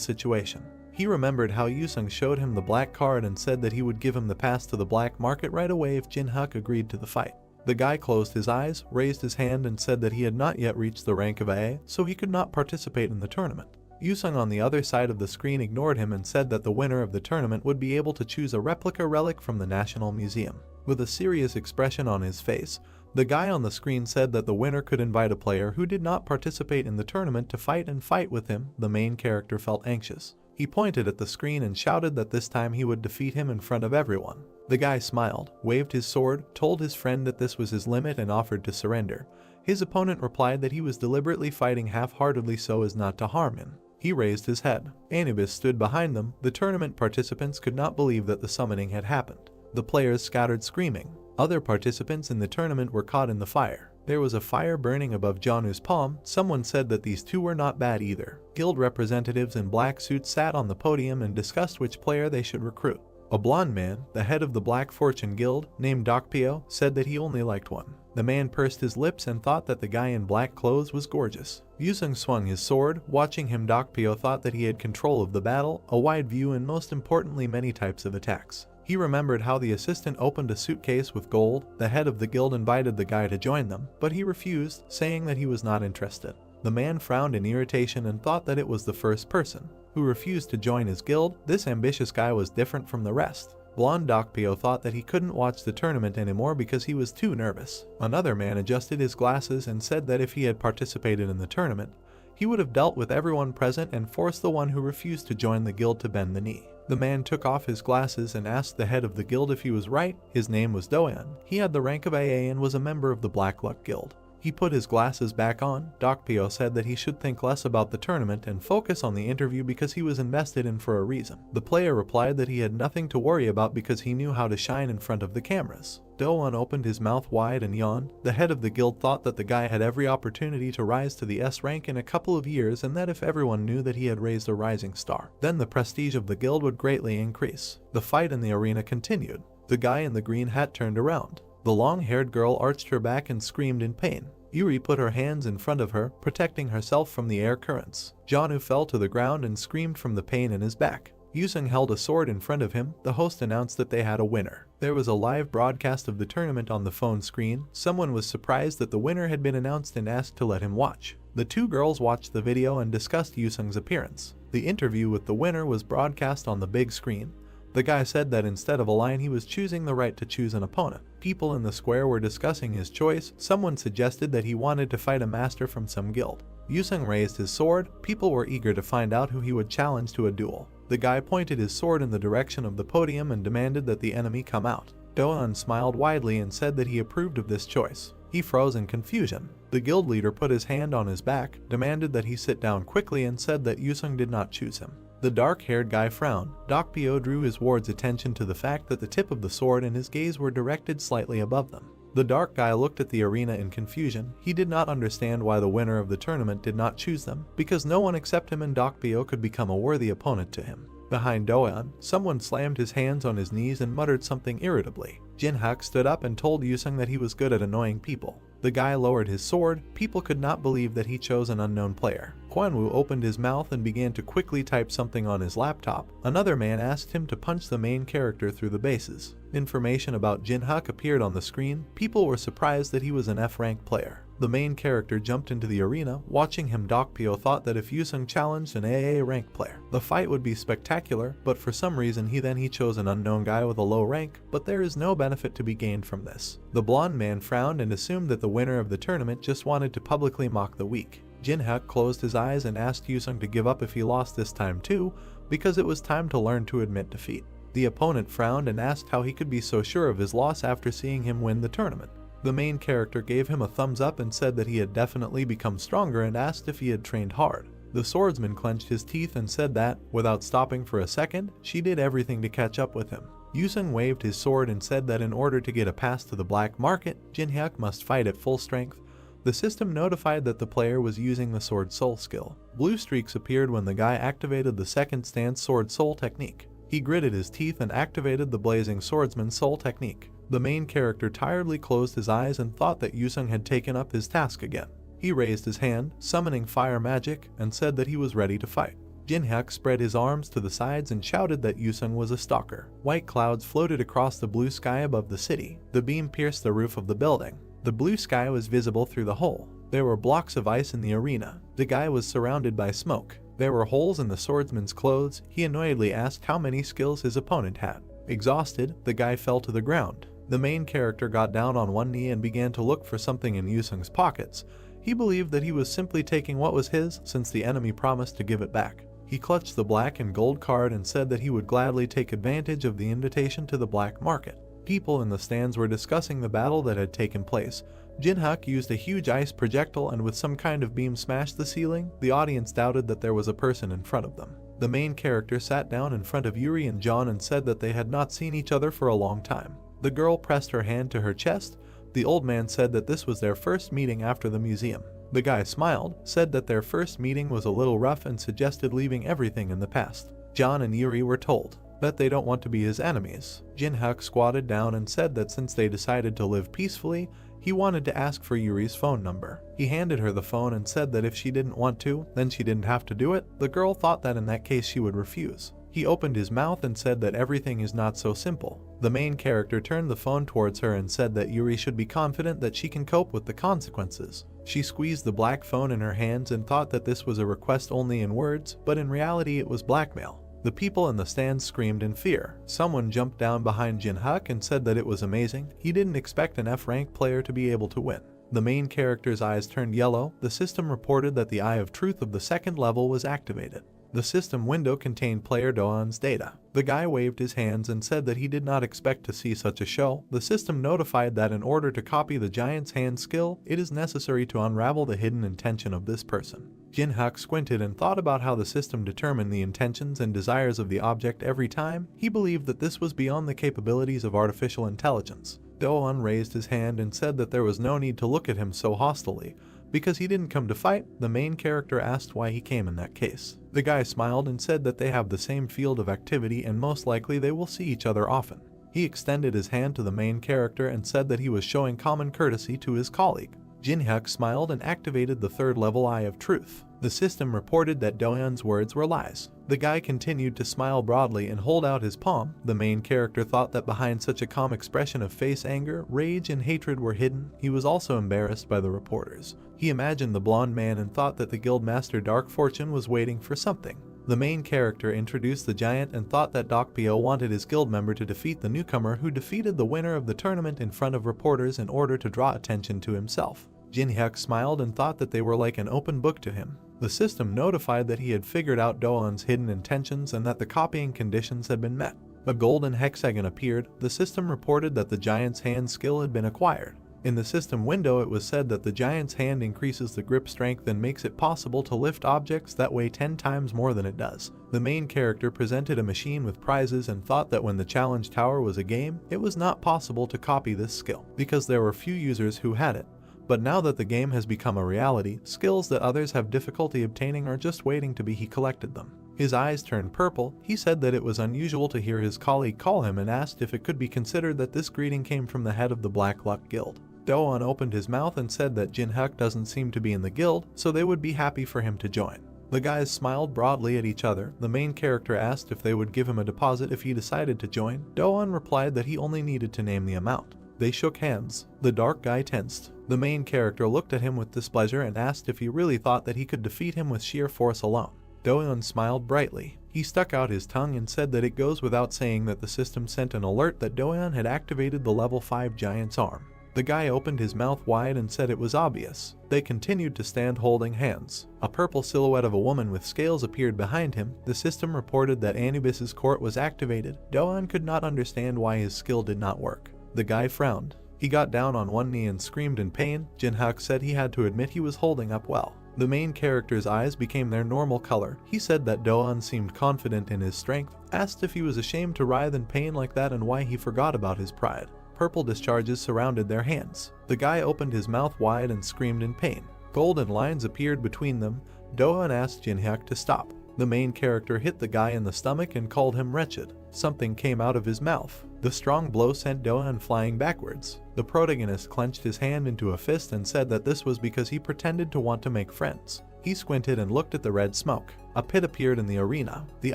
situation. He remembered how Yusung showed him the black card and said that he would give him the pass to the black market right away if Jin-hyuk agreed to the fight. The guy closed his eyes, raised his hand and said that he had not yet reached the rank of AA, so he could not participate in the tournament. Yusung on the other side of the screen ignored him and said that the winner of the tournament would be able to choose a replica relic from the National Museum. With a serious expression on his face, the guy on the screen said that the winner could invite a player who did not participate in the tournament to fight with him. The main character felt anxious. He pointed at the screen and shouted that this time he would defeat him in front of everyone. The guy smiled, waved his sword, told his friend that this was his limit and offered to surrender. His opponent replied that he was deliberately fighting half-heartedly so as not to harm him. He raised his head. Anubis stood behind them. The tournament participants could not believe that the summoning had happened. The players scattered screaming. Other participants in the tournament were caught in the fire. There was a fire burning above Janu's palm. Someone said that these two were not bad either. Guild representatives in black suits sat on the podium and discussed which player they should recruit. A blonde man, the head of the Black Fortune Guild, named Dokpyo, said that he only liked one. The man pursed his lips and thought that the guy in black clothes was gorgeous. Yusung swung his sword. Watching him, Dokpyo thought that he had control of the battle, a wide view and most importantly many types of attacks. He remembered how the assistant opened a suitcase with gold. The head of the guild invited the guy to join them, but he refused, saying that he was not interested. The man frowned in irritation and thought that it was the first person who refused to join his guild. This ambitious guy was different from the rest. Blonde Dokpyo thought that he couldn't watch the tournament anymore because he was too nervous. Another man adjusted his glasses and said that if he had participated in the tournament, he would have dealt with everyone present and forced the one who refused to join the guild to bend the knee. The man took off his glasses and asked the head of the guild if he was right. His name was Doan. He had the rank of AA and was a member of the Black Luck Guild. He put his glasses back on. Dokpyo said that he should think less about the tournament and focus on the interview because he was invested in for a reason. The player replied that he had nothing to worry about because he knew how to shine in front of the cameras. Doan opened his mouth wide and yawned. The head of the guild thought that the guy had every opportunity to rise to the S rank in a couple of years and that if everyone knew that he had raised a rising star, then the prestige of the guild would greatly increase. The fight in the arena continued. The guy in the green hat turned around. The long-haired girl arched her back and screamed in pain. Yuri put her hands in front of her, protecting herself from the air currents. Janu fell to the ground and screamed from the pain in his back. Yusung held a sword in front of him. The host announced that they had a winner. There was a live broadcast of the tournament on the phone screen. Someone was surprised that the winner had been announced and asked to let him watch. The two girls watched the video and discussed Yusung's appearance. The interview with the winner was broadcast on the big screen. The guy said that instead of a line he was choosing the right to choose an opponent. People in the square were discussing his choice. Someone suggested that he wanted to fight a master from some guild. Yusung raised his sword. People were eager to find out who he would challenge to a duel. The guy pointed his sword in the direction of the podium and demanded that the enemy come out. Doan smiled widely and said that he approved of this choice. He froze in confusion. The guild leader put his hand on his back, demanded that he sit down quickly and said that Yusung did not choose him. The dark-haired guy frowned. Dokpyo drew his ward's attention to the fact that the tip of the sword and his gaze were directed slightly above them. The dark guy looked at the arena in confusion. He did not understand why the winner of the tournament did not choose them, because no one except him and Dokpyo could become a worthy opponent to him. Behind Doan, someone slammed his hands on his knees and muttered something irritably. Jin-hyuk stood up and told Yusung that he was good at annoying people. The guy lowered his sword. People could not believe that he chose an unknown player. Kwanwoo opened his mouth and began to quickly type something on his laptop. Another man asked him to punch the main character through the bases. Information about Jin-hyuk appeared on the screen. People were surprised that he was an F-rank player. The main character jumped into the arena. Watching him, Dokpyo thought that if Yusung challenged an AA rank player, the fight would be spectacular, but for some reason he chose an unknown guy with a low rank, but there is no benefit to be gained from this. The blonde man frowned and assumed that the winner of the tournament just wanted to publicly mock the weak. Jin-hyuk closed his eyes and asked Yusung to give up if he lost this time too, because it was time to learn to admit defeat. The opponent frowned and asked how he could be so sure of his loss after seeing him win the tournament. The main character gave him a thumbs up and said that he had definitely become stronger and asked if he had trained hard. The swordsman clenched his teeth and said that, without stopping for a second, she did everything to catch up with him. Yusung waved his sword and said that in order to get a pass to the black market, Jinhyuk must fight at full strength. The system notified that the player was using the sword soul skill. Blue streaks appeared when the guy activated the second stance sword soul technique. He gritted his teeth and activated the blazing swordsman soul technique. The main character tiredly closed his eyes and thought that Yusung had taken up his task again. He raised his hand, summoning fire magic, and said that he was ready to fight. Jinhyuk spread his arms to the sides and shouted that Yusung was a stalker. White clouds floated across the blue sky above the city. The beam pierced the roof of the building. The blue sky was visible through the hole. There were blocks of ice in the arena. The guy was surrounded by smoke. There were holes in the swordsman's clothes. He annoyedly asked how many skills his opponent had. Exhausted, the guy fell to the ground. The main character got down on one knee and began to look for something in Yusung's pockets. He believed that he was simply taking what was his since the enemy promised to give it back. He clutched the black and gold card and said that he would gladly take advantage of the invitation to the black market. People in the stands were discussing the battle that had taken place. Jinhyuk used a huge ice projectile and with some kind of beam smashed the ceiling. The audience doubted that there was a person in front of them. The main character sat down in front of Yuri and John and said that they had not seen each other for a long time. The girl pressed her hand to her chest. The old man said that this was their first meeting after the museum. The guy smiled, said that their first meeting was a little rough and suggested leaving everything in the past. John and Yuri were told that they don't want to be his enemies. Jinhyuk squatted down and said that since they decided to live peacefully, he wanted to ask for Yuri's phone number. He handed her the phone and said that if she didn't want to, then she didn't have to do it. The girl thought that in that case she would refuse. He opened his mouth and said that everything is not so simple. The main character turned the phone towards her and said that Yuri should be confident that she can cope with the consequences. She squeezed the black phone in her hands and thought that this was a request only in words, but in reality it was blackmail. The people in the stands screamed in fear. Someone jumped down behind Jinhyuk and said that it was amazing. He didn't expect an F-rank player to be able to win. The main character's eyes turned yellow. The system reported that the Eye of Truth of the second level was activated. The system window contained player Doan's data. The guy waved his hands and said that he did not expect to see such a show. The system notified that in order to copy the giant's hand skill, it is necessary to unravel the hidden intention of this person. Jinhyuk squinted and thought about how the system determined the intentions and desires of the object every time. He believed that this was beyond the capabilities of artificial intelligence. Doan raised his hand and said that there was no need to look at him so hostilely. Because he didn't come to fight, the main character asked why he came in that case. The guy smiled and said that they have the same field of activity and most likely they will see each other often. He extended his hand to the main character and said that he was showing common courtesy to his colleague. Jinhyuk smiled and activated the third level Eye of Truth. The system reported that Doan's words were lies. The guy continued to smile broadly and hold out his palm. The main character thought that behind such a calm expression of face, anger, rage, and hatred were hidden. He was also embarrassed by the reporters. He imagined the blonde man and thought that the guildmaster Dark Fortune was waiting for something. The main character introduced the giant and thought that Doc Pio wanted his guild member to defeat the newcomer who defeated the winner of the tournament in front of reporters in order to draw attention to himself. Jinhyuk smiled and thought that they were like an open book to him. The system notified that he had figured out Doan's hidden intentions and that the copying conditions had been met. A golden hexagon appeared. The system reported that the giant's hand skill had been acquired. In the system window it was said that the giant's hand increases the grip strength and makes it possible to lift objects that weigh 10 times more than it does. The main character presented a machine with prizes and thought that when the challenge tower was a game, it was not possible to copy this skill, because there were few users who had it. But now that the game has become a reality, skills that others have difficulty obtaining are just waiting to be. He collected them. His eyes turned purple. He said that it was unusual to hear his colleague call him and asked if it could be considered that this greeting came from the head of the Black Luck Guild. Doan opened his mouth and said that Jinhyuk doesn't seem to be in the guild, so they would be happy for him to join. The guys smiled broadly at each other. The main character asked if they would give him a deposit if he decided to join. Doan replied that he only needed to name the amount. They shook hands. The dark guy tensed. The main character looked at him with displeasure and asked if he really thought that he could defeat him with sheer force alone. Doan smiled brightly. He stuck out his tongue and said that it goes without saying that the system sent an alert that Doan had activated the level 5 giant's arm. The guy opened his mouth wide and said it was obvious. They continued to stand holding hands. A purple silhouette of a woman with scales appeared behind him. The system reported that Anubis's court was activated. Doan could not understand why his skill did not work. The guy frowned. He got down on one knee and screamed in pain. Jin-hyuk said he had to admit he was holding up well. The main character's eyes became their normal color. He said that Do-eun seemed confident in his strength, asked if he was ashamed to writhe in pain like that and why he forgot about his pride. Purple discharges surrounded their hands. The guy opened his mouth wide and screamed in pain. Golden lines appeared between them. Do-eun asked Jin-hyuk to stop. The main character hit the guy in the stomach and called him wretched. Something came out of his mouth. The strong blow sent Do-eun flying backwards. The protagonist clenched his hand into a fist and said that this was because he pretended to want to make friends. He squinted and looked at the red smoke. A pit appeared in the arena. The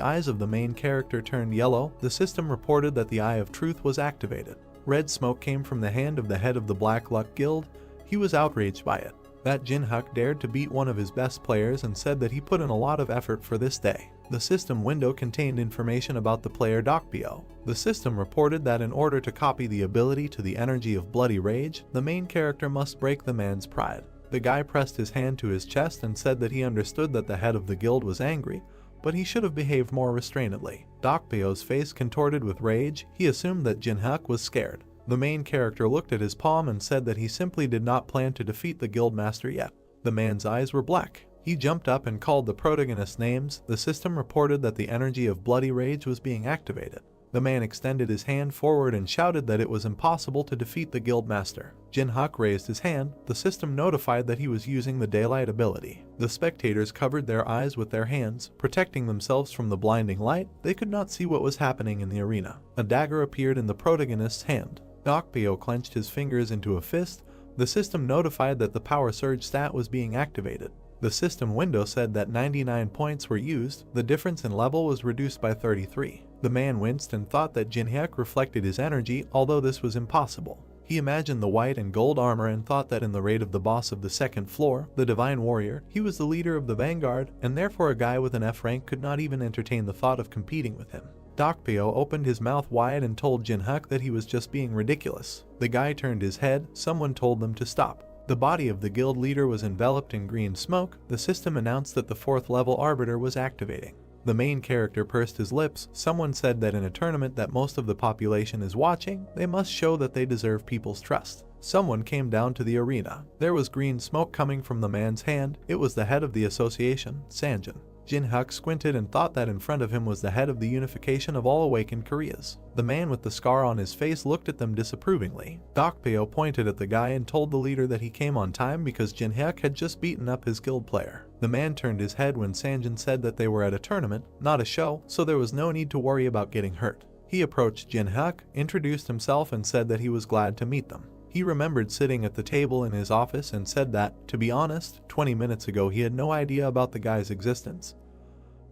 eyes of the main character turned yellow. The system reported that the Eye of Truth was activated. Red smoke came from the hand of the head of the Black Luck Guild. He was outraged by it. That Jin-hyuk dared to beat one of his best players and said that he put in a lot of effort for this day. The system window contained information about the player Dokpyo. The system reported that in order to copy the ability to the energy of bloody rage, the main character must break the man's pride. The guy pressed his hand to his chest and said that he understood that the head of the guild was angry, but he should have behaved more restrainedly. Dokpyo's face contorted with rage. He assumed that Jin-hyuk was scared. The main character looked at his palm and said that he simply did not plan to defeat the guildmaster yet. The man's eyes were black. He jumped up and called the protagonist names. The system reported that the energy of bloody rage was being activated. The man extended his hand forward and shouted that it was impossible to defeat the guildmaster. Jin-hyuk raised his hand. The system notified that he was using the daylight ability. The spectators covered their eyes with their hands, protecting themselves from the blinding light. They could not see what was happening in the arena. A dagger appeared in the protagonist's hand. Dokpyo clenched his fingers into a fist. The system notified that the power surge stat was being activated. The system window said that 99 points were used. The difference in level was reduced by 33. The man winced and thought that Jin-hyuk reflected his energy, although this was impossible. He imagined the white and gold armor and thought that in the raid of the boss of the second floor, the Divine Warrior, he was the leader of the Vanguard, and therefore a guy with an F rank could not even entertain the thought of competing with him. Dokpyo opened his mouth wide and told Jin-hyuk that he was just being ridiculous. The guy turned his head. Someone told them to stop. The body of the guild leader was enveloped in green smoke. The system announced that the 4th level arbiter was activating. The main character pursed his lips. Someone said that in a tournament that most of the population is watching, they must show that they deserve people's trust. Someone came down to the arena. There was green smoke coming from the man's hand. It was the head of the association, Sanjin. Jin-hyuk squinted and thought that in front of him was the head of the unification of all awakened Koreas. The man with the scar on his face looked at them disapprovingly. Dokpyo pointed at the guy and told the leader that he came on time because Jin-hyuk had just beaten up his guild player. The man turned his head when Sanjin said that they were at a tournament, not a show, so there was no need to worry about getting hurt. He approached Jin-hyuk, introduced himself and said that he was glad to meet them. He remembered sitting at the table in his office and said that, to be honest, 20 minutes ago he had no idea about the guy's existence.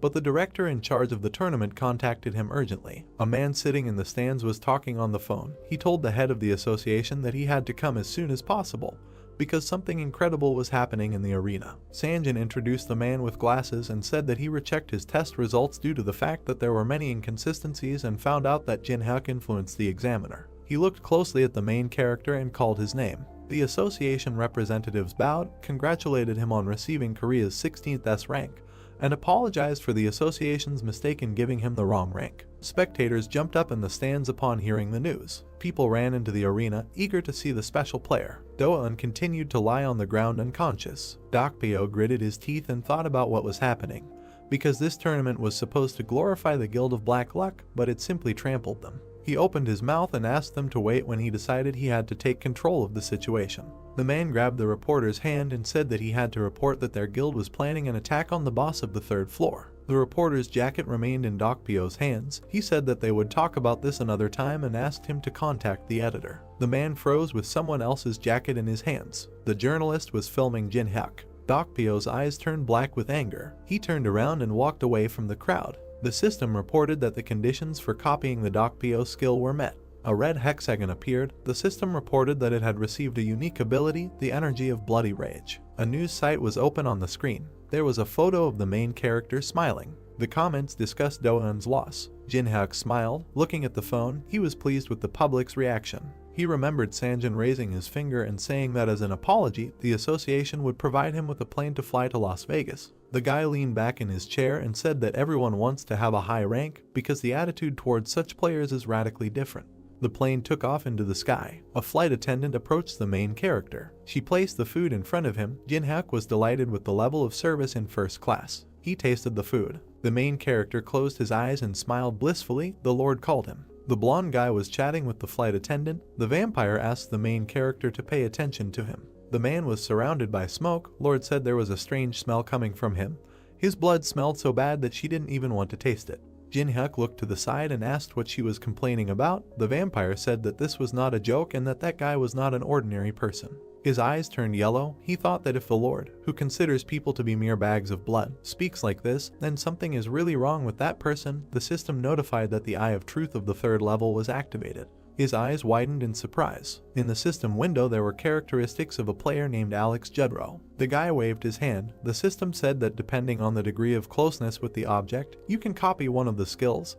But the director in charge of the tournament contacted him urgently. A man sitting in the stands was talking on the phone. He told the head of the association that he had to come as soon as possible, because something incredible was happening in the arena. Sanjin introduced the man with glasses and said that he rechecked his test results due to the fact that there were many inconsistencies and found out that Jin-hyuk influenced the examiner. He looked closely at the main character and called his name. The association representatives bowed, congratulated him on receiving Korea's 16th S rank, and apologized for the association's mistake in giving him the wrong rank. Spectators jumped up in the stands upon hearing the news. People ran into the arena, eager to see the special player. Do-eun continued to lie on the ground unconscious. Dokpyo gritted his teeth and thought about what was happening, because this tournament was supposed to glorify the Guild of Black Luck, but it simply trampled them. He opened his mouth and asked them to wait when he decided he had to take control of the situation. The man grabbed the reporter's hand and said that he had to report that their guild was planning an attack on the boss of the 3rd floor. The reporter's jacket remained in Dokpyo's hands. He said that they would talk about this another time and asked him to contact the editor. The man froze with someone else's jacket in his hands. The journalist was filming Jin-hyuk. Dokpyo's eyes turned black with anger. He turned around and walked away from the crowd. The system reported that the conditions for copying the Dokpyo skill were met. A red hexagon appeared. The system reported that it had received a unique ability, the energy of bloody rage. A news site was open on the screen. There was a photo of the main character smiling. The comments discussed Do-eun's loss. Jin-hyuk smiled. Looking at the phone, he was pleased with the public's reaction. He remembered Sanjin raising his finger and saying that as an apology, the association would provide him with a plane to fly to Las Vegas. The guy leaned back in his chair and said that everyone wants to have a high rank because the attitude towards such players is radically different. The plane took off into the sky. A flight attendant approached the main character. She placed the food in front of him. Jin-hyuk was delighted with the level of service in first class. He tasted the food. The main character closed his eyes and smiled blissfully. The Lord called him. The blonde guy was chatting with the flight attendant. The vampire asked the main character to pay attention to him. The man was surrounded by smoke. Lord said there was a strange smell coming from him. His blood smelled so bad that she didn't even want to taste it. Jin-hyuk looked to the side and asked what she was complaining about. The vampire said that this was not a joke and that guy was not an ordinary person. His eyes turned yellow. He thought that if the Lord, who considers people to be mere bags of blood, speaks like this, then something is really wrong with that person. The system notified that the Eye of Truth of the 3rd level was activated. His eyes widened in surprise. In the system window there were characteristics of a player named Alex Jedro. The guy waved his hand. The system said that depending on the degree of closeness with the object, you can copy one of the skills,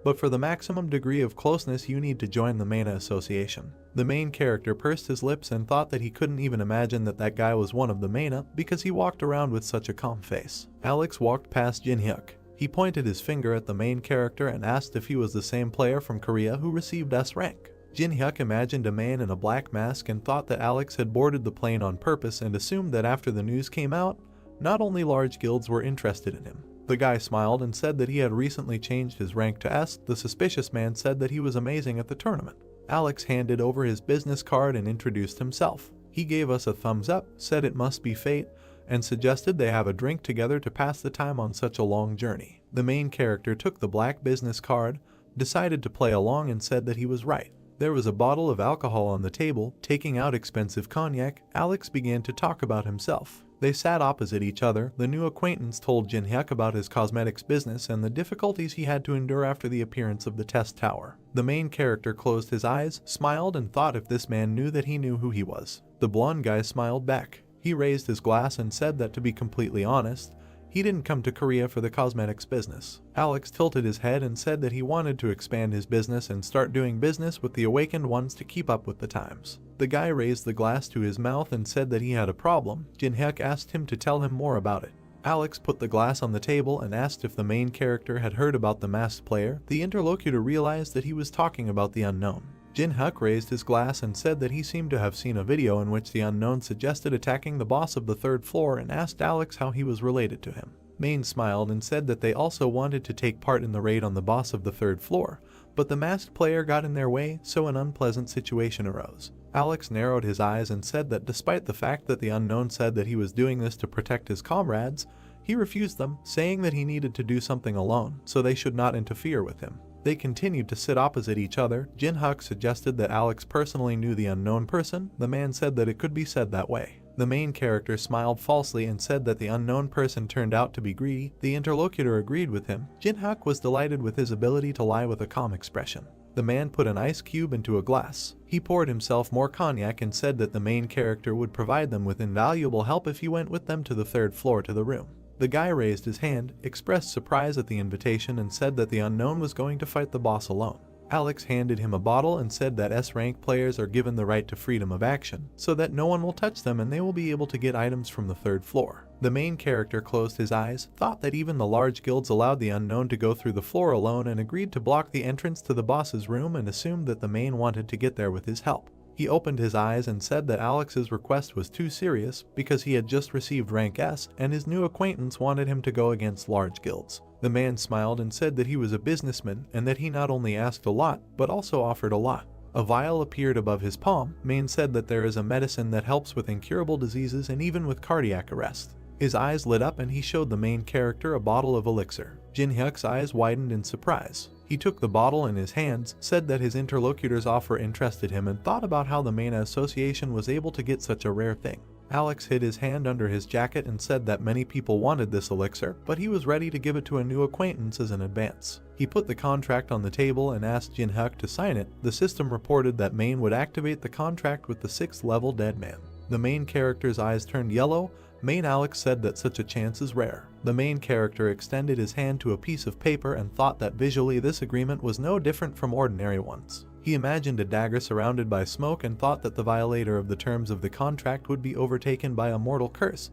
but for the maximum degree of closeness you need to join the Mana Association. The main character pursed his lips and thought that he couldn't even imagine that guy was one of the Mana because he walked around with such a calm face. Alex walked past Jin-hyuk. He pointed his finger at the main character and asked if he was the same player from Korea who received S-rank. Jin-hyuk imagined a man in a black mask and thought that Alex had boarded the plane on purpose and assumed that after the news came out, not only large guilds were interested in him. The guy smiled and said that he had recently changed his rank to S. The suspicious man said that he was amazing at the tournament. Alex handed over his business card and introduced himself. He gave us a thumbs up, said it must be fate, and suggested they have a drink together to pass the time on such a long journey. The main character took the black business card, decided to play along and said that he was right. There was a bottle of alcohol on the table. Taking out expensive cognac, Alex began to talk about himself. They sat opposite each other. The new acquaintance told Jin-hyuk about his cosmetics business and the difficulties he had to endure after the appearance of the test tower. The main character closed his eyes, smiled, and thought if this man knew that he knew who he was. The blonde guy smiled back. He raised his glass and said that to be completely honest, he didn't come to Korea for the cosmetics business. Alex tilted his head and said that he wanted to expand his business and start doing business with the awakened ones to keep up with the times. The guy raised the glass to his mouth and said that he had a problem. Jin-hyuk asked him to tell him more about it. Alex put the glass on the table and asked if the main character had heard about the masked player. The interlocutor realized that he was talking about the unknown. Jin-hyuk raised his glass and said that he seemed to have seen a video in which the unknown suggested attacking the boss of the 3rd floor and asked Alex how he was related to him. Main smiled and said that they also wanted to take part in the raid on the boss of the 3rd floor, but the masked player got in their way, so an unpleasant situation arose. Alex narrowed his eyes and said that despite the fact that the unknown said that he was doing this to protect his comrades, he refused them, saying that he needed to do something alone, so they should not interfere with him. They continued to sit opposite each other. Jin-hyuk suggested that Alex personally knew the unknown person. The man said that it could be said that way. The main character smiled falsely and said that the unknown person turned out to be greedy. The interlocutor agreed with him. Jin-hyuk was delighted with his ability to lie with a calm expression. The man put an ice cube into a glass. He poured himself more cognac and said that the main character would provide them with invaluable help if he went with them to the 3rd floor to the room. The guy raised his hand, expressed surprise at the invitation, and said that the unknown was going to fight the boss alone. Alex handed him a bottle and said that S-rank players are given the right to freedom of action, so that no one will touch them and they will be able to get items from the 3rd floor. The main character closed his eyes, thought that even the large guilds allowed the unknown to go through the floor alone and agreed to block the entrance to the boss's room and assumed that the main wanted to get there with his help. He opened his eyes and said that Alex's request was too serious because he had just received rank S and his new acquaintance wanted him to go against large guilds. The man smiled and said that he was a businessman and that he not only asked a lot but also offered a lot. A vial appeared above his palm. Main said that there is a medicine that helps with incurable diseases and even with cardiac arrest. His eyes lit up and he showed the main character a bottle of elixir. Jin-hyuk's eyes widened in surprise. He took the bottle in his hands, said that his interlocutor's offer interested him, and thought about how the Mana Association was able to get such a rare thing. Alex hid his hand under his jacket and said that many people wanted this elixir, but he was ready to give it to a new acquaintance as an advance. He put the contract on the table and asked Jin-hyuk to sign it. The system reported that Main would activate the contract with the 6th level dead man. The main character's eyes turned yellow. Alex said that such a chance is rare. The main character extended his hand to a piece of paper and thought that visually this agreement was no different from ordinary ones. He imagined a dagger surrounded by smoke and thought that the violator of the terms of the contract would be overtaken by a mortal curse.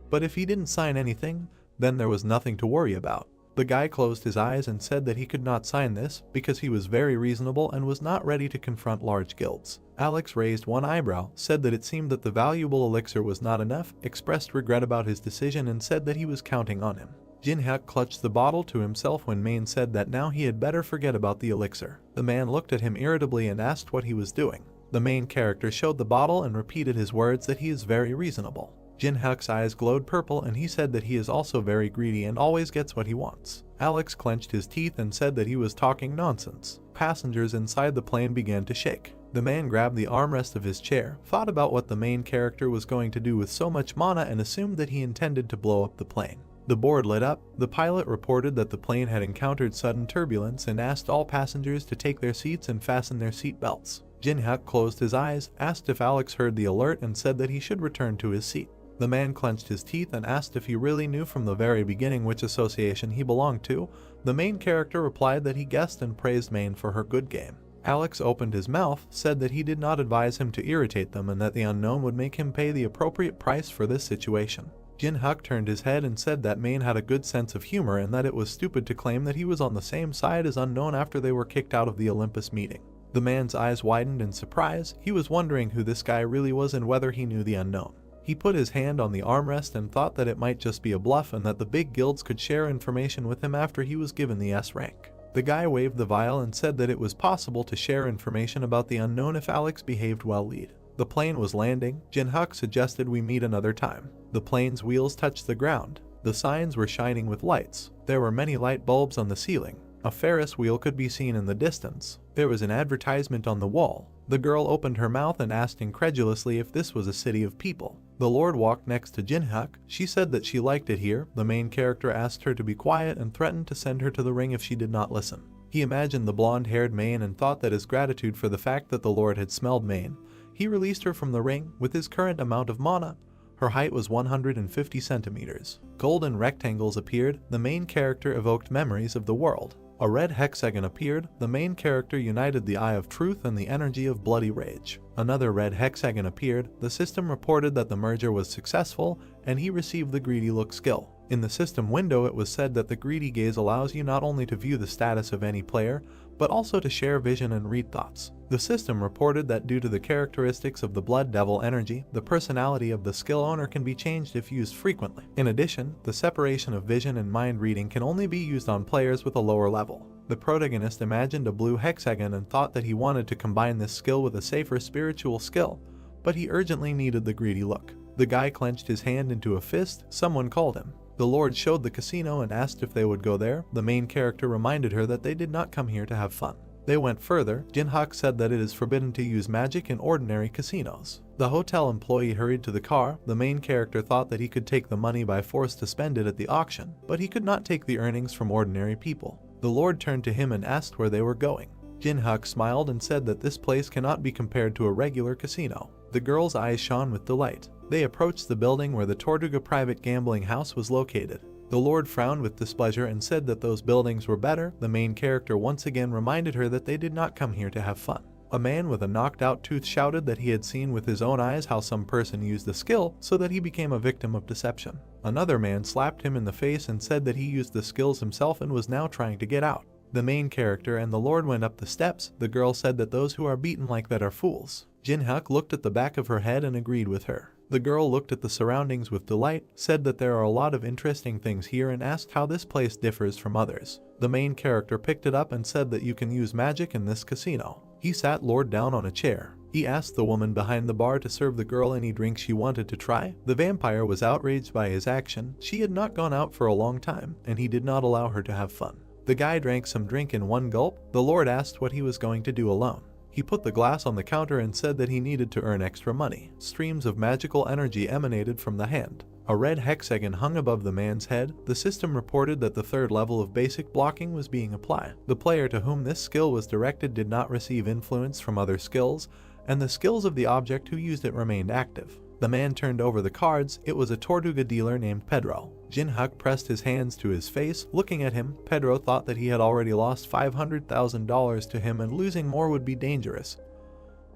But if he didn't sign anything, then there was nothing to worry about. The guy closed his eyes and said that he could not sign this because he was very reasonable and was not ready to confront large guilds. Alex raised one eyebrow, said that it seemed that the valuable elixir was not enough, expressed regret about his decision and said that he was counting on him. Jinhyuk clutched the bottle to himself when Main said that now he had better forget about the elixir. The man looked at him irritably and asked what he was doing. The main character showed the bottle and repeated his words that he is very reasonable. Jinhyuk's eyes glowed purple and he said that he is also very greedy and always gets what he wants. Alex clenched his teeth and said that he was talking nonsense. Passengers inside the plane began to shake. The man grabbed the armrest of his chair, thought about what the main character was going to do with so much mana and assumed that he intended to blow up the plane. The board lit up. The pilot reported that the plane had encountered sudden turbulence and asked all passengers to take their seats and fasten their seat belts. Jinhyuk closed his eyes, asked if Alex heard the alert and said that he should return to his seat. The man clenched his teeth and asked if he really knew from the very beginning which association he belonged to. The main character replied that he guessed and praised Main for her good game. Alex opened his mouth, said that he did not advise him to irritate them and that the unknown would make him pay the appropriate price for this situation. Jinhyuk turned his head and said that Main had a good sense of humor and that it was stupid to claim that he was on the same side as Unknown after they were kicked out of the Olympus meeting. The man's eyes widened in surprise. He was wondering who this guy really was and whether he knew the Unknown. He put his hand on the armrest and thought that it might just be a bluff and that the big guilds could share information with him after he was given the S rank. The guy waved the vial and said that it was possible to share information about the Unknown if Alex behaved well. Lead. The plane was landing. Jinhyuk suggested we meet another time. The plane's wheels touched the ground. The signs were shining with lights. There were many light bulbs on the ceiling. A Ferris wheel could be seen in the distance. There was an advertisement on the wall. The girl opened her mouth and asked incredulously if this was a city of people. The Lord walked next to Jinhyuk. She said that she liked it here. The main character asked her to be quiet and threatened to send her to the ring if she did not listen. He imagined the blonde-haired Main and thought that as gratitude for the fact that the Lord had smelled Main, he released her from the ring with his current amount of mana. Her height was 150 centimeters. Golden rectangles appeared. The main character evoked memories of the world. A red hexagon appeared. The main character united the Eye of Truth and the energy of Bloody Rage. Another red hexagon appeared. The system reported that the merger was successful and he received the Greedy Look skill. In the system window it was said that the Greedy Gaze allows you not only to view the status of any player, but also to share vision and read thoughts. The system reported that due to the characteristics of the Blood Devil energy, the personality of the skill owner can be changed if used frequently. In addition, the separation of vision and mind reading can only be used on players with a lower level. The protagonist imagined a blue hexagon and thought that he wanted to combine this skill with a safer spiritual skill, but he urgently needed the Greedy Look. The guy clenched his hand into a fist. Someone called him. The Lord showed the casino and asked if they would go there. The main character reminded her that they did not come here to have fun. They went further. Jinhyuk said that it is forbidden to use magic in ordinary casinos. The hotel employee hurried to the car. The main character thought that he could take the money by force to spend it at the auction, but he could not take the earnings from ordinary people. The Lord turned to him and asked where they were going. Jinhyuk smiled and said that this place cannot be compared to a regular casino. The girl's eyes shone with delight. They approached the building where the Tortuga private gambling house was located. The Lord frowned with displeasure and said that those buildings were better. The main character once again reminded her that they did not come here to have fun. A man with a knocked-out tooth shouted that he had seen with his own eyes how some person used the skill so that he became a victim of deception. Another man slapped him in the face and said that he used the skills himself and was now trying to get out. The main character and the Lord went up the steps. The girl said that those who are beaten like that are fools. Jinhyuk looked at the back of her head and agreed with her. The girl looked at the surroundings with delight, said that there are a lot of interesting things here and asked how this place differs from others. The main character picked it up and said that you can use magic in this casino. He sat Lord down on a chair. He asked the woman behind the bar to serve the girl any drink she wanted to try. The vampire was outraged by his action. She had not gone out for a long time, and he did not allow her to have fun. The guy drank some drink in one gulp. The Lord asked what he was going to do alone. He put the glass on the counter and said that he needed to earn extra money. Streams of magical energy emanated from the hand. A red hexagon hung above the man's head. The system reported that the third level of basic blocking was being applied. The player to whom this skill was directed did not receive influence from other skills, and the skills of the object who used it remained active. The man turned over the cards. It was a Tortuga dealer named Pedro. Jinhyuk pressed his hands to his face. Looking at him, Pedro thought that he had already lost $500,000 to him and losing more would be dangerous,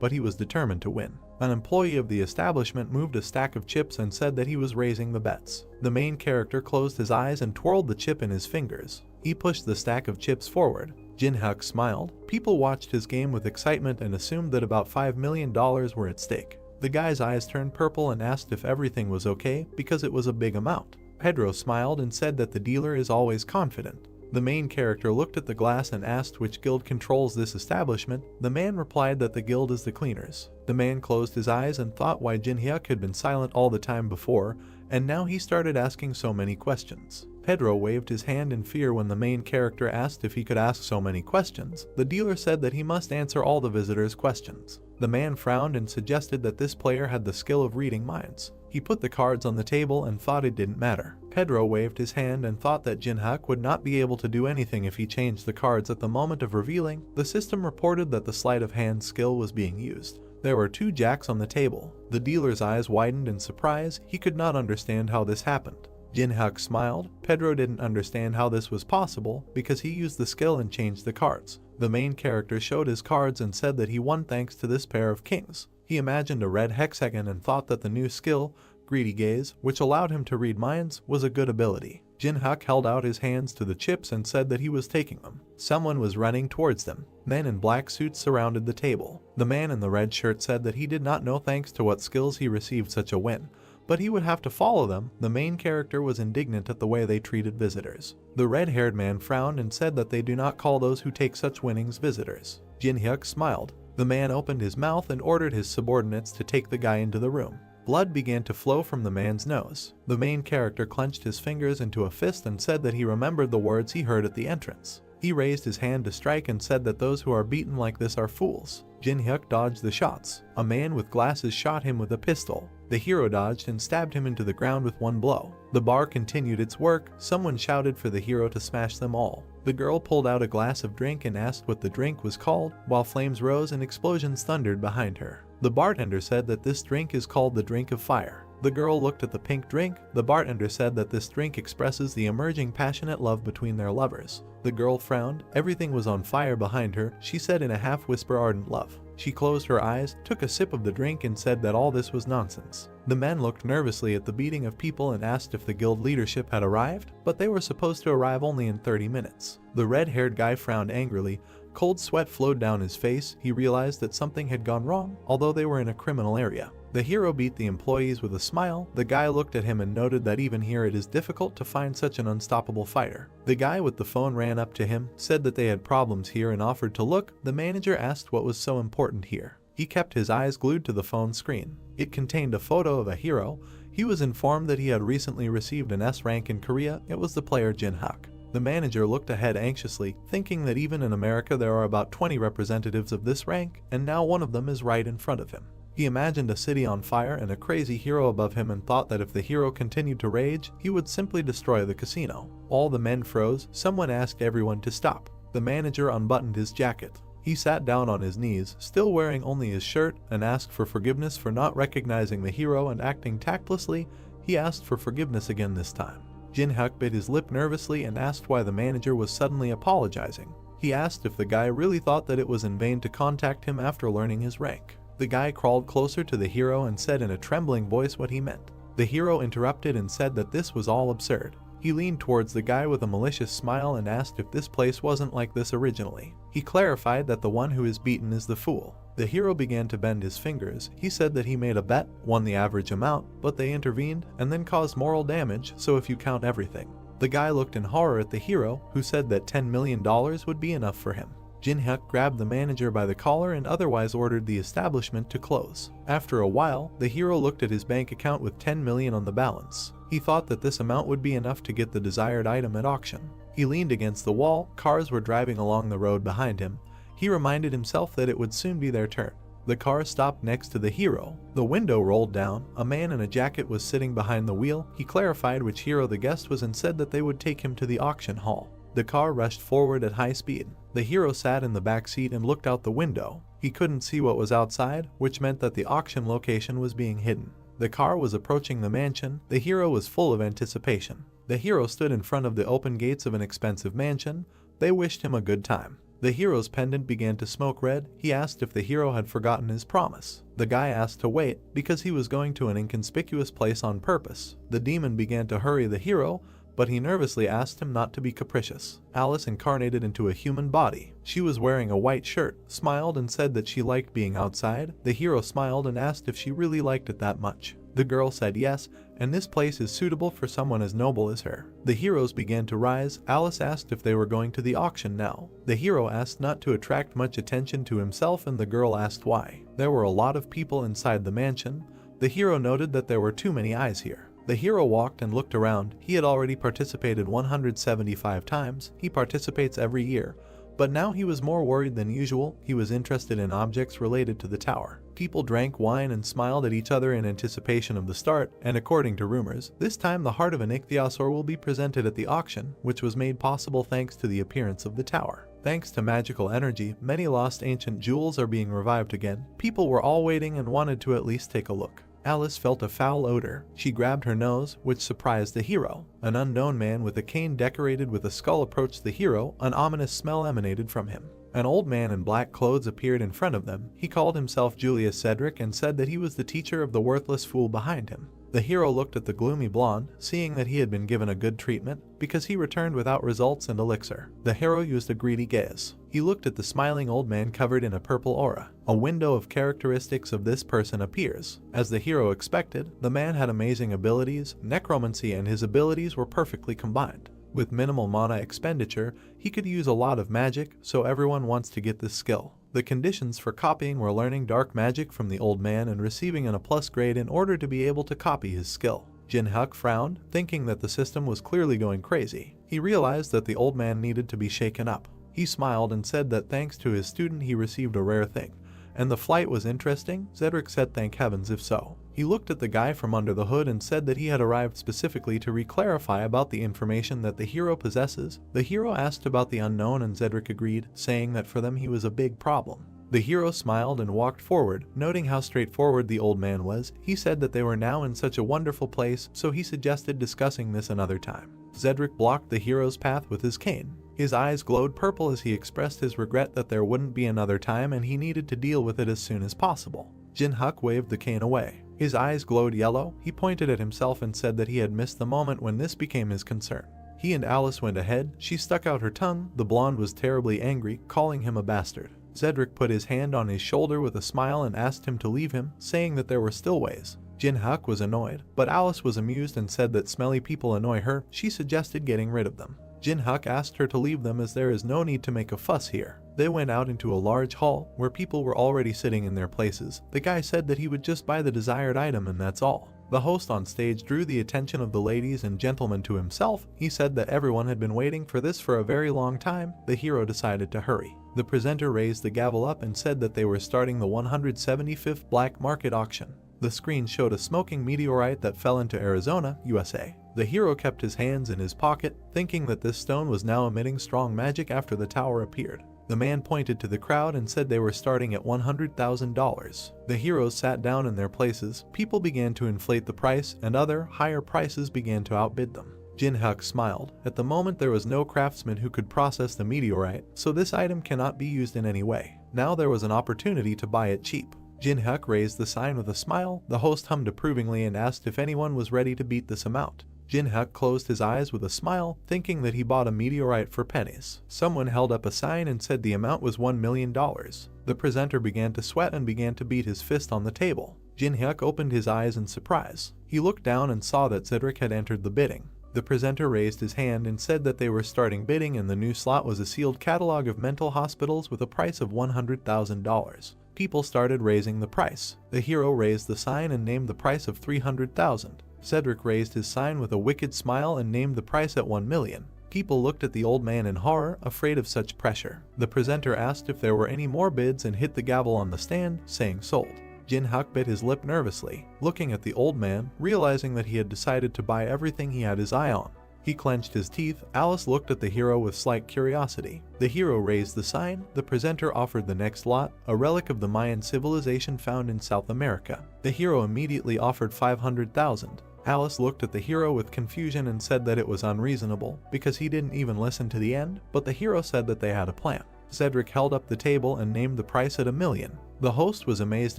but he was determined to win. An employee of the establishment moved a stack of chips and said that he was raising the bets. The main character closed his eyes and twirled the chip in his fingers. He pushed the stack of chips forward. Jin-hyuk smiled. People watched his game with excitement and assumed that about $5 million were at stake. The guy's eyes turned purple and asked if everything was okay because it was a big amount. Pedro smiled and said that the dealer is always confident. The main character looked at the glass and asked which guild controls this establishment. The man replied that the guild is the cleaners. The man closed his eyes and thought why Jin-hyuk had been silent all the time before, and now he started asking so many questions. Pedro waved his hand in fear when the main character asked if he could ask so many questions. The dealer said that he must answer all the visitors' questions. The man frowned and suggested that this player had the skill of reading minds. He put the cards on the table and thought it didn't matter. Pedro waved his hand and thought that Jin-hyuk would not be able to do anything if he changed the cards at the moment of revealing. The system reported that the sleight of hand skill was being used. There were 2 jacks on the table. The dealer's eyes widened in surprise. He could not understand how this happened. Jin-hyuk smiled. Pedro didn't understand how this was possible because he used the skill and changed the cards. The main character showed his cards and said that he won thanks to this pair of kings. He imagined a red hexagon and thought that the new skill, Greedy Gaze, which allowed him to read minds, was a good ability. Jin-hyuk held out his hands to the chips and said that he was taking them. Someone was running towards them. Men in black suits surrounded the table. The man in the red shirt said that he did not know thanks to what skills he received such a win, but he would have to follow them. The main character was indignant at the way they treated visitors. The red-haired man frowned and said that they do not call those who take such winnings visitors. Jin-hyuk smiled. The man opened his mouth and ordered his subordinates to take the guy into the room. Blood began to flow from the man's nose. The main character clenched his fingers into a fist and said that he remembered the words he heard at the entrance. He raised his hand to strike and said that those who are beaten like this are fools. Jin-hyuk dodged the shots. A man with glasses shot him with a pistol. The hero dodged and stabbed him into the ground with one blow. The bar continued its work. Someone shouted for the hero to smash them all. The girl pulled out a glass of drink and asked what the drink was called, while flames rose and explosions thundered behind her. The bartender said that this drink is called the drink of fire. The girl looked at the pink drink. The bartender said that this drink expresses the emerging passionate love between their lovers. The girl frowned. Everything was on fire behind her. She said in a half-whisper ardent love. She closed her eyes, took a sip of the drink and said that all this was nonsense. The men looked nervously at the beating of people and asked if the guild leadership had arrived, but they were supposed to arrive only in 30 minutes. The red-haired guy frowned angrily. Cold sweat flowed down his face. He realized that something had gone wrong, although they were in a criminal area. The hero beat the employees with a smile. The guy looked at him and noted that even here it is difficult to find such an unstoppable fighter. The guy with the phone ran up to him, said that they had problems here and offered to look. The manager asked what was so important here. He kept his eyes glued to the phone screen. It contained a photo of a hero. He was informed that he had recently received an S rank in Korea. It was the player Jin-hyuk. The manager looked ahead anxiously, thinking that even in America there are about 20 representatives of this rank, and now one of them is right in front of him. He imagined a city on fire and a crazy hero above him and thought that if the hero continued to rage, he would simply destroy the casino. All the men froze. Someone asked everyone to stop. The manager unbuttoned his jacket. He sat down on his knees, still wearing only his shirt, and asked for forgiveness for not recognizing the hero and acting tactlessly. He asked for forgiveness again this time. Jin-hyuk bit his lip nervously and asked why the manager was suddenly apologizing. He asked if the guy really thought that it was in vain to contact him after learning his rank. The guy crawled closer to the hero and said in a trembling voice what he meant. The hero interrupted and said that this was all absurd. He leaned towards the guy with a malicious smile and asked if this place wasn't like this originally. He clarified that the one who is beaten is the fool. The hero began to bend his fingers. He said that he made a bet, won the average amount, but they intervened and then caused moral damage, so if you count everything. The guy looked in horror at the hero, who said that $10 million would be enough for him. Jin-hyuk grabbed the manager by the collar and otherwise ordered the establishment to close. After a while, the hero looked at his bank account with $10 million on the balance. He thought that this amount would be enough to get the desired item at auction. He leaned against the wall. Cars were driving along the road behind him. He reminded himself that it would soon be their turn. The car stopped next to the hero. The window rolled down. A man in a jacket was sitting behind the wheel. He clarified which hero the guest was and said that they would take him to the auction hall. The car rushed forward at high speed. The hero sat in the back seat and looked out the window. He couldn't see what was outside, which meant that the auction location was being hidden. The car was approaching the mansion. The hero was full of anticipation. The hero stood in front of the open gates of an expensive mansion. They wished him a good time. The hero's pendant began to smoke red. He asked if the hero had forgotten his promise. The guy asked to wait because he was going to an inconspicuous place on purpose. The demon began to hurry the hero, but he nervously asked him not to be capricious. Alice incarnated into a human body. She was wearing a white shirt, smiled and said that she liked being outside. The hero smiled and asked if she really liked it that much. The girl said yes, and this place is suitable for someone as noble as her. The heroes began to rise. Alice asked if they were going to the auction now. The hero asked not to attract much attention to himself, and the girl asked why. There were a lot of people inside the mansion. The hero noted that there were too many eyes here. The hero walked and looked around. He had already participated 175 times. He participates every year. But now he was more worried than usual. He was interested in objects related to the tower. People drank wine and smiled at each other in anticipation of the start, and according to rumors, this time the heart of an ichthyosaur will be presented at the auction, which was made possible thanks to the appearance of the tower. Thanks to magical energy, many lost ancient jewels are being revived again. People were all waiting and wanted to at least take a look. Alice felt a foul odor. She grabbed her nose, which surprised the hero. An unknown man with a cane decorated with a skull approached the hero. An ominous smell emanated from him. An old man in black clothes appeared in front of them. He called himself Julius Cedric and said that he was the teacher of the worthless fool behind him. The hero looked at the gloomy blonde, seeing that he had been given a good treatment, because he returned without results and elixir. The hero used a greedy gaze. He looked at the smiling old man covered in a purple aura. A window of characteristics of this person appears. As the hero expected, the man had amazing abilities, necromancy, and his abilities were perfectly combined. With minimal mana expenditure, he could use a lot of magic, so everyone wants to get this skill. The conditions for copying were learning dark magic from the old man and receiving an A+ grade in order to be able to copy his skill. Jin-Hyuk frowned, thinking that the system was clearly going crazy. He realized that the old man needed to be shaken up. He smiled and said that thanks to his student he received a rare thing. And the flight was interesting? Cedric said thank heavens if so. He looked at the guy from under the hood and said that he had arrived specifically to re-clarify about the information that the hero possesses. The hero asked about the unknown and Cedric agreed, saying that for them he was a big problem. The hero smiled and walked forward, noting how straightforward the old man was. He said that they were now in such a wonderful place, so he suggested discussing this another time. Cedric blocked the hero's path with his cane. His eyes glowed purple as he expressed his regret that there wouldn't be another time and he needed to deal with it as soon as possible. Jin-Hyuk waved the cane away. His eyes glowed yellow. He pointed at himself and said that he had missed the moment when this became his concern. He and Alice went ahead. She stuck out her tongue. The blonde was terribly angry, calling him a bastard. Cedric put his hand on his shoulder with a smile and asked him to leave him, saying that there were still ways. Jin-Hyuk was annoyed, but Alice was amused and said that smelly people annoy her. She suggested getting rid of them. Jin-Hyuk asked her to leave them as there is no need to make a fuss here. They went out into a large hall where people were already sitting in their places. The guy said that he would just buy the desired item and that's all. The host on stage drew the attention of the ladies and gentlemen to himself. He said that everyone had been waiting for this for a very long time. The hero decided to hurry. The presenter raised the gavel up and said that they were starting the 175th black market auction. The screen showed a smoking meteorite that fell into Arizona, USA. The hero kept his hands in his pocket, thinking that this stone was now emitting strong magic after the tower appeared. The man pointed to the crowd and said they were starting at $100,000. The heroes sat down in their places. People began to inflate the price, and other, higher prices began to outbid them. Jin-Hyuk smiled. At the moment there was no craftsman who could process the meteorite, so this item cannot be used in any way. Now there was an opportunity to buy it cheap. Jin-Hyuk raised the sign with a smile. The host hummed approvingly and asked if anyone was ready to beat this amount. Jin-Hyuk closed his eyes with a smile, thinking that he bought a meteorite for pennies. Someone held up a sign and said the amount was $1 million. The presenter began to sweat and began to beat his fist on the table. Jin-Hyuk opened his eyes in surprise. He looked down and saw that Cedric had entered the bidding. The presenter raised his hand and said that they were starting bidding, and the new slot was a sealed catalog of mental hospitals with a price of $100,000. People started raising the price. The hero raised the sign and named the price of $300,000. Cedric raised his sign with a wicked smile and named the price at $1 million. People looked at the old man in horror, afraid of such pressure. The presenter asked if there were any more bids and hit the gavel on the stand, saying sold. Jin-Hyuk bit his lip nervously, looking at the old man, realizing that he had decided to buy everything he had his eye on. He clenched his teeth. Alice looked at the hero with slight curiosity. The hero raised the sign. The presenter offered the next lot, a relic of the Mayan civilization found in South America. The hero immediately offered $500,000. Alice looked at the hero with confusion and said that it was unreasonable, because he didn't even listen to the end, but the hero said that they had a plan. Cedric held up the table and named the price at $1 million. The host was amazed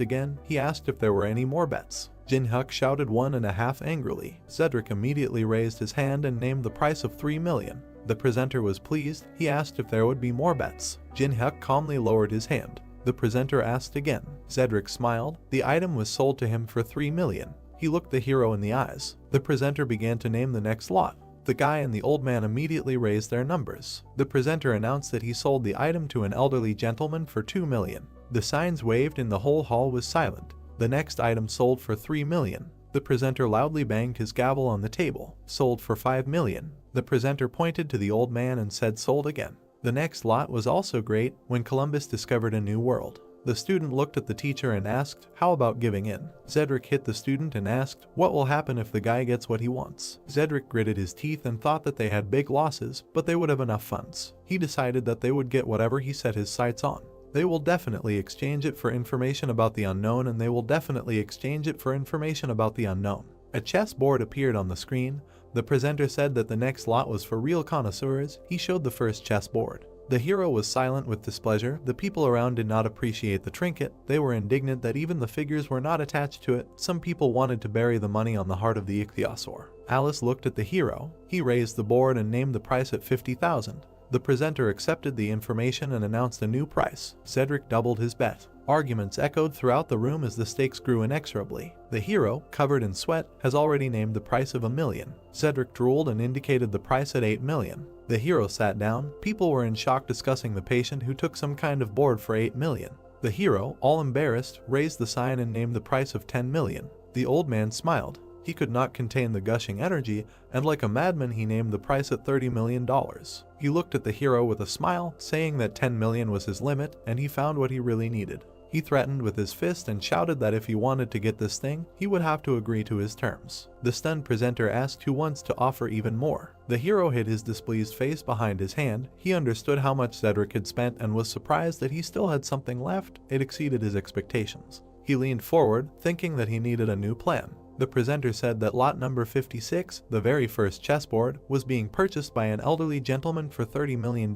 again. He asked if there were any more bets. Jin-hyuk shouted 1.5 angrily. Cedric immediately raised his hand and named the price of $3 million. The presenter was pleased. He asked if there would be more bets. Jin-hyuk calmly lowered his hand. The presenter asked again. Cedric smiled. The item was sold to him for $3 million. He looked the hero in the eyes. The presenter began to name the next lot. The guy and the old man immediately raised their numbers. The presenter announced that he sold the item to an elderly gentleman for $2 million. The signs waved and the whole hall was silent. The next item sold for $3 million. The presenter loudly banged his gavel on the table. Sold for $5 million. The presenter pointed to the old man and said sold again. The next lot was also great. When Columbus discovered a new world. The student looked at the teacher and asked, how about giving in? Cedric hit the student and asked, what will happen if the guy gets what he wants? Cedric gritted his teeth and thought that they had big losses, but they would have enough funds. He decided that they would get whatever he set his sights on. They will definitely exchange it for information about the unknown, and they will definitely exchange it for information about the unknown. A chessboard appeared on the screen. The presenter said that the next lot was for real connoisseurs. He showed the first chessboard. The hero was silent with displeasure. The people around did not appreciate the trinket. They were indignant that even the figures were not attached to it. Some people wanted to bury the money on the heart of the ichthyosaur. Alice looked at the hero. He raised the board and named the price at $50,000. The presenter accepted the information and announced a new price. Cedric doubled his bet. Arguments echoed throughout the room as the stakes grew inexorably. The hero, covered in sweat, has already named the price of $1 million. Cedric drooled and indicated the price at $8 million. The hero sat down. People were in shock discussing the patient who took some kind of board for $8 million. The hero, all embarrassed, raised the sign and named the price of $10 million. The old man smiled. He could not contain the gushing energy, and like a madman he named the price at $30 million. He looked at the hero with a smile, saying that $10 million was his limit, and he found what he really needed. He threatened with his fist and shouted that if he wanted to get this thing, he would have to agree to his terms. The stunned presenter asked who wants to offer even more. The hero hid his displeased face behind his hand. He understood how much Cedric had spent and was surprised that he still had something left. It exceeded his expectations. He leaned forward, thinking that he needed a new plan. The presenter said that lot number 56, the very first chessboard, was being purchased by an elderly gentleman for $30 million.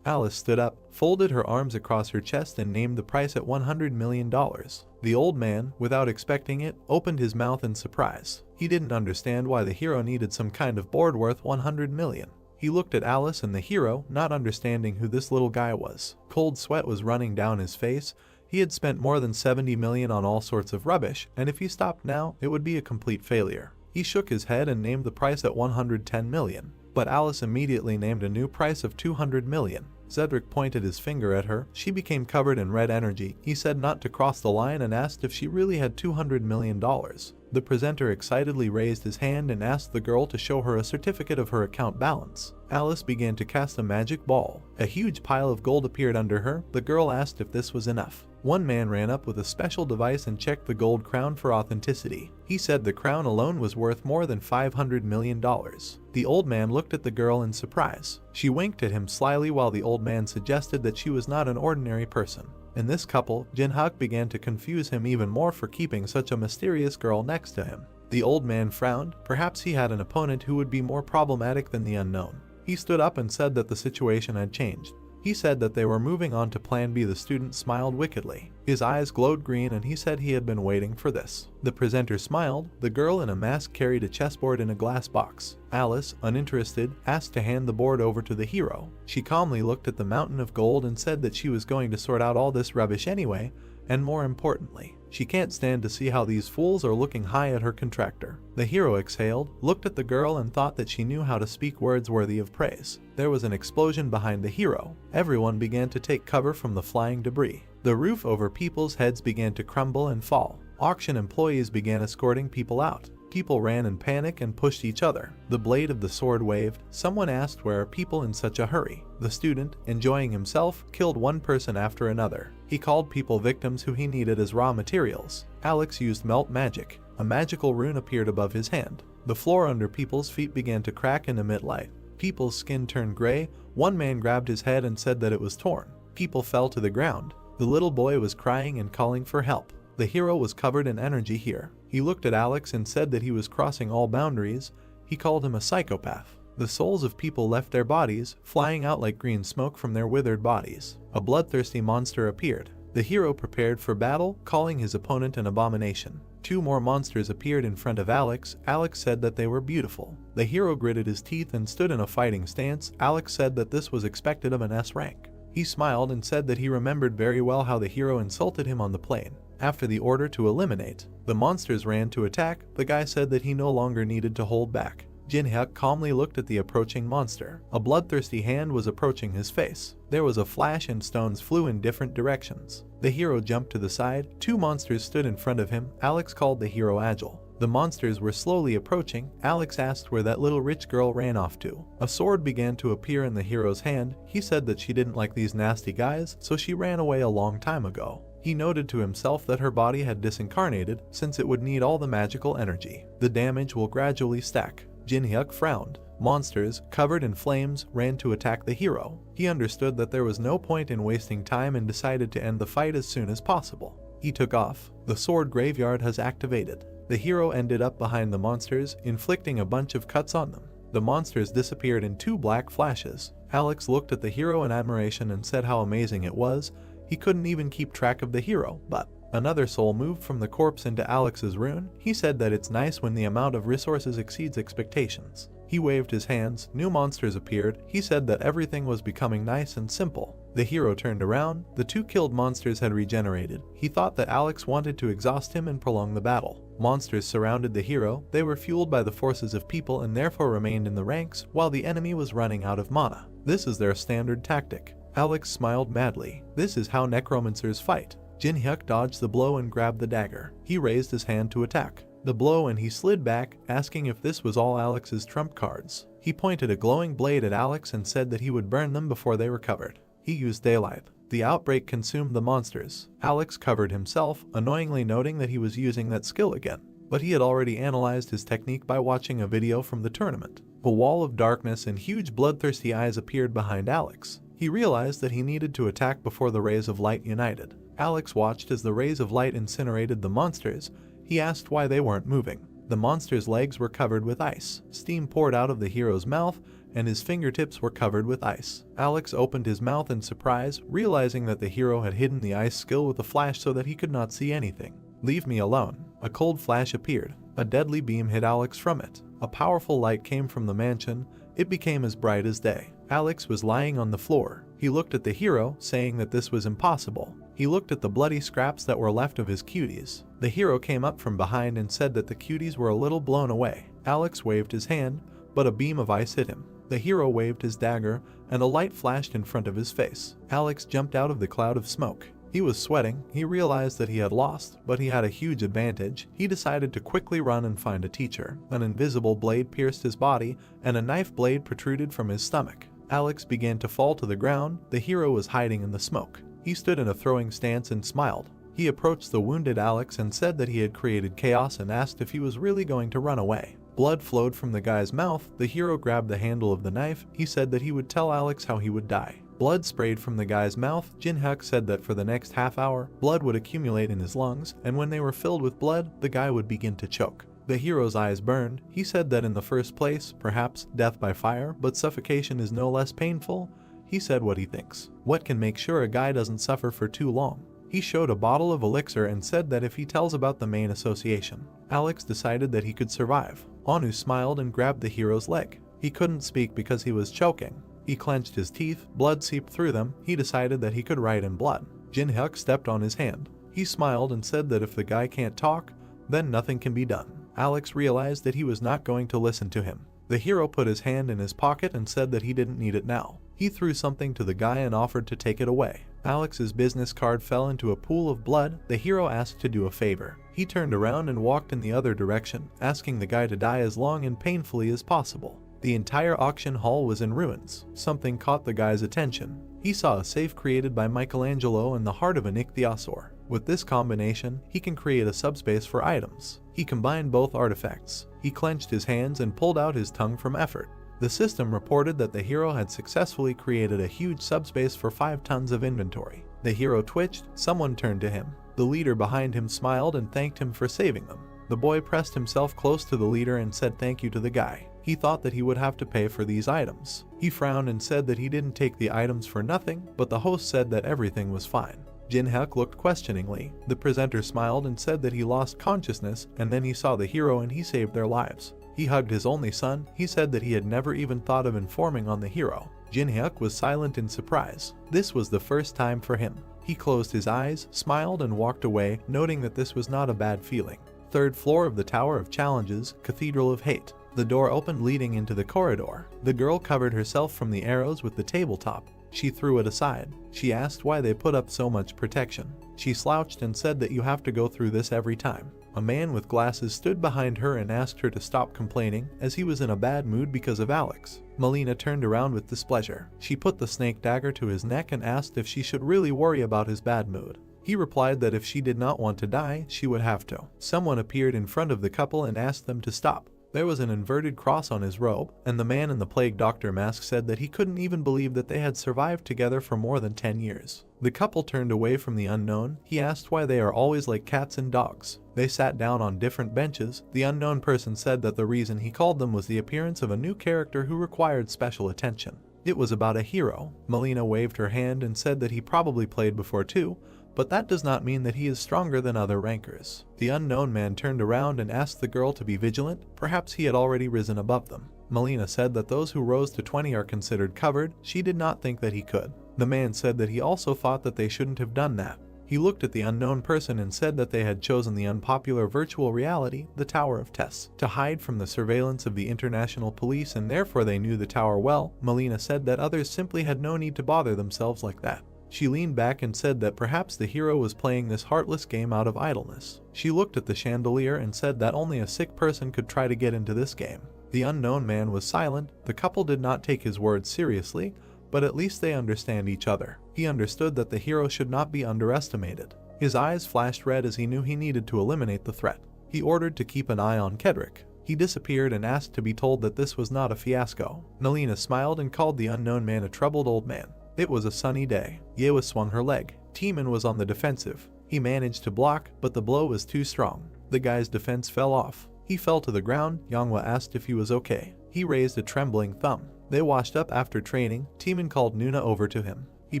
Alice stood up, folded her arms across her chest and named the price at $100 million. The old man, without expecting it, opened his mouth in surprise. He didn't understand why the hero needed some kind of board worth $100 million. He looked at Alice and the hero, not understanding who this little guy was. Cold sweat was running down his face. He had spent more than $70 million on all sorts of rubbish, and if he stopped now, it would be a complete failure. He shook his head and named the price at $110 million. But Alice immediately named a new price of $200 million. Cedric pointed his finger at her. She became covered in red energy. He said not to cross the line and asked if she really had $200 million. The presenter excitedly raised his hand and asked the girl to show her a certificate of her account balance. Alice began to cast a magic ball. A huge pile of gold appeared under her. The girl asked if this was enough. One man ran up with a special device and checked the gold crown for authenticity. He said the crown alone was worth more than $500 million. The old man looked at the girl in surprise. She winked at him slyly while the old man suggested that she was not an ordinary person. In this couple, Jin-hyuk began to confuse him even more for keeping such a mysterious girl next to him. The old man frowned. Perhaps he had an opponent who would be more problematic than the unknown. He stood up and said that the situation had changed. He said that they were moving on to Plan B. The student smiled wickedly. His eyes glowed green and he said he had been waiting for this. The presenter smiled. The girl in a mask carried a chessboard in a glass box. Alice, uninterested, asked to hand the board over to the hero. She calmly looked at the mountain of gold and said that she was going to sort out all this rubbish anyway, and more importantly, she can't stand to see how these fools are looking high at her contractor. The hero exhaled, looked at the girl and thought that she knew how to speak words worthy of praise. There was an explosion behind the hero. Everyone began to take cover from the flying debris. The roof over people's heads began to crumble and fall. Auction employees began escorting people out. People ran in panic and pushed each other. The blade of the sword waved. Someone asked where are people in such a hurry. The student, enjoying himself, killed one person after another. He called people victims who he needed as raw materials. Alex used melt magic. A magical rune appeared above his hand. The floor under people's feet began to crack and emit light. People's skin turned gray. One man grabbed his head and said that it was torn. People fell to the ground. The little boy was crying and calling for help. The hero was covered in energy here. He looked at Alex and said that he was crossing all boundaries. He called him a psychopath. The souls of people left their bodies, flying out like green smoke from their withered bodies. A bloodthirsty monster appeared. The hero prepared for battle, calling his opponent an abomination. 2 more monsters appeared in front of Alex. Alex said that they were beautiful. The hero gritted his teeth and stood in a fighting stance. Alex said that this was expected of an S rank. He smiled and said that he remembered very well how the hero insulted him on the plane. After the order to eliminate, the monsters ran to attack. The guy said that he no longer needed to hold back. Jin-hyuk calmly looked at the approaching monster. A bloodthirsty hand was approaching his face. There was a flash and stones flew in different directions. The hero jumped to the side. 2 monsters stood in front of him. Alex called the hero agile. The monsters were slowly approaching. Alex asked where that little rich girl ran off to. A sword began to appear in the hero's hand. He said that she didn't like these nasty guys, so she ran away a long time ago. He noted to himself that her body had disincarnated, since it would need all the magical energy. The damage will gradually stack. Jin-hyuk frowned. Monsters, covered in flames, ran to attack the hero. He understood that there was no point in wasting time and decided to end the fight as soon as possible. He took off. The sword graveyard has activated. The hero ended up behind the monsters, inflicting a bunch of cuts on them. The monsters disappeared in 2 black flashes. Alex looked at the hero in admiration and said how amazing it was. He couldn't even keep track of the hero, but another soul moved from the corpse into Alex's rune. He said that it's nice when the amount of resources exceeds expectations. He waved his hands. New monsters appeared. He said that everything was becoming nice and simple. The hero turned around. The 2 killed monsters had regenerated. He thought that Alex wanted to exhaust him and prolong the battle. Monsters surrounded the hero. They were fueled by the forces of people and therefore remained in the ranks while the enemy was running out of mana. This is their standard tactic. Alex smiled madly. This is how necromancers fight. Jin-hyuk dodged the blow and grabbed the dagger. He raised his hand to attack the blow and he slid back, asking if this was all Alex's trump cards. He pointed a glowing blade at Alex and said that he would burn them before they recovered. He used daylight. The outbreak consumed the monsters. Alex covered himself, annoyingly noting that he was using that skill again. But he had already analyzed his technique by watching a video from the tournament. A wall of darkness and huge bloodthirsty eyes appeared behind Alex. He realized that he needed to attack before the rays of light united. Alex watched as the rays of light incinerated the monsters. He asked why they weren't moving. The monster's legs were covered with ice. Steam poured out of the hero's mouth, and his fingertips were covered with ice. Alex opened his mouth in surprise, realizing that the hero had hidden the ice skill with a flash so that he could not see anything. "Leave me alone." A cold flash appeared. A deadly beam hit Alex from it. A powerful light came from the mansion. It became as bright as day. Alex was lying on the floor. He looked at the hero, saying that this was impossible. He looked at the bloody scraps that were left of his cuties. The hero came up from behind and said that the cuties were a little blown away. Alex waved his hand, but a beam of ice hit him. The hero waved his dagger, and a light flashed in front of his face. Alex jumped out of the cloud of smoke. He was sweating. He realized that he had lost, but he had a huge advantage. He decided to quickly run and find a teacher. An invisible blade pierced his body, and a knife blade protruded from his stomach. Alex began to fall to the ground. The hero was hiding in the smoke. He stood in a throwing stance and smiled. He approached the wounded Alex and said that he had created chaos and asked if he was really going to run away. Blood flowed from the guy's mouth. The hero grabbed the handle of the knife. He said that he would tell Alex how he would die. Blood sprayed from the guy's mouth. Jin-hyuk said that for the next half hour, blood would accumulate in his lungs, and when they were filled with blood, the guy would begin to choke. The hero's eyes burned. He said that in the first place, perhaps death by fire, but suffocation is no less painful. He said what he thinks. What can make sure a guy doesn't suffer for too long? He showed a bottle of elixir and said that if he tells about the main association, Alex decided that he could survive. Anu smiled and grabbed the hero's leg. He couldn't speak because he was choking. He clenched his teeth. Blood seeped through them. He decided that he could write in blood. Jin-hyuk stepped on his hand. He smiled and said that if the guy can't talk, then nothing can be done. Alex realized that he was not going to listen to him. The hero put his hand in his pocket and said that he didn't need it now. He threw something to the guy and offered to take it away. Alex's business card fell into a pool of blood. The hero asked to do a favor. He turned around and walked in the other direction, asking the guy to die as long and painfully as possible. The entire auction hall was in ruins. Something caught the guy's attention. He saw a safe created by Michelangelo in the heart of an ichthyosaur. With this combination, he can create a subspace for items. He combined both artifacts. He clenched his hands and pulled out his tongue from effort. The system reported that the hero had successfully created a huge subspace for 5 tons of inventory. The hero twitched. Someone turned to him. The leader behind him smiled and thanked him for saving them. The boy pressed himself close to the leader and said thank you to the guy. He thought that he would have to pay for these items. He frowned and said that he didn't take the items for nothing, but the host said that everything was fine. Jin-hyuk looked questioningly. The presenter smiled and said that he lost consciousness, and then he saw the hero and he saved their lives. He hugged his only son. He said that he had never even thought of informing on the hero. Jin-hyuk was silent in surprise. This was the first time for him. He closed his eyes, smiled and walked away, noting that this was not a bad feeling. Third floor of the Tower of Challenges, Cathedral of Hate. The door opened leading into the corridor. The girl covered herself from the arrows with the tabletop. She threw it aside. She asked why they put up so much protection. She slouched and said that you have to go through this every time. A man with glasses stood behind her and asked her to stop complaining, as he was in a bad mood because of Alex. Melina turned around with displeasure. She put the snake dagger to his neck and asked if she should really worry about his bad mood. He replied that if she did not want to die, she would have to. Someone appeared in front of the couple and asked them to stop. There was an inverted cross on his robe, and the man in the plague doctor mask said that he couldn't even believe that they had survived together for more than 10 years. The couple turned away from the unknown. He asked why they are always like cats and dogs. They sat down on different benches. The unknown person said that the reason he called them was the appearance of a new character who required special attention. It was about a hero. Melina waved her hand and said that he probably played before too, but that does not mean that he is stronger than other rankers. The unknown man turned around and asked the girl to be vigilant. Perhaps he had already risen above them. Melina said that those who rose to 20 are considered covered. She did not think that he could. The man said that he also thought that they shouldn't have done that. He looked at the unknown person and said that they had chosen the unpopular virtual reality, the Tower of Tests, to hide from the surveillance of the international police, and therefore they knew the tower well. Melina said that others simply had no need to bother themselves like that. She leaned back and said that perhaps the hero was playing this heartless game out of idleness. She looked at the chandelier and said that only a sick person could try to get into this game. The unknown man was silent. The couple did not take his words seriously, but at least they understand each other. He understood that the hero should not be underestimated. His eyes flashed red as he knew he needed to eliminate the threat. He ordered to keep an eye on Kedrick. He disappeared and asked to be told that this was not a fiasco. Melina smiled and called the unknown man a troubled old man. It was a sunny day. Yewa swung her leg. Teeman was on the defensive. He managed to block, but the blow was too strong. The guy's defense fell off. He fell to the ground. Yonghwa asked if he was okay. He raised a trembling thumb. They washed up after training. Teeman called Nuna over to him. He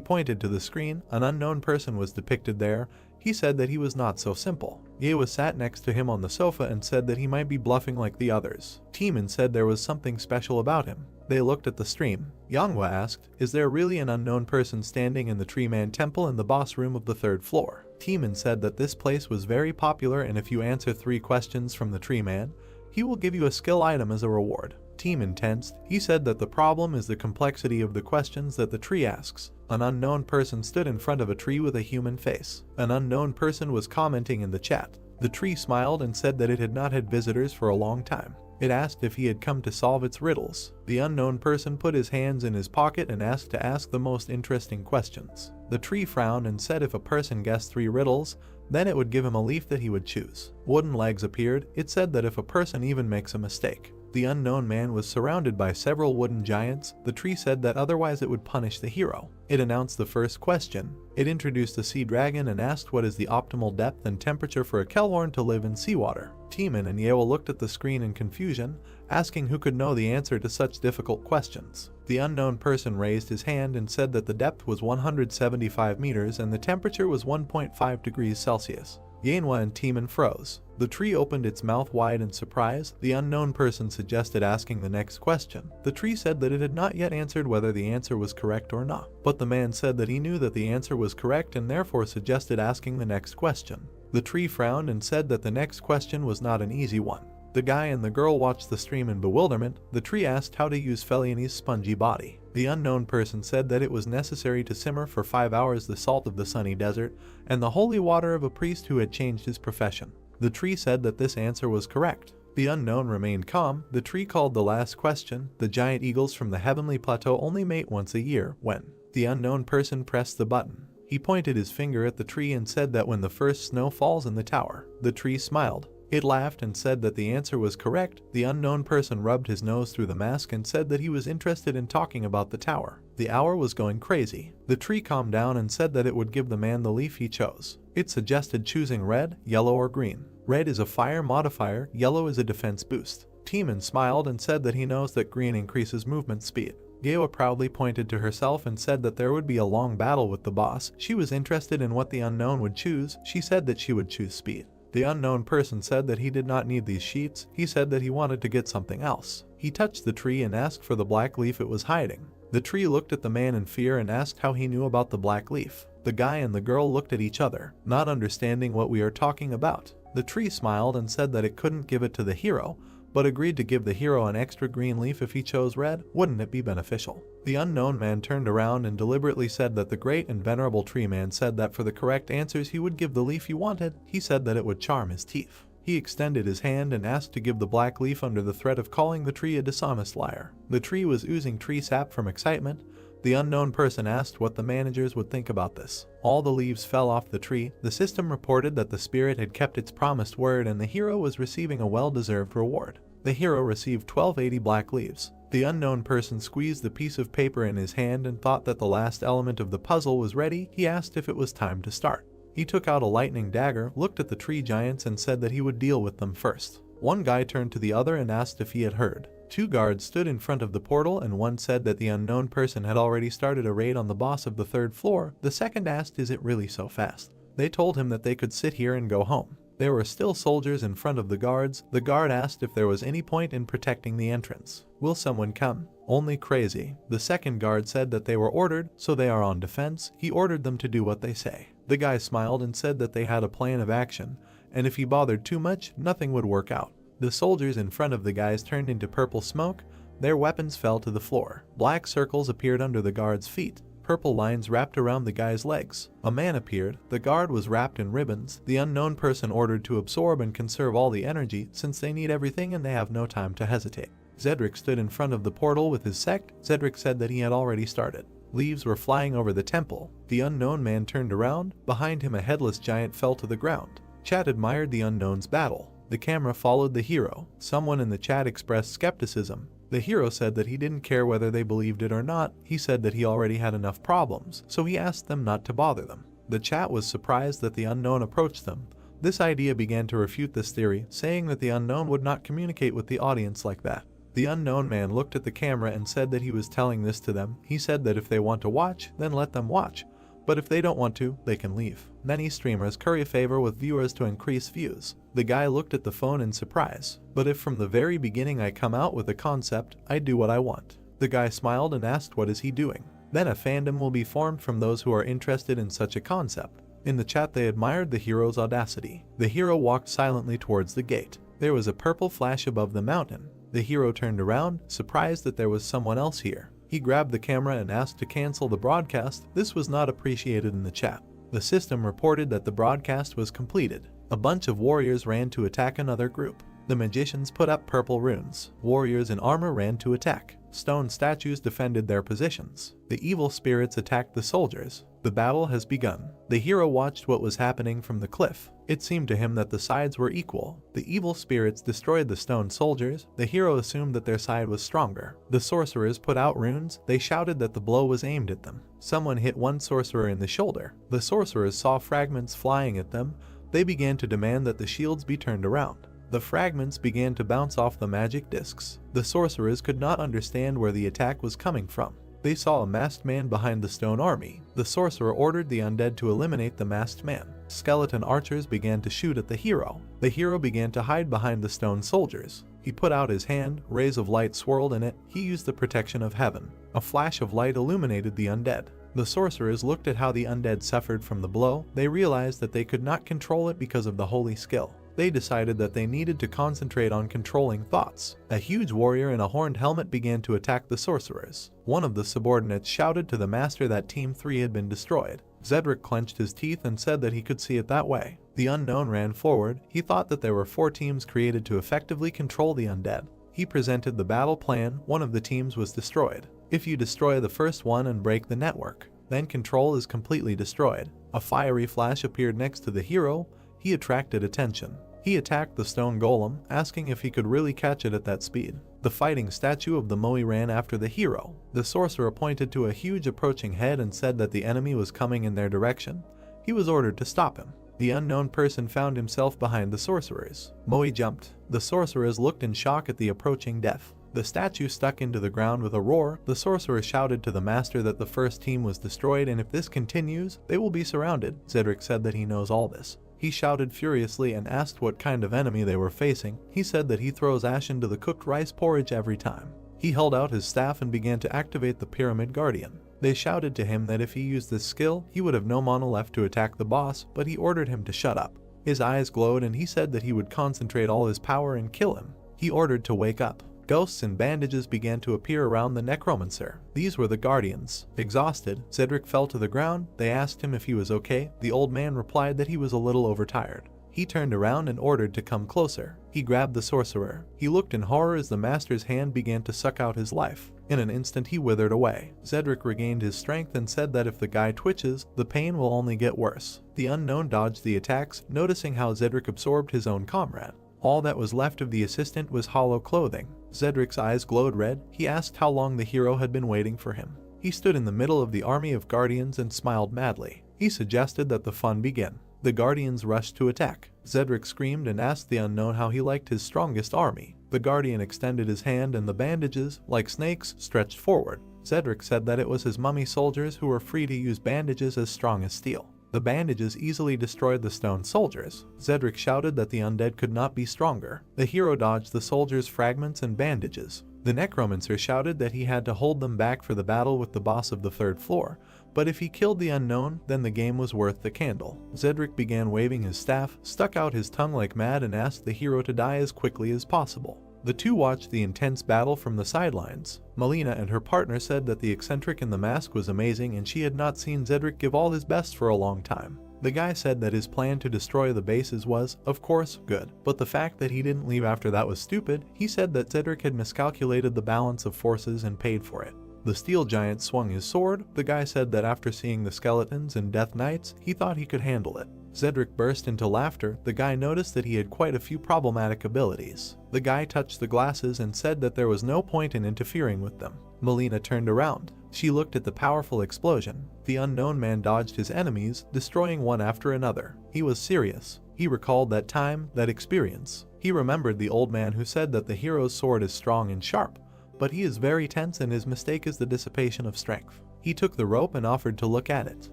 pointed to the screen. An unknown person was depicted there. He said that he was not so simple. Yewa sat next to him on the sofa and said that he might be bluffing like the others. Teeman said there was something special about him. They looked at the stream. Yonghwa asked, is there really an unknown person standing in the Tree Man Temple in the boss room of the 3rd floor? Teeman said that this place was very popular, and if you answer 3 questions from the Tree Man, he will give you a skill item as a reward. Teeman tensed. He said that the problem is the complexity of the questions that the tree asks. An unknown person stood in front of a tree with a human face. An unknown person was commenting in the chat. The tree smiled and said that it had not had visitors for a long time. It asked if he had come to solve its riddles. The unknown person put his hands in his pocket and asked to ask the most interesting questions. The tree frowned and said if a person guessed 3 riddles, then it would give him a leaf that he would choose. Wooden legs appeared. It said that if a person even makes a mistake. The unknown man was surrounded by several wooden giants. The tree said that otherwise it would punish the hero. It announced the first question. It introduced the sea dragon and asked what is the optimal depth and temperature for a Kellhorn to live in seawater. Teeman and Yewa looked at the screen in confusion, asking who could know the answer to such difficult questions. The unknown person raised his hand and said that the depth was 175 meters and the temperature was 1.5 degrees Celsius. Yenwa and Teeman froze. The tree opened its mouth wide in surprise. The unknown person suggested asking the next question. The tree said that it had not yet answered whether the answer was correct or not, but the man said that he knew that the answer was correct and therefore suggested asking the next question. The tree frowned and said that the next question was not an easy one. The guy and the girl watched the stream in bewilderment. The tree asked how to use Felioni's spongy body. The unknown person said that it was necessary to simmer for 5 hours the salt of the sunny desert and the holy water of a priest who had changed his profession. The tree said that this answer was correct. The unknown remained calm. The tree called the last question. The giant eagles from the heavenly plateau only mate once a year. When? The unknown person pressed the button. He pointed his finger at the tree and said that when the first snow falls in the tower. The tree smiled. It laughed and said that the answer was correct. The unknown person rubbed his nose through the mask and said that he was interested in talking about the tower. The hour was going crazy. The tree calmed down and said that it would give the man the leaf he chose. It suggested choosing red, yellow, or green. Red is a fire modifier, yellow is a defense boost. Timon smiled and said that he knows that green increases movement speed. Geo proudly pointed to herself and said that there would be a long battle with the boss. She was interested in what the unknown would choose. She said that she would choose speed. The unknown person said that he did not need these sheets. He said that he wanted to get something else. He touched the tree and asked for the black leaf it was hiding. The tree looked at the man in fear and asked how he knew about the black leaf. The guy and the girl looked at each other, not understanding what we are talking about. The tree smiled and said that it couldn't give it to the hero, but agreed to give the hero an extra green leaf if he chose red. Wouldn't it be beneficial? The unknown man turned around and deliberately said that the great and venerable tree man said that for the correct answers he would give the leaf he wanted. He said that it would charm his teeth. He extended his hand and asked to give the black leaf under the threat of calling the tree a dishonest liar. The tree was oozing tree sap from excitement. The unknown person asked what the managers would think about this. All the leaves fell off the tree. The system reported that the spirit had kept its promised word and the hero was receiving a well-deserved reward. The hero received 1280 black leaves. The unknown person squeezed the piece of paper in his hand and thought that the last element of the puzzle was ready. He asked if it was time to start. He took out a lightning dagger, looked at the tree giants and said that he would deal with them first. One guy turned to the other and asked if he had heard. Two guards stood in front of the portal and one said that the unknown person had already started a raid on the boss of the third floor. The second asked, "Is it really so fast?" They told him that they could sit here and go home. There were still soldiers in front of the guards. The guard asked if there was any point in protecting the entrance. "Will someone come?" "Only crazy." The second guard said that they were ordered, so they are on defense. He ordered them to do what they say. The guy smiled and said that they had a plan of action, and if he bothered too much, nothing would work out. The soldiers in front of the guys turned into purple smoke. Their weapons fell to the floor. Black circles appeared under the guards' feet. Purple lines wrapped around the guy's legs. A man appeared. The guard was wrapped in ribbons. The unknown person ordered to absorb and conserve all the energy since they need everything and they have no time to hesitate. Zedric stood in front of the portal with his sect. Zedric said that he had already started. Leaves were flying over the temple. The unknown man turned around. Behind him a headless giant fell to the ground. Chat admired the unknown's battle. The camera followed the hero. Someone in the chat expressed skepticism. The hero said that he didn't care whether they believed it or not. He said that he already had enough problems, so he asked them not to bother them. The chat was surprised that the unknown approached them. This idea began to refute this theory, saying that the unknown would not communicate with the audience like that. The unknown man looked at the camera and said that he was telling this to them. He said that if they want to watch, then let them watch. But if they don't want to, they can leave. Many streamers curry favor with viewers to increase views. The guy looked at the phone in surprise. "But if from the very beginning I come out with a concept, I do what I want." The guy smiled and asked what is he doing. Then a fandom will be formed from those who are interested in such a concept. In the chat they admired the hero's audacity. The hero walked silently towards the gate. There was a purple flash above the mountain. The hero turned around, surprised that there was someone else here. He grabbed the camera and asked to cancel the broadcast. This was not appreciated in the chat. The system reported that the broadcast was completed. A bunch of warriors ran to attack another group. The magicians put up purple runes. Warriors in armor ran to attack. Stone statues defended their positions. The evil spirits attacked the soldiers. The battle has begun. The hero watched what was happening from the cliff. It seemed to him that the sides were equal. The evil spirits destroyed the stone soldiers. The hero assumed that their side was stronger. The sorcerers put out runes. They shouted that the blow was aimed at them. Someone hit one sorcerer in the shoulder. The sorcerers saw fragments flying at them. They began to demand that the shields be turned around. The fragments began to bounce off the magic discs. The sorcerers could not understand where the attack was coming from. They saw a masked man behind the stone army. The sorcerer ordered the undead to eliminate the masked man. Skeleton archers began to shoot at the hero. The hero began to hide behind the stone soldiers. He put out his hand, rays of light swirled in it. He used the protection of heaven. A flash of light illuminated the undead. The sorcerers looked at how the undead suffered from the blow. They realized that they could not control it because of the holy skill. They decided that they needed to concentrate on controlling thoughts. A huge warrior in a horned helmet began to attack the sorcerers. One of the subordinates shouted to the master that Team 3 had been destroyed. Zedric clenched his teeth and said that he could see it that way. The unknown ran forward. He thought that there were 4 teams created to effectively control the undead. He presented the battle plan. One of the teams was destroyed. If you destroy the first one and break the network, then control is completely destroyed. A fiery flash appeared next to the hero. He attracted attention. He attacked the stone golem, asking if he could really catch it at that speed. The fighting statue of the Moe ran after the hero. The sorcerer pointed to a huge approaching head and said that the enemy was coming in their direction. He was ordered to stop him. The unknown person found himself behind the sorcerers. Moe jumped. The sorcerers looked in shock at the approaching death. The statue stuck into the ground with a roar. The sorcerer shouted to the master that the first team was destroyed, and if this continues, they will be surrounded. Cedric said that he knows all this. He shouted furiously and asked what kind of enemy they were facing. He said that he throws ash into the cooked rice porridge every time. He held out his staff and began to activate the Pyramid Guardian. They shouted to him that if he used this skill, he would have no mana left to attack the boss, but he ordered him to shut up. His eyes glowed and he said that he would concentrate all his power and kill him. He ordered to wake up. Ghosts and bandages began to appear around the necromancer. These were the guardians. Exhausted, Cedric fell to the ground. They asked him if he was okay. The old man replied that he was a little overtired. He turned around and ordered to come closer. He grabbed the sorcerer. He looked in horror as the master's hand began to suck out his life. In an instant he withered away. Cedric regained his strength and said that if the guy twitches, the pain will only get worse. The unknown dodged the attacks, noticing how Cedric absorbed his own comrade. All that was left of the assistant was hollow clothing. Cedric's eyes glowed red. He asked how long the hero had been waiting for him. He stood in the middle of the army of guardians and smiled madly. He suggested that the fun begin. The guardians rushed to attack. Cedric screamed and asked the unknown how he liked his strongest army. The guardian extended his hand and the bandages, like snakes, stretched forward. Cedric said that it was his mummy soldiers who were free to use bandages as strong as steel. The bandages easily destroyed the stone soldiers. Cedric shouted that the undead could not be stronger. The hero dodged the soldiers' fragments and bandages. The necromancer shouted that he had to hold them back for the battle with the boss of the third floor, but if he killed the unknown, then the game was worth the candle. Cedric began waving his staff, stuck out his tongue like mad and asked the hero to die as quickly as possible. The two watched the intense battle from the sidelines. Melina and her partner said that the eccentric in the mask was amazing and she had not seen Cedric give all his best for a long time. The guy said that his plan to destroy the bases was, of course, good, but the fact that he didn't leave after that was stupid. He said that Cedric had miscalculated the balance of forces and paid for it. The steel giant swung his sword. The guy said that after seeing the skeletons and death knights, he thought he could handle it. Cedric burst into laughter. The guy noticed that he had quite a few problematic abilities. The guy touched the glasses and said that there was no point in interfering with them. Melina turned around. She looked at the powerful explosion. The unknown man dodged his enemies, destroying one after another. He was serious. He recalled that time, that experience. He remembered the old man who said that the hero's sword is strong and sharp, but he is very tense and his mistake is the dissipation of strength. He took the rope and offered to look at it.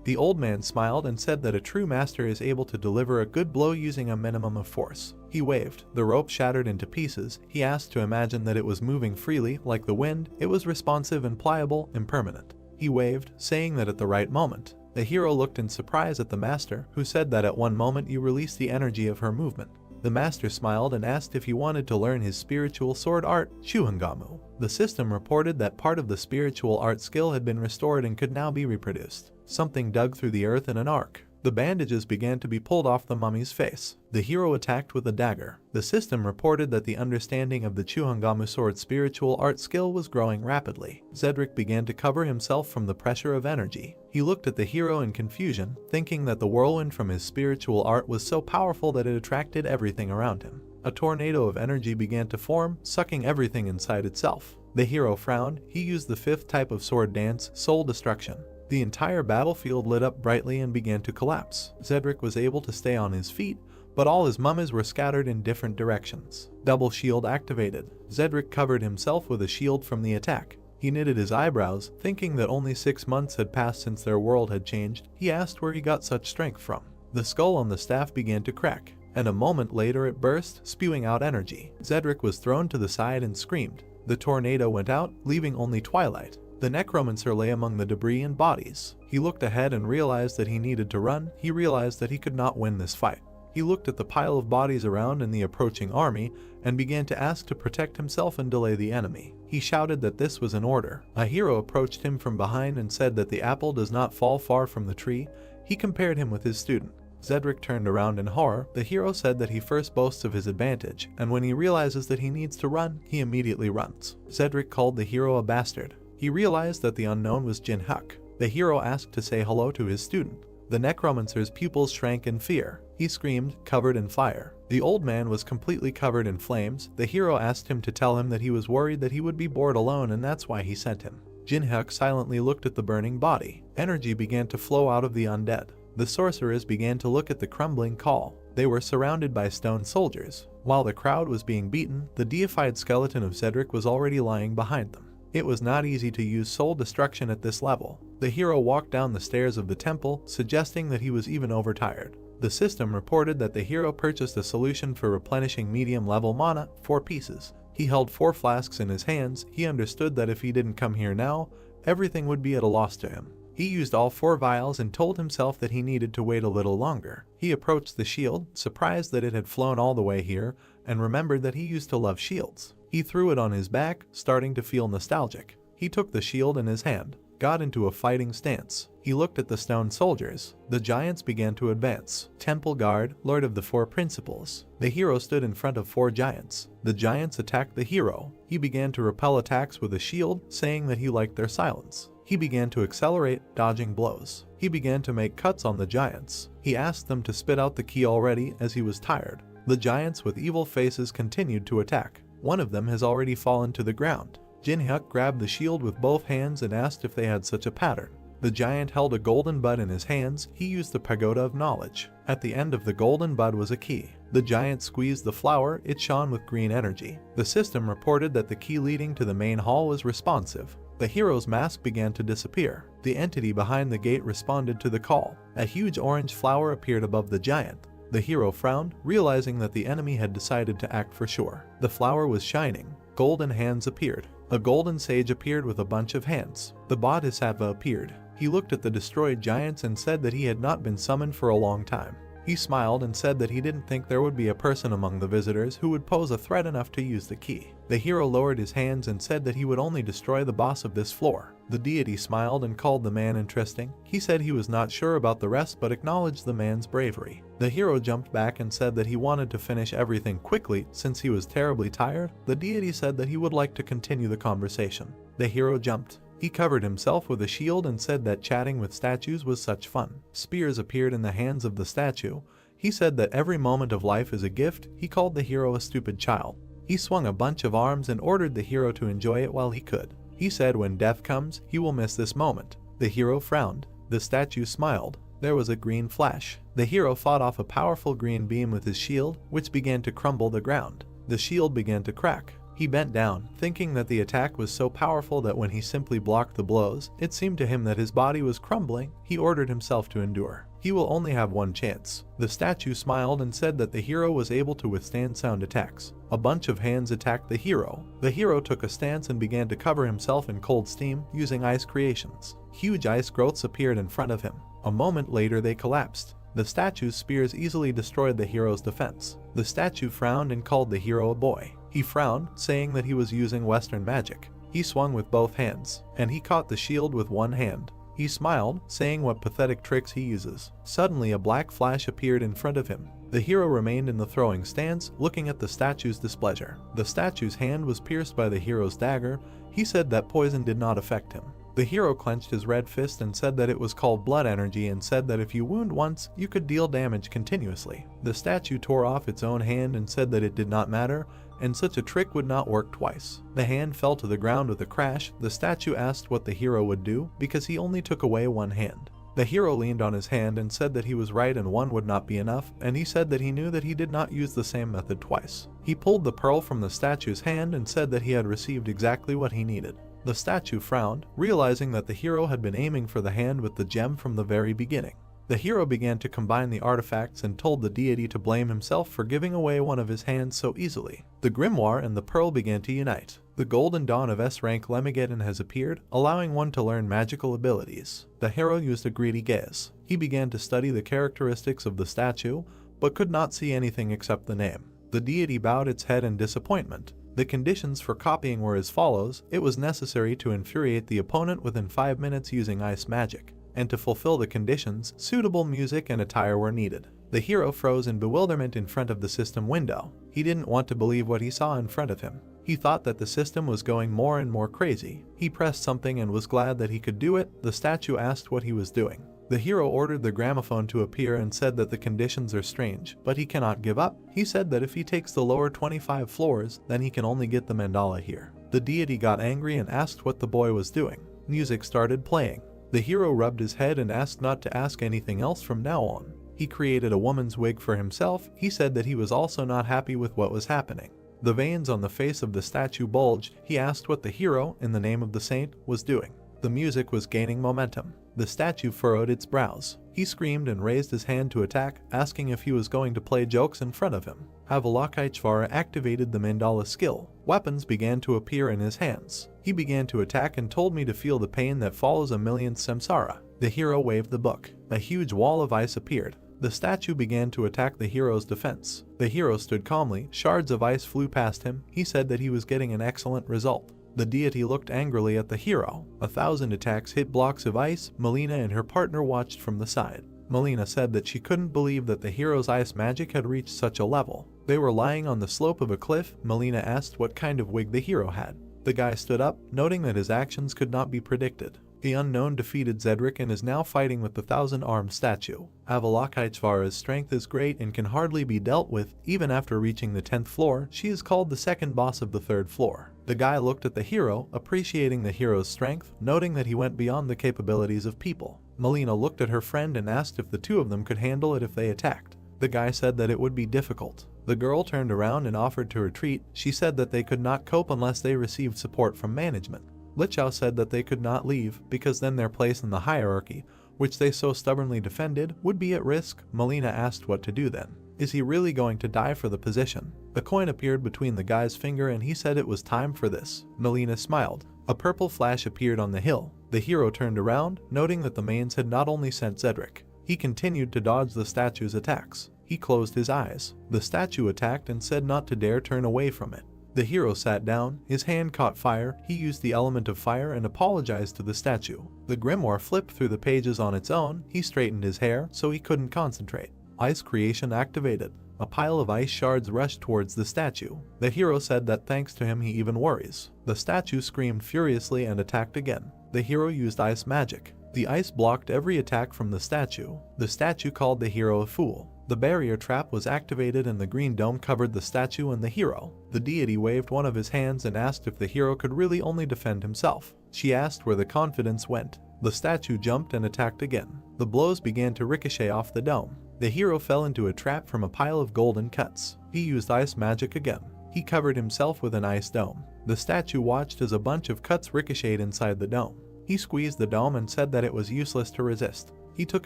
The old man smiled and said that a true master is able to deliver a good blow using a minimum of force. He waved. The rope shattered into pieces. He asked to imagine that it was moving freely, like the wind. It was responsive and pliable, impermanent. He waved, saying that at the right moment. The hero looked in surprise at the master, who said that at one moment you release the energy of her movement. The master smiled and asked if he wanted to learn his spiritual sword art, Shuhangamu. The system reported that part of the spiritual art skill had been restored and could now be reproduced. Something dug through the earth in an arc. The bandages began to be pulled off the mummy's face. The hero attacked with a dagger. The system reported that the understanding of the Shuhangamu sword spiritual art skill was growing rapidly. Cedric began to cover himself from the pressure of energy. He looked at the hero in confusion, thinking that the whirlwind from his spiritual art was so powerful that it attracted everything around him. A tornado of energy began to form, sucking everything inside itself. The hero frowned. He used the fifth type of sword dance, Soul Destruction. The entire battlefield lit up brightly and began to collapse. Cedric was able to stay on his feet, but all his mummies were scattered in different directions. Double shield activated. Cedric covered himself with a shield from the attack. He knitted his eyebrows, thinking that only 6 months had passed since their world had changed. He asked where he got such strength from. The skull on the staff began to crack, and a moment later it burst, spewing out energy. Cedric was thrown to the side and screamed. The tornado went out, leaving only twilight. The necromancer lay among the debris and bodies. He looked ahead and realized that he needed to run. He realized that he could not win this fight. He looked at the pile of bodies around and the approaching army and began to ask to protect himself and delay the enemy. He shouted that this was an order. A hero approached him from behind and said that the apple does not fall far from the tree. He compared him with his student. Cedric turned around in horror. The hero said that he first boasts of his advantage, and when he realizes that he needs to run, he immediately runs. Cedric called the hero a bastard. He realized that the unknown was Jin Huck. The hero asked to say hello to his student. The necromancer's pupils shrank in fear. He screamed, covered in fire. The old man was completely covered in flames. The hero asked him to tell him that he was worried that he would be bored alone and that's why he sent him. Jin-hyuk silently looked at the burning body. Energy began to flow out of the undead. The sorcerers began to look at the crumbling call. They were surrounded by stone soldiers. While the crowd was being beaten, the deified skeleton of Cedric was already lying behind them. It was not easy to use soul destruction at this level. The hero walked down the stairs of the temple, suggesting that he was even overtired. The system reported that the hero purchased a solution for replenishing medium-level mana, 4 pieces. He held 4 flasks in his hands. He understood that if he didn't come here now, everything would be at a loss to him. He used all 4 vials and told himself that he needed to wait a little longer. He approached the shield, surprised that it had flown all the way here, and remembered that he used to love shields. He threw it on his back, starting to feel nostalgic. He took the shield in his hand, got into a fighting stance. He looked at the stone soldiers. The giants began to advance. Temple Guard, Lord of the 4 Principles. The hero stood in front of 4 giants. The giants attacked the hero. He began to repel attacks with a shield, saying that he liked their silence. He began to accelerate, dodging blows. He began to make cuts on the giants. He asked them to spit out the key already, as he was tired. The giants with evil faces continued to attack. One of them has already fallen to the ground. Jin-hyuk grabbed the shield with both hands and asked if they had such a pattern. The giant held a golden bud in his hands. He used the pagoda of knowledge. At the end of the golden bud was a key. The giant squeezed the flower. It shone with green energy. The system reported that the key leading to the main hall was responsive. The hero's mask began to disappear. The entity behind the gate responded to the call. A huge orange flower appeared above the giant. The hero frowned, realizing that the enemy had decided to act for sure. The flower was shining. Golden hands appeared. A golden sage appeared with a bunch of hands. The bodhisattva appeared. He looked at the destroyed giants and said that he had not been summoned for a long time. He smiled and said that he didn't think there would be a person among the visitors who would pose a threat enough to use the key. The hero lowered his hands and said that he would only destroy the boss of this floor. The deity smiled and called the man interesting. He said he was not sure about the rest but acknowledged the man's bravery. The hero jumped back and said that he wanted to finish everything quickly since he was terribly tired. The deity said that he would like to continue the conversation. The hero jumped. He covered himself with a shield and said that chatting with statues was such fun. Spears appeared in the hands of the statue. He said that every moment of life is a gift. He called the hero a stupid child. He swung a bunch of arms and ordered the hero to enjoy it while he could. He said when death comes, he will miss this moment. The hero frowned. The statue smiled. There was a green flash. The hero fought off a powerful green beam with his shield, which began to crumble the ground. The shield began to crack. He bent down, thinking that the attack was so powerful that when he simply blocked the blows, it seemed to him that his body was crumbling. He ordered himself to endure. He will only have one chance. The statue smiled and said that the hero was able to withstand sound attacks. A bunch of hands attacked the hero. The hero took a stance and began to cover himself in cold steam using ice creations. Huge ice growths appeared in front of him. A moment later they collapsed. The statue's spears easily destroyed the hero's defense. The statue frowned and called the hero a boy. He frowned, saying that he was using Western magic. He swung with both hands, and he caught the shield with one hand. He smiled, saying what pathetic tricks he uses. Suddenly a black flash appeared in front of him. The hero remained in the throwing stance, looking at the statue's displeasure. The statue's hand was pierced by the hero's dagger. He said that poison did not affect him. The hero clenched his red fist and said that it was called blood energy and said that if you wound once, you could deal damage continuously. The statue tore off its own hand and said that it did not matter, and such a trick would not work twice. The hand fell to the ground with a crash. The statue asked what the hero would do, because he only took away one hand. The hero leaned on his hand and said that he was right and one would not be enough, and he said that he knew that he did not use the same method twice. He pulled the pearl from the statue's hand and said that he had received exactly what he needed. The statue frowned, realizing that the hero had been aiming for the hand with the gem from the very beginning. The hero began to combine the artifacts and told the deity to blame himself for giving away one of his hands so easily. The grimoire and the pearl began to unite. The golden dawn of S-rank Lemageddon has appeared, allowing one to learn magical abilities. The hero used a greedy gaze. He began to study the characteristics of the statue, but could not see anything except the name. The deity bowed its head in disappointment. The conditions for copying were as follows. It was necessary to infuriate the opponent within 5 minutes using ice magic, and to fulfill the conditions, suitable music and attire were needed. The hero froze in bewilderment in front of the system window. He didn't want to believe what he saw in front of him. He thought that the system was going more and more crazy. He pressed something and was glad that he could do it. The statue asked what he was doing. The hero ordered the gramophone to appear and said that the conditions are strange, but he cannot give up. He said that if he takes the lower 25 floors, then he can only get the mandala here. The deity got angry and asked what the boy was doing. Music started playing. The hero rubbed his head and asked not to ask anything else from now on. He created a woman's wig for himself. He said that he was also not happy with what was happening. The veins on the face of the statue bulged. He asked what the hero, in the name of the saint, was doing. The music was gaining momentum. The statue furrowed its brows. He screamed and raised his hand to attack, asking if he was going to play jokes in front of him. Avalokiteshvara activated the mandala skill. Weapons began to appear in his hands. He began to attack and told me to feel the pain that follows a millionth samsara. The hero waved the book. A huge wall of ice appeared. The statue began to attack the hero's defense. The hero stood calmly. Shards of ice flew past him. He said that he was getting an excellent result. The deity looked angrily at the hero. 1,000 attacks hit blocks of ice. Melina and her partner watched from the side. Melina said that she couldn't believe that the hero's ice magic had reached such a level. They were lying on the slope of a cliff. Melina asked what kind of wig the hero had. The guy stood up, noting that his actions could not be predicted. The unknown defeated Zedric and is now fighting with the 1,000-armed statue. Avalokiteshvara's strength is great and can hardly be dealt with. Even after reaching the 10th floor, she is called the second boss of the 3rd floor. The guy looked at the hero, appreciating the hero's strength, noting that he went beyond the capabilities of people. Melina looked at her friend and asked if the two of them could handle it if they attacked. The guy said that it would be difficult. The girl turned around and offered to retreat. She said that they could not cope unless they received support from management. Lichao said that they could not leave because then their place in the hierarchy, which they so stubbornly defended, would be at risk. Melina asked what to do then. Is he really going to die for the position? A coin appeared between the guy's finger and he said it was time for this. Melina smiled. A purple flash appeared on the hill. The hero turned around, noting that the mains had not only sent Zedric. He continued to dodge the statue's attacks. He closed his eyes. The statue attacked and said not to dare turn away from it. The hero sat down. His hand caught fire. He used the element of fire and apologized to the statue. The grimoire flipped through the pages on its own. He straightened his hair so he couldn't concentrate. Ice creation activated. A pile of ice shards rushed towards the statue. The hero said that thanks to him he even worries. The statue screamed furiously and attacked again. The hero used ice magic. The ice blocked every attack from the statue. The statue called the hero a fool. The barrier trap was activated and the green dome covered the statue and the hero. The deity waved one of his hands and asked if the hero could really only defend himself. She asked where the confidence went. The statue jumped and attacked again. The blows began to ricochet off the dome. The hero fell into a trap from a pile of golden cuts. He used ice magic again. He covered himself with an ice dome. The statue watched as a bunch of cuts ricocheted inside the dome. He squeezed the dome and said that it was useless to resist. He took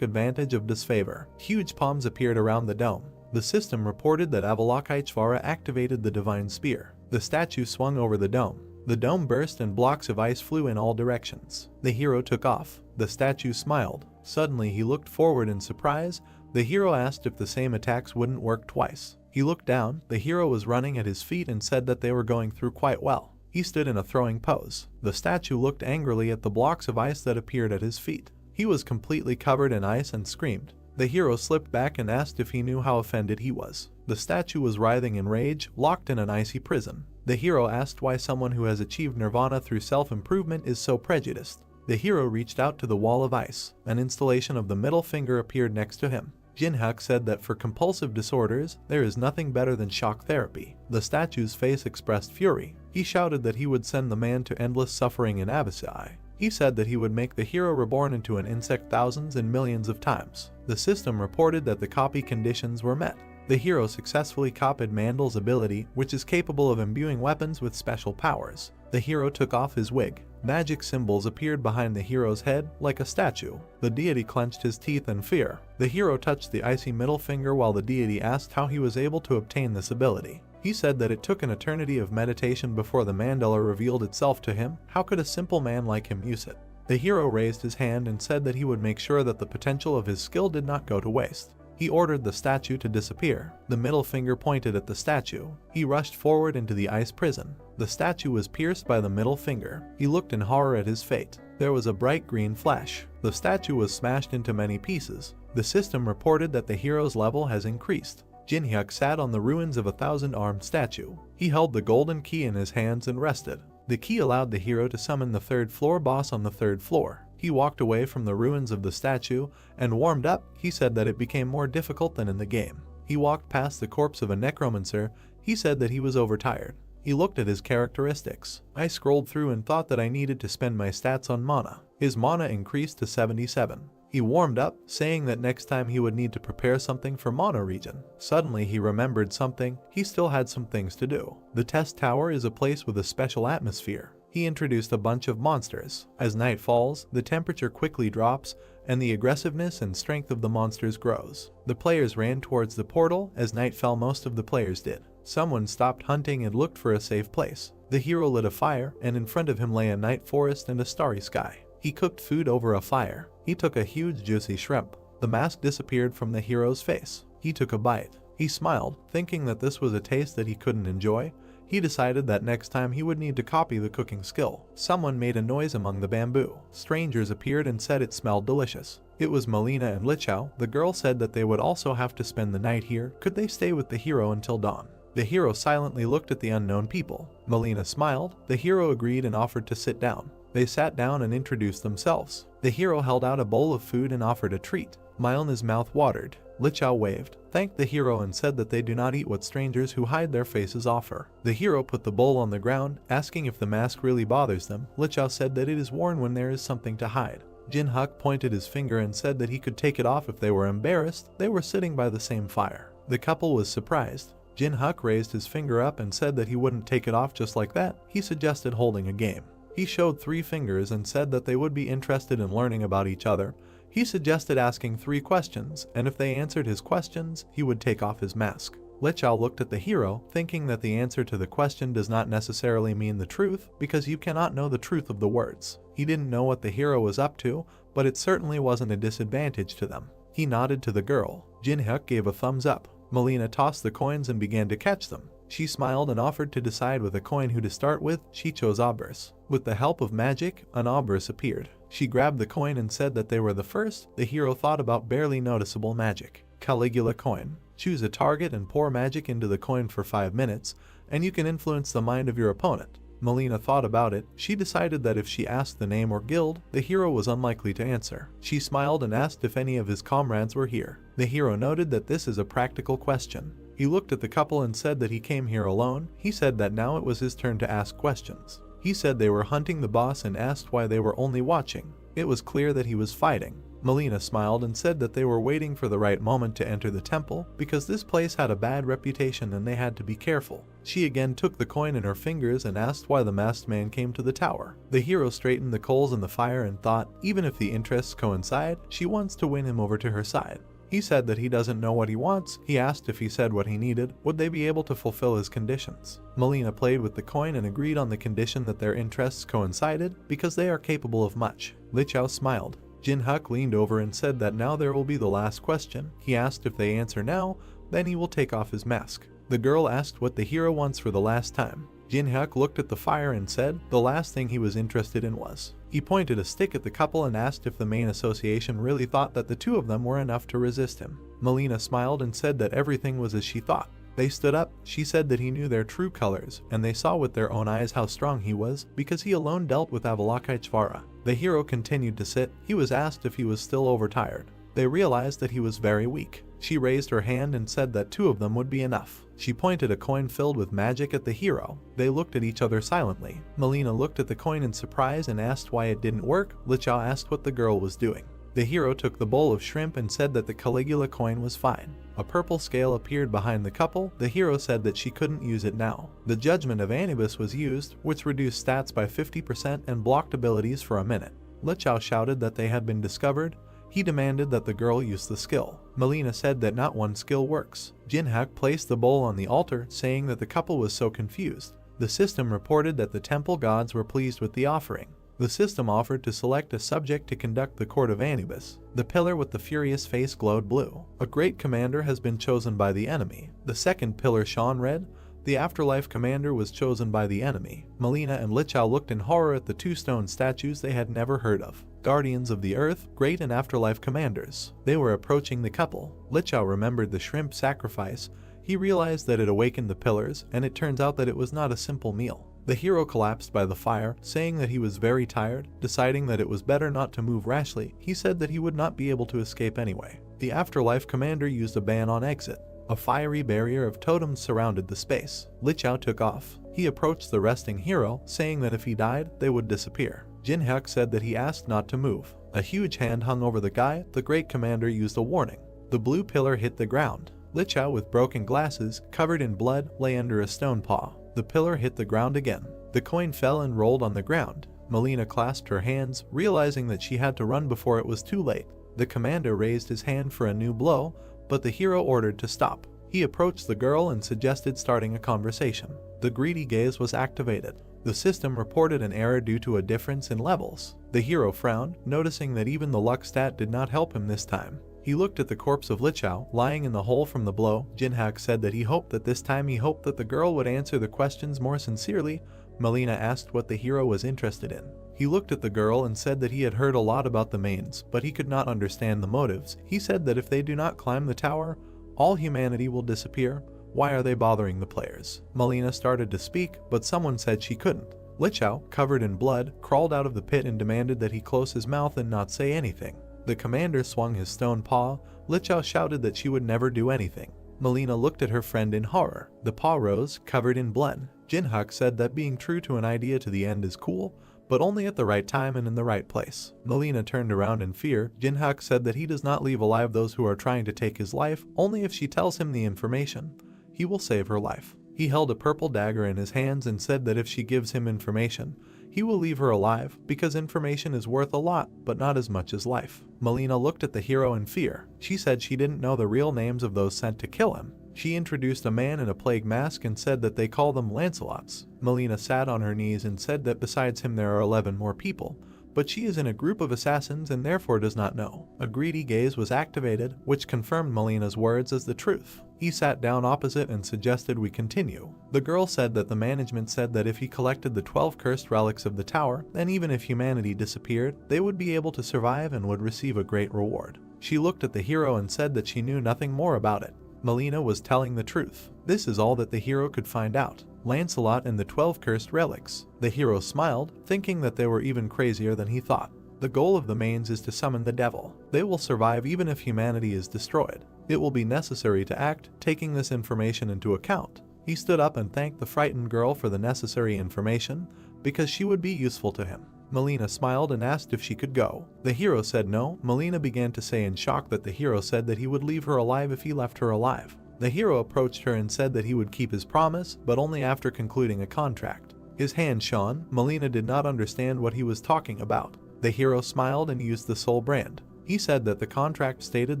advantage of disfavor. Huge palms appeared around the dome. The system reported that Avalokiteshvara activated the divine spear. The statue swung over the dome. The dome burst and blocks of ice flew in all directions. The hero took off. The statue smiled. Suddenly he looked forward in surprise. The hero asked if the same attacks wouldn't work twice. He looked down. The hero was running at his feet and said that they were going through quite well. He stood in a throwing pose. The statue looked angrily at the blocks of ice that appeared at his feet. He was completely covered in ice and screamed. The hero slipped back and asked if he knew how offended he was. The statue was writhing in rage, locked in an icy prison. The hero asked why someone who has achieved nirvana through self-improvement is so prejudiced. The hero reached out to the wall of ice. An installation of the middle finger appeared next to him. Jinhyuk said that for compulsive disorders, there is nothing better than shock therapy. The statue's face expressed fury. He shouted that he would send the man to endless suffering in Abysai. He said that he would make the hero reborn into an insect thousands and millions of times. The system reported that the copy conditions were met. The hero successfully copied Mandal's ability, which is capable of imbuing weapons with special powers. The hero took off his wig. Magic symbols appeared behind the hero's head, like a statue. The deity clenched his teeth in fear. The hero touched the icy middle finger while the deity asked how he was able to obtain this ability. He said that it took an eternity of meditation before the mandala revealed itself to him. How could a simple man like him use it? The hero raised his hand and said that he would make sure that the potential of his skill did not go to waste. He ordered the statue to disappear. The middle finger pointed at the statue. He rushed forward into the ice prison. The statue was pierced by the middle finger. He looked in horror at his fate. There was a bright green flash. The statue was smashed into many pieces. The system reported that the hero's level has increased. Jinhyuk sat on the ruins of a 1,000-armed statue. He held the golden key in his hands and rested. The key allowed the hero to summon the 3rd floor boss on the 3rd floor. He He walked away from the ruins of the statue and warmed up. He said that it became more difficult than in the game. He walked past the corpse of a necromancer. He said that he was overtired. He looked at his characteristics. I scrolled through and thought that I needed to spend my stats on mana. His mana increased to 77. He warmed up, saying that next time he would need to prepare something for mana regen. Suddenly he remembered something. He still had some things to do. The test tower is a place with a special atmosphere. He introduced a bunch of monsters. As night falls, the temperature quickly drops, and the aggressiveness and strength of the monsters grows. The players ran towards the portal. As night fell, most of the players did. Someone stopped hunting and looked for a safe place. The hero lit a fire, and in front of him lay a night forest and a starry sky. He cooked food over a fire. He took a huge juicy shrimp. The mask disappeared from the hero's face. He took a bite. He smiled, thinking that this was a taste that he couldn't enjoy. He decided that next time he would need to copy the cooking skill. Someone made a noise among the bamboo. Strangers appeared and said it smelled delicious. It was Melina and Lichao. The girl said that they would also have to spend the night here. Could they stay with the hero until dawn? The hero silently looked at the unknown people. Melina smiled. The hero agreed and offered to sit down. They sat down and introduced themselves. The hero held out a bowl of food and offered a treat. Milne's mouth watered. Lichao waved, thanked the hero and said that they do not eat what strangers who hide their faces offer. The hero put the bowl on the ground, asking if the mask really bothers them. Lichao said that it is worn when there is something to hide. Jinhuk pointed his finger and said that he could take it off if they were embarrassed. They were sitting by the same fire. The couple was surprised. Jinhuk raised his finger up and said that he wouldn't take it off just like that. He suggested holding a game. He showed 3 fingers and said that they would be interested in learning about each other. He suggested asking 3 questions, and if they answered his questions, he would take off his mask. Lichao looked at the hero, thinking that the answer to the question does not necessarily mean the truth, because you cannot know the truth of the words. He didn't know what the hero was up to, but it certainly wasn't a disadvantage to them. He nodded to the girl. Jinhuk gave a thumbs up. Melina tossed the coins and began to catch them. She smiled and offered to decide with a coin who to start with. She chose obverse. With the help of magic, an obverse appeared. She grabbed the coin and said that they were the first. The hero thought about barely noticeable magic. Caligula coin. Choose a target and pour magic into the coin for 5 minutes, and you can influence the mind of your opponent. Melina thought about it. She decided that if she asked the name or guild, the hero was unlikely to answer. She smiled and asked if any of his comrades were here. The hero noted that this is a practical question. He looked at the couple and said that he came here alone. He said that now it was his turn to ask questions. He said they were hunting the boss and asked why they were only watching. It was clear that he was fighting. Melina smiled and said that they were waiting for the right moment to enter the temple, because this place had a bad reputation and they had to be careful. She again took the coin in her fingers and asked why the masked man came to the tower. The hero straightened the coals in the fire and thought, even if the interests coincide, she wants to win him over to her side. He said that he doesn't know what he wants. He asked if he said what he needed, would they be able to fulfill his conditions. Melina played with the coin and agreed on the condition that their interests coincided, because they are capable of much. Lichao smiled. Jinhuk leaned over and said that now there will be the last question. He asked if they answer now, then he will take off his mask. The girl asked what the hero wants for the last time. Jinhuk looked at the fire and said the last thing he was interested in was. He pointed a stick at the couple and asked if the main association really thought that the 2 of them were enough to resist him. Melina smiled and said that everything was as she thought. They stood up. She said that he knew their true colors, and they saw with their own eyes how strong he was, because he alone dealt with Avalokiteshvara. The hero continued to sit. He was asked if he was still overtired. They realized that he was very weak. She raised her hand and said that 2 of them would be enough. She pointed a coin filled with magic at the hero. They looked at each other silently. Melina looked at the coin in surprise and asked why it didn't work. Lichao asked what the girl was doing. The hero took the bowl of shrimp and said that the Caligula coin was fine. A purple scale appeared behind the couple. The hero said that she couldn't use it now. The judgment of Anubis was used, which reduced stats by 50% and blocked abilities for a minute. Lichao shouted that they had been discovered. He demanded that the girl use the skill. Melina said that not one skill works. Jinhuk placed the bowl on the altar, saying that the couple was so confused. The system reported that the temple gods were pleased with the offering. The system offered to select a subject to conduct the court of Anubis. The pillar with the furious face glowed blue. A great commander has been chosen by the enemy. The second pillar shone red. The afterlife commander was chosen by the enemy. Melina and Lichao looked in horror at the 2 stone statues they had never heard of. Guardians of the earth, great and afterlife commanders. They were approaching the couple. Lichao remembered the shrimp sacrifice. He realized that it awakened the pillars, and it turns out that it was not a simple meal. The hero collapsed by the fire, saying that he was very tired. Deciding that it was better not to move rashly, he said that he would not be able to escape anyway. The Afterlife commander used a ban on exit. A fiery barrier of totems surrounded the space. Liqiao took off. He approached the resting hero, saying that if he died, they would disappear. Jinhyuk said that he asked not to move. A huge hand hung over the guy. The great commander used a warning. The blue pillar hit the ground. Liqiao, with broken glasses, covered in blood, lay under a stone paw. The pillar hit the ground again. The coin fell and rolled on the ground. Melina clasped her hands, realizing that she had to run before it was too late. The commander raised his hand for a new blow, but the hero ordered to stop. He approached the girl and suggested starting a conversation. The greedy gaze was activated. The system reported an error due to a difference in levels. The hero frowned, noticing that even the luck stat did not help him this time. He looked at the corpse of Liqiao, lying in the hole from the blow. Jinhyuk said that he hoped that this time the girl would answer the questions more sincerely. Melina asked what the hero was interested in. He looked at the girl and said that he had heard a lot about the mains, but he could not understand the motives. He said that if they do not climb the tower, all humanity will disappear. Why are they bothering the players? Melina started to speak, but someone said she couldn't. Liqiao, covered in blood, crawled out of the pit and demanded that he close his mouth and not say anything. The commander swung his stone paw. Liqiao shouted that she would never do anything. Melina looked at her friend in horror. The paw rose, covered in blood. Jinhyuk said that being true to an idea to the end is cool, but only at the right time and in the right place. Melina turned around in fear. Jinhyuk said that he does not leave alive those who are trying to take his life, only if she tells him the information. He will save her life. He held a purple dagger in his hands and said that if she gives him information, he will leave her alive, because information is worth a lot, but not as much as life. Melina looked at the hero in fear. She said she didn't know the real names of those sent to kill him. She introduced a man in a plague mask and said that they call them Lancelots. Melina sat on her knees and said that besides him there are 11 more people, but she is in a group of assassins and therefore does not know. A greedy gaze was activated, which confirmed Melina's words as the truth. He sat down opposite and suggested we continue. The girl said that the management said that if he collected the 12 cursed relics of the tower, then even if humanity disappeared, they would be able to survive and would receive a great reward. She looked at the hero and said that she knew nothing more about it. Melina was telling the truth. This is all that the hero could find out. Lancelot and the 12 cursed relics. The hero smiled, thinking that they were even crazier than he thought. The goal of the mains is to summon the devil. They will survive even if humanity is destroyed. It will be necessary to act, taking this information into account. He stood up and thanked the frightened girl for the necessary information, because she would be useful to him. Melina smiled and asked if she could go. The hero said no. Melina began to say in shock that the hero said that he would leave her alive if he left her alive. The hero approached her and said that he would keep his promise, but only after concluding a contract. His hand shone. Melina did not understand what he was talking about. The hero smiled and used the soul brand. He said that the contract stated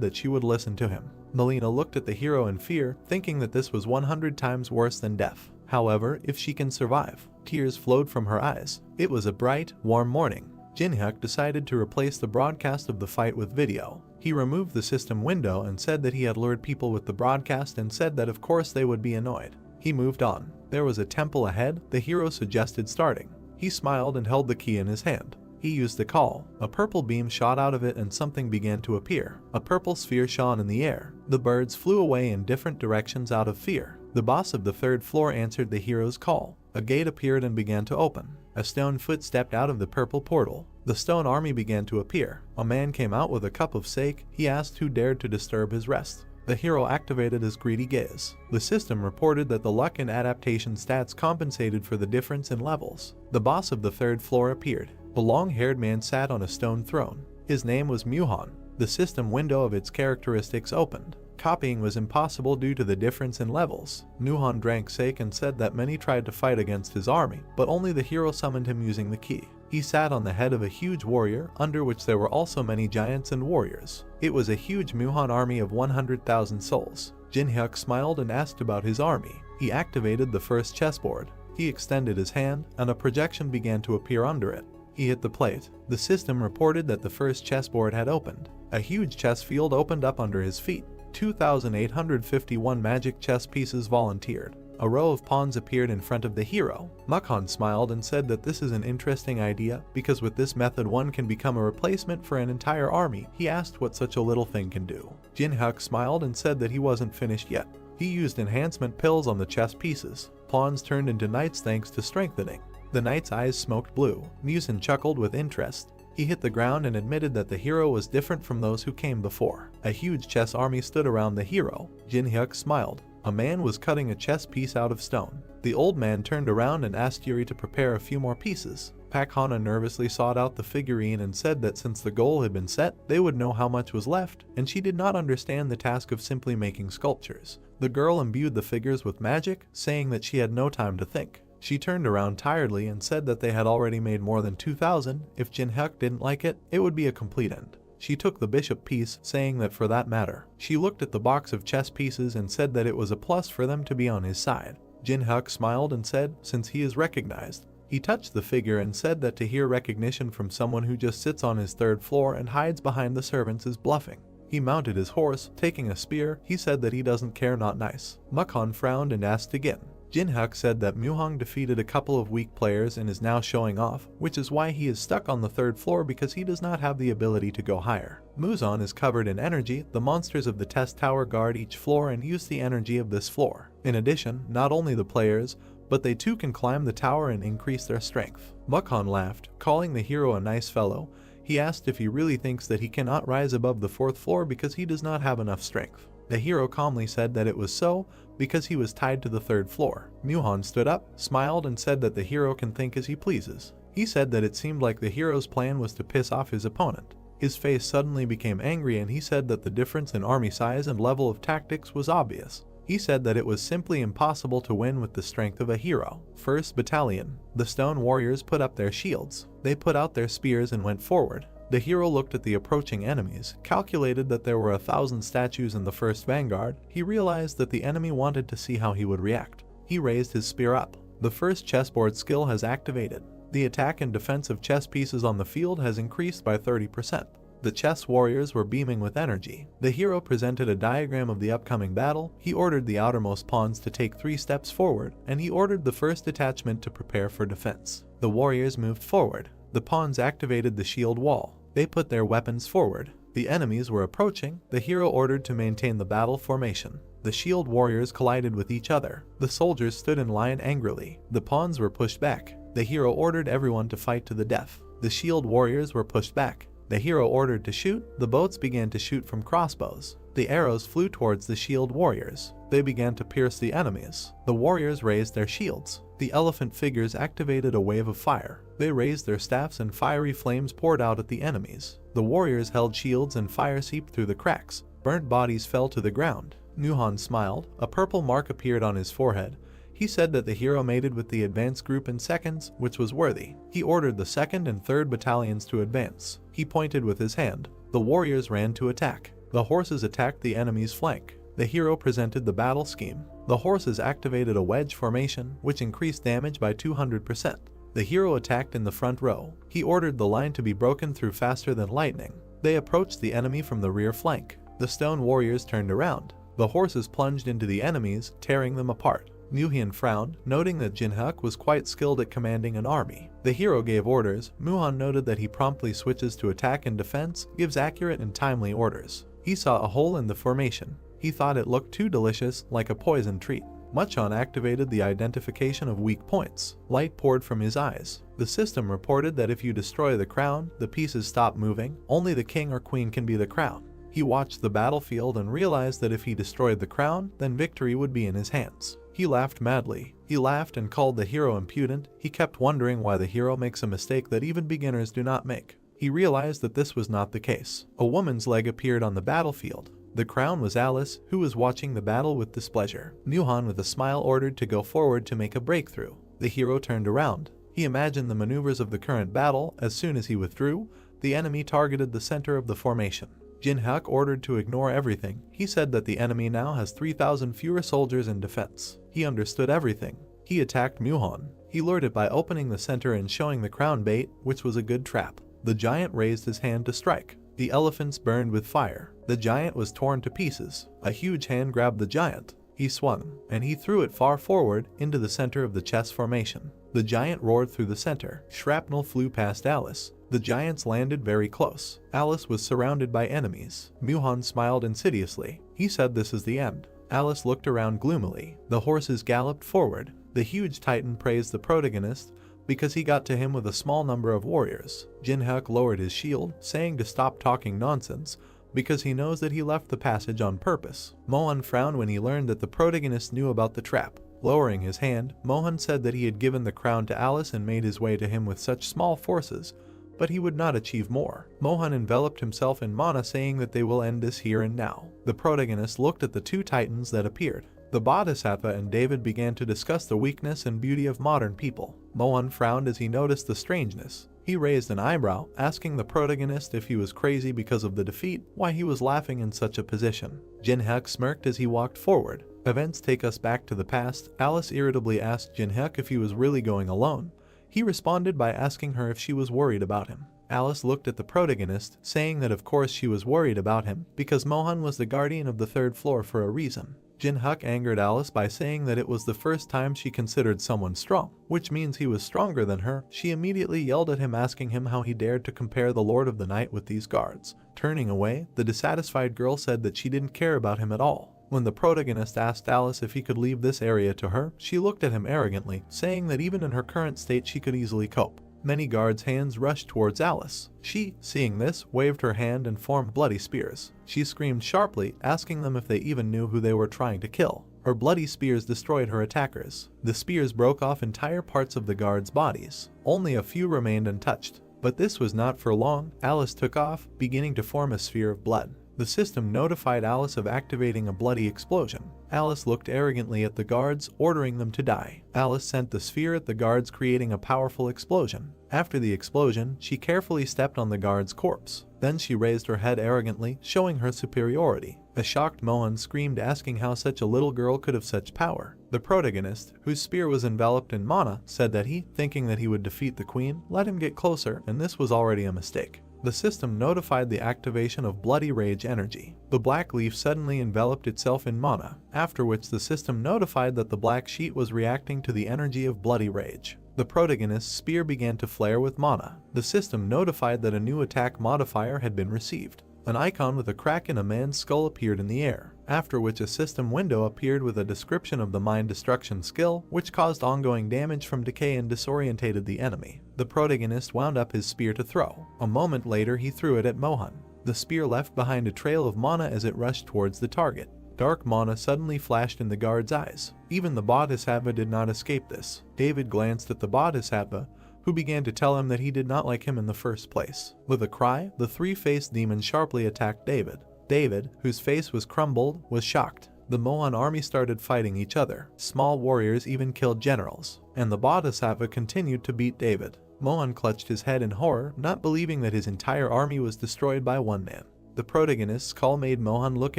that she would listen to him. Melina looked at the hero in fear, thinking that this was 100 times worse than death. However, if she can survive. Tears flowed from her eyes. It was a bright, warm morning. Jinhyuk decided to replace the broadcast of the fight with video. He removed the system window and said that he had lured people with the broadcast and said that of course they would be annoyed. He moved on. There was a temple ahead. The hero suggested starting. He smiled and held the key in his hand. He used the call. A purple beam shot out of it and something began to appear. A purple sphere shone in the air. The birds flew away in different directions out of fear. The boss of the 3rd floor answered the hero's call. A gate appeared and began to open. A stone foot stepped out of the purple portal. The stone army began to appear. A man came out with a cup of sake. He asked who dared to disturb his rest. The hero activated his greedy gaze. The system reported that the luck and adaptation stats compensated for the difference in levels. The boss of the 3rd floor appeared. A long-haired man sat on a stone throne. His name was Muhan. The system window of its characteristics opened. Copying was impossible due to the difference in levels. Muhan drank sake and said that many tried to fight against his army, but only the hero summoned him using the key. He sat on the head of a huge warrior, under which there were also many giants and warriors. It was a huge Muhan army of 100,000 souls. Jinhyuk smiled and asked about his army. He activated the first chessboard. He extended his hand, and a projection began to appear under it. He hit the plate. The system reported that the first chessboard had opened. A huge chess field opened up under his feet. 2,851 magic chess pieces volunteered. A row of pawns appeared in front of the hero. Mukhan smiled and said that this is an interesting idea, because with this method one can become a replacement for an entire army. He asked what such a little thing can do. Jinhyuk smiled and said that he wasn't finished yet. He used enhancement pills on the chess pieces. Pawns turned into knights thanks to strengthening. The knight's eyes smoked blue. Musen chuckled with interest. He hit the ground and admitted that the hero was different from those who came before. A huge chess army stood around the hero. Jin-hyuk smiled. A man was cutting a chess piece out of stone. The old man turned around and asked Yuri to prepare a few more pieces. Pak Hana nervously sought out the figurine and said that since the goal had been set, they would know how much was left, and she did not understand the task of simply making sculptures. The girl imbued the figures with magic, saying that she had no time to think. She turned around tiredly and said that they had already made more than 2,000. If Jin-hyuk didn't like it, it would be a complete end. She took the bishop piece, saying that for that matter. She looked at the box of chess pieces and said that it was a plus for them to be on his side. Jin-hyuk smiled and said, since he is recognized. He touched the figure and said that to hear recognition from someone who just sits on his third floor and hides behind the servants is bluffing. He mounted his horse, taking a spear. He said that he doesn't care, not nice. Mukhan frowned and asked again. Jin-hyuk said that Muhang defeated a couple of weak players and is now showing off, which is why he is stuck on the third floor because he does not have the ability to go higher. Muzan is covered in energy. The monsters of the test tower guard each floor and use the energy of this floor. In addition, not only the players, but they too can climb the tower and increase their strength. Mukhan laughed, calling the hero a nice fellow. He asked if he really thinks that he cannot rise above the fourth floor because he does not have enough strength. The hero calmly said that it was so, because he was tied to the third floor. Muhan stood up, smiled and said that the hero can think as he pleases. He said that it seemed like the hero's plan was to piss off his opponent. His face suddenly became angry and he said that the difference in army size and level of tactics was obvious. He said that it was simply impossible to win with the strength of a hero. 1st Battalion. The stone warriors put up their shields. They put out their spears and went forward. The hero looked at the approaching enemies, calculated that there were 1,000 statues in the 1st vanguard. He realized that the enemy wanted to see how he would react. He raised his spear up. The first chessboard skill has activated. The attack and defense of chess pieces on the field has increased by 30%. The chess warriors were beaming with energy. The hero presented a diagram of the upcoming battle. He ordered the outermost pawns to take 3 steps forward, and he ordered the first detachment to prepare for defense. The warriors moved forward. The pawns activated the shield wall. They put their weapons forward. The enemies were approaching. The hero ordered to maintain the battle formation. The shield warriors collided with each other. The soldiers stood in line angrily. The pawns were pushed back. The hero ordered everyone to fight to the death. The shield warriors were pushed back. The hero ordered to shoot. The boats began to shoot from crossbows. The arrows flew towards the shield warriors. They began to pierce the enemies. The warriors raised their shields. The elephant figures activated a wave of fire. They raised their staffs and fiery flames poured out at the enemies. The warriors held shields and fire seeped through the cracks. Burnt bodies fell to the ground. Muhan smiled. A purple mark appeared on his forehead. He said that the hero mated with the advance group in seconds, which was worthy. He ordered the 2nd and 3rd battalions to advance. He pointed with his hand. The warriors ran to attack. The horses attacked the enemy's flank. The hero presented the battle scheme. The horses activated a wedge formation, which increased damage by 200%. The hero attacked in the front row. He ordered the line to be broken through faster than lightning. They approached the enemy from the rear flank. The stone warriors turned around. The horses plunged into the enemies, tearing them apart. Muhan frowned, noting that Jin-hyuk was quite skilled at commanding an army. The hero gave orders. Muhan noted that he promptly switches to attack and defense, gives accurate and timely orders. He saw a hole in the formation. He thought it looked too delicious, like a poison treat. Muchon activated the identification of weak points. Light poured from his eyes. The system reported that if you destroy the crown, the pieces stop moving. Only the king or queen can be the crown. He watched the battlefield and realized that if he destroyed the crown, then victory would be in his hands. He laughed madly. He laughed and called the hero impudent. He kept wondering why the hero makes a mistake that even beginners do not make. He realized that this was not the case. A woman's leg appeared on the battlefield. The crown was Alice, who was watching the battle with displeasure. Muhan with a smile ordered to go forward to make a breakthrough. The hero turned around. He imagined the maneuvers of the current battle. As soon as he withdrew, the enemy targeted the center of the formation. Jin-hyuk ordered to ignore everything. He said that the enemy now has 3,000 fewer soldiers in defense. He understood everything. He attacked Muhan. He lured it by opening the center and showing the crown bait, which was a good trap. The giant raised his hand to strike. The elephants burned with fire. The giant was torn to pieces. A huge hand grabbed the giant. He swung, and he threw it far forward into the center of the chess formation. The giant roared through the center. Shrapnel flew past Alice. The giants landed very close. Alice was surrounded by enemies. Muhan smiled insidiously. He said this is the end. Alice looked around gloomily. The horses galloped forward. The huge titan praised the protagonist because he got to him with a small number of warriors. Jin-hyuk lowered his shield, saying to stop talking nonsense because he knows that he left the passage on purpose. Mohan frowned when he learned that the protagonist knew about the trap. Lowering his hand, Mohan said that he had given the crown to Alice and made his way to him with such small forces, but he would not achieve more. Mohan enveloped himself in mana, saying that they will end this here and now. The protagonist looked at the two titans that appeared. The Bodhisattva and David began to discuss the weakness and beauty of modern people. Mohan frowned as he noticed the strangeness. He raised an eyebrow, asking the protagonist if he was crazy because of the defeat, why he was laughing in such a position. Jin-hyuk smirked as he walked forward. Events take us back to the past. Alice irritably asked Jin-hyuk if he was really going alone. He responded by asking her if she was worried about him. Alice looked at the protagonist, saying that of course she was worried about him, because Mohan was the guardian of the third floor for a reason. Jin-hyuk angered Alice by saying that it was the first time she considered someone strong, which means he was stronger than her. She immediately yelled at him, asking him how he dared to compare the Lord of the Night with these guards. Turning away, the dissatisfied girl said that she didn't care about him at all. When the protagonist asked Alice if he could leave this area to her, she looked at him arrogantly, saying that even in her current state she could easily cope. Many guards' hands rushed towards Alice. She, seeing this, waved her hand and formed bloody spears. She screamed sharply, asking them if they even knew who they were trying to kill. Her bloody spears destroyed her attackers. The spears broke off entire parts of the guards' bodies. Only a few remained untouched. But this was not for long. Alice took off, beginning to form a sphere of blood. The system notified Alice of activating a bloody explosion. Alice looked arrogantly at the guards, ordering them to die. Alice sent the sphere at the guards, creating a powerful explosion. After the explosion, she carefully stepped on the guard's corpse. Then she raised her head arrogantly, showing her superiority. A shocked Mohan screamed, asking how such a little girl could have such power. The protagonist, whose spear was enveloped in mana, said that he, thinking that he would defeat the queen, let him get closer, and this was already a mistake. The system notified the activation of Bloody Rage energy. The black leaf suddenly enveloped itself in mana, after which the system notified that the black sheet was reacting to the energy of Bloody Rage. The protagonist's spear began to flare with mana. The system notified that a new attack modifier had been received. An icon with a crack in a man's skull appeared in the air, after which a system window appeared with a description of the mind destruction skill, which caused ongoing damage from decay and disorientated the enemy. The protagonist wound up his spear to throw. A moment later he threw it at Mohan. The spear left behind a trail of mana as it rushed towards the target. Dark mana suddenly flashed in the guard's eyes. Even the Bodhisattva did not escape this. David glanced at the Bodhisattva, who began to tell him that he did not like him in the first place. With a cry, the three-faced demon sharply attacked David. David, whose face was crumbled, was shocked. The Mohan army started fighting each other. Small warriors even killed generals, and the Bodhisattva continued to beat David. Mohan clutched his head in horror, not believing that his entire army was destroyed by one man. The protagonist's call made Mohan look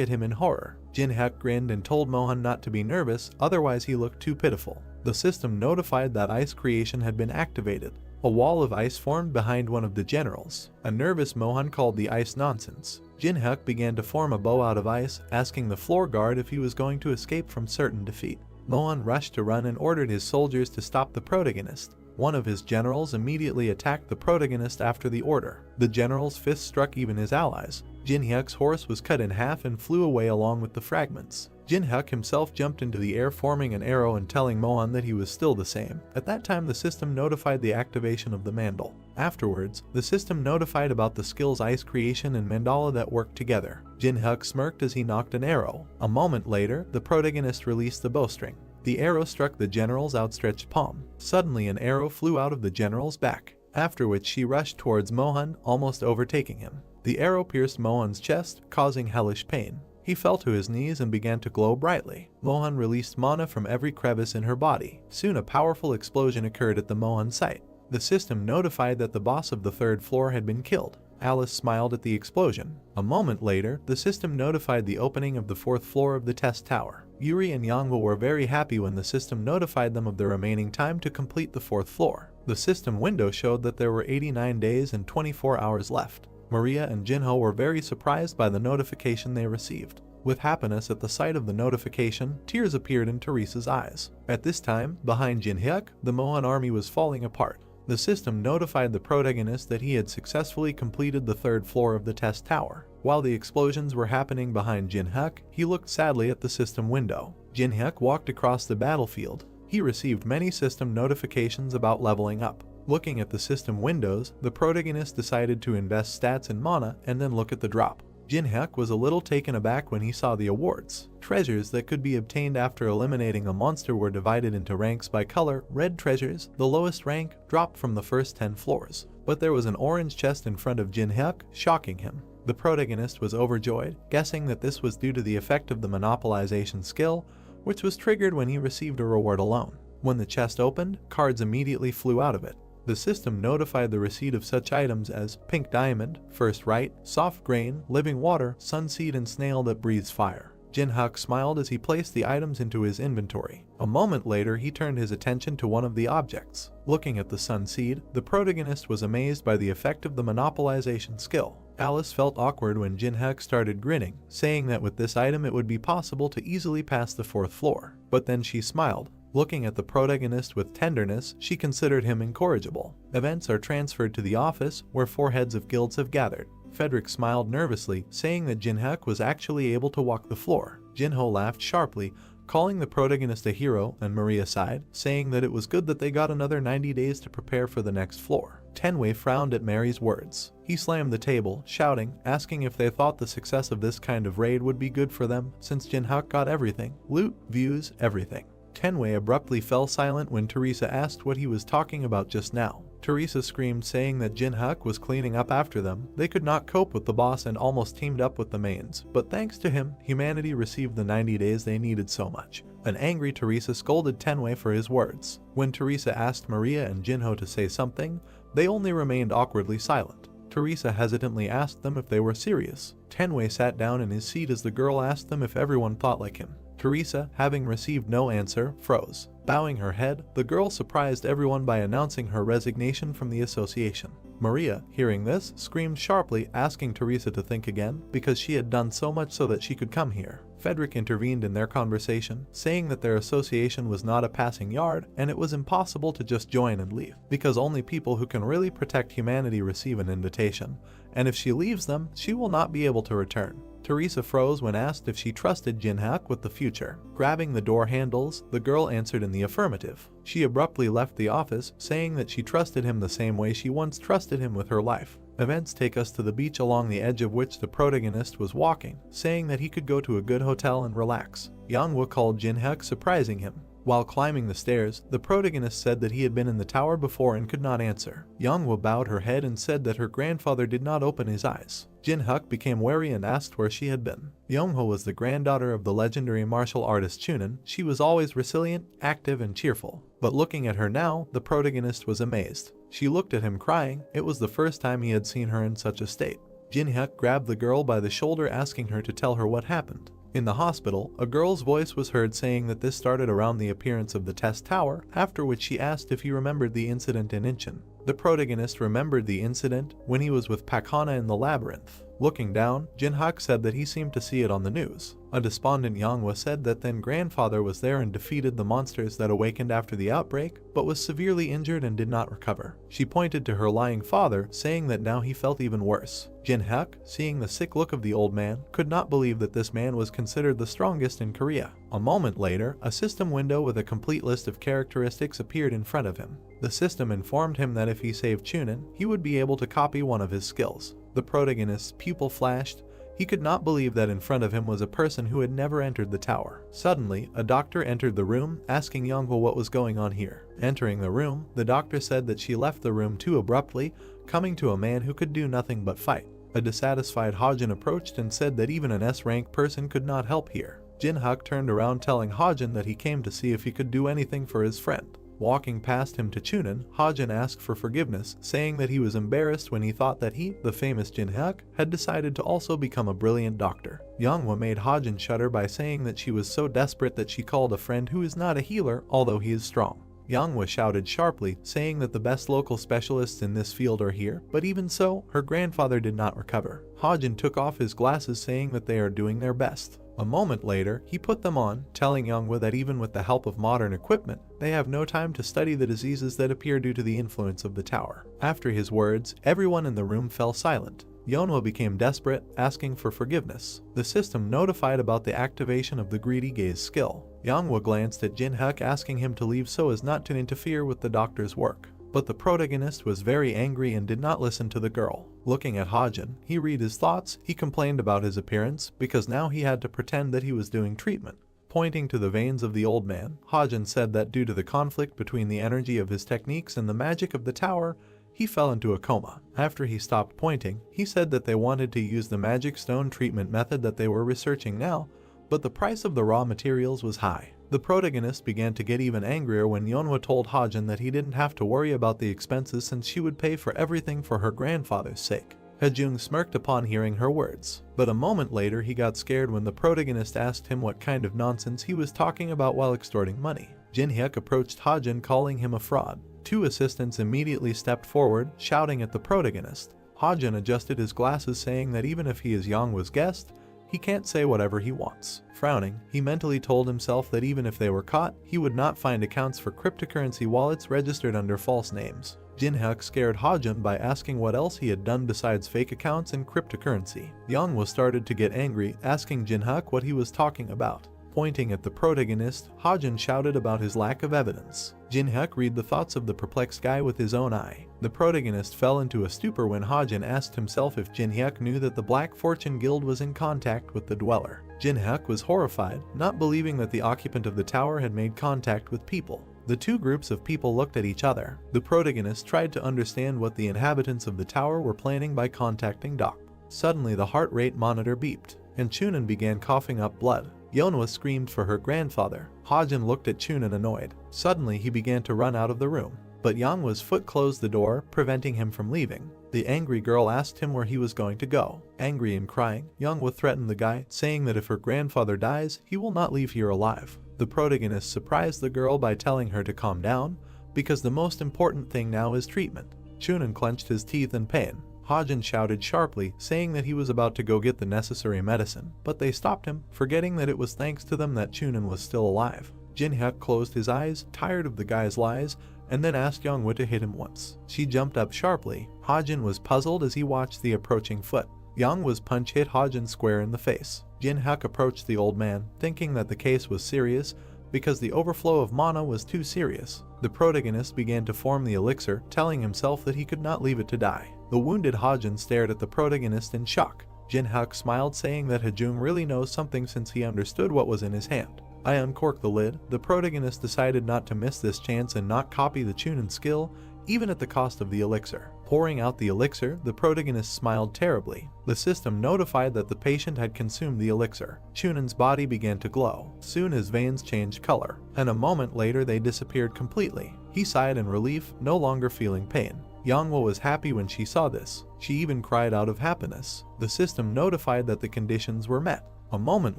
at him in horror. Jin-hyuk grinned and told Mohan not to be nervous, otherwise he looked too pitiful. The system notified that ice creation had been activated. A wall of ice formed behind one of the generals. A nervous Mohan called the ice nonsense. Jin-hyuk began to form a bow out of ice, asking the floor guard if he was going to escape from certain defeat. Mohan rushed to run and ordered his soldiers to stop the protagonist. One of his generals immediately attacked the protagonist after the order. The general's fist struck even his allies. Jin-hyuk's horse was cut in half and flew away along with the fragments. Jin-hyuk himself jumped into the air, forming an arrow and telling Mohan that he was still the same. At that time the system notified the activation of the mandal. Afterwards, the system notified about the skills ice creation and mandala that worked together. Jin-hyuk smirked as he knocked an arrow. A moment later, the protagonist released the bowstring. The arrow struck the general's outstretched palm. Suddenly an arrow flew out of the general's back, after which she rushed towards Mohan, almost overtaking him. The arrow pierced Mohan's chest, causing hellish pain. He fell to his knees and began to glow brightly. Mohan released mana from every crevice in her body. Soon a powerful explosion occurred at the Mohan site. The system notified that the boss of the third floor had been killed. Alice smiled at the explosion. A moment later, the system notified the opening of the fourth floor of the test tower. Yuri and Yangwa were very happy when the system notified them of the remaining time to complete the fourth floor. The system window showed that there were 89 days and 24 hours left. Maria and Jinho were very surprised by the notification they received. With happiness at the sight of the notification, tears appeared in Teresa's eyes. At this time, behind Jin-hyuk, the Mohan army was falling apart. The system notified the protagonist that he had successfully completed the third floor of the test tower. While the explosions were happening behind Jin-hyuk, he looked sadly at the system window. Jin-hyuk walked across the battlefield. He received many system notifications about leveling up. Looking at the system windows, the protagonist decided to invest stats in mana and then look at the drop. Jin-hyuk was a little taken aback when he saw the awards. Treasures that could be obtained after eliminating a monster were divided into ranks by color. Red treasures, the lowest rank, dropped from the first 10 floors. But there was an orange chest in front of Jin-hyuk, shocking him. The protagonist was overjoyed, guessing that this was due to the effect of the monopolization skill, which was triggered when he received a reward alone. When the chest opened, cards immediately flew out of it. The system notified the receipt of such items as pink diamond, first right, soft grain, living water, sunseed, and snail that breathes fire. Jin-hyuk smiled as he placed the items into his inventory. A moment later, he turned his attention to one of the objects. Looking at the sunseed, the protagonist was amazed by the effect of the monopolization skill. Alice felt awkward when Jin-hyuk started grinning, saying that with this item it would be possible to easily pass the 4th floor. But then she smiled. Looking at the protagonist with tenderness, she considered him incorrigible. Events are transferred to the office, where 4 heads of guilds have gathered. Frederick smiled nervously, saying that Jin-hyuk was actually able to walk the floor. Jinho laughed sharply, calling the protagonist a hero, and Maria sighed, saying that it was good that they got another 90 days to prepare for the next floor. Tenwei frowned at Mary's words. He slammed the table, shouting, asking if they thought the success of this kind of raid would be good for them, since Jin-hyuk got everything. Loot, views, everything. Tenwei abruptly fell silent when Teresa asked what he was talking about just now. Teresa screamed, saying that Jin-hyuk was cleaning up after them. They could not cope with the boss and almost teamed up with the mains, but thanks to him, humanity received the 90 days they needed so much. An angry Teresa scolded Tenwei for his words. When Teresa asked Maria and Jinho to say something, they only remained awkwardly silent. Teresa hesitantly asked them if they were serious. Tenwei sat down in his seat as the girl asked them if everyone thought like him. Teresa, having received no answer, froze. Bowing her head, the girl surprised everyone by announcing her resignation from the association. Maria, hearing this, screamed sharply, asking Teresa to think again, because she had done so much so that she could come here. Frederick intervened in their conversation, saying that their association was not a passing yard, and it was impossible to just join and leave, because only people who can really protect humanity receive an invitation, and if she leaves them, she will not be able to return. Teresa froze when asked if she trusted Jin-hyuk with the future. Grabbing the door handles, the girl answered in the affirmative. She abruptly left the office, saying that she trusted him the same way she once trusted him with her life. Events take us to the beach along the edge of which the protagonist was walking, saying that he could go to a good hotel and relax. Manhwa called Jin-hyuk, surprising him. While climbing the stairs, the protagonist said that he had been in the tower before and could not answer. Manhwa bowed her head and said that her grandfather did not open his eyes. Jin-hyuk became wary and asked where she had been. Manhwa was the granddaughter of the legendary martial artist Chunin. She was always resilient, active, and cheerful. But looking at her now, the protagonist was amazed. She looked at him crying. It was the first time he had seen her in such a state. Jin-hyuk grabbed the girl by the shoulder, asking her to tell her what happened. In the hospital, a girl's voice was heard saying that this started around the appearance of the test tower, after which she asked if he remembered the incident in Incheon. The protagonist remembered the incident when he was with Pakhana in the labyrinth. Looking down, Jin-hyuk said that he seemed to see it on the news. A despondent Manhwa said that then grandfather was there and defeated the monsters that awakened after the outbreak, but was severely injured and did not recover. She pointed to her lying father, saying that now he felt even worse. Jin-hyuk, seeing the sick look of the old man, could not believe that this man was considered the strongest in Korea. A moment later, a system window with a complete list of characteristics appeared in front of him. The system informed him that if he saved Chunin, he would be able to copy one of his skills. The protagonist's pupil flashed. He could not believe that in front of him was a person who had never entered the tower. Suddenly, a doctor entered the room, asking Manhwa what was going on here. Entering the room, the doctor said that she left the room too abruptly, coming to a man who could do nothing but fight. A dissatisfied Hajin approached and said that even an S-rank person could not help here. Jin-hyuk turned around, telling Hajin that he came to see if he could do anything for his friend. Walking past him to Chunin, Hajin asked for forgiveness, saying that he was embarrassed when he thought that he, the famous Jin-hyuk, had decided to also become a brilliant doctor. Manhwa made Hajin shudder by saying that she was so desperate that she called a friend who is not a healer, although he is strong. Manhwa shouted sharply, saying that the best local specialists in this field are here, but even so, her grandfather did not recover. Hajin took off his glasses, saying that they are doing their best. A moment later, he put them on, telling Manhwa that even with the help of modern equipment, they have no time to study the diseases that appear due to the influence of the tower. After his words, everyone in the room fell silent. Yeonhwa became desperate, asking for forgiveness. The system notified about the activation of the greedy gaze skill. Yeonhwa glanced at Jin-hyuk, asking him to leave so as not to interfere with the doctor's work. But the protagonist was very angry and did not listen to the girl. Looking at Hajin, he read his thoughts. He complained about his appearance because now he had to pretend that he was doing treatment. Pointing to the veins of the old man, Hajin said that due to the conflict between the energy of his techniques and the magic of the tower, he fell into a coma. After he stopped pointing, he said that they wanted to use the magic stone treatment method that they were researching now, but the price of the raw materials was high. The protagonist began to get even angrier when Yeonhwa told Hajin that he didn't have to worry about the expenses since she would pay for everything for her grandfather's sake. Hajung smirked upon hearing her words, but a moment later he got scared when the protagonist asked him what kind of nonsense he was talking about while extorting money. Jin-hyuk approached Hajin, calling him a fraud. Two assistants immediately stepped forward, shouting at the protagonist. Hajin adjusted his glasses, saying that even if he is Yeonhwa's guest, he can't say whatever he wants. Frowning, he mentally told himself that even if they were caught, he would not find accounts for cryptocurrency wallets registered under false names. Jin-hyuk scared Hajin by asking what else he had done besides fake accounts and cryptocurrency. Yeonhwa started to get angry, asking Jin-hyuk what he was talking about. Pointing at the protagonist, Hajin shouted about his lack of evidence. Jin-hyuk read the thoughts of the perplexed guy with his own eye. The protagonist fell into a stupor when Hajin asked himself if Jin-hyuk knew that the Black Fortune Guild was in contact with the Dweller. Jin-hyuk was horrified, not believing that the occupant of the tower had made contact with people. The two groups of people looked at each other. The protagonist tried to understand what the inhabitants of the tower were planning by contacting Doc. Suddenly the heart rate monitor beeped, and Chunin began coughing up blood. Yeonhwa screamed for her grandfather. Hajin looked at Chunin annoyed. Suddenly he began to run out of the room, but Yeonhwa's foot closed the door, preventing him from leaving. The angry girl asked him where he was going to go. Angry and crying, Yeonhwa threatened the guy, saying that if her grandfather dies, he will not leave here alive. The protagonist surprised the girl by telling her to calm down, because the most important thing now is treatment. Chunin clenched his teeth in pain. Hajin shouted sharply, saying that he was about to go get the necessary medicine, but they stopped him, forgetting that it was thanks to them that Chunin was still alive. Jin-hyuk closed his eyes, tired of the guy's lies, and then asked Yeonhwa to hit him once. She jumped up sharply. Hajin was puzzled as he watched the approaching foot. Yeonhwa's punch hit Hajin square in the face. Jin-hyuk approached the old man, thinking that the case was serious because the overflow of mana was too serious. The protagonist began to form the elixir, telling himself that he could not leave it to die. The wounded Hajin stared at the protagonist in shock. Jin-hyuk smiled, saying that Hajung really knows something since he understood what was in his hand. I uncorked the lid. The protagonist decided not to miss this chance and not copy the Chunin skill, even at the cost of the elixir. Pouring out the elixir, the protagonist smiled terribly. The system notified that the patient had consumed the elixir. Chunin's body began to glow. Soon his veins changed color, and a moment later they disappeared completely. He sighed in relief, no longer feeling pain. Yeonhwa was happy when she saw this. She even cried out of happiness. The system notified that the conditions were met. A moment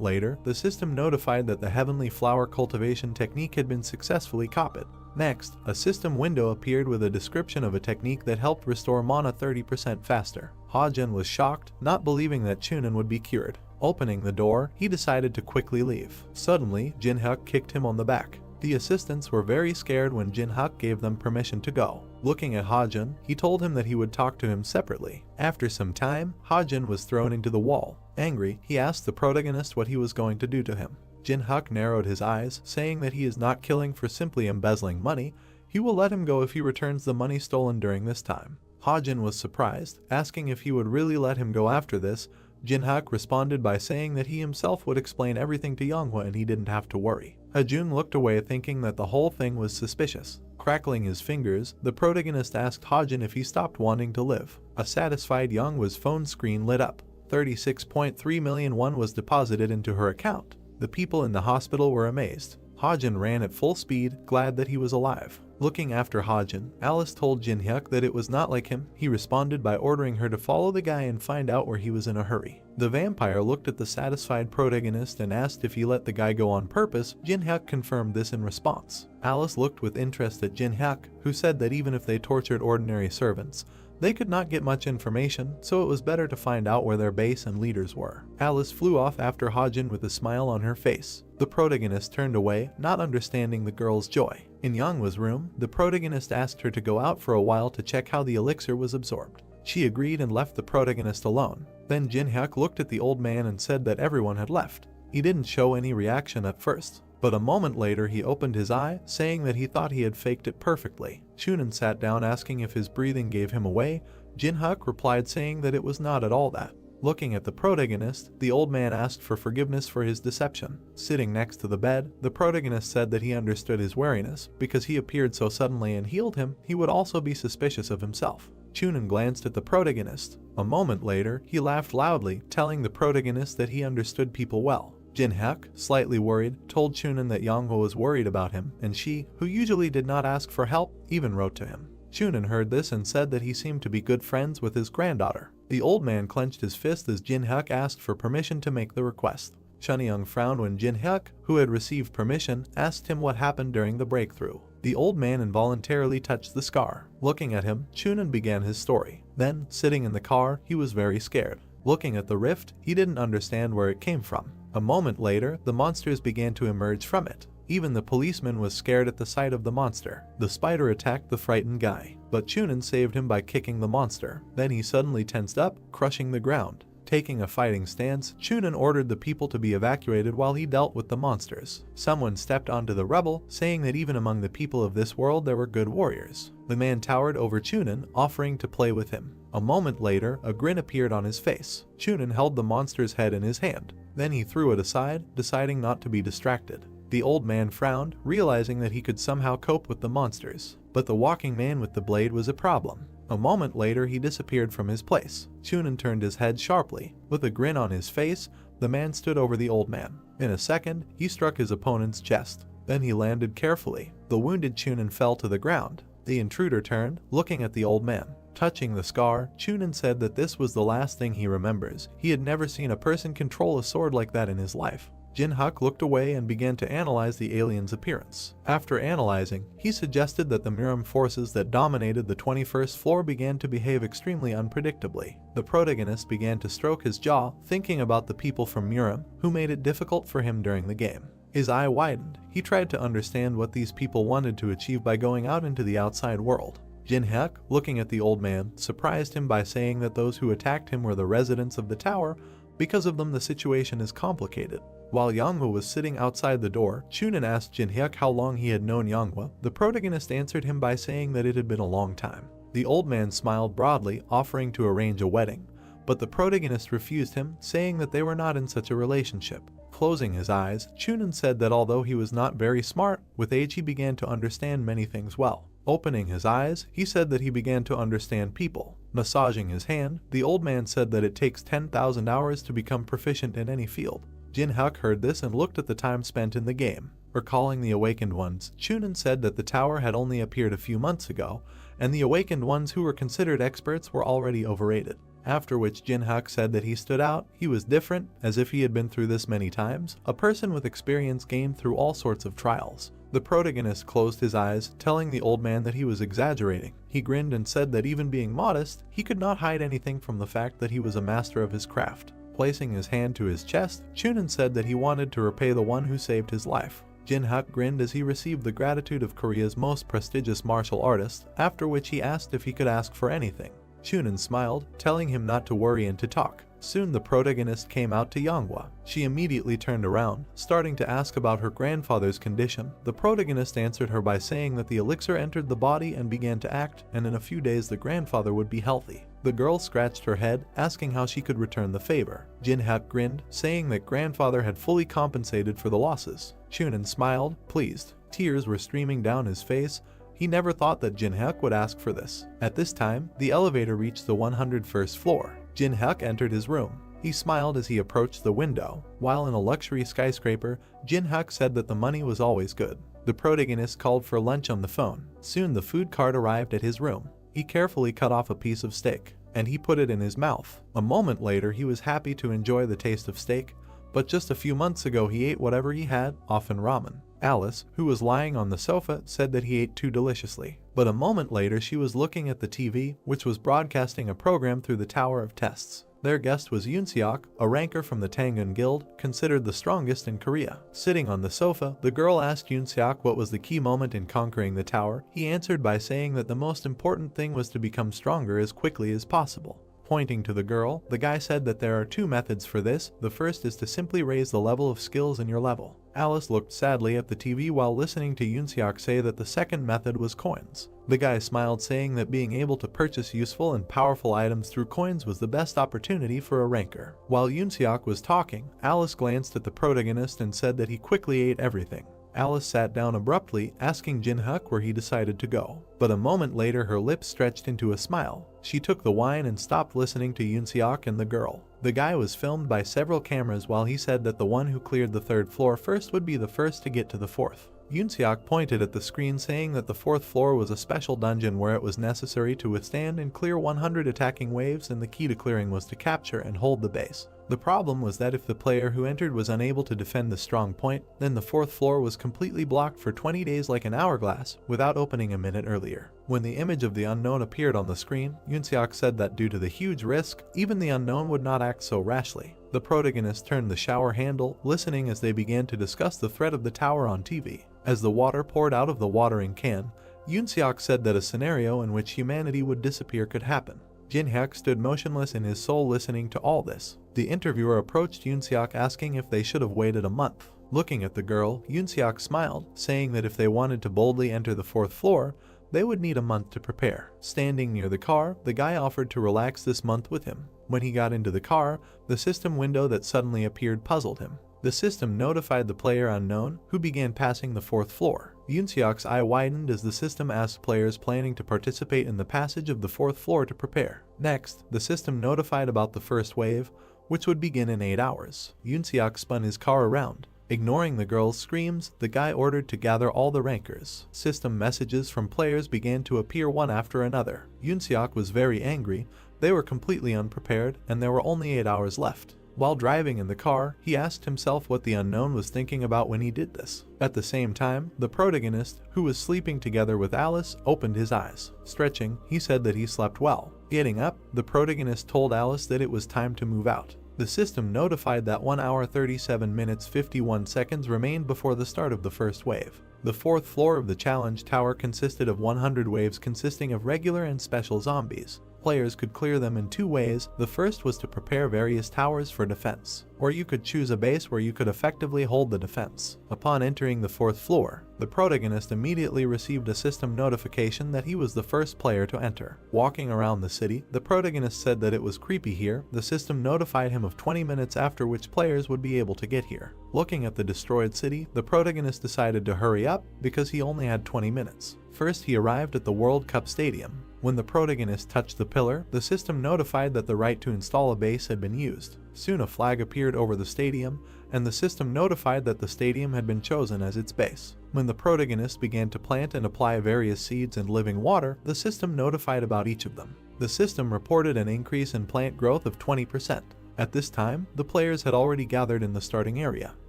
later, the system notified that the heavenly flower cultivation technique had been successfully copied. Next, a system window appeared with a description of a technique that helped restore mana 30% faster. Hajin was shocked, not believing that Chunin would be cured. Opening the door, he decided to quickly leave. Suddenly, Jin-hyuk kicked him on the back. The assistants were very scared when Jin-hyuk gave them permission to go. Looking at Hajin, he told him that he would talk to him separately. After some time, Hajin was thrown into the wall. Angry, he asked the protagonist what he was going to do to him. Jin-hyuk narrowed his eyes, saying that he is not killing for simply embezzling money. He will let him go if he returns the money stolen during this time. Hajin was surprised, asking if he would really let him go after this. Jin-hyuk responded by saying that he himself would explain everything to Yeonhwa and he didn't have to worry. Hajun looked away, thinking that the whole thing was suspicious. Crackling his fingers, the protagonist asked Hajin if he stopped wanting to live. A satisfied Yeonhwa's phone screen lit up. 36.3 million won was deposited into her account. The people in the hospital were amazed. Hajin ran at full speed, glad that he was alive. Looking after Hajin, Alice told Jin-hyuk that it was not like him. He responded by ordering her to follow the guy and find out where he was in a hurry. The vampire looked at the satisfied protagonist and asked if he let the guy go on purpose. Jin-hyuk confirmed this in response. Alice looked with interest at Jin-hyuk, who said that even if they tortured ordinary servants, they could not get much information, so it was better to find out where their base and leaders were. Alice flew off after Hajin with a smile on her face. The protagonist turned away, not understanding the girl's joy. In Yeonhwa's room, the protagonist asked her to go out for a while to check how the elixir was absorbed. She agreed and left the protagonist alone. Then Jin-hyuk looked at the old man and said that everyone had left. He didn't show any reaction at first, but a moment later he opened his eye, saying that he thought he had faked it perfectly. Chunin sat down asking if his breathing gave him away. Jin-hyuk replied saying that it was not at all that. Looking at the protagonist, the old man asked for forgiveness for his deception. Sitting next to the bed, the protagonist said that he understood his wariness. Because he appeared so suddenly and healed him, he would also be suspicious of himself. Chunin glanced at the protagonist. A moment later, he laughed loudly, telling the protagonist that he understood people well. Jin-hyuk, slightly worried, told Chunin that Yanghwa was worried about him, and she, who usually did not ask for help, even wrote to him. Chunin heard this and said that he seemed to be good friends with his granddaughter. The old man clenched his fist as Jin-hyuk asked for permission to make the request. Chunyoung frowned when Jin-hyuk, who had received permission, asked him what happened during the breakthrough. The old man involuntarily touched the scar. Looking at him, Chunin began his story. Then, sitting in the car, he was very scared. Looking at the rift, he didn't understand where it came from. A moment later, the monsters began to emerge from it. Even the policeman was scared at the sight of the monster. The spider attacked the frightened guy, but Chunin saved him by kicking the monster. Then he suddenly tensed up, crushing the ground. Taking a fighting stance, Chunin ordered the people to be evacuated while he dealt with the monsters. Someone stepped onto the rubble, saying that even among the people of this world there were good warriors. The man towered over Chunin, offering to play with him. A moment later, a grin appeared on his face. Chunin held the monster's head in his hand. Then he threw it aside, deciding not to be distracted. The old man frowned, realizing that he could somehow cope with the monsters. But the walking man with the blade was a problem. A moment later, he disappeared from his place. Chunin turned his head sharply. With a grin on his face, the man stood over the old man. In a second, he struck his opponent's chest. Then he landed carefully. The wounded Chunin fell to the ground. The intruder turned, looking at the old man. Touching the scar, Chunin said that this was the last thing he remembers. He had never seen a person control a sword like that in his life. Jin-hyuk looked away and began to analyze the alien's appearance. After analyzing, he suggested that the Miram forces that dominated the 21st floor began to behave extremely unpredictably. The protagonist began to stroke his jaw, thinking about the people from Miram, who made it difficult for him during the game. His eye widened. He tried to understand what these people wanted to achieve by going out into the outside world. Jin-hyuk, looking at the old man, surprised him by saying that those who attacked him were the residents of the tower. Because of them, the situation is complicated. While Yanghwa was sitting outside the door, Chunin asked Jin-hyuk how long he had known Yanghwa. The protagonist answered him by saying that it had been a long time. The old man smiled broadly, offering to arrange a wedding, but the protagonist refused him, saying that they were not in such a relationship. Closing his eyes, Chunin said that although he was not very smart, with age he began to understand many things well. Opening his eyes, he said that he began to understand people. Massaging his hand, the old man said that it takes 10,000 hours to become proficient in any field. Jin-hyuk heard this and looked at the time spent in the game. Recalling the Awakened Ones, Chunin said that the tower had only appeared a few months ago, and the Awakened Ones who were considered experts were already overrated. After which Jin-hyuk said that he stood out, he was different, as if he had been through this many times, a person with experience gained through all sorts of trials. The protagonist closed his eyes, telling the old man that he was exaggerating. He grinned and said that even being modest, he could not hide anything from the fact that he was a master of his craft. Placing his hand to his chest, Chunin said that he wanted to repay the one who saved his life. Jin-hyuk grinned as he received the gratitude of Korea's most prestigious martial artist, after which he asked if he could ask for anything. Chunin smiled, telling him not to worry and to talk. Soon the protagonist came out to Yanghwa. She immediately turned around, starting to ask about her grandfather's condition. The protagonist answered her by saying that the elixir entered the body and began to act, and in a few days the grandfather would be healthy. The girl scratched her head, asking how she could return the favor. Jin-hyuk grinned, saying that grandfather had fully compensated for the losses. Chunin smiled, pleased. Tears were streaming down his face. He never thought that Jin-hyuk would ask for this. At this time, the elevator reached the 101st floor. Jin-hyuk entered his room. He smiled as he approached the window. While in a luxury skyscraper, Jin-hyuk said that the money was always good. The protagonist called for lunch on the phone. Soon the food cart arrived at his room. He carefully cut off a piece of steak, and he put it in his mouth. A moment later, he was happy to enjoy the taste of steak, but just a few months ago he ate whatever he had, often ramen. Alice, who was lying on the sofa, said that he ate too deliciously. But a moment later she was looking at the TV, which was broadcasting a program through the Tower of Tests. Their guest was Yoon-seok, a ranker from the Tangun Guild, considered the strongest in Korea. Sitting on the sofa, the girl asked Yoon-seok what was the key moment in conquering the tower. He answered by saying that the most important thing was to become stronger as quickly as possible. Pointing to the girl, the guy said that there are two methods for this. The first is to simply raise the level of skills in your level. Alice looked sadly at the TV while listening to Yoon-seok say that the second method was coins. The guy smiled, saying that being able to purchase useful and powerful items through coins was the best opportunity for a ranker. While Yoon-seok was talking, Alice glanced at the protagonist and said that he quickly ate everything. Alice sat down abruptly, asking Jin-hyuk where he decided to go. But a moment later her lips stretched into a smile. She took the wine and stopped listening to Yoon-seok and the girl. The guy was filmed by several cameras while he said that the one who cleared the third floor first would be the first to get to the fourth. Yoon-seok pointed at the screen, saying that the fourth floor was a special dungeon where it was necessary to withstand and clear 100 attacking waves, and the key to clearing was to capture and hold the base. The problem was that if the player who entered was unable to defend the strong point, then the fourth floor was completely blocked for 20 days like an hourglass, without opening a minute earlier. When the image of the unknown appeared on the screen, Yoon-seok said that due to the huge risk, even the unknown would not act so rashly. The protagonist turned the shower handle, listening as they began to discuss the threat of the tower on TV. As the water poured out of the watering can, Yoon-seok said that a scenario in which humanity would disappear could happen. Jin-hyuk stood motionless in his soul, listening to all this. The interviewer approached Yoon-seok, asking if they should have waited a month. Looking at the girl, Yoon-seok smiled, saying that if they wanted to boldly enter the fourth floor, they would need a month to prepare. Standing near the car, the guy offered to relax this month with him. When he got into the car, the system window that suddenly appeared puzzled him. The system notified the player unknown, who began passing the fourth floor. Yoon-seok's eye widened as the system asked players planning to participate in the passage of the fourth floor to prepare. Next, the system notified about the first wave, which would begin in 8 hours. Yoon-seok spun his car around. Ignoring the girl's screams, the guy ordered to gather all the rankers. System messages from players began to appear one after another. Yoon-seok was very angry. They were completely unprepared, and there were only 8 hours left. While driving in the car, he asked himself what the unknown was thinking about when he did this. At the same time, the protagonist, who was sleeping together with Alice, opened his eyes. Stretching, he said that he slept well. Getting up, the protagonist told Alice that it was time to move out. The system notified that 1 hour 37 minutes 51 seconds remained before the start of the first wave. The fourth floor of the challenge tower consisted of 100 waves consisting of regular and special zombies. Players could clear them in 2 ways. The first was to prepare various towers for defense, or you could choose a base where you could effectively hold the defense. Upon entering the fourth floor, the protagonist immediately received a system notification that he was the first player to enter. Walking around the city, the protagonist said that it was creepy here. The system notified him of 20 minutes after which players would be able to get here. Looking at the destroyed city, the protagonist decided to hurry up because he only had 20 minutes. First, he arrived at the World Cup Stadium. When the protagonist touched the pillar, the system notified that the right to install a base had been used. Soon a flag appeared over the stadium, and the system notified that the stadium had been chosen as its base. When the protagonist began to plant and apply various seeds and living water, the system notified about each of them. The system reported an increase in plant growth of 20%. At this time, the players had already gathered in the starting area.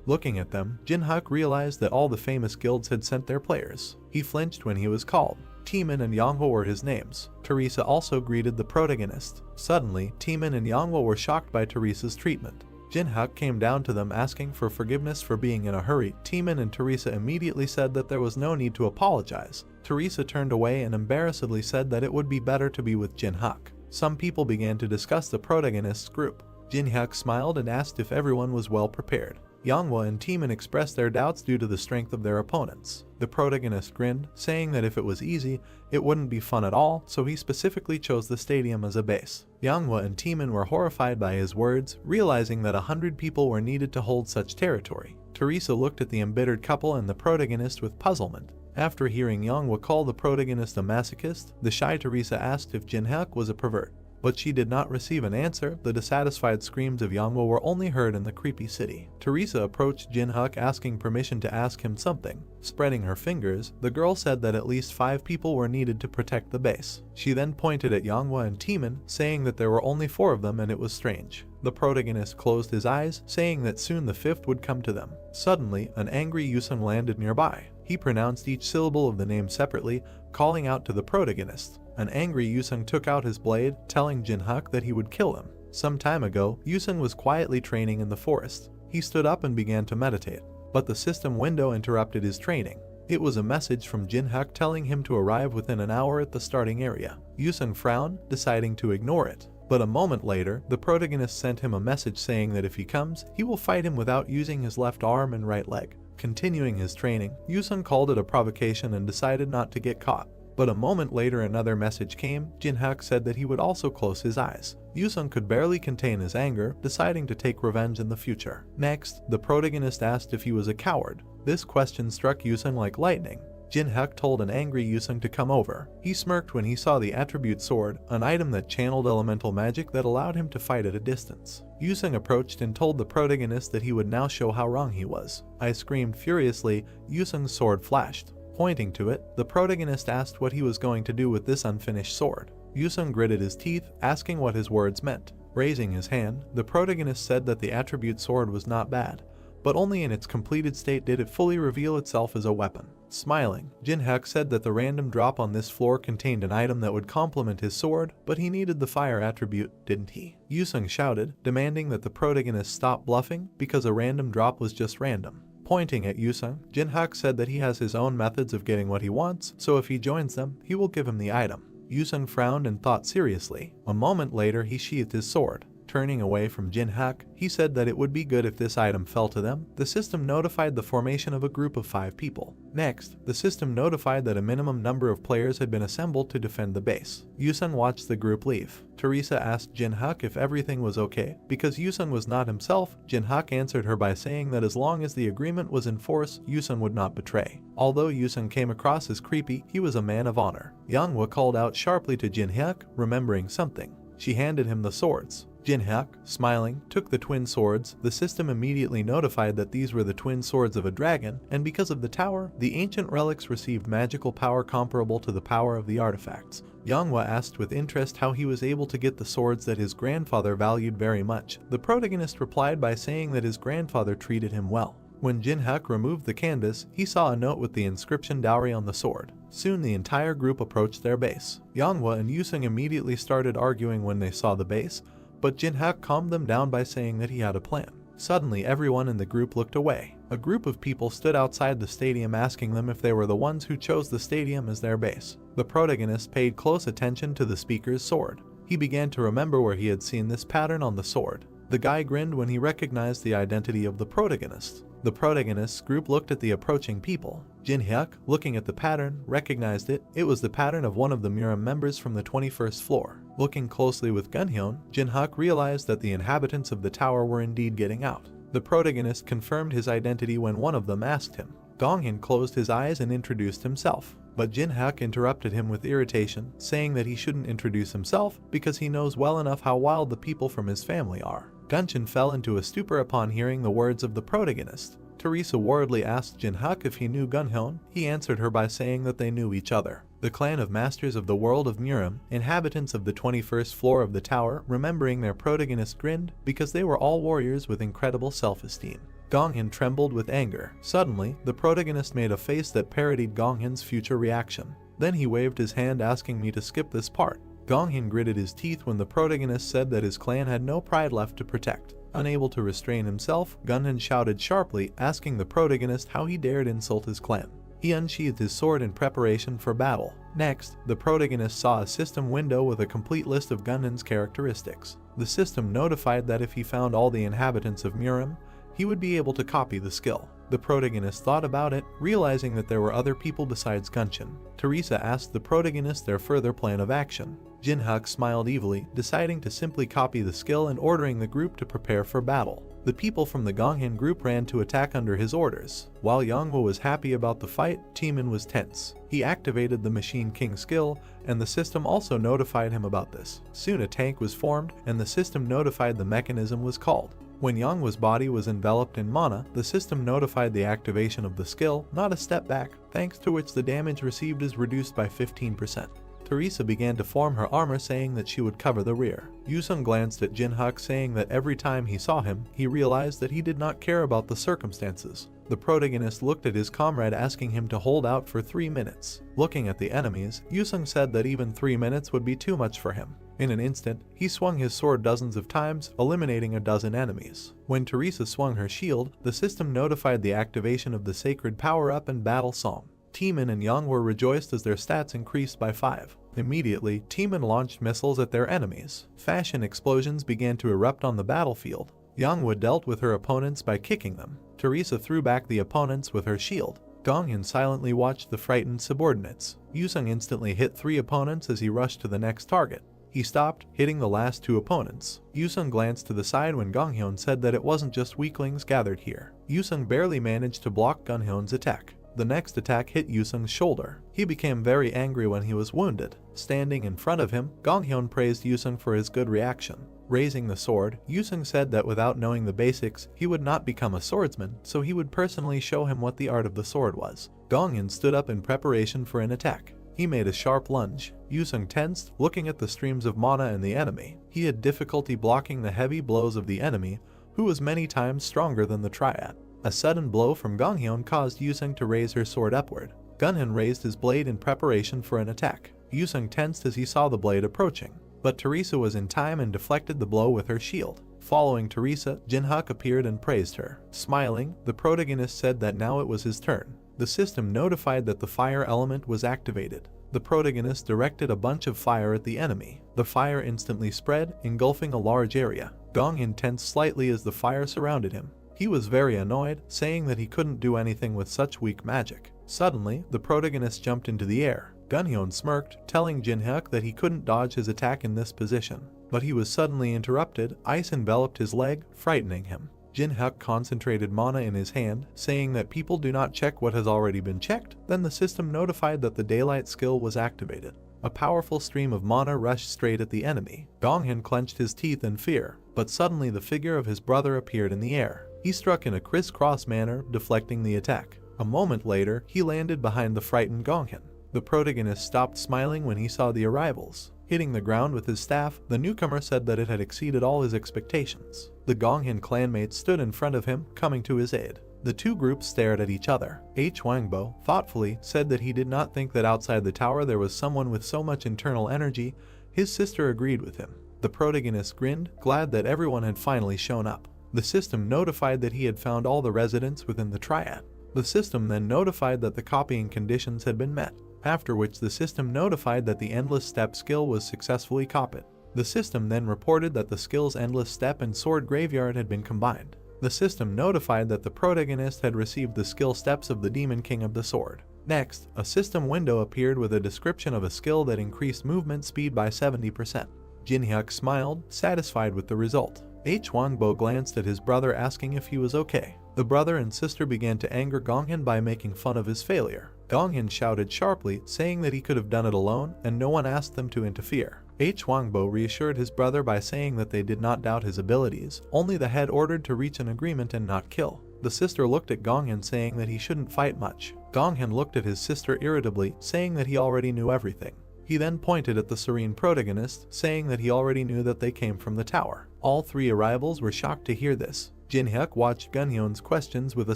Looking at them, Jin-hyuk realized that all the famous guilds had sent their players. He flinched when he was called. Taemin and Yonghwa were his names. Teresa also greeted the protagonist. Suddenly, Taemin and Yonghwa were shocked by Teresa's treatment. Jin-hyuk came down to them asking for forgiveness for being in a hurry. Taemin and Teresa immediately said that there was no need to apologize. Teresa turned away and embarrassedly said that it would be better to be with Jin-hyuk. Some people began to discuss the protagonist's group. Jin-hyuk smiled and asked if everyone was well prepared. Yonghwa and Taemin expressed their doubts due to the strength of their opponents. The protagonist grinned, saying that if it was easy, it wouldn't be fun at all, so he specifically chose the stadium as a base. Yonghwa and Taemin were horrified by his words, realizing that 100 people were needed to hold such territory. Teresa looked at the embittered couple and the protagonist with puzzlement. After hearing Yonghwa call the protagonist a masochist, the shy Teresa asked if Jin-hyuk was a pervert. But she did not receive an answer. The dissatisfied screams of Yonghwa were only heard in the creepy city. Teresa approached Jin-hyuk asking permission to ask him something. Spreading her fingers, the girl said that at least 5 people were needed to protect the base. She then pointed at Yonghwa and Taemin, saying that there were only 4 of them and it was strange. The protagonist closed his eyes, saying that soon the 5th would come to them. Suddenly, an angry Yusung landed nearby. He pronounced each syllable of the name separately, calling out to the protagonist. An angry Yusung took out his blade, telling Jin-hyuk that he would kill him. Some time ago, Yusung was quietly training in the forest. He stood up and began to meditate, but the system window interrupted his training. It was a message from Jinhyuk telling him to arrive within an hour at the starting area. Yusung frowned, deciding to ignore it. But a moment later, the protagonist sent him a message saying that if he comes, he will fight him without using his left arm and right leg. Continuing his training, Yusung called it a provocation and decided not to get caught. But a moment later another message came. Jinhyuk said that he would also close his eyes. Yusung could barely contain his anger, deciding to take revenge in the future. Next, the protagonist asked if he was a coward. This question struck Yusung like lightning. Jinhyuk told an angry Yusung to come over. He smirked when he saw the attribute sword, an item that channeled elemental magic that allowed him to fight at a distance. Yusung approached and told the protagonist that he would now show how wrong he was. I screamed furiously. Yusung's sword flashed. Pointing to it, the protagonist asked what he was going to do with this unfinished sword. Yusung gritted his teeth, asking what his words meant. Raising his hand, the protagonist said that the attribute sword was not bad, but only in its completed state did it fully reveal itself as a weapon. Smiling, Jinhyuk said that the random drop on this floor contained an item that would complement his sword, but he needed the fire attribute, didn't he? Yusung shouted, demanding that the protagonist stop bluffing because a random drop was just random. Pointing at Yusung, Jinhyuk said that he has his own methods of getting what he wants, so if he joins them, he will give him the item. Yusung frowned and thought seriously. A moment later he sheathed his sword. Turning away from Jinhyuk, he said that it would be good if this item fell to them. The system notified the formation of a group of 5 people. Next, the system notified that a minimum number of players had been assembled to defend the base. Yusung watched the group leave. Teresa asked Jinhyuk if everything was okay. Because Yusung was not himself, Jinhyuk answered her by saying that as long as the agreement was in force, Yusung would not betray. Although Yusung came across as creepy, he was a man of honor. Manhwa called out sharply to Jinhyuk, remembering something. She handed him the swords. Jinhyuk, smiling, took the twin swords. The system immediately notified that these were the twin swords of a dragon, and because of the tower, the ancient relics received magical power comparable to the power of the artifacts. Manhwa asked with interest how he was able to get the swords that his grandfather valued very much. The protagonist replied by saying that his grandfather treated him well. When Jinhyuk removed the canvas, he saw a note with the inscription dowry on the sword. Soon the entire group approached their base. Manhwa and Yusung immediately started arguing when they saw the base, but Jinhyuk calmed them down by saying that he had a plan. Suddenly everyone in the group looked away. A group of people stood outside the stadium asking them if they were the ones who chose the stadium as their base. The protagonist paid close attention to the speaker's sword. He began to remember where he had seen this pattern on the sword. The guy grinned when he recognized the identity of the protagonist. The protagonist's group looked at the approaching people. Jinhyuk, looking at the pattern, recognized it. It was the pattern of one of the Murim members from the 21st floor. Looking closely with Gunhyun, Jinhyuk realized that the inhabitants of the tower were indeed getting out. The protagonist confirmed his identity when one of them asked him. Gonghyun closed his eyes and introduced himself. But Jinhyuk interrupted him with irritation, saying that he shouldn't introduce himself because he knows well enough how wild the people from his family are. Gunhyun fell into a stupor upon hearing the words of the protagonist. Teresa worriedly asked Jinhyuk if he knew Gunhyun. He answered her by saying that they knew each other. The clan of masters of the world of Murim, inhabitants of the 21st floor of the tower, remembering their protagonist, grinned because they were all warriors with incredible self-esteem. Gonghyun trembled with anger. Suddenly, the protagonist made a face that parodied Gonghyun's future reaction. Then he waved his hand asking me to skip this part. Gonghyun gritted his teeth when the protagonist said that his clan had no pride left to protect. Unable to restrain himself, Gunhyun shouted sharply, asking the protagonist how he dared insult his clan. He unsheathed his sword in preparation for battle. Next, the protagonist saw a system window with a complete list of Gunhyun's characteristics. The system notified that if he found all the inhabitants of Murim, he would be able to copy the skill. The protagonist thought about it, realizing that there were other people besides Gunhyun. Teresa asked the protagonist their further plan of action. Jinhyuk smiled evilly, deciding to simply copy the skill and ordering the group to prepare for battle. The people from the Gonghyun group ran to attack under his orders. While Manhwa was happy about the fight, Taemin was tense. He activated the Machine King skill, and the system also notified him about this. Soon a tank was formed, and the system notified the mechanism was called. When Manhwa's body was enveloped in mana, the system notified the activation of the skill, not a step back, thanks to which the damage received is reduced by 15%. Teresa began to form her armor, saying that she would cover the rear. Yusung glanced at Jin-hyuk, saying that every time he saw him, he realized that he did not care about the circumstances. The protagonist looked at his comrade, asking him to hold out for 3 minutes. Looking at the enemies, Yusung said that even 3 minutes would be too much for him. In an instant, he swung his sword dozens of times, eliminating a dozen enemies. When Teresa swung her shield, the system notified the activation of the sacred power-up and battle psalm. Taemin and Young were rejoiced as their stats increased by 5. Immediately, Taemin launched missiles at their enemies. Fashion explosions began to erupt on the battlefield. Youngwoo dealt with her opponents by kicking them. Teresa threw back the opponents with her shield. Gonghyun silently watched the frightened subordinates. Yusung instantly hit 3 opponents as he rushed to the next target. He stopped, hitting the last 2 opponents. Yusung glanced to the side when Gonghyun said that it wasn't just weaklings gathered here. Yusung barely managed to block Gonghyun's attack. The next attack hit Yusung's shoulder. He became very angry when he was wounded. Standing in front of him, Gonghyun praised Yusung for his good reaction. Raising the sword, Yusung said that without knowing the basics, he would not become a swordsman, so he would personally show him what the art of the sword was. Gonghyun stood up in preparation for an attack. He made a sharp lunge. Yusung tensed, looking at the streams of mana in the enemy. He had difficulty blocking the heavy blows of the enemy, who was many times stronger than the triad. A sudden blow from Gonghyun caused Yusung to raise her sword upward. Gunhyun raised his blade in preparation for an attack. Yusung tensed as he saw the blade approaching, but Teresa was in time and deflected the blow with her shield. Following Teresa, Jin-hyuk appeared and praised her. Smiling, the protagonist said that now it was his turn. The system notified that the fire element was activated. The protagonist directed a bunch of fire at the enemy. The fire instantly spread, engulfing a large area. Gonghyun tensed slightly as the fire surrounded him. He was very annoyed, saying that he couldn't do anything with such weak magic. Suddenly, the protagonist jumped into the air. Gunhyun smirked, telling Jin-hyuk that he couldn't dodge his attack in this position. But he was suddenly interrupted. Ice enveloped his leg, frightening him. Jin-hyuk concentrated mana in his hand, saying that people do not check what has already been checked. Then the system notified that the daylight skill was activated. A powerful stream of mana rushed straight at the enemy. Gonghyun clenched his teeth in fear, but suddenly the figure of his brother appeared in the air. He struck in a crisscross manner, deflecting the attack. A moment later, he landed behind the frightened Gonghyun. The protagonist stopped smiling when he saw the arrivals. Hitting the ground with his staff, the newcomer said that it had exceeded all his expectations. The Gonghyun clanmates stood in front of him, coming to his aid. The two groups stared at each other. Hwangbo, thoughtfully, said that he did not think that outside the tower there was someone with so much internal energy. His sister agreed with him. The protagonist grinned, glad that everyone had finally shown up. The system notified that he had found all the residents within the triad. The system then notified that the copying conditions had been met, after which the system notified that the Endless Step skill was successfully copied. The system then reported that the skills Endless Step and Sword Graveyard had been combined. The system notified that the protagonist had received the skill steps of the Demon King of the Sword. Next, a system window appeared with a description of a skill that increased movement speed by 70%. Jin-hyuk smiled, satisfied with the result. Hwangbo glanced at his brother, asking if he was okay. The brother and sister began to anger Gonghyun by making fun of his failure. Gonghyun shouted sharply, saying that he could have done it alone and no one asked them to interfere. Hwangbo reassured his brother by saying that they did not doubt his abilities, only the head ordered to reach an agreement and not kill. The sister looked at Gonghyun, saying that he shouldn't fight much. Gonghyun looked at his sister irritably, saying that he already knew everything. He then pointed at the serene protagonist, saying that he already knew that they came from the tower. All three arrivals were shocked to hear this. Jin-hyuk watched Gunhyun's questions with a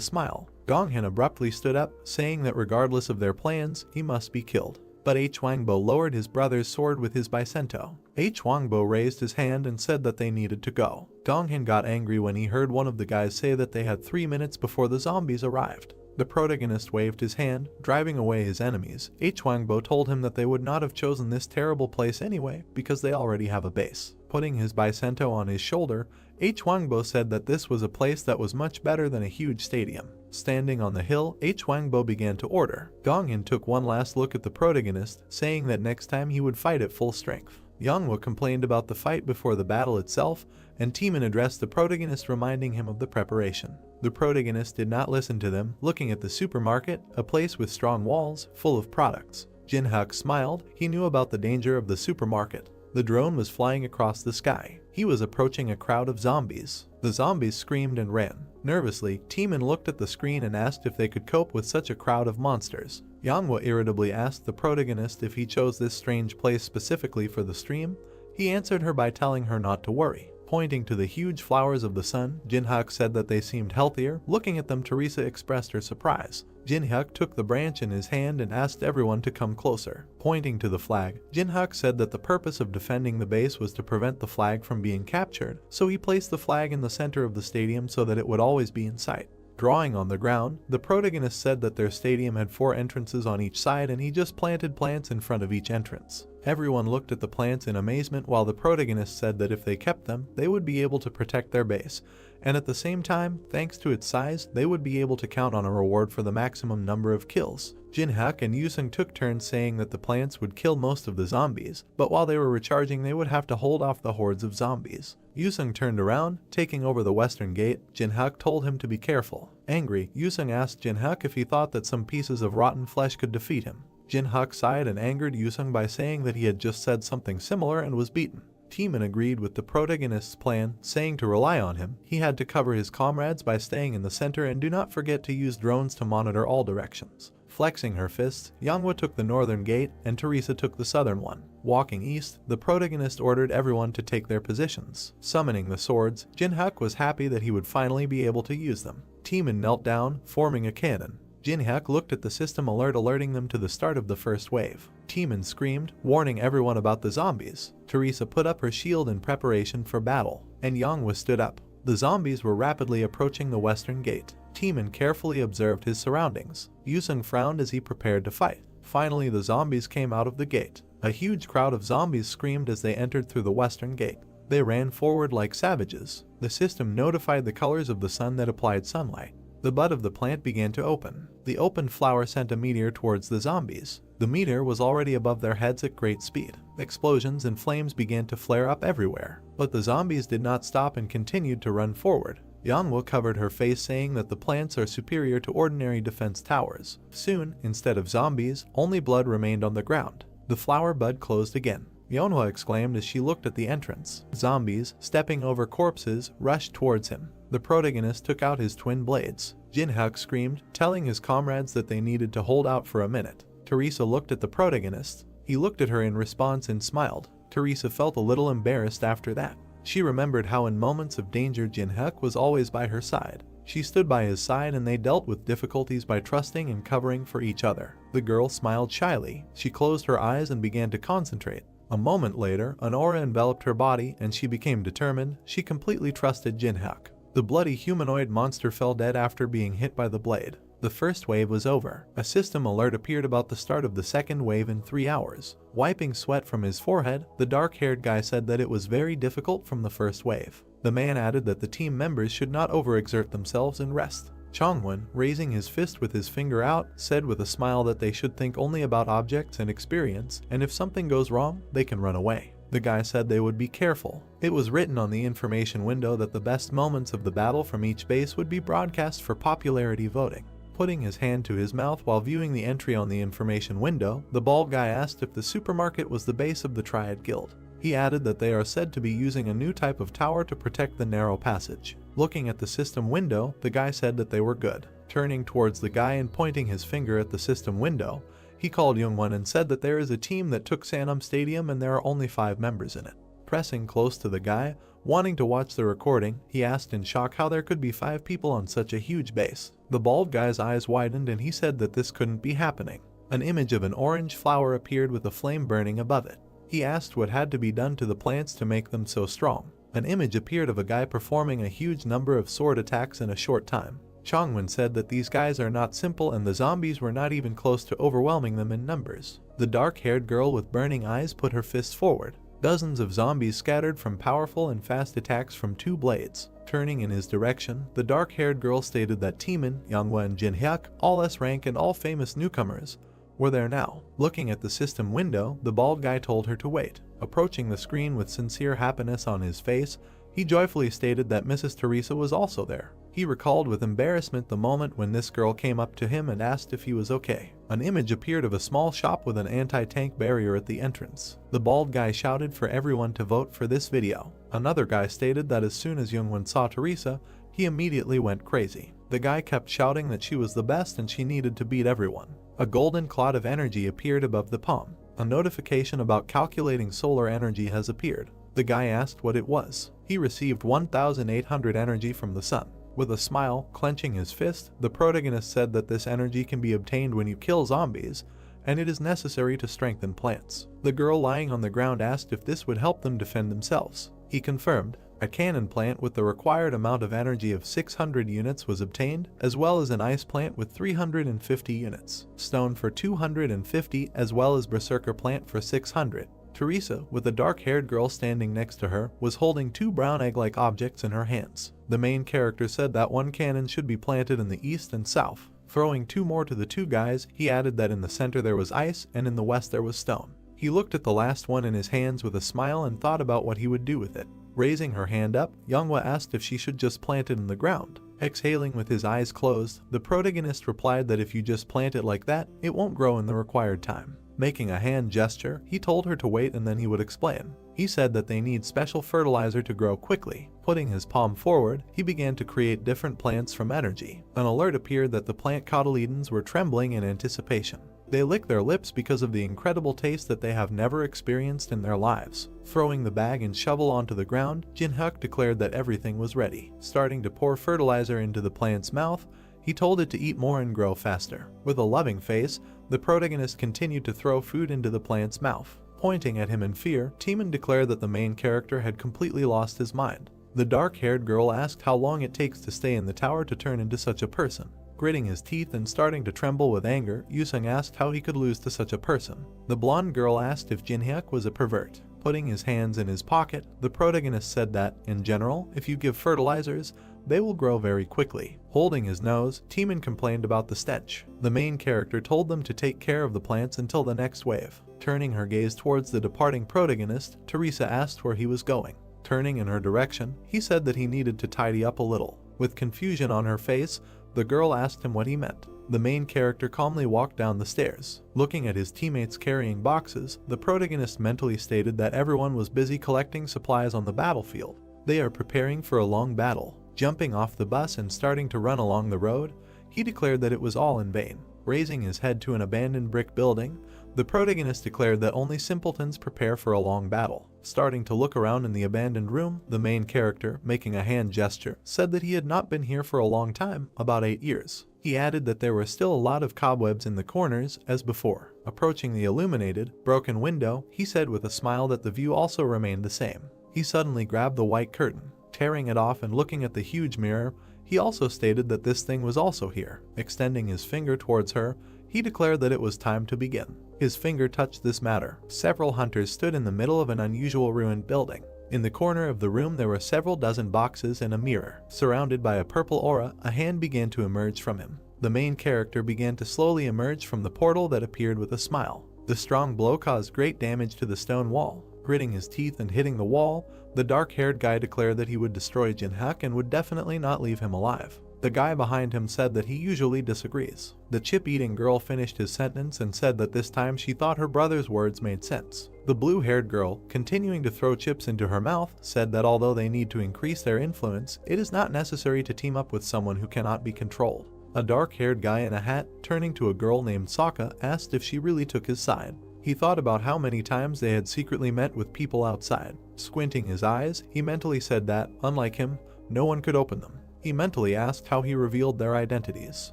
smile. Gonghyun abruptly stood up, saying that regardless of their plans, he must be killed. But Hwangbo lowered his brother's sword with his Bicento. Hwangbo raised his hand and said that they needed to go. Gonghyun got angry when he heard one of the guys say that they had 3 minutes before the zombies arrived. The protagonist waved his hand, driving away his enemies. Hwangbo told him that they would not have chosen this terrible place anyway because they already have a base. Putting his Bicento on his shoulder, Hwangbo said that this was a place that was much better than a huge stadium. Standing on the hill, Hwangbo began to order. Gonghyun took one last look at the protagonist, saying that next time he would fight at full strength. Youngwoo complained about the fight before the battle itself, and Taemin addressed the protagonist, reminding him of the preparation. The protagonist did not listen to them, looking at the supermarket, a place with strong walls, full of products. Jin-hyuk smiled. He knew about the danger of the supermarket. The drone was flying across the sky. He was approaching a crowd of zombies. The zombies screamed and ran. Nervously, Taemin looked at the screen and asked if they could cope with such a crowd of monsters. Manhwa irritably asked the protagonist if he chose this strange place specifically for the stream. He answered her by telling her not to worry. Pointing to the huge flowers of the sun, Jinhyuk said that they seemed healthier. Looking at them, Teresa expressed her surprise. Jinhyuk took the branch in his hand and asked everyone to come closer. Pointing to the flag, Jinhyuk said that the purpose of defending the base was to prevent the flag from being captured, so he placed the flag in the center of the stadium so that it would always be in sight. Drawing on the ground, the protagonist said that their stadium had 4 entrances on each side and he just planted plants in front of each entrance. Everyone looked at the plants in amazement while the protagonist said that if they kept them, they would be able to protect their base, and at the same time, thanks to its size, they would be able to count on a reward for the maximum number of kills. Jinhyuk and Yusung took turns saying that the plants would kill most of the zombies, but while they were recharging they would have to hold off the hordes of zombies. Yusung turned around, taking over the western gate. Jinhyuk told him to be careful. Angry, Yusung asked Jinhyuk if he thought that some pieces of rotten flesh could defeat him. Jinhyuk sighed and angered Yusung by saying that he had just said something similar and was beaten. Taemin agreed with the protagonist's plan, saying to rely on him. He had to cover his comrades by staying in the center and do not forget to use drones to monitor all directions. Flexing her fists, Manhwa took the northern gate and Teresa took the southern one. Walking east, the protagonist ordered everyone to take their positions. Summoning the swords, Jinhyuk was happy that he would finally be able to use them. Taemin knelt down, forming a cannon. Jinhyuk looked at the system alert alerting them to the start of the first wave. Taemin screamed, warning everyone about the zombies. Teresa put up her shield in preparation for battle, and Manhwa stood up. The zombies were rapidly approaching the western gate. Taemin carefully observed his surroundings. Yusung frowned as he prepared to fight. Finally, the zombies came out of the gate. A huge crowd of zombies screamed as they entered through the western gate. They ran forward like savages. The system notified the colors of the sun that applied sunlight. The bud of the plant began to open. The opened flower sent a meteor towards the zombies. The meteor was already above their heads at great speed. Explosions and flames began to flare up everywhere. But the zombies did not stop and continued to run forward. Manhwa covered her face saying that the plants are superior to ordinary defense towers. Soon, instead of zombies, only blood remained on the ground. The flower bud closed again. Manhwa exclaimed as she looked at the entrance. Zombies, stepping over corpses, rushed towards him. The protagonist took out his twin blades. Jinhyuk screamed, telling his comrades that they needed to hold out for a minute. Teresa looked at the protagonist. He looked at her in response and smiled. Teresa felt a little embarrassed after that. She remembered how in moments of danger Jinhyuk was always by her side. She stood by his side and they dealt with difficulties by trusting and covering for each other. The girl smiled shyly. She closed her eyes and began to concentrate. A moment later, an aura enveloped her body and she became determined. She completely trusted Jinhyuk. The bloody humanoid monster fell dead after being hit by the blade. The first wave was over. A system alert appeared about the start of the second wave in 3 hours. Wiping sweat from his forehead, the dark-haired guy said that it was very difficult from the first wave. The man added that the team members should not overexert themselves and rest. Chongwon, raising his fist with his finger out, said with a smile that they should think only about objects and experience, and if something goes wrong, they can run away. The guy said they would be careful. It was written on the information window that the best moments of the battle from each base would be broadcast for popularity voting. Putting his hand to his mouth while viewing the entry on the information window, the bald guy asked if the supermarket was the base of the Triad Guild. He added that they are said to be using a new type of tower to protect the narrow passage. Looking at the system window, the guy said that they were good. Turning towards the guy and pointing his finger at the system window, he called Youngwon and said that there is a team that took Sanam Stadium and there are only 5 members in it. Pressing close to the guy, wanting to watch the recording, he asked in shock how there could be 5 people on such a huge base. The bald guy's eyes widened and he said that this couldn't be happening. An image of an orange flower appeared with a flame burning above it. He asked what had to be done to the plants to make them so strong. An image appeared of a guy performing a huge number of sword attacks in a short time. Chongwon said that these guys are not simple and the zombies were not even close to overwhelming them in numbers. The dark-haired girl with burning eyes put her fists forward. Dozens of zombies scattered from powerful and fast attacks from 2 blades. Turning in his direction, the dark-haired girl stated that Taemin, Manhwa and Jinhyuk, all S-rank and all famous newcomers, were there now. Looking at the system window, the bald guy told her to wait. Approaching the screen with sincere happiness on his face, he joyfully stated that Mrs. Teresa was also there. He recalled with embarrassment the moment when this girl came up to him and asked if he was okay. An image appeared of a small shop with an anti-tank barrier at the entrance. The bald guy shouted for everyone to vote for this video. Another guy stated that as soon as Youngwon saw Teresa, he immediately went crazy. The guy kept shouting that she was the best and she needed to beat everyone. A golden cloud of energy appeared above the palm. A notification about calculating solar energy has appeared. The guy asked what it was. He received 1,800 energy from the sun. With a smile, clenching his fist, the protagonist said that this energy can be obtained when you kill zombies, and it is necessary to strengthen plants. The girl lying on the ground asked if this would help them defend themselves. He confirmed. A cannon plant with the required amount of energy of 600 units was obtained, as well as an ice plant with 350 units, stone for 250, as well as berserker plant for 600. Teresa, with a dark-haired girl standing next to her, was holding two brown egg-like objects in her hands. The main character said that one cannon should be planted in the east and south. Throwing two more to the two guys, he added that in the center there was ice and in the west there was stone. He looked at the last one in his hands with a smile and thought about what he would do with it. Raising her hand up, Manhwa asked if she should just plant it in the ground. Exhaling with his eyes closed, the protagonist replied that if you just plant it like that, it won't grow in the required time. Making a hand gesture, he told her to wait and then he would explain. He said that they need special fertilizer to grow quickly. Putting his palm forward, he began to create different plants from energy. An alert appeared that the plant cotyledons were trembling in anticipation. They lick their lips because of the incredible taste that they have never experienced in their lives. Throwing the bag and shovel onto the ground, Jinhyuk declared that everything was ready. Starting to pour fertilizer into the plant's mouth, he told it to eat more and grow faster. With a loving face, the protagonist continued to throw food into the plant's mouth. Pointing at him in fear, Timon declared that the main character had completely lost his mind. The dark-haired girl asked how long it takes to stay in the tower to turn into such a person. Gritting his teeth and starting to tremble with anger, Yusung asked how he could lose to such a person. The blonde girl asked if Jinhyuk was a pervert. Putting his hands in his pocket, the protagonist said that, in general, if you give fertilizers, they will grow very quickly. Holding his nose, Timon complained about the stench. The main character told them to take care of the plants until the next wave. Turning her gaze towards the departing protagonist, Teresa asked where he was going. Turning in her direction, he said that he needed to tidy up a little. With confusion on her face, the girl asked him what he meant. The main character calmly walked down the stairs. Looking at his teammates carrying boxes, the protagonist mentally stated that everyone was busy collecting supplies on the battlefield. They are preparing for a long battle. Jumping off the bus and starting to run along the road, he declared that it was all in vain. Raising his head to an abandoned brick building, the protagonist declared that only simpletons prepare for a long battle. Starting to look around in the abandoned room, the main character, making a hand gesture, said that he had not been here for a long time, about 8 years. He added that there were still a lot of cobwebs in the corners, as before. Approaching the illuminated, broken window, he said with a smile that the view also remained the same. He suddenly grabbed the white curtain. Tearing it off and looking at the huge mirror, he also stated that this thing was also here. Extending his finger towards her, he declared that it was time to begin. His finger touched this matter. Several hunters stood in the middle of an unusual ruined building. In the corner of the room there were several dozen boxes and a mirror. Surrounded by a purple aura, a hand began to emerge from him. The main character began to slowly emerge from the portal that appeared with a smile. The strong blow caused great damage to the stone wall. Gritting his teeth and hitting the wall, the dark-haired guy declared that he would destroy Jinhyuk and would definitely not leave him alive. The guy behind him said that he usually disagrees. The chip-eating girl finished his sentence and said that this time she thought her brother's words made sense. The blue-haired girl, continuing to throw chips into her mouth, said that although they need to increase their influence, it is not necessary to team up with someone who cannot be controlled. A dark-haired guy in a hat, turning to a girl named Sokka, asked if she really took his side. He thought about how many times they had secretly met with people outside. Squinting his eyes, he mentally said that, unlike him, no one could open them. He mentally asked how he revealed their identities.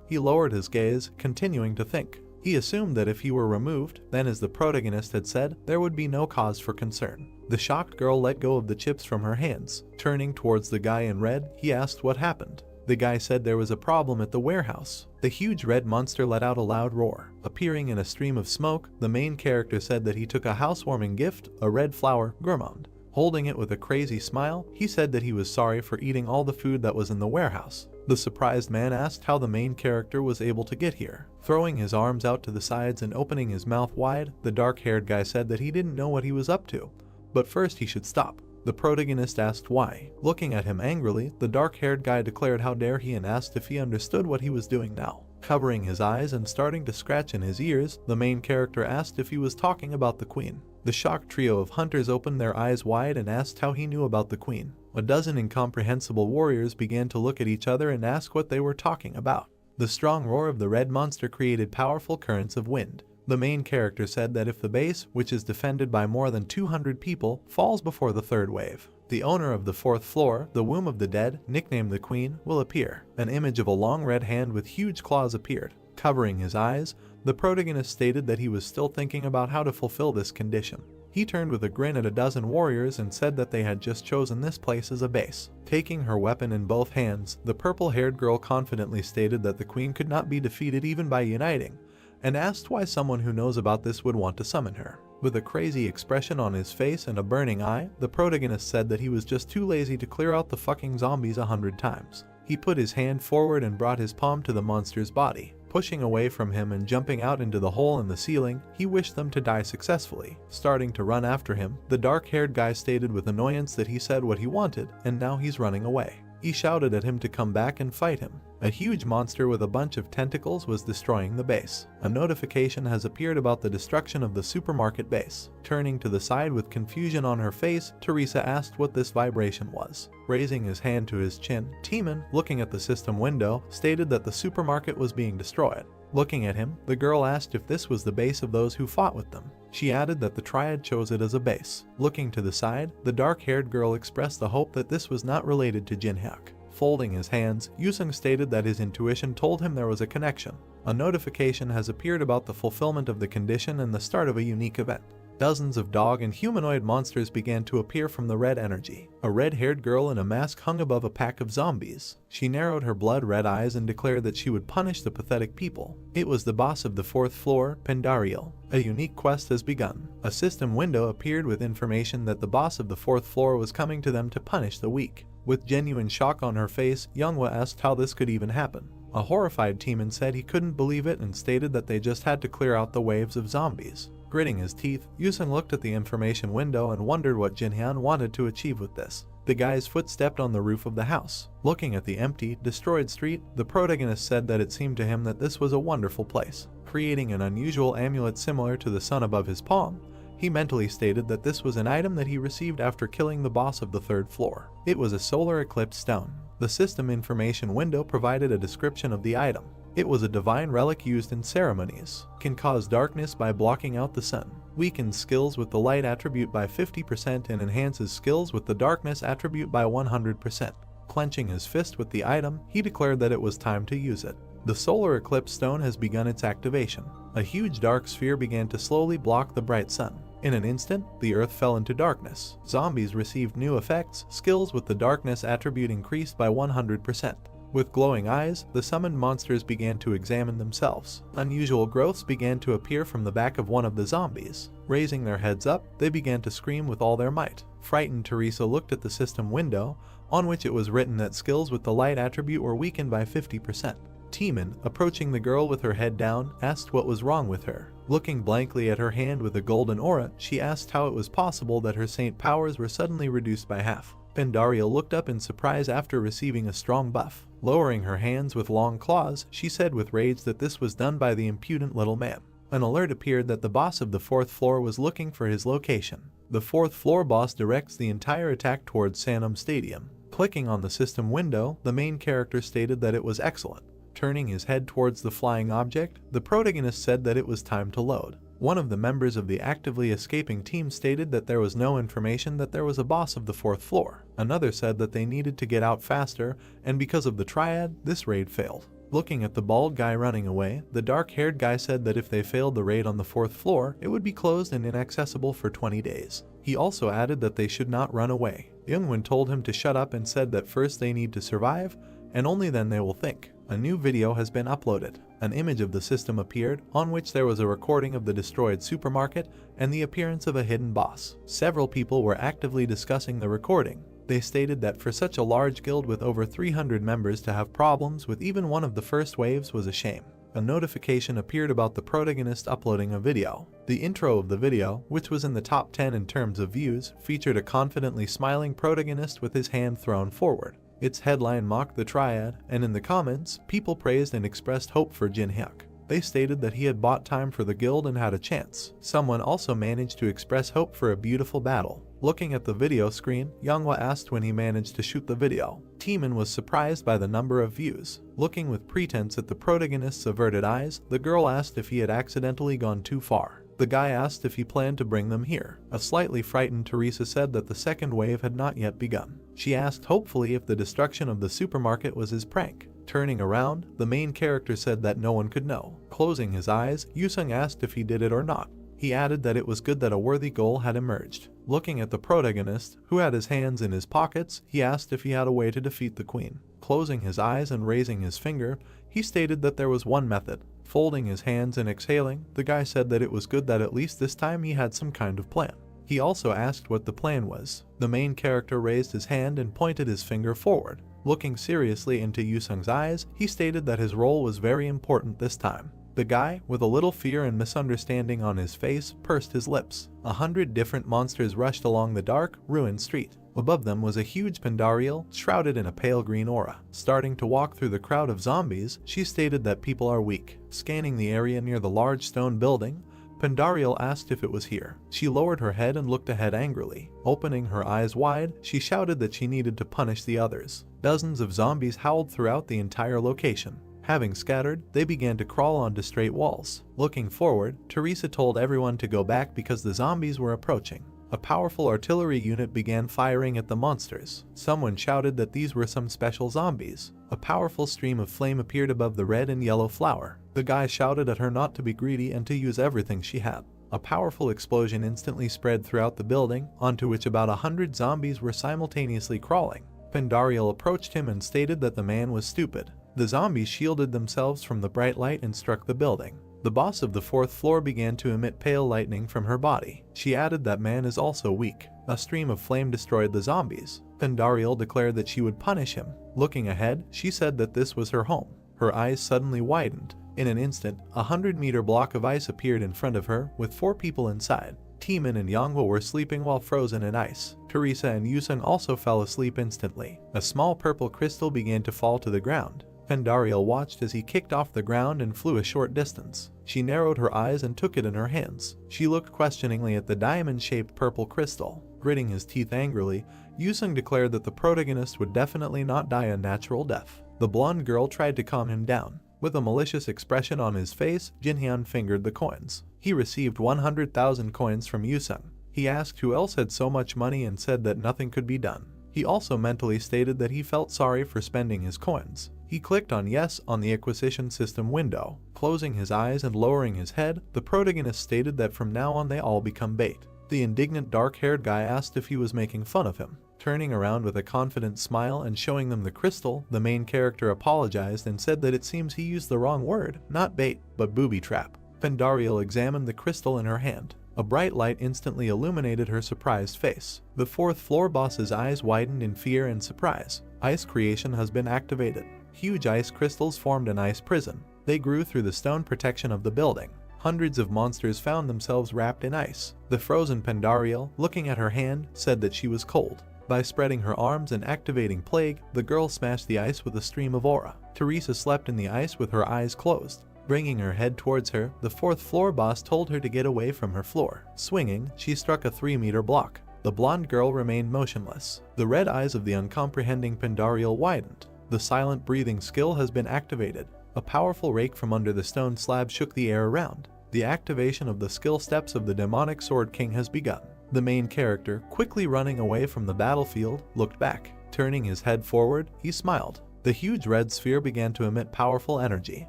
He lowered his gaze, continuing to think. He assumed that if he were removed, then as the protagonist had said, there would be no cause for concern. The shocked girl let go of the chips from her hands. Turning towards the guy in red, he asked what happened. The guy said there was a problem at the warehouse. The huge red monster let out a loud roar. Appearing in a stream of smoke, the main character said that he took a housewarming gift, a red flower, gourmand. Holding it with a crazy smile, he said that he was sorry for eating all the food that was in the warehouse. The surprised man asked how the main character was able to get here. Throwing his arms out to the sides and opening his mouth wide, the dark-haired guy said that he didn't know what he was up to, but first he should stop. The protagonist asked why. Looking at him angrily, the dark-haired guy declared how dare he and asked if he understood what he was doing now. Covering his eyes and starting to scratch in his ears, the main character asked if he was talking about the queen. The shocked trio of hunters opened their eyes wide and asked how he knew about the queen. A dozen incomprehensible warriors began to look at each other and ask what they were talking about. The strong roar of the red monster created powerful currents of wind. The main character said that if the base, which is defended by more than 200 people, falls before the third wave, the owner of the fourth floor, the womb of the dead, nicknamed the Queen, will appear. An image of a long red hand with huge claws appeared. Covering his eyes, the protagonist stated that he was still thinking about how to fulfill this condition. He turned with a grin at a dozen warriors and said that they had just chosen this place as a base. Taking her weapon in both hands, the purple-haired girl confidently stated that the Queen could not be defeated even by uniting, and asked why someone who knows about this would want to summon her. With a crazy expression on his face and a burning eye, the protagonist said that he was just too lazy to clear out the fucking zombies 100 times. He put his hand forward and brought his palm to the monster's body. Pushing away from him and jumping out into the hole in the ceiling, he wished them to die successfully. Starting to run after him, the dark-haired guy stated with annoyance that he said what he wanted, and now he's running away. He shouted at him to come back and fight him. A huge monster with a bunch of tentacles was destroying the base. A notification has appeared about the destruction of the supermarket base. Turning to the side with confusion on her face, Teresa asked what this vibration was. Raising his hand to his chin, Timon, looking at the system window, stated that the supermarket was being destroyed. Looking at him, the girl asked if this was the base of those who fought with them. She added that the Triad chose it as a base. Looking to the side, the dark-haired girl expressed the hope that this was not related to Jinhyuk. Folding his hands, Yusung stated that his intuition told him there was a connection. A notification has appeared about the fulfillment of the condition and the start of a unique event. Dozens of dog and humanoid monsters began to appear from the red energy. A red-haired girl in a mask hung above a pack of zombies. She narrowed her blood-red eyes and declared that she would punish the pathetic people. It was the boss of the fourth floor, Pendariel. A unique quest has begun. A system window appeared with information that the boss of the fourth floor was coming to them to punish the weak. With genuine shock on her face, Younghwa asked how this could even happen. A horrified Timon said he couldn't believe it and stated that they just had to clear out the waves of zombies. Gritting his teeth, Yusung looked at the information window and wondered what Jinhyun wanted to achieve with this. The guy's foot stepped on the roof of the house. Looking at the empty, destroyed street, the protagonist said that it seemed to him that this was a wonderful place. Creating an unusual amulet similar to the sun above his palm, he mentally stated that this was an item that he received after killing the boss of the third floor. It was a solar eclipse stone. The system information window provided a description of the item. It was a divine relic used in ceremonies. Can cause darkness by blocking out the sun. Weakens skills with the light attribute by 50% and enhances skills with the darkness attribute by 100%. Clenching his fist with the item, he declared that it was time to use it. The solar eclipse stone has begun its activation. A huge dark sphere began to slowly block the bright sun. In an instant, the earth fell into darkness. Zombies received new effects. Skills with the darkness attribute increased by 100%. With glowing eyes, the summoned monsters began to examine themselves. Unusual growths began to appear from the back of one of the zombies. Raising their heads up, they began to scream with all their might. Frightened Teresa looked at the system window, on which it was written that skills with the light attribute were weakened by 50%. Timon, approaching the girl with her head down, asked what was wrong with her. Looking blankly at her hand with a golden aura, she asked how it was possible that her saint powers were suddenly reduced by half. Pendariel looked up in surprise after receiving a strong buff. Lowering her hands with long claws, she said with rage that this was done by the impudent little man. An alert appeared that the boss of the fourth floor was looking for his location. The fourth floor boss directs the entire attack towards Sanam Stadium. Clicking on the system window, the main character stated that it was excellent. Turning his head towards the flying object, the protagonist said that it was time to load. One of the members of the actively escaping team stated that there was no information that there was a boss of the fourth floor. Another said that they needed to get out faster, and because of the triad, this raid failed. Looking at the bald guy running away, the dark-haired guy said that if they failed the raid on the fourth floor, it would be closed and inaccessible for 20 days. He also added that they should not run away. Youngwon told him to shut up and said that first they need to survive, and only then they will think. A new video has been uploaded. An image of the system appeared, on which there was a recording of the destroyed supermarket and the appearance of a hidden boss. Several people were actively discussing the recording. They stated that for such a large guild with over 300 members to have problems with even one of the first waves was a shame. A notification appeared about the protagonist uploading a video. The intro of the video, which was in the top 10 in terms of views, featured a confidently smiling protagonist with his hand thrown forward. Its headline mocked the triad, and in the comments, people praised and expressed hope for Jinhyuk. They stated that he had bought time for the guild and had a chance. Someone also managed to express hope for a beautiful battle. Looking at the video screen, Manhwa asked when he managed to shoot the video. Teeman was surprised by the number of views. Looking with pretense at the protagonist's averted eyes, the girl asked if he had accidentally gone too far. The guy asked if he planned to bring them here. A slightly frightened Teresa said that the second wave had not yet begun. She asked hopefully if the destruction of the supermarket was his prank. Turning around, the main character said that no one could know. Closing his eyes, Yusung asked if he did it or not. He added that it was good that a worthy goal had emerged. Looking at the protagonist, who had his hands in his pockets, he asked if he had a way to defeat the queen. Closing his eyes and raising his finger, he stated that there was one method. Folding his hands and exhaling, the guy said that it was good that at least this time he had some kind of plan. He also asked what the plan was. The main character raised his hand and pointed his finger forward. Looking seriously into Yusung's eyes, he stated that his role was very important this time. The guy, with a little fear and misunderstanding on his face, pursed his lips. 100 different monsters rushed along the dark, ruined street. Above them was a huge Pandariel, shrouded in a pale green aura. Starting to walk through the crowd of zombies, she stated that people are weak. Scanning the area near the large stone building, Pandariel asked if it was here. She lowered her head and looked ahead angrily. Opening her eyes wide, she shouted that she needed to punish the others. Dozens of zombies howled throughout the entire location. Having scattered, they began to crawl onto straight walls. Looking forward, Teresa told everyone to go back because the zombies were approaching. A powerful artillery unit began firing at the monsters. Someone shouted that these were some special zombies. A powerful stream of flame appeared above the red and yellow flower. The guy shouted at her not to be greedy and to use everything she had. A powerful explosion instantly spread throughout the building, onto which about 100 zombies were simultaneously crawling. Pandariel approached him and stated that the man was stupid. The zombies shielded themselves from the bright light and struck the building. The boss of the 4th floor began to emit pale lightning from her body. She added that man is also weak. A stream of flame destroyed the zombies. Pandariel declared that she would punish him. Looking ahead, she said that this was her home. Her eyes suddenly widened. In an instant, a 100-meter block of ice appeared in front of her, with 4 people inside. Teeman and Manhwa were sleeping while frozen in ice. Teresa and Yusung also fell asleep instantly. A small purple crystal began to fall to the ground. Pandariel watched as he kicked off the ground and flew a short distance. She narrowed her eyes and took it in her hands. She looked questioningly at the diamond-shaped purple crystal. Gritting his teeth angrily, Yusung declared that the protagonist would definitely not die a natural death. The blonde girl tried to calm him down. With a malicious expression on his face, Jinhyun fingered the coins. He received 100,000 coins from Yusung. He asked who else had so much money and said that nothing could be done. He also mentally stated that he felt sorry for spending his coins. He clicked on yes on the acquisition system window. Closing his eyes and lowering his head, the protagonist stated that from now on they all become bait. The indignant dark-haired guy asked if he was making fun of him. Turning around with a confident smile and showing them the crystal, the main character apologized and said that it seems he used the wrong word, not bait, but booby trap. Pandariel examined the crystal in her hand. A bright light instantly illuminated her surprised face. The 4th floor boss's eyes widened in fear and surprise. Ice creation has been activated. Huge ice crystals formed an ice prison. They grew through the stone protection of the building. Hundreds of monsters found themselves wrapped in ice. The frozen Pandariel, looking at her hand, said that she was cold. By spreading her arms and activating Plague, the girl smashed the ice with a stream of aura. Teresa slept in the ice with her eyes closed. Bringing her head towards her, the 4th floor boss told her to get away from her floor. Swinging, she struck a 3-meter block. The blonde girl remained motionless. The red eyes of the uncomprehending Pandariel widened. The silent breathing skill has been activated. A powerful rake from under the stone slab shook the air around. The activation of the skill steps of the demonic Sword King has begun. The main character, quickly running away from the battlefield, looked back. Turning his head forward, he smiled. The huge red sphere began to emit powerful energy.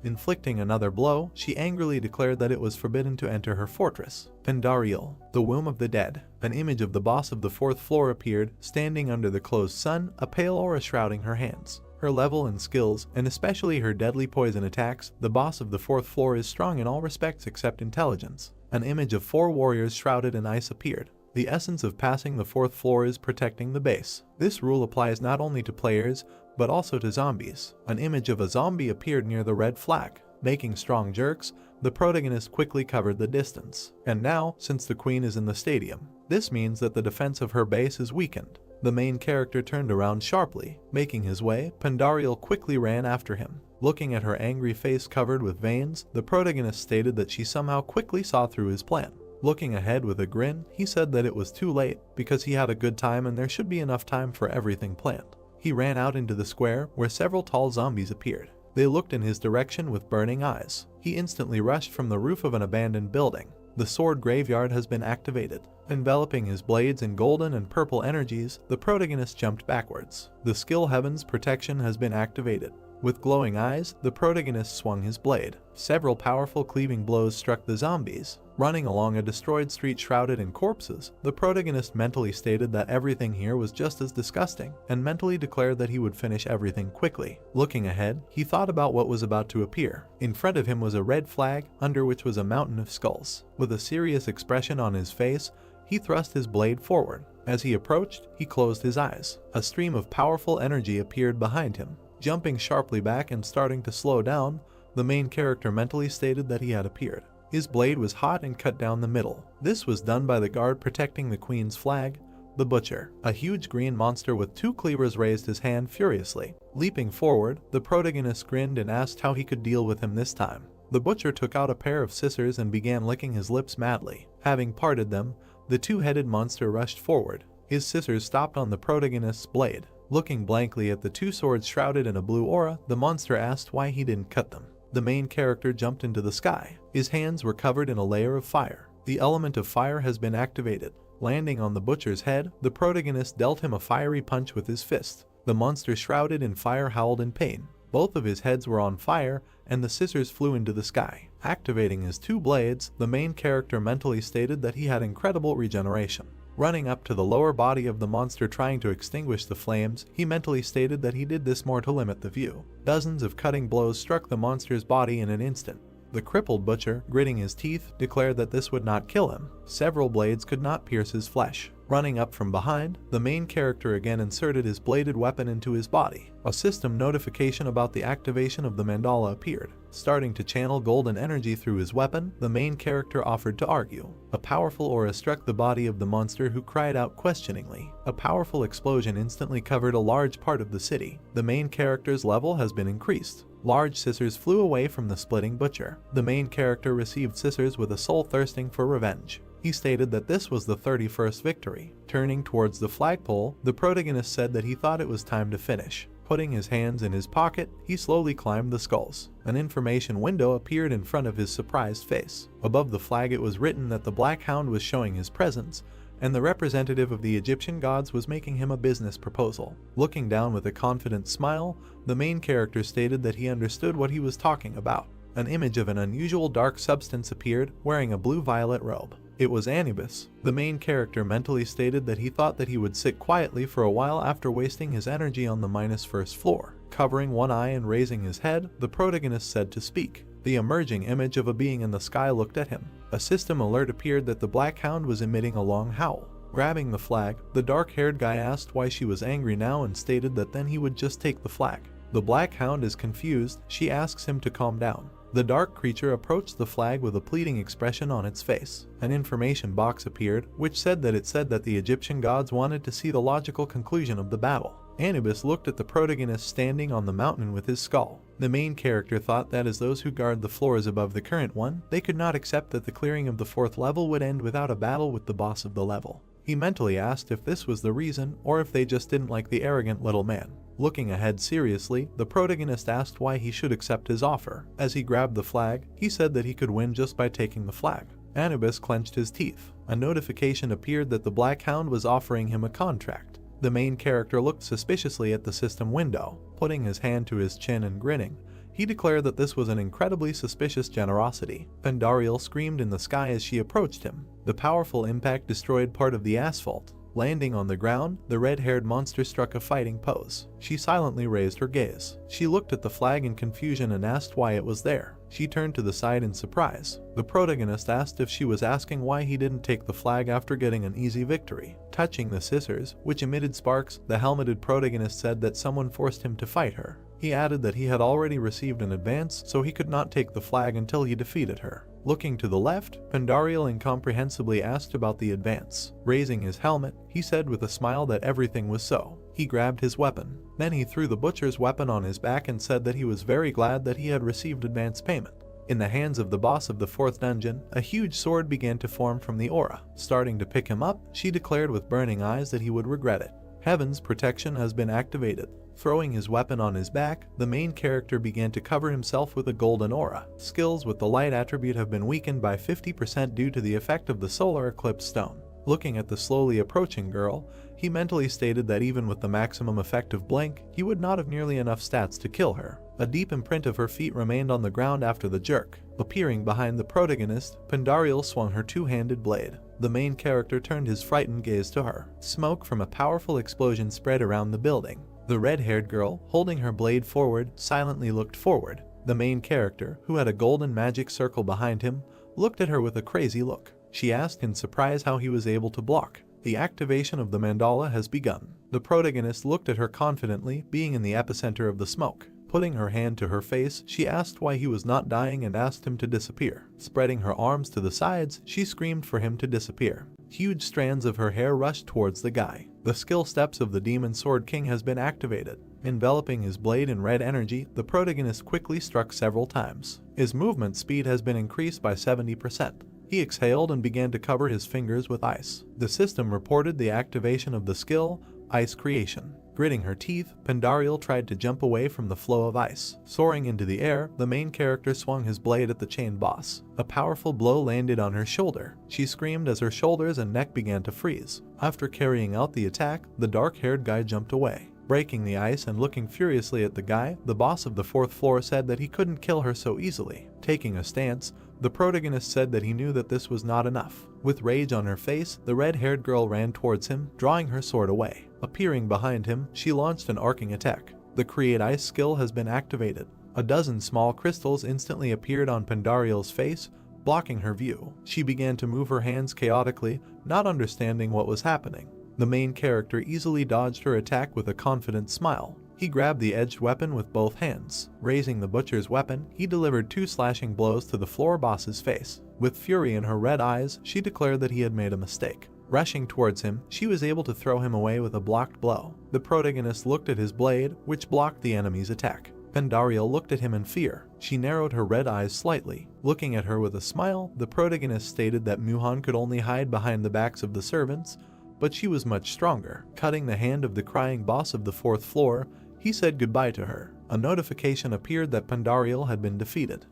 Inflicting another blow, she angrily declared that it was forbidden to enter her fortress. Pandariel, the womb of the dead. An image of the boss of the 4th floor appeared, standing under the closed sun, a pale aura shrouding her hands. Her level and skills, and especially her deadly poison attacks, the boss of the 4th floor is strong in all respects except intelligence. An image of 4 warriors shrouded in ice appeared. The essence of passing the 4th floor is protecting the base. This rule applies not only to players, but also to zombies. An image of a zombie appeared near the red flag. Making strong jerks, the protagonist quickly covered the distance. And now, since the queen is in the stadium, this means that the defense of her base is weakened. The main character turned around sharply. Making his way, Pandariel quickly ran after him. Looking at her angry face covered with veins, the protagonist stated that she somehow quickly saw through his plan. Looking ahead with a grin, he said that it was too late because he had a good time and there should be enough time for everything planned. He ran out into the square where several tall zombies appeared. They looked in his direction with burning eyes. He instantly rushed from the roof of an abandoned building. The sword graveyard has been activated. Enveloping his blades in golden and purple energies, the protagonist jumped backwards. The skill Heaven's protection has been activated. With glowing eyes, the protagonist swung his blade. Several powerful cleaving blows struck the zombies. Running along a destroyed street shrouded in corpses, the protagonist mentally stated that everything here was just as disgusting, and mentally declared that he would finish everything quickly. Looking ahead, he thought about what was about to appear. In front of him was a red flag, under which was a mountain of skulls. With a serious expression on his face, he thrust his blade forward. As he approached, he closed his eyes. A stream of powerful energy appeared behind him. Jumping sharply back and starting to slow down, the main character mentally stated that he had appeared. His blade was hot and cut down the middle. This was done by the guard protecting the queen's flag, the butcher. A huge green monster with two cleavers raised his hand furiously. Leaping forward, the protagonist grinned and asked how he could deal with him this time. The butcher took out a pair of scissors and began licking his lips madly. Having parted them, the two-headed monster rushed forward. His scissors stopped on the protagonist's blade. Looking blankly at the two swords shrouded in a blue aura, the monster asked why he didn't cut them. The main character jumped into the sky. His hands were covered in a layer of fire. The element of fire has been activated. Landing on the butcher's head, the protagonist dealt him a fiery punch with his fist. The monster shrouded in fire howled in pain. Both of his heads were on fire, and the scissors flew into the sky. Activating his two blades, the main character mentally stated that he had incredible regeneration. Running up to the lower body of the monster trying to extinguish the flames, he mentally stated that he did this more to limit the view. Dozens of cutting blows struck the monster's body in an instant. The crippled butcher, gritting his teeth, declared that this would not kill him. Several blades could not pierce his flesh. Running up from behind, the main character again inserted his bladed weapon into his body. A system notification about the activation of the mandala appeared. Starting to channel golden energy through his weapon, the main character offered to argue. A powerful aura struck the body of the monster, who cried out questioningly. A powerful explosion instantly covered a large part of the city. The main character's level has been increased. Large scissors flew away from the splitting butcher. The main character received scissors with a soul thirsting for revenge. He stated that this was the 31st victory. Turning towards the flagpole, the protagonist said that he thought it was time to finish. Putting his hands in his pocket, he slowly climbed the skulls. An information window appeared in front of his surprised face. Above the flag it was written that the Black Hound was showing his presence, and the representative of the Egyptian gods was making him a business proposal. Looking down with a confident smile, the main character stated that he understood what he was talking about. An image of an unusual dark substance appeared, wearing a blue-violet robe. It was Anubis. The main character mentally stated that he thought that he would sit quietly for a while after wasting his energy on the first floor. Covering one eye and raising his head, the protagonist said to speak. The emerging image of a being in the sky looked at him. A system alert appeared that the Black Hound was emitting a long howl. Grabbing the flag, the dark-haired guy asked why she was angry now and stated that then he would just take the flag. The Black Hound is confused. She asks him to calm down. The dark creature approached the flag with a pleading expression on its face. An information box appeared, which said that the Egyptian gods wanted to see the logical conclusion of the battle. Anubis looked at the protagonist standing on the mountain with his skull. The main character thought that as those who guard the floors above the current one, they could not accept that the clearing of the 4th level would end without a battle with the boss of the level. He mentally asked if this was the reason, or if they just didn't like the arrogant little man. Looking ahead seriously, the protagonist asked why he should accept his offer. As he grabbed the flag, he said that he could win just by taking the flag. Anubis clenched his teeth. A notification appeared that the Black Hound was offering him a contract. The main character looked suspiciously at the system window. Putting his hand to his chin and grinning, he declared that this was an incredibly suspicious generosity. Pandariel screamed in the sky as she approached him. The powerful impact destroyed part of the asphalt. Landing on the ground, the red-haired monster struck a fighting pose. She silently raised her gaze. She looked at the flag in confusion and asked why it was there. She turned to the side in surprise. The protagonist asked if she was asking why he didn't take the flag after getting an easy victory. Touching the scissors, which emitted sparks, the helmeted protagonist said that someone forced him to fight her. He added that he had already received an advance, so he could not take the flag until he defeated her. Looking to the left, Pandariel incomprehensibly asked about the advance. Raising his helmet, he said with a smile that everything was so. He grabbed his weapon. Then he threw the butcher's weapon on his back and said that he was very glad that he had received advance payment. In the hands of the boss of the 4th dungeon, a huge sword began to form from the aura. Starting to pick him up, she declared with burning eyes that he would regret it. Heaven's protection has been activated. Throwing his weapon on his back, the main character began to cover himself with a golden aura. Skills with the light attribute have been weakened by 50% due to the effect of the solar eclipse stone. Looking at the slowly approaching girl, he mentally stated that even with the maximum effect of blink, he would not have nearly enough stats to kill her. A deep imprint of her feet remained on the ground after the jerk. Appearing behind the protagonist, Pandariel swung her two-handed blade. The main character turned his frightened gaze to her. Smoke from a powerful explosion spread around the building. The red-haired girl, holding her blade forward, silently looked forward. The main character, who had a golden magic circle behind him, looked at her with a crazy look. She asked in surprise how he was able to block. The activation of the mandala has begun. The protagonist looked at her confidently, being in the epicenter of the smoke. Putting her hand to her face, she asked why he was not dying and asked him to disappear. Spreading her arms to the sides, she screamed for him to disappear. Huge strands of her hair rushed towards the guy. The skill steps of the Demon Sword King has been activated. Enveloping his blade in red energy, the protagonist quickly struck several times. His movement speed has been increased by 70%. He exhaled and began to cover his fingers with ice. The system reported the activation of the skill, Ice Creation. Gritting her teeth, Pandariel tried to jump away from the flow of ice. Soaring into the air, the main character swung his blade at the chain boss. A powerful blow landed on her shoulder. She screamed as her shoulders and neck began to freeze. After carrying out the attack, the dark-haired guy jumped away. Breaking the ice and looking furiously at the guy, the boss of the 4th floor said that he couldn't kill her so easily. Taking a stance, the protagonist said that he knew that this was not enough. With rage on her face, the red-haired girl ran towards him, drawing her sword away. Appearing behind him, she launched an arcing attack. The Create Ice skill has been activated. A dozen small crystals instantly appeared on Pandariel's face, blocking her view. She began to move her hands chaotically, not understanding what was happening. The main character easily dodged her attack with a confident smile. He grabbed the edged weapon with both hands. Raising the butcher's weapon, he delivered 2 slashing blows to the floor boss's face. With fury in her red eyes, she declared that he had made a mistake. Rushing towards him, she was able to throw him away with a blocked blow. The protagonist looked at his blade, which blocked the enemy's attack. Pandariel looked at him in fear. She narrowed her red eyes slightly. Looking at her with a smile, the protagonist stated that Muhan could only hide behind the backs of the servants, but she was much stronger. Cutting the hand of the crying boss of the 4th floor, he said goodbye to her. A notification appeared that Pandariel had been defeated.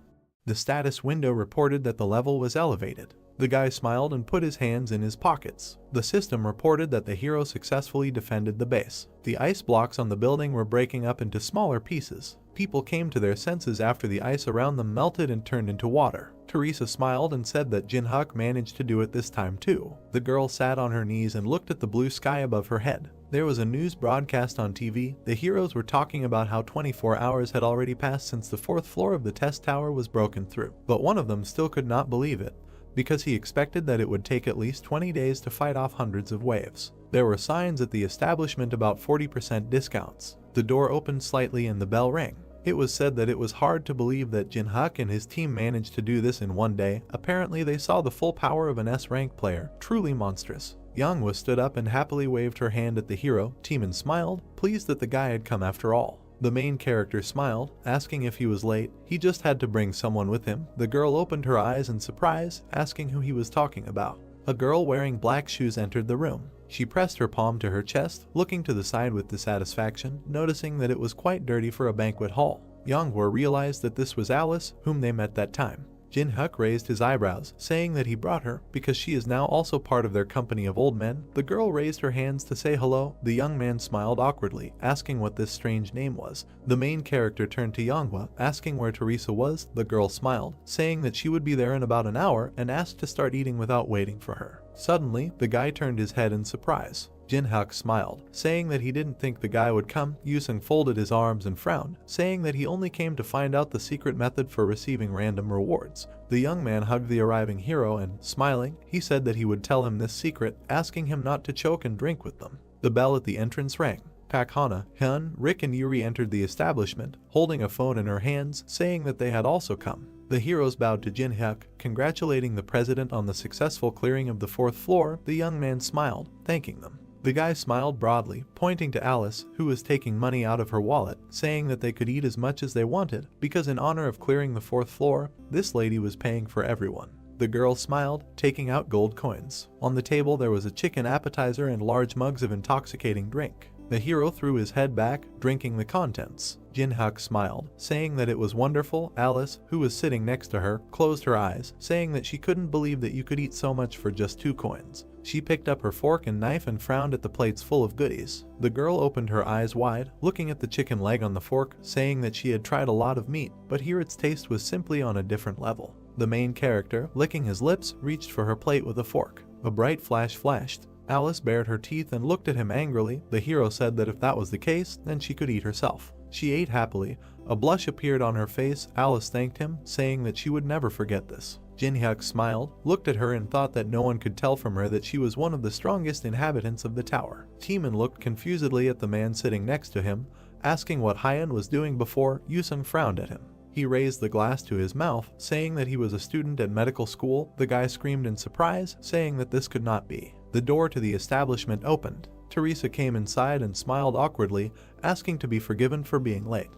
The status window reported that the level was elevated. The guy smiled and put his hands in his pockets. The system reported that the hero successfully defended the base. The ice blocks on the building were breaking up into smaller pieces. People came to their senses after the ice around them melted and turned into water. Teresa smiled and said that Jinhuk managed to do it this time too. The girl sat on her knees and looked at the blue sky above her head. There was a news broadcast on TV. The heroes were talking about how 24 hours had already passed since the 4th floor of the test tower was broken through. But one of them still could not believe it, because he expected that it would take at least 20 days to fight off hundreds of waves. There were signs at the establishment about 40% discounts. The door opened slightly and the bell rang. It was said that it was hard to believe that Jinhuk and his team managed to do this in one day. Apparently they saw the full power of an S-rank player, truly monstrous. Manhwa stood up and happily waved her hand at the hero. Timon smiled, pleased that the guy had come after all. The main character smiled, asking if he was late. He just had to bring someone with him. The girl opened her eyes in surprise, asking who he was talking about. A girl wearing black shoes entered the room. She pressed her palm to her chest, looking to the side with dissatisfaction, noticing that it was quite dirty for a banquet hall. Manhwa realized that this was Alice, whom they met that time. Jinhuk raised his eyebrows, saying that he brought her because she is now also part of their company of old men. The girl raised her hands to say hello. The young man smiled awkwardly, asking what this strange name was. The main character turned to Manhwa, asking where Teresa was. The girl smiled, saying that she would be there in about an hour, and asked to start eating without waiting for her. Suddenly, the guy turned his head in surprise. Jinhuk smiled, saying that he didn't think the guy would come. Yusung folded his arms and frowned, saying that he only came to find out the secret method for receiving random rewards. The young man hugged the arriving hero and, smiling, he said that he would tell him this secret, asking him not to choke and drink with them. The bell at the entrance rang. Pak Hana, Hyun, Rick and Yuri entered the establishment, holding a phone in her hands, saying that they had also come. The heroes bowed to Jin-hyuk, congratulating the president on the successful clearing of the 4th floor. The young man smiled, thanking them. The guy smiled broadly, pointing to Alice, who was taking money out of her wallet, saying that they could eat as much as they wanted, because in honor of clearing the 4th floor, this lady was paying for everyone. The girl smiled, taking out gold coins. On the table there was a chicken appetizer and large mugs of intoxicating drink. The hero threw his head back, drinking the contents. Jin-hyuk smiled, saying that it was wonderful. Alice, who was sitting next to her, closed her eyes, saying that she couldn't believe that you could eat so much for just 2 coins. She picked up her fork and knife and frowned at the plates full of goodies. The girl opened her eyes wide, looking at the chicken leg on the fork, saying that she had tried a lot of meat, but here its taste was simply on a different level. The main character, licking his lips, reached for her plate with a fork. A bright flash flashed. Alice bared her teeth and looked at him angrily. The hero said that if that was the case, then she could eat herself. She ate happily. A blush appeared on her face. Alice thanked him, saying that she would never forget this. Jin-hyuk smiled, looked at her and thought that no one could tell from her that she was one of the strongest inhabitants of the tower. Taemin looked confusedly at the man sitting next to him, asking what Hyun was doing before. Yusung frowned at him. He raised the glass to his mouth, saying that he was a student at medical school. The guy screamed in surprise, saying that this could not be. The door to the establishment opened. Teresa came inside and smiled awkwardly, asking to be forgiven for being late.